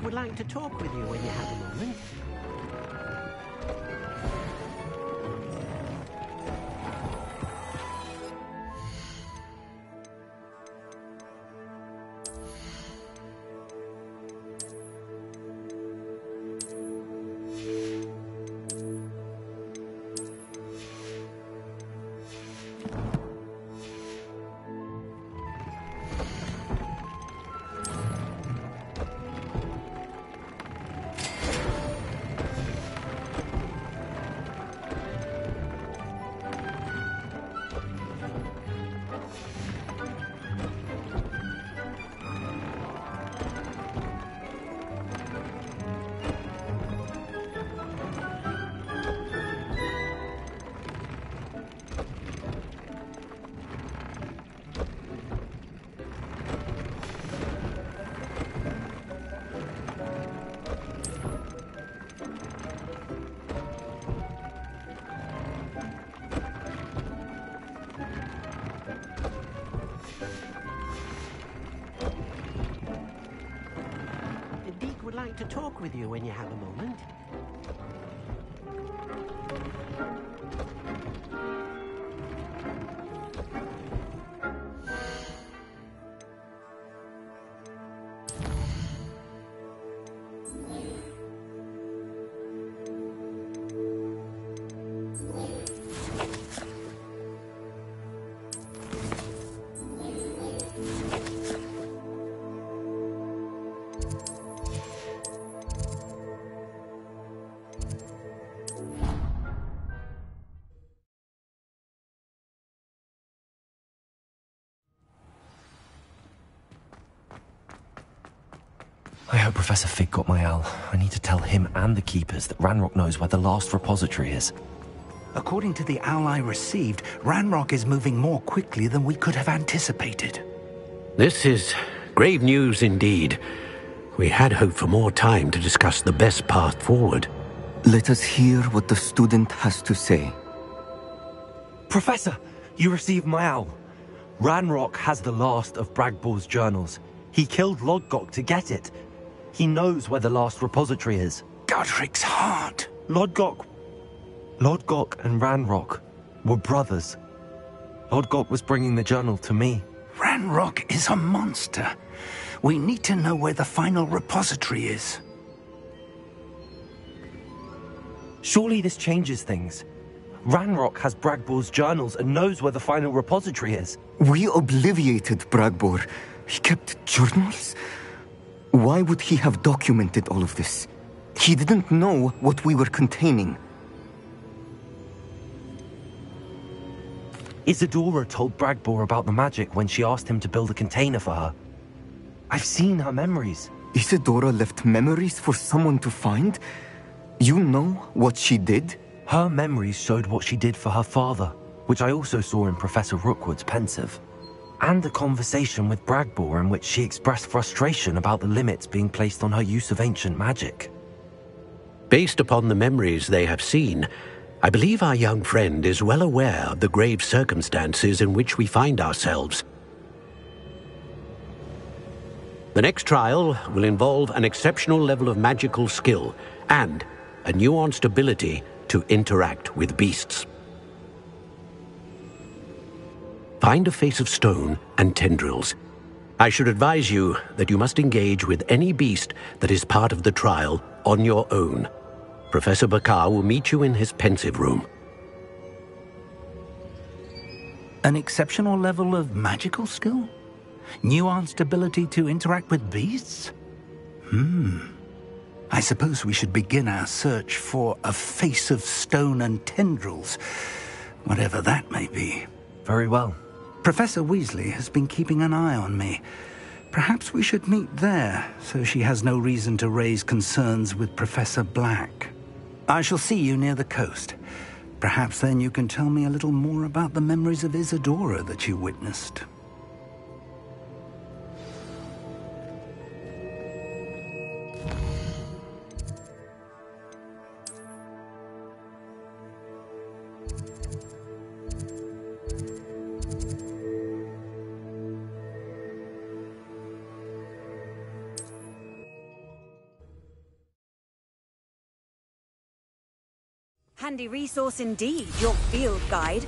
[SPEAKER 2] Would like to talk with you when you have a moment.
[SPEAKER 9] The Deek would like to talk with you when you have a moment.
[SPEAKER 4] I hope Professor Fig got my owl. I need to tell him and the Keepers that Ranrock knows where the last repository is.
[SPEAKER 1] According to the owl I received, Ranrock is moving more quickly than we could have anticipated.
[SPEAKER 20] This is grave news indeed. We had hoped for more time to discuss the best path forward.
[SPEAKER 13] Let us hear what the student has to say.
[SPEAKER 4] Professor, you received my owl. Ranrock has the last of Bragbor's journals. He killed Lodgok to get it. He knows where the last repository is.
[SPEAKER 1] Godric's heart.
[SPEAKER 4] Lodgok and Ranrock were brothers. Lodgok was bringing the journal to me.
[SPEAKER 1] Ranrock is a monster. We need to know where the final repository is.
[SPEAKER 4] Surely this changes things. Ranrock has Bragbor's journals and knows where the final repository is.
[SPEAKER 13] We obliviated Bragbor. He kept journals? Why would he have documented all of this? He didn't know what we were containing.
[SPEAKER 4] Isadora told Bragbor about the magic when she asked him to build a container for her. I've seen her memories.
[SPEAKER 13] Isadora left memories for someone to find? You know what she did?
[SPEAKER 4] Her memories showed what she did for her father, which I also saw in Professor Rookwood's pensive. And a conversation with Bragbor in which she expressed frustration about the limits being placed on her use of ancient magic.
[SPEAKER 20] Based upon the memories they have seen, I believe our young friend is well aware of the grave circumstances in which we find ourselves. The next trial will involve an exceptional level of magical skill and a nuanced ability to interact with beasts. Find a face of stone and tendrils. I should advise you that you must engage with any beast that is part of the trial on your own. Professor Bakar will meet you in his pensive room.
[SPEAKER 1] An exceptional level of magical skill? Nuanced ability to interact with beasts? I suppose we should begin our search for a face of stone and tendrils, whatever that may be.
[SPEAKER 4] Very well.
[SPEAKER 1] Professor Weasley has been keeping an eye on me. Perhaps we should meet there, so she has no reason to raise concerns with Professor Black. I shall see you near the coast. Perhaps then you can tell me a little more about the memories of Isadora that you witnessed.
[SPEAKER 17] Handy resource indeed, your field guide.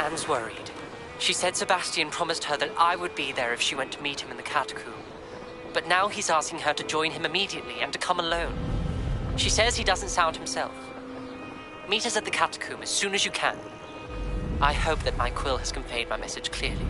[SPEAKER 5] Anne's worried. She said Sebastian promised her that I would be there if she went to meet him in the catacomb. But now he's asking her to join him immediately and to come alone. She says he doesn't sound himself. Meet us at the catacomb as soon as you can. I hope that my quill has conveyed my message clearly.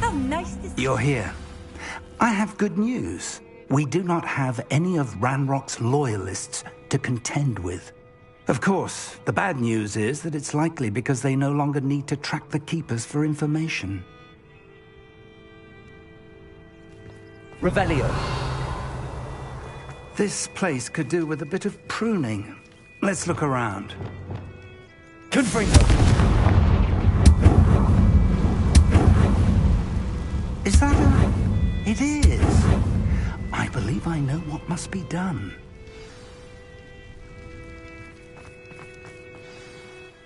[SPEAKER 17] How nice to see
[SPEAKER 1] You're here. I have good news. We do not have any of Ranrock's loyalists to contend with. Of course, the bad news is that it's likely because they no longer need to track the Keepers for information.
[SPEAKER 2] Revelio.
[SPEAKER 1] This place could do with a bit of pruning. Let's look around.
[SPEAKER 2] Confringo.
[SPEAKER 1] Is that a... It is. I believe I know what must be done.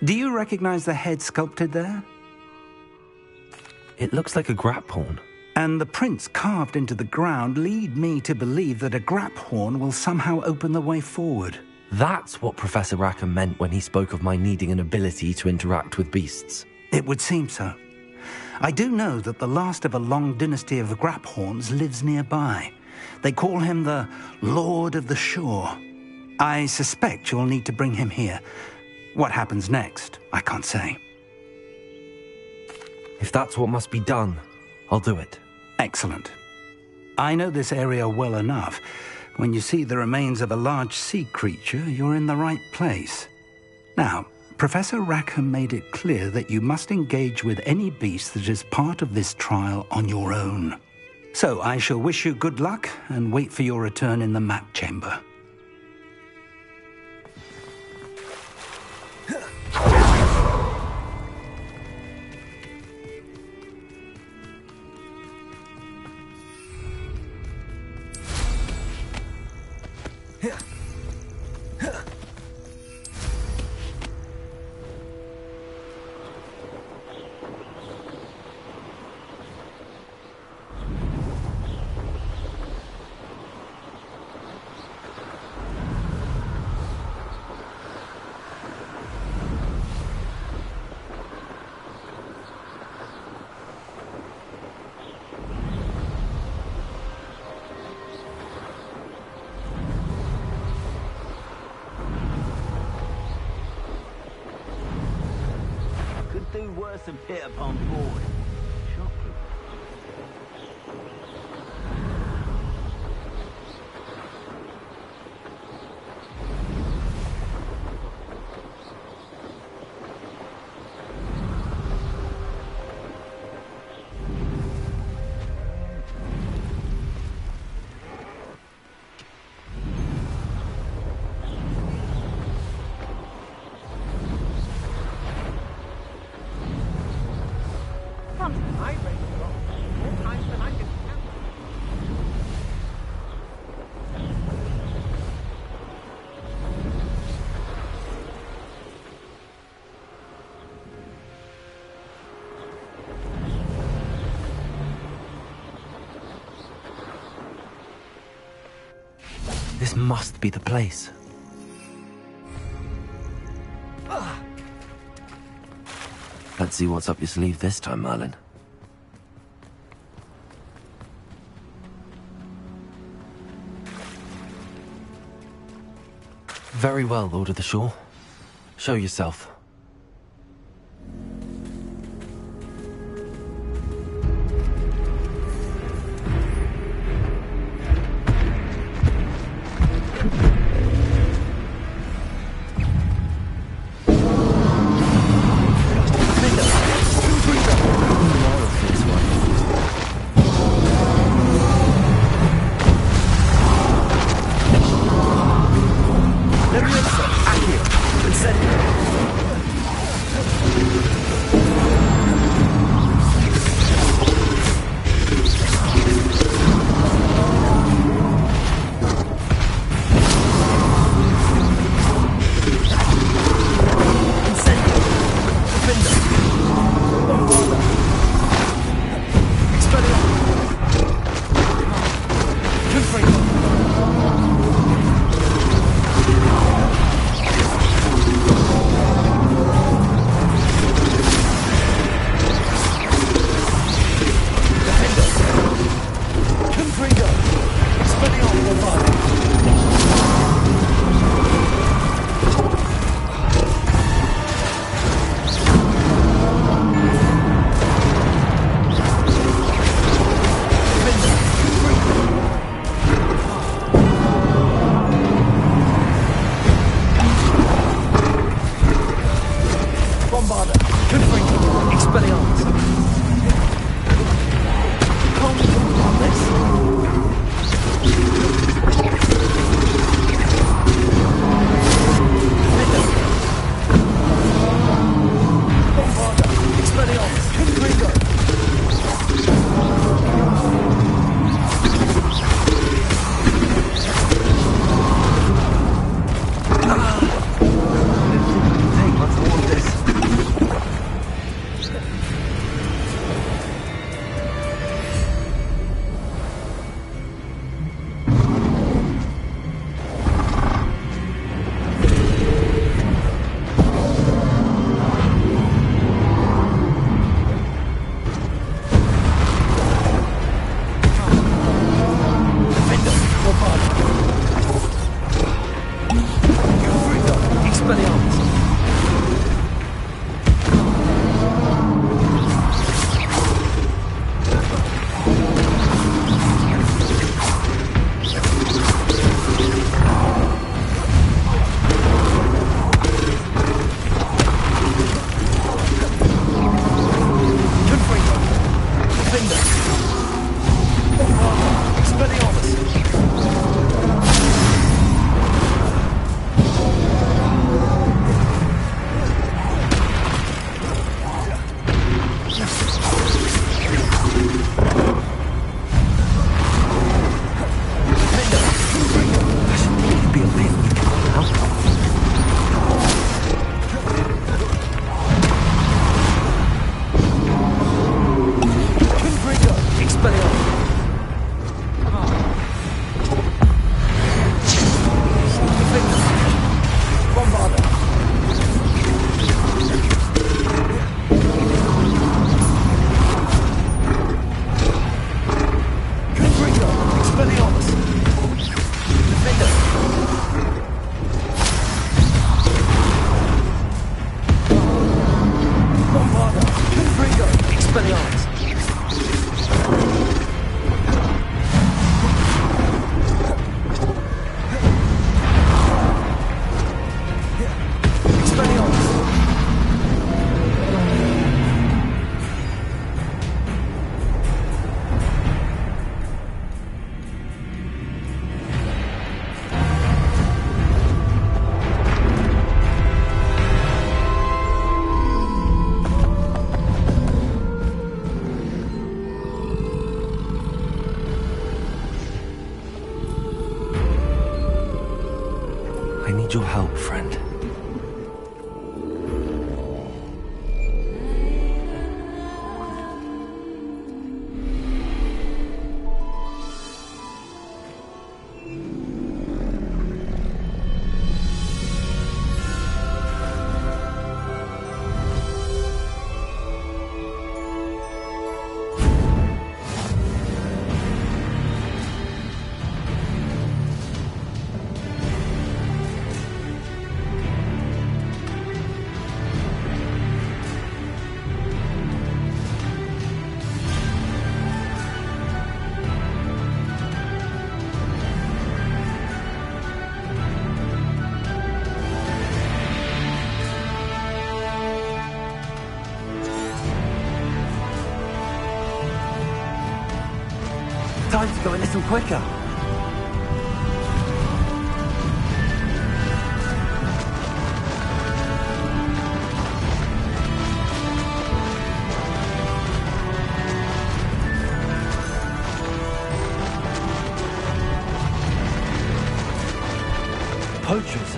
[SPEAKER 1] Do you recognize the head sculpted there?
[SPEAKER 4] It looks like a grap horn.
[SPEAKER 1] And the prints carved into the ground lead me to believe that a grap horn will somehow open the way forward.
[SPEAKER 4] That's what Professor Rackham meant when he spoke of my needing an ability to interact with beasts.
[SPEAKER 1] It would seem so. I do know that the last of a long dynasty of grap horns lives nearby. They call him the Lord of the Shore. I suspect you'll need to bring him here. What happens next, I can't say.
[SPEAKER 4] If that's what must be done, I'll do it.
[SPEAKER 1] Excellent. I know this area well enough. When you see the remains of a large sea creature, you're in the right place. Now, Professor Rackham made it clear that you must engage with any beast that is part of this trial on your own. So I shall wish you good luck and wait for your return in the map chamber.
[SPEAKER 2] Do worse than pit upon board. Chocolate.
[SPEAKER 4] This must be the place. Let's see what's up your sleeve this time, Merlin. Very well, Lord of the Shore. Show yourself.
[SPEAKER 2] Leviosa, aquí, incendio.
[SPEAKER 4] time to go a little quicker. Poachers.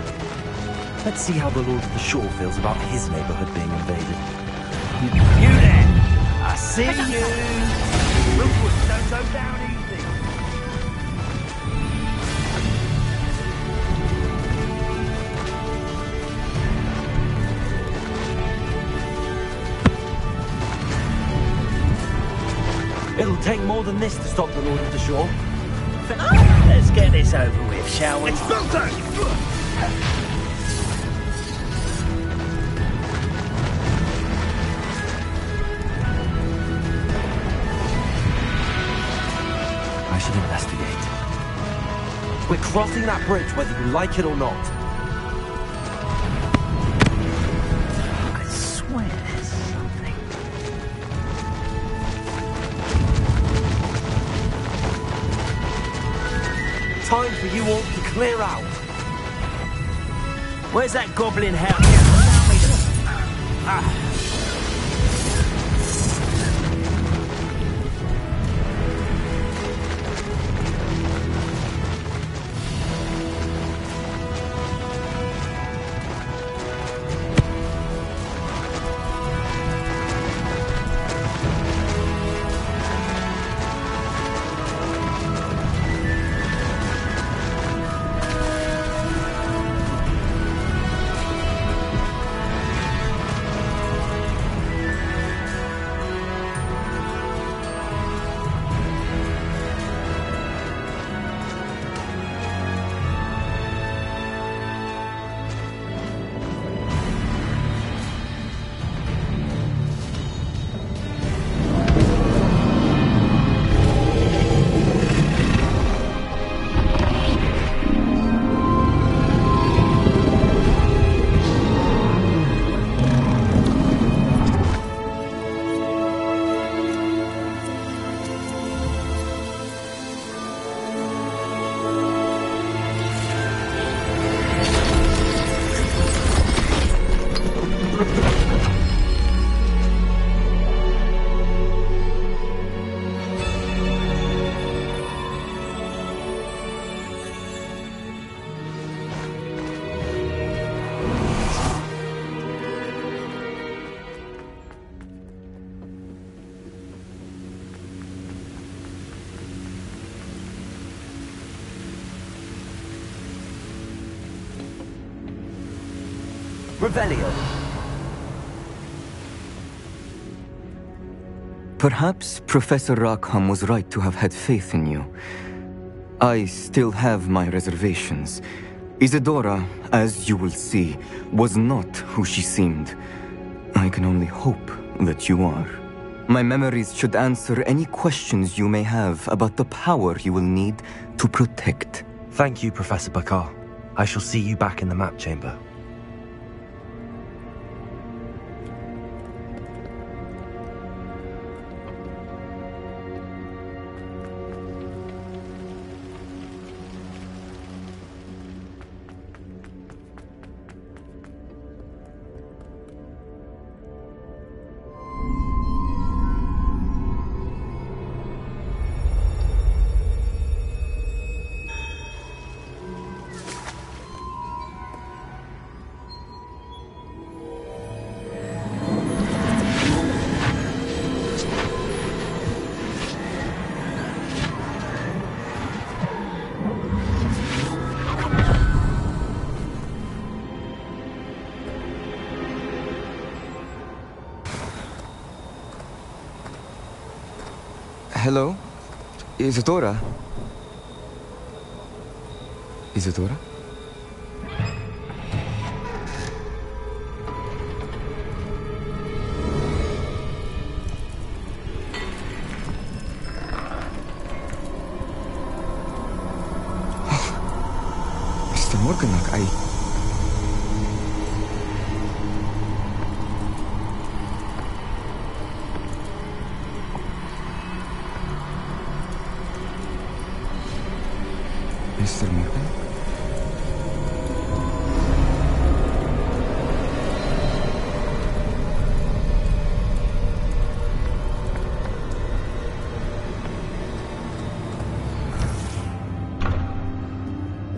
[SPEAKER 4] Let's see how the Lord of the Shore feels about his neighborhood being invaded.
[SPEAKER 16] You there! I see you! Rookwoods don't go down easy.
[SPEAKER 4] It'll take more than this to stop the Lord of the Shore.
[SPEAKER 16] Let's get this over with, shall we?
[SPEAKER 7] Expulso!
[SPEAKER 4] I should investigate. We're crossing that bridge whether you like it or not.
[SPEAKER 16] I swear there's something.
[SPEAKER 4] Time for you all to clear out.
[SPEAKER 16] Where's that goblin house? Ah.
[SPEAKER 4] Revelio.
[SPEAKER 13] Perhaps Professor Rackham was right to have had faith in you. I still have my reservations. Isadora, as you will see, was not who she seemed. I can only hope that you are. My memories should answer any questions you may have about the power you will need to protect.
[SPEAKER 4] Thank you, Professor Bakar. I shall see you back in the map chamber.
[SPEAKER 13] Hello? Isadora? Isadora? Mr. Morganach, Mr. Morgan?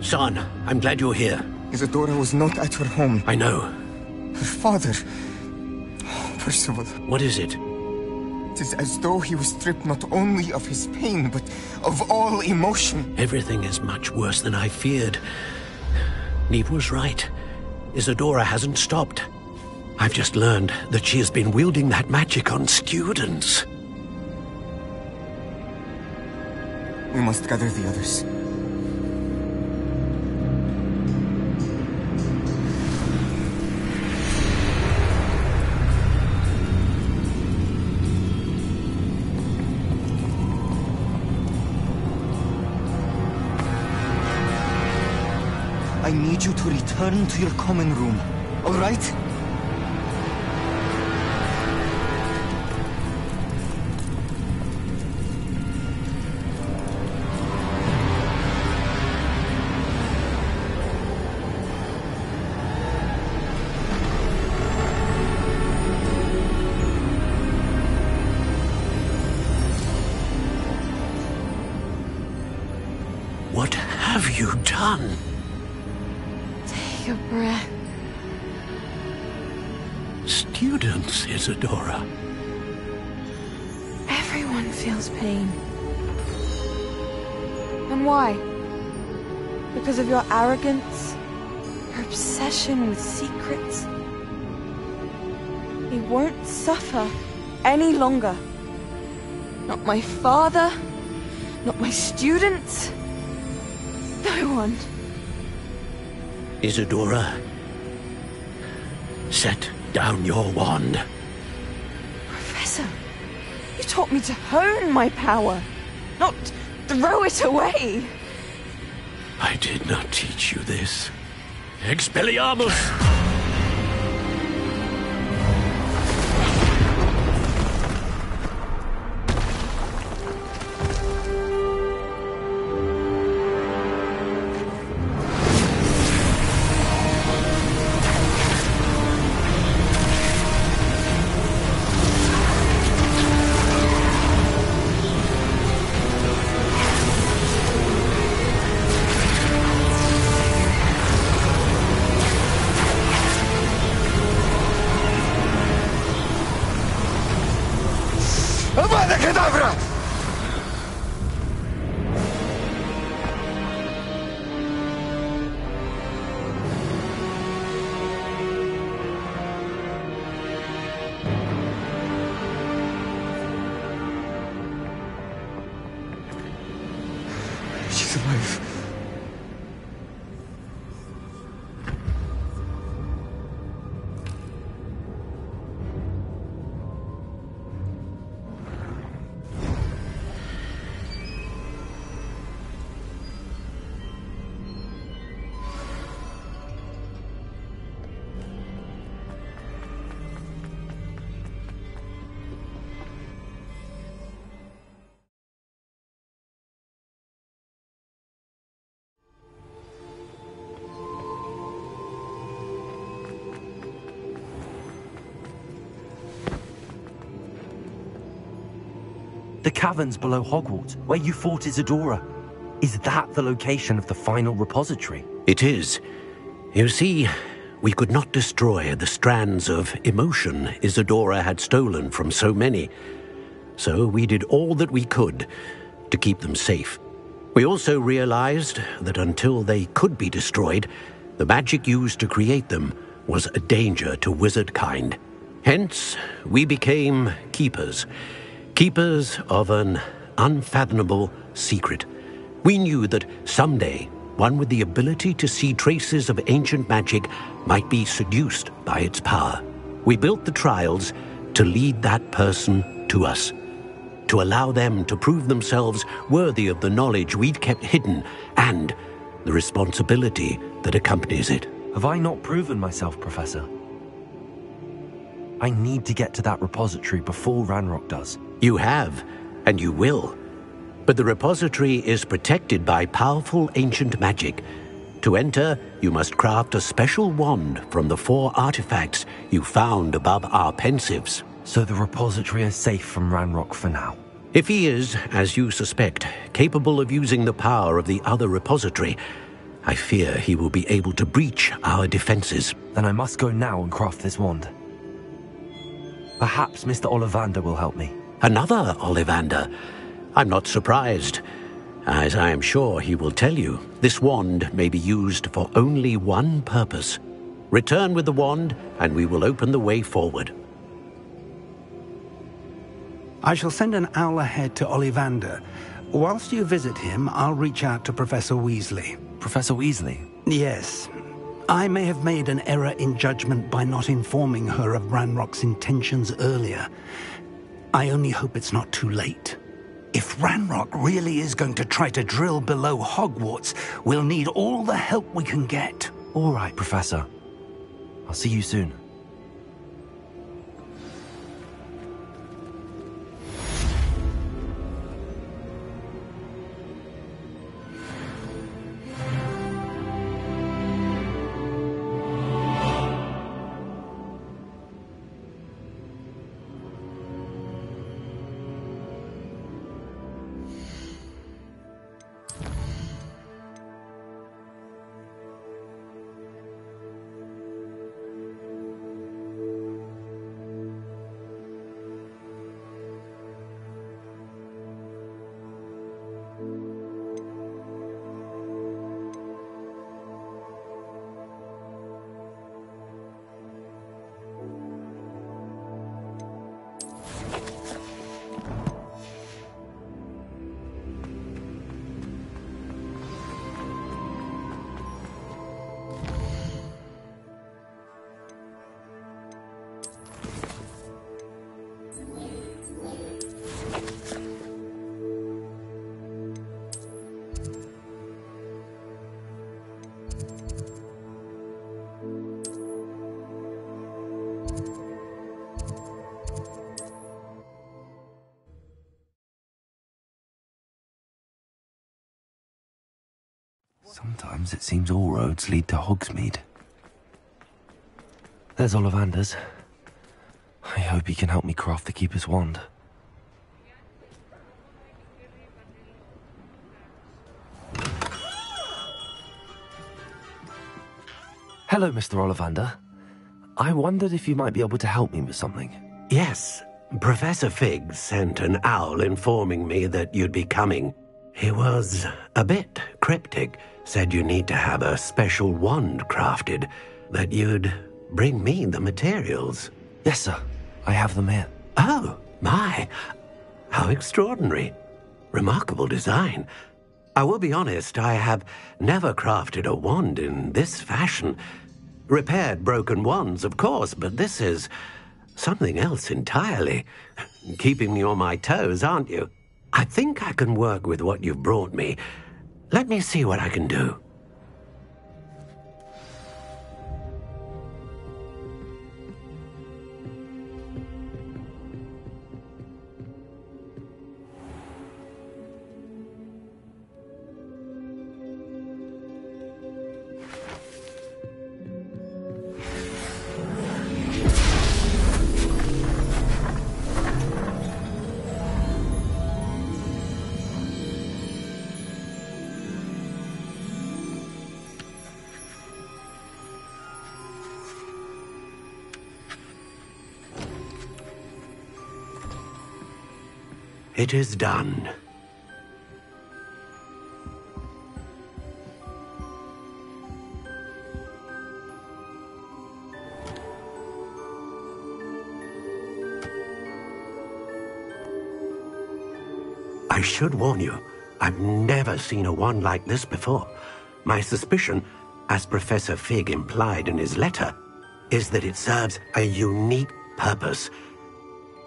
[SPEAKER 20] Son, I'm glad you're here.
[SPEAKER 13] Isadora was not at her home.
[SPEAKER 20] I know.
[SPEAKER 13] Her father... Percival.
[SPEAKER 20] What is it?
[SPEAKER 13] It is as though he was stripped not only of his pain, but of all emotion.
[SPEAKER 20] Everything is much worse than I feared. Neve was right. Isadora hasn't stopped. I've just learned that she has been wielding that magic on students.
[SPEAKER 13] We must gather the others. I need you to return to your common room, all right?
[SPEAKER 20] What have you done?
[SPEAKER 11] Take a breath.
[SPEAKER 20] Students, Isadora.
[SPEAKER 11] Everyone feels pain. And why? Because of your arrogance? Your obsession with secrets? He won't suffer any longer. Not my father, not my students, no one.
[SPEAKER 20] Isadora, set down your wand.
[SPEAKER 11] Professor, you taught me to hone my power, not throw it away.
[SPEAKER 20] I did not teach you this. Expelliarmus!
[SPEAKER 13] She's alive.
[SPEAKER 4] The caverns below Hogwarts, where you fought Isadora. Is that the location of the final repository?
[SPEAKER 20] It is. You see, we could not destroy the strands of emotion Isadora had stolen from so many. So we did all that we could to keep them safe. We also realized that until they could be destroyed, the magic used to create them was a danger to wizard kind. Hence, we became keepers. Keepers of an unfathomable secret. We knew that someday, one with the ability to see traces of ancient magic might be seduced by its power. We built the trials to lead that person to us, to allow them to prove themselves worthy of the knowledge we'd kept hidden and the responsibility that accompanies it.
[SPEAKER 4] Have I not proven myself, Professor? I need to get to that repository before Ranrock does.
[SPEAKER 20] You have, and you will. but the repository is protected by powerful ancient magic. To enter, you must craft a special wand from the 4 artifacts you found above our pensives.
[SPEAKER 4] So the repository is safe from Ranrock for now?
[SPEAKER 20] If he is, as you suspect, capable of using the power of the other repository, I fear he will be able to breach our defenses.
[SPEAKER 4] Then I must go now and craft this wand. Perhaps Mr. Ollivander will help me.
[SPEAKER 20] Another Ollivander? I'm not surprised. As I am sure he will tell you, this wand may be used for only one purpose. Return with the wand, and we will open the way forward.
[SPEAKER 8] I shall send an owl ahead to Ollivander. Whilst you visit him, I'll reach out to Professor Weasley.
[SPEAKER 4] Professor Weasley?
[SPEAKER 8] Yes. I may have made an error in judgment by not informing her of Ranrock's intentions earlier. I only hope it's not too late.
[SPEAKER 1] If Ranrock really is going to try to drill below Hogwarts, we'll need all the help we can get.
[SPEAKER 4] All right, Professor. I'll see you soon. Sometimes it seems all roads lead to Hogsmeade. There's Ollivander's. I hope he can help me craft the Keeper's wand. Hello, Mr. Ollivander. I wondered if you might be able to help me with something.
[SPEAKER 20] Yes, Professor Fig sent an owl informing me that you'd be coming. He was a bit cryptic, said you need to have a special wand crafted, that you'd bring me the materials.
[SPEAKER 4] Yes, sir. I have them here.
[SPEAKER 20] Oh, my. How extraordinary. Remarkable design. I will be honest, I have never crafted a wand in this fashion. Repaired broken wands, of course, but this is something else entirely. Keeping me on my toes, aren't you? I think I can work with what you've brought me. Let me see what I can do. It is done. I should warn you, I've never seen a wand like this before. My suspicion, as Professor Fig implied in his letter, is that it serves a unique purpose.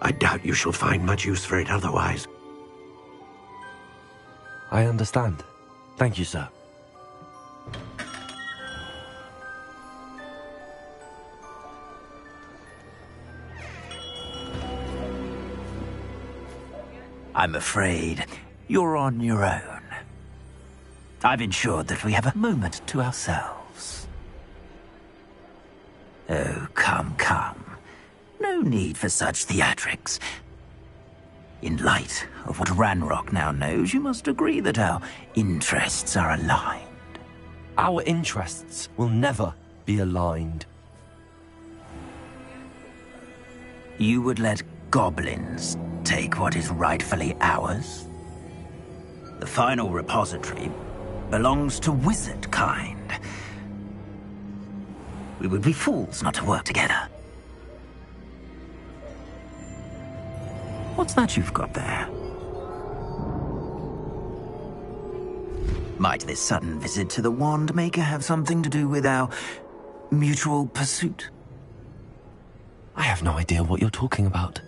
[SPEAKER 20] I doubt you shall find much use for it otherwise.
[SPEAKER 4] I understand. Thank you, sir.
[SPEAKER 2] I'm afraid You're on your own. I've ensured that we have a moment to ourselves. Oh, come, come. No need for such theatrics. In light of what Ranrock now knows, you must agree that our interests are aligned.
[SPEAKER 4] Our interests will never be aligned.
[SPEAKER 2] You would let goblins take what is rightfully ours? The final repository belongs to wizard kind. We would be fools not to work together. What's that you've got there? Might this sudden visit to the Wand Maker have something to do with our mutual pursuit?
[SPEAKER 4] I have no idea what you're talking about.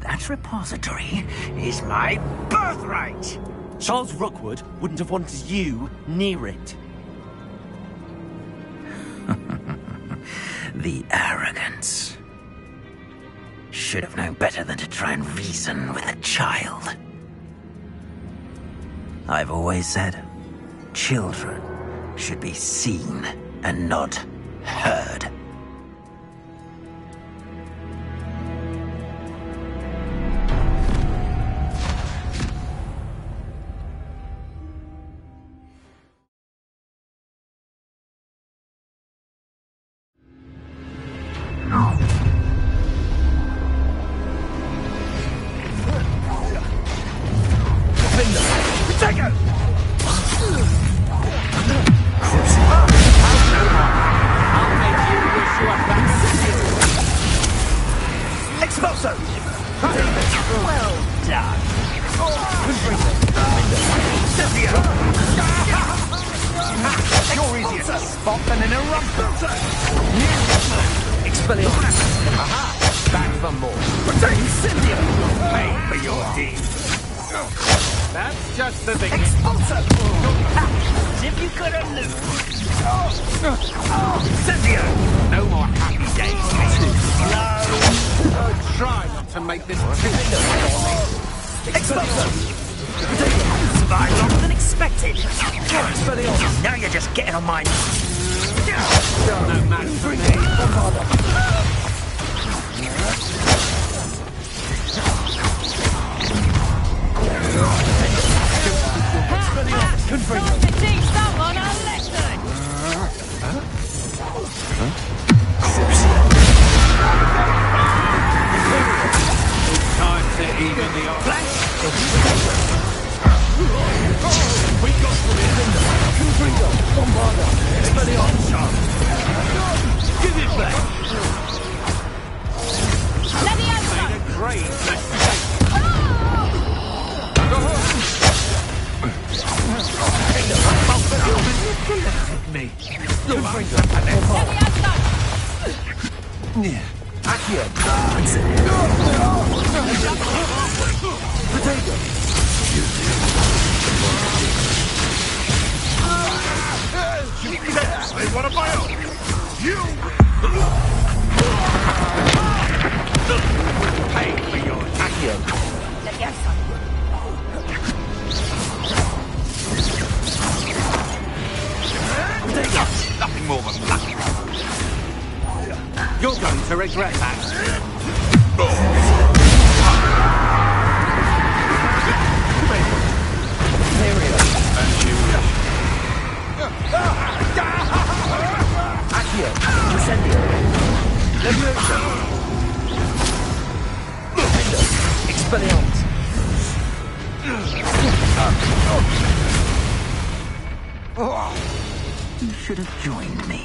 [SPEAKER 2] That repository is my birthright!
[SPEAKER 4] Charles Rookwood wouldn't have wanted you near it.
[SPEAKER 2] The arrogance. Should have known better than to try and reason with a child. I've always said, children should be seen and not heard. You should have joined me.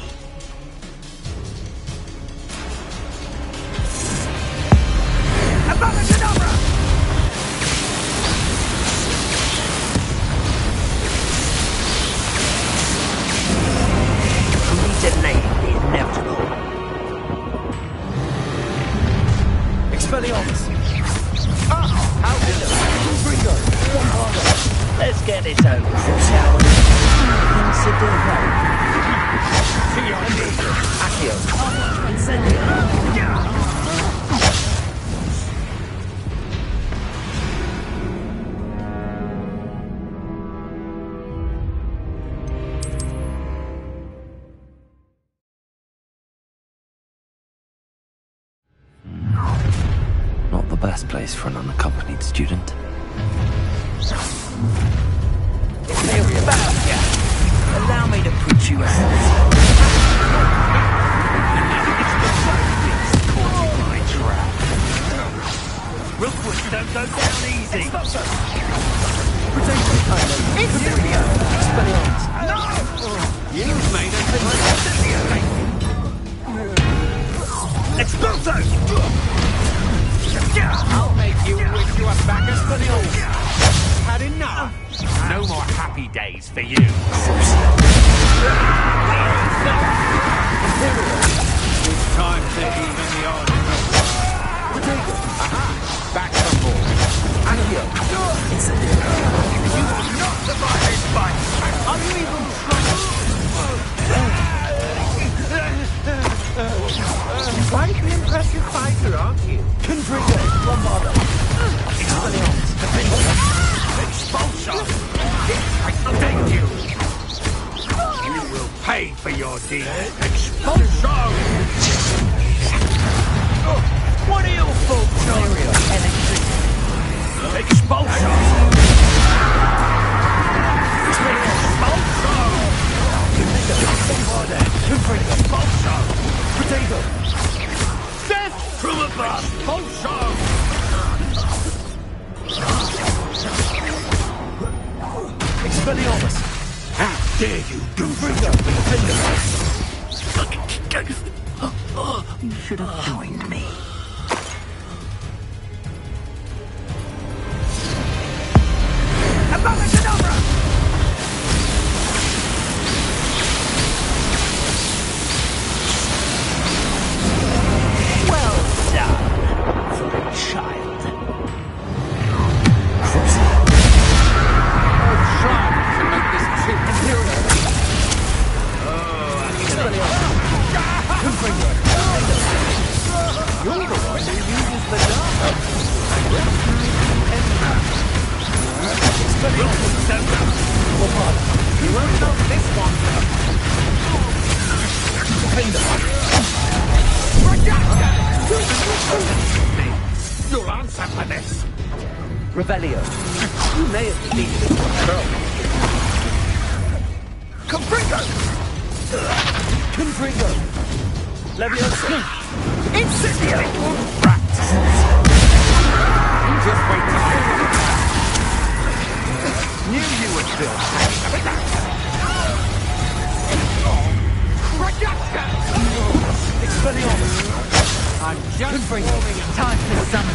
[SPEAKER 2] We delayed the inevitable. Expelliarmus! How did Let's get this over, shall we? Consider that.
[SPEAKER 4] best place for an unaccompanied student.
[SPEAKER 2] Allow me to put you out.
[SPEAKER 16] Rookwoods don't go down easy. You've made us Expulso! I'll make you wish you were back at the old. Had enough. No more happy days for you. It's time to even the odds. Aha! Back from more. Accio. You will not survive this fight. Are you even quite an impressive fighter, aren't you?
[SPEAKER 2] Confringo, Bombardo.
[SPEAKER 16] Expulsion! I thank you! You will pay for your deed. Expulsion! What are your folks on? Electricity. Expulsion! Expulsion! Potato! Death from above! Expulsion!
[SPEAKER 2] Expelliarmus!
[SPEAKER 16] How dare you do
[SPEAKER 2] You should have joined me.
[SPEAKER 16] Abracadabra!
[SPEAKER 2] Well done, child.
[SPEAKER 16] You're the one who uses the dark. You won't know this one. You'll answer for this.
[SPEAKER 2] Revelio. You may have defeated it control.
[SPEAKER 16] Confringo!
[SPEAKER 2] Confringo. Leviosa.
[SPEAKER 16] Incendio! Rat! You just wait till I knew you were still hanging about.
[SPEAKER 2] Expelliarmus.
[SPEAKER 16] I'm just warming up.
[SPEAKER 19] Time for some.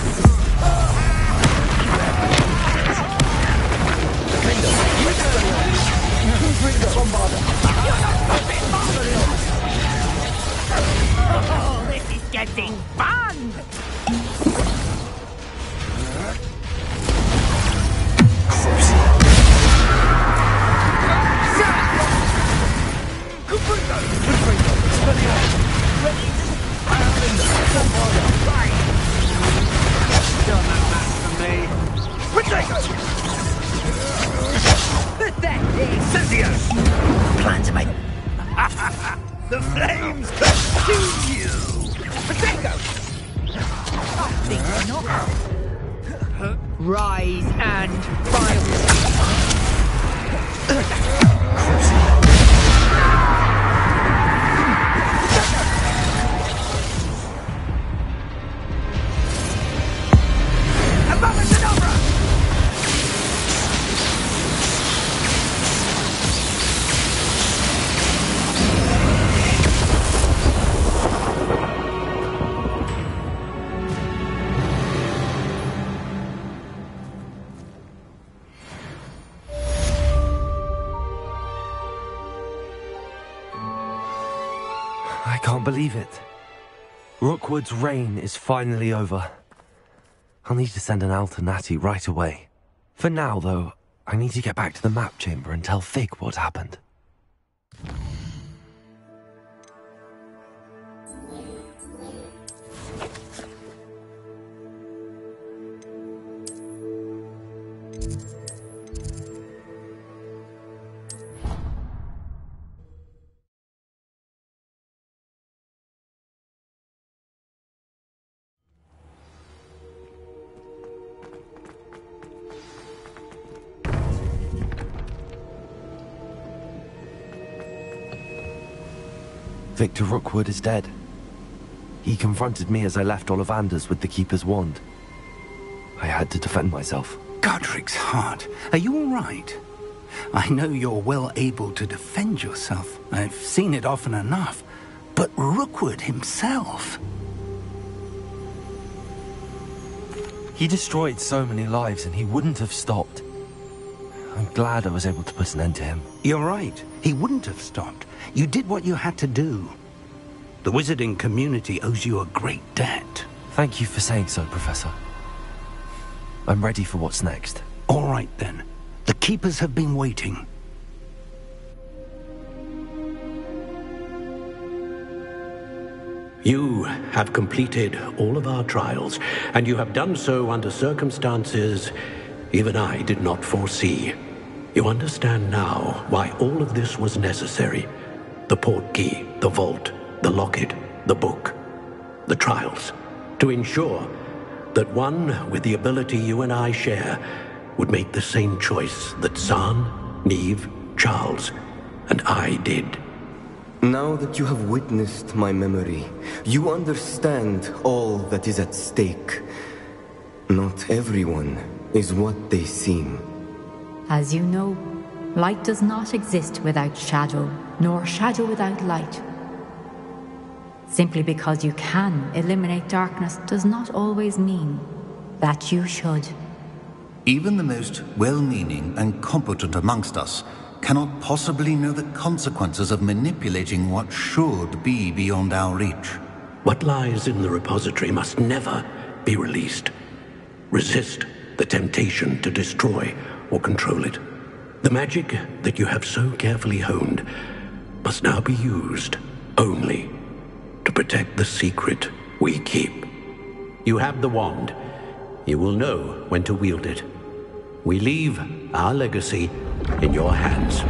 [SPEAKER 2] Confringo. Bombardo.
[SPEAKER 16] Oh, this is getting fun!
[SPEAKER 2] Plan to make.
[SPEAKER 16] The flames consume you! Potato!
[SPEAKER 19] Think not. Rise and fire.
[SPEAKER 4] I can't believe it. Rookwood's reign is finally over. I'll need to send an alternati right away. For now, though, I need to get back to the map chamber and tell Fig what happened. Victor Rookwood is dead. He confronted me as I left Ollivanders with the Keeper's wand. I had to defend myself.
[SPEAKER 8] Godric's heart. Are you all right? I know you're well able to defend yourself. I've seen it often enough. But Rookwood himself...
[SPEAKER 4] He destroyed so many lives and he wouldn't have stopped. I'm glad I was able to put an end to him.
[SPEAKER 8] You're right. He wouldn't have stopped. You did what you had to do. The wizarding community owes you a great debt.
[SPEAKER 4] Thank you for saying so, Professor. I'm ready for what's next.
[SPEAKER 8] All right, then. The Keepers have been waiting.
[SPEAKER 20] You have completed all of our trials, and you have done so under circumstances even I did not foresee. You understand now why all of this was necessary. The portkey, the vault, the locket, the book, the trials. To ensure that one with the ability you and I share would make the same choice that Zahn, Neve, Charles, and I did.
[SPEAKER 13] Now that you have witnessed my memory, you understand all that is at stake. Not everyone is what they seem.
[SPEAKER 19] As you know, light does not exist without shadow, nor shadow without light. Simply because you can eliminate darkness does not always mean that you should.
[SPEAKER 10] Even the most well-meaning and competent amongst us cannot possibly know the consequences of manipulating what should be beyond our reach.
[SPEAKER 20] What lies in the repository must never be released. Resist the temptation to destroy or control it. The magic that you have so carefully honed must now be used only to protect the secret we keep. You have the wand. You will know when to wield it. We leave our legacy in your hands.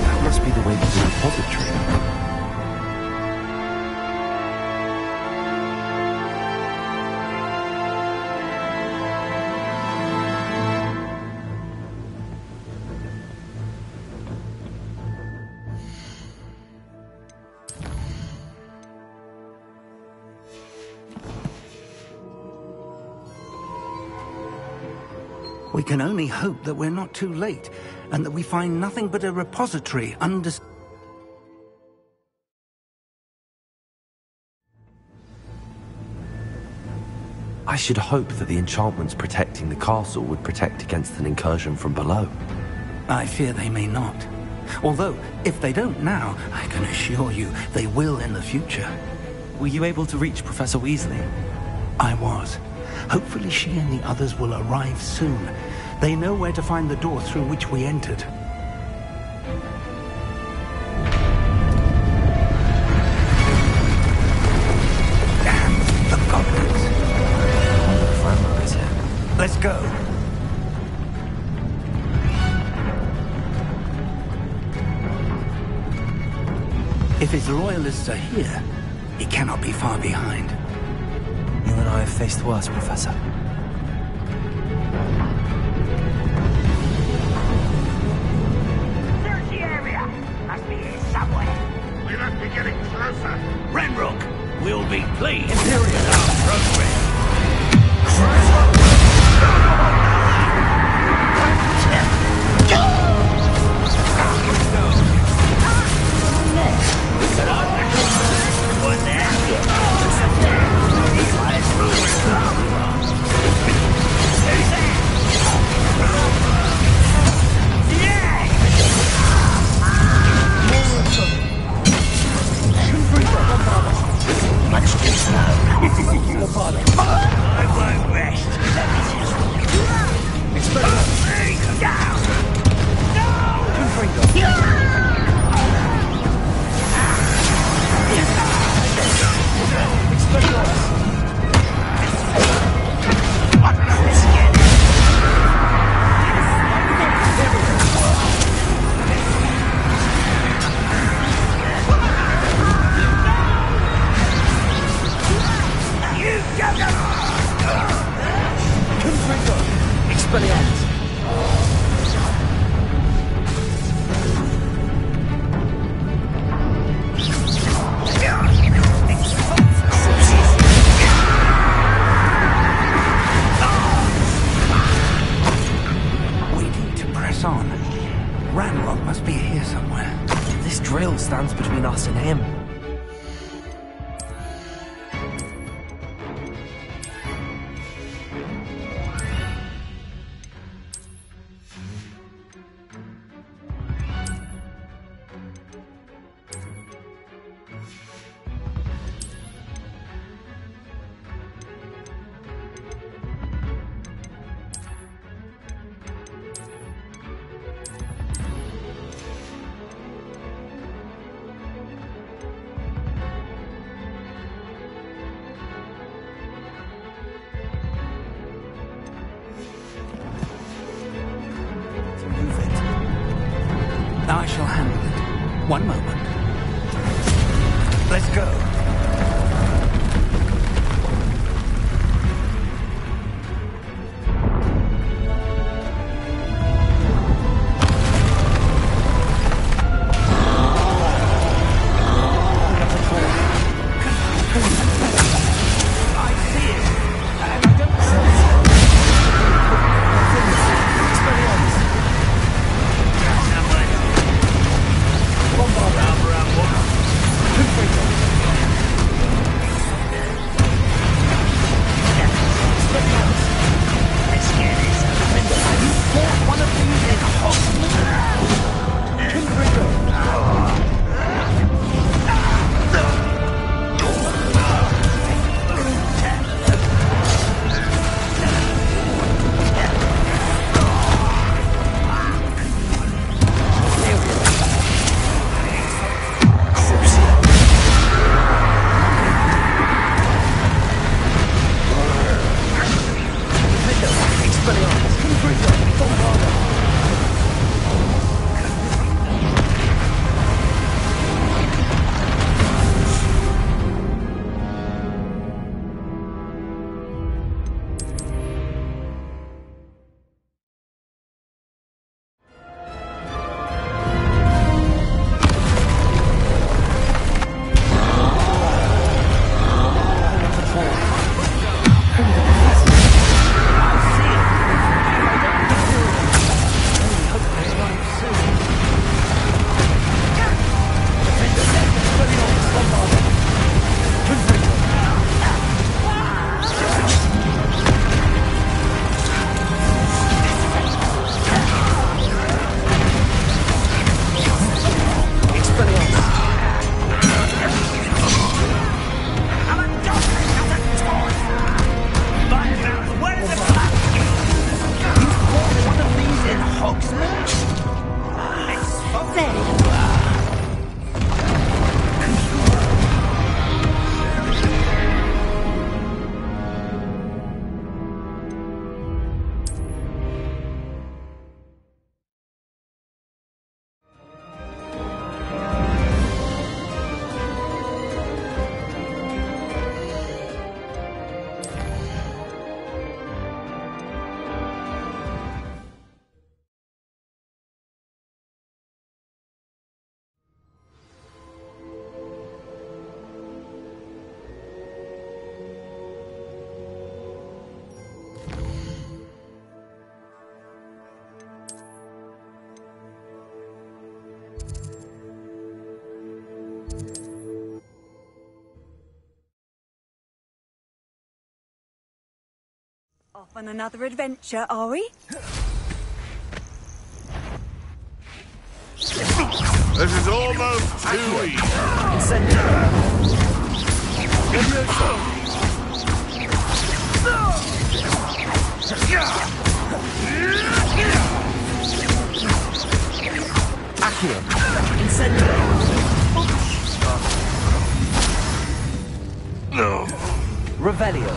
[SPEAKER 4] That must be the way to the repository.
[SPEAKER 8] We can only hope that we're not too late, and that we find nothing but a repository under...
[SPEAKER 4] I should hope that the enchantments protecting the castle would protect against an incursion from below.
[SPEAKER 8] I fear they may not. Although, if they don't now, I can assure you they will in the future.
[SPEAKER 4] Were you able to reach Professor Weasley?
[SPEAKER 8] I was. Hopefully she and the others will arrive soon. They know where to find the door through which we entered. Damn, the goblins.
[SPEAKER 4] I wonder if Ranrock is here.
[SPEAKER 8] Let's go. If his loyalists are here, he cannot be far behind.
[SPEAKER 4] You and I have faced worse, Professor.
[SPEAKER 16] Search the area! Must be here somewhere. We must be getting closer. Ranrock will be pleased. Imperial progress. I won't rest. Let me just...
[SPEAKER 2] Expelliarmus! Waiting to press on. Ranrock must be here somewhere. This drill stands between us and him.
[SPEAKER 8] I shall handle it. One moment. Let's go.
[SPEAKER 17] Off on another adventure, are we?
[SPEAKER 16] This is almost too easy.
[SPEAKER 2] Accio. Incendio. Revelio.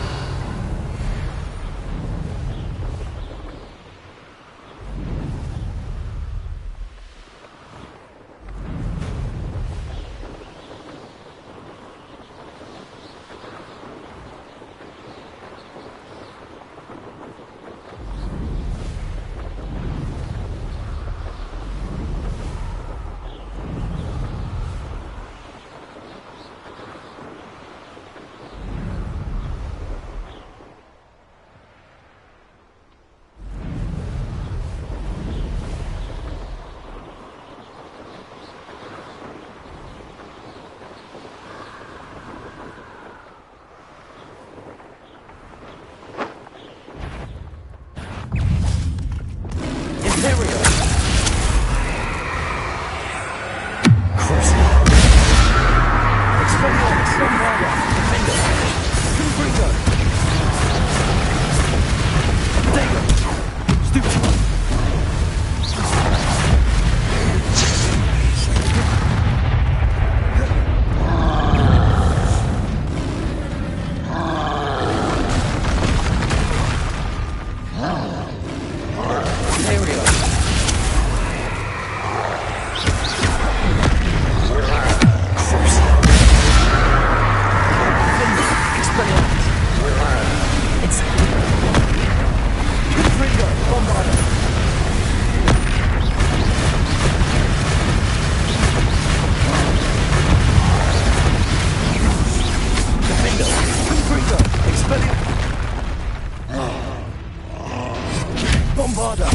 [SPEAKER 15] Bombarda!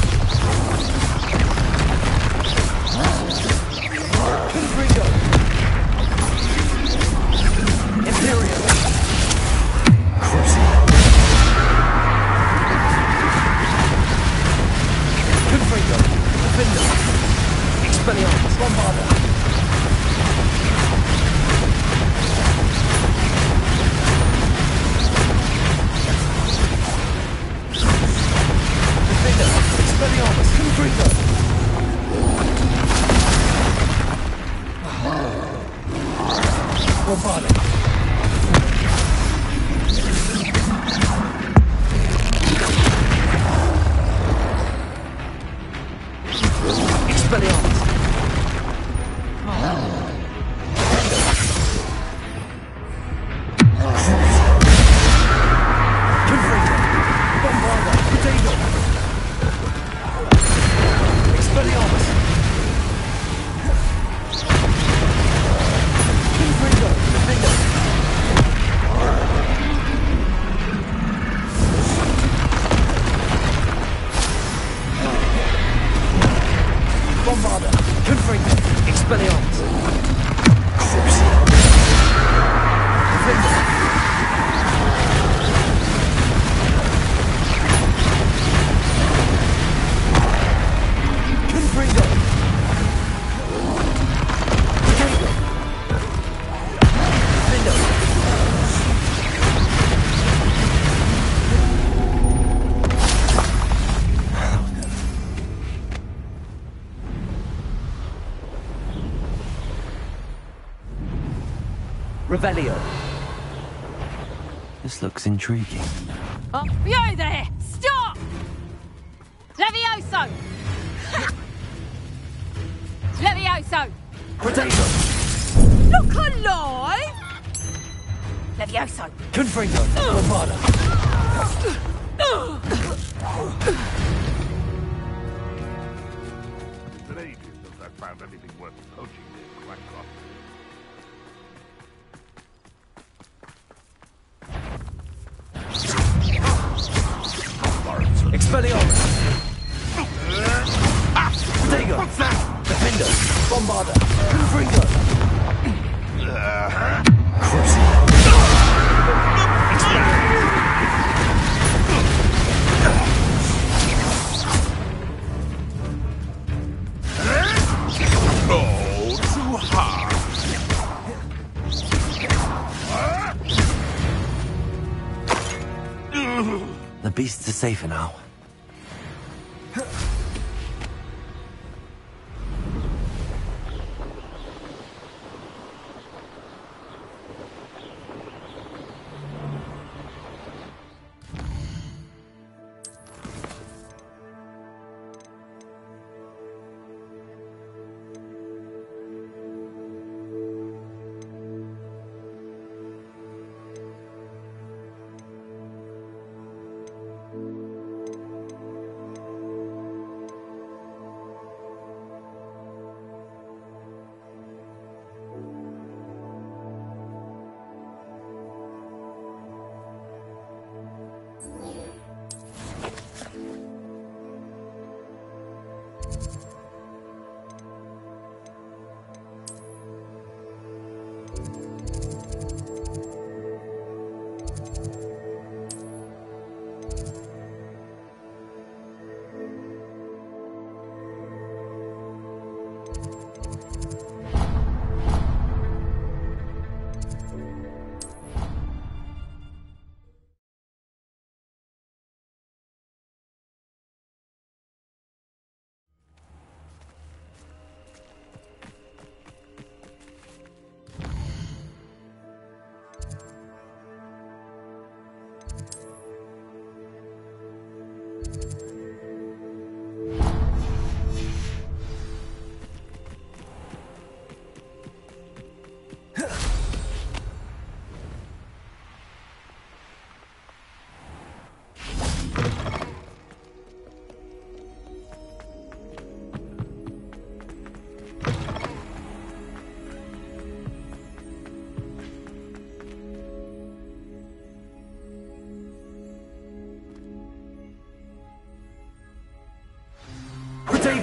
[SPEAKER 15] Confringo! Imperial! Confringo! Defender! Expelliarmus! Bombarda! Defender! Expelliarmus! Confringo! Bombarda! Expelliarmus! Confringo! Bombarda! Potato! Expelliarmus! Confringo! Defender! Bombarda! Confringo! Expelliarmus! Defender! Confringo! Potato! Defender! Revelio.
[SPEAKER 4] This looks intriguing.
[SPEAKER 14] Oh, you there! Stop! Levioso! Levioso!
[SPEAKER 15] Potato!
[SPEAKER 14] Look alive! Levioso!
[SPEAKER 15] Confringo! Bombarda!
[SPEAKER 16] It's been ages since I found anything worth poaching near Blackrock.
[SPEAKER 15] Expelliarmus! Potato! Defender! Bombarda! Confringo!
[SPEAKER 16] Oh, too hard.
[SPEAKER 4] The beasts are safer now.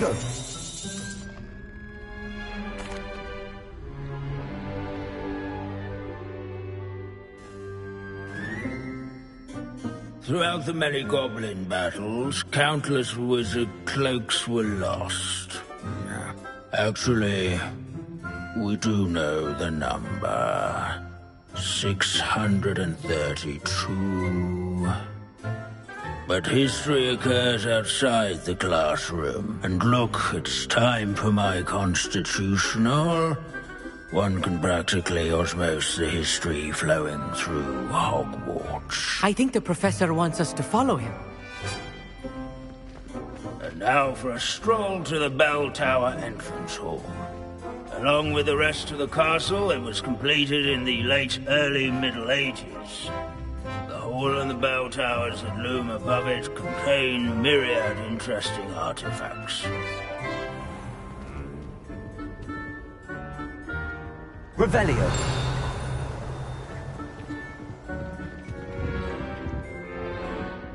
[SPEAKER 13] Protego!
[SPEAKER 12] Throughout the many goblin battles, countless wizard cloaks were lost. Actually, we do know the number. 632. But history occurs outside the classroom. And look, it's time for my constitutional. One can practically osmose the history flowing through Hogwarts.
[SPEAKER 5] I think the professor wants us to follow him.
[SPEAKER 12] And now for a stroll to the bell tower entrance hall. Along with the rest of the castle, it was completed in the early Middle Ages. The hall and the bell towers that loom above it contain myriad interesting artifacts.
[SPEAKER 13] Revelio.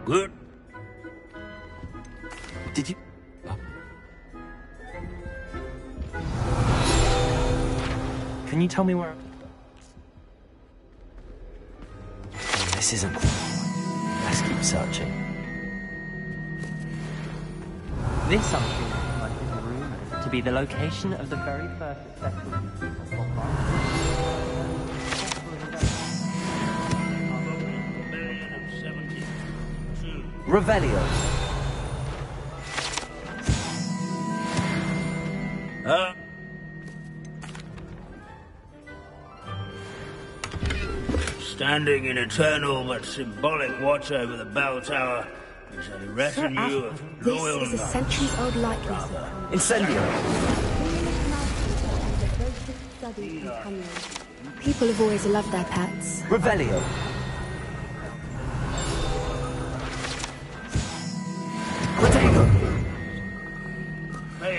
[SPEAKER 12] Good.
[SPEAKER 4] Did you...
[SPEAKER 15] Can you tell me where...
[SPEAKER 4] This isn't... Let's keep searching.
[SPEAKER 15] This, I'm sure, might be rumoured to be the location of the very first successful use of
[SPEAKER 13] Revelio.
[SPEAKER 12] Standing in eternal but symbolic watch over the bell tower is a retinue of loyal
[SPEAKER 21] This is a centuries-old likeness of
[SPEAKER 13] Incendio.
[SPEAKER 21] People have always loved their pets.
[SPEAKER 13] Revelio. Protego.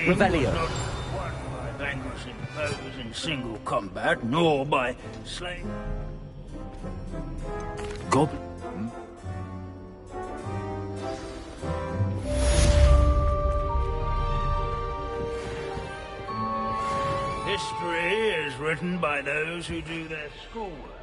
[SPEAKER 12] Revelio. Not won by vanquishing foes in single combat, nor by slaying...
[SPEAKER 4] Goblin?
[SPEAKER 12] History is written by those who do their schoolwork.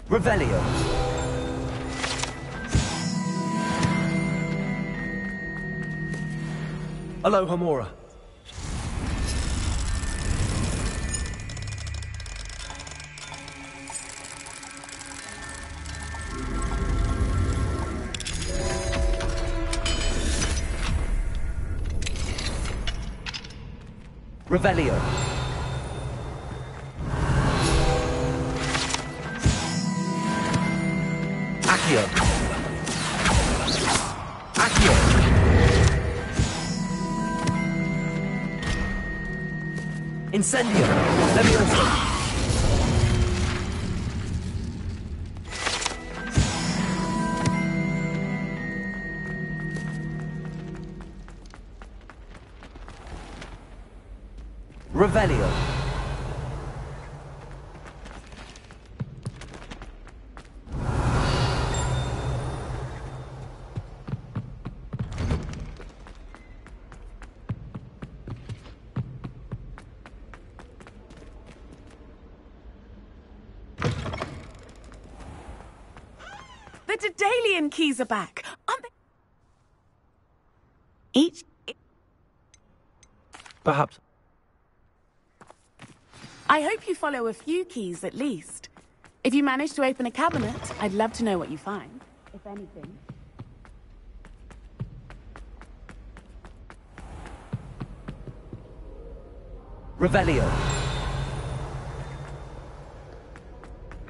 [SPEAKER 13] Revelio. Alohomora. Revelio. Accio. Accio. Incendio. Levioso. Revelio.
[SPEAKER 23] The Daedalian keys are back, aren't they? Each...
[SPEAKER 4] Perhaps.
[SPEAKER 23] I hope you follow a few keys at least. If you manage to open a cabinet, I'd love to know what you find, if anything.
[SPEAKER 13] Revelio.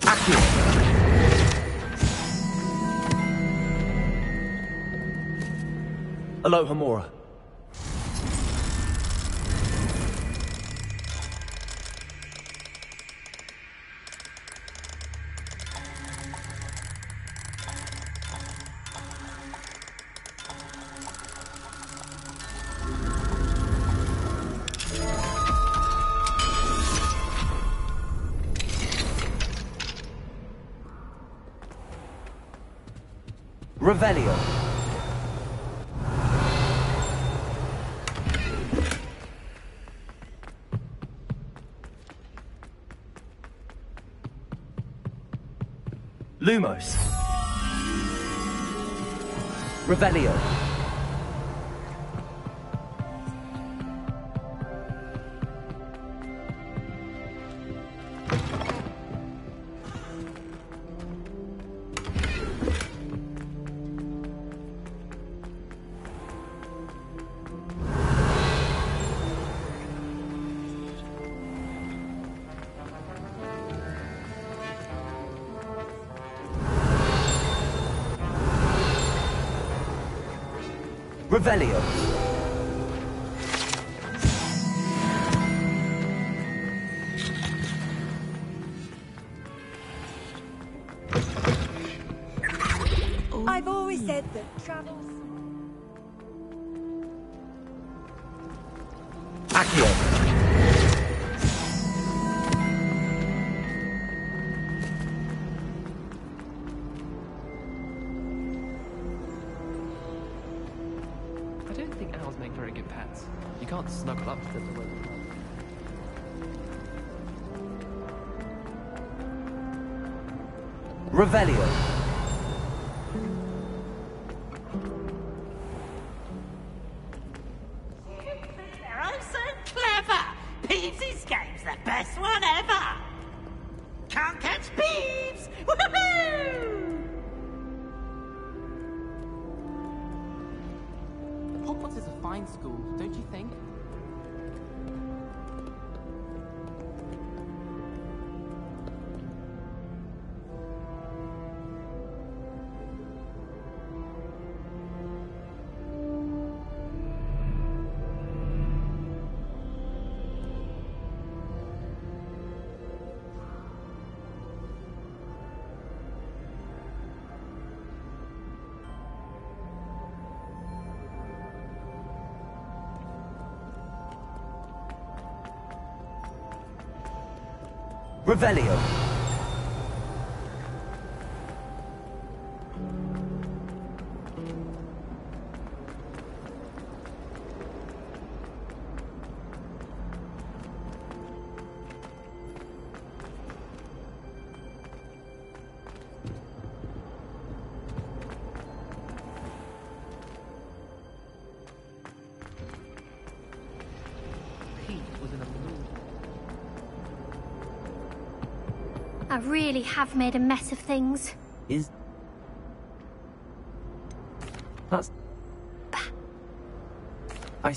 [SPEAKER 13] Accio. Alohomora.
[SPEAKER 4] Revelio. Lumos. Revelio. Revelio.
[SPEAKER 17] I've always said that travels.
[SPEAKER 4] Accio.
[SPEAKER 3] I don't think owls make very good pets. You can't snuggle up to them the way they like.
[SPEAKER 4] Revelio.
[SPEAKER 16] They're oh so clever! Peeves' Escape's the best one ever! Can't catch Peeves! Woohoo!
[SPEAKER 3] Hogwarts is a fine school, don't you think?
[SPEAKER 4] Revelio.
[SPEAKER 6] I really have made a mess of things.
[SPEAKER 4] That's... I